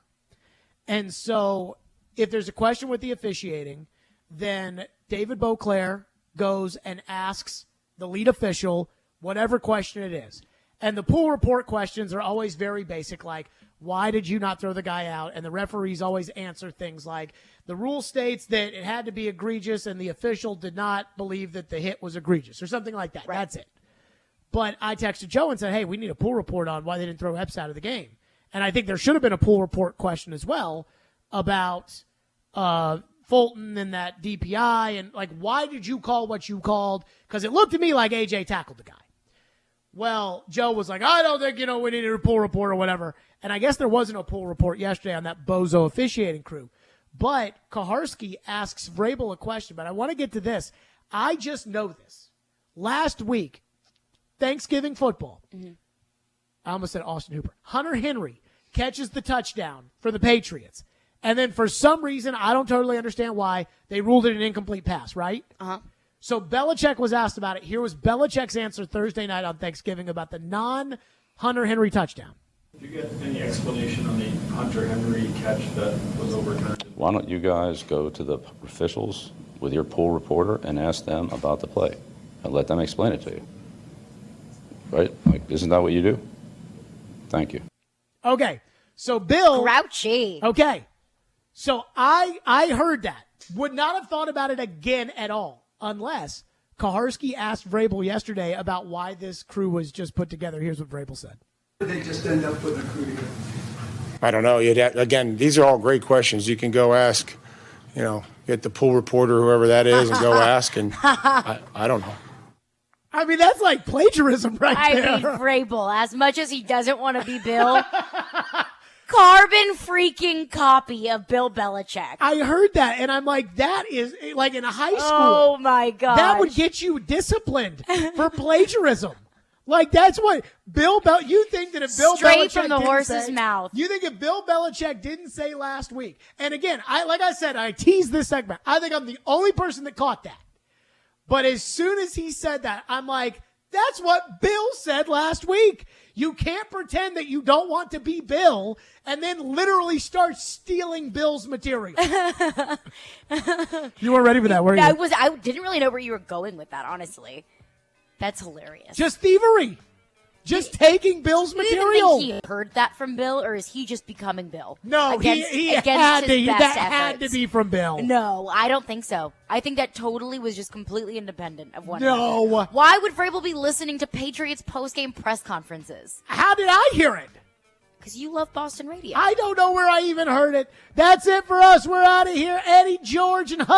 S1: And so if there's a question with the officiating, then David Beauclair goes and asks the lead official whatever question it is. And the pool report questions are always very basic, like, why did you not throw the guy out? And the referees always answer things like, the rule states that it had to be egregious and the official did not believe that the hit was egregious or something like that. Right. That's it. But I texted Joe and said, hey, we need a pool report on why they didn't throw Epps out of the game. And I think there should have been a pool report question as well about Fulton and that DPI and, like, why did you call what you called? Because it looked to me like AJ tackled the guy. Well, Joe was like, I don't think, we needed a pool report or whatever. And I guess there wasn't a pool report yesterday on that bozo officiating crew. But Kaharski asks Vrabel a question, but I want to get to this. I just know this. Last week, Thanksgiving football, I almost said Austin Hooper, Hunter Henry catches the touchdown for the Patriots. And then for some reason, I don't totally understand why, they ruled it an incomplete pass, right? Uh-huh. So Belichick was asked about it. Here was Belichick's answer Thursday night on Thanksgiving about the non-Hunter Henry touchdown.
S4: Did you get any explanation on the Hunter Henry catch that was overturned?
S7: Why don't you guys go to the officials with your pool reporter and ask them about the play and let them explain it to you? Right? Like, isn't that what you do? Thank you.
S1: Okay. So Bill.
S3: Grouchy.
S1: Okay. So I heard that. Would not have thought about it again at all unless Kaharski asked Vrabel yesterday about why this crew was just put together. Here's what Vrabel said.
S8: They just end up with a crew together.
S31: I don't know. Again, these are all great questions. You can go ask, get the pool reporter, whoever that is, and go ask. And I don't know.
S1: I mean, that's like plagiarism there.
S3: I mean, Vrabel, as much as he doesn't want to be Bill, carbon freaking copy of Bill Belichick.
S1: I heard that, and I'm like, that is like in a high school.
S3: Oh, my God.
S1: That would get you disciplined for plagiarism. Like, that's what you think that if Bill
S3: Straight
S1: Belichick
S3: from the horse's mouth.
S1: You think if Bill Belichick didn't say last week, and again, I teased this segment. I think I'm the only person that caught that. But as soon as he said that, I'm like, that's what Bill said last week. You can't pretend that you don't want to be Bill and then literally start stealing Bill's material. You weren't ready for that, were you?
S3: I didn't really know where you were going with that, honestly. That's hilarious.
S1: Just thievery. Just taking Bill's material.
S3: Do you think he heard that from Bill, or is he just becoming Bill?
S1: No, that had to be from Bill.
S3: No, I don't think so. I think that totally was just completely independent of one another.
S1: No.
S3: Why would Vrabel be listening to Patriots post-game press conferences?
S1: How did I hear it?
S3: Because you love Boston radio.
S1: I don't know where I even heard it. That's it for us. We're out of here. Eddie, George, and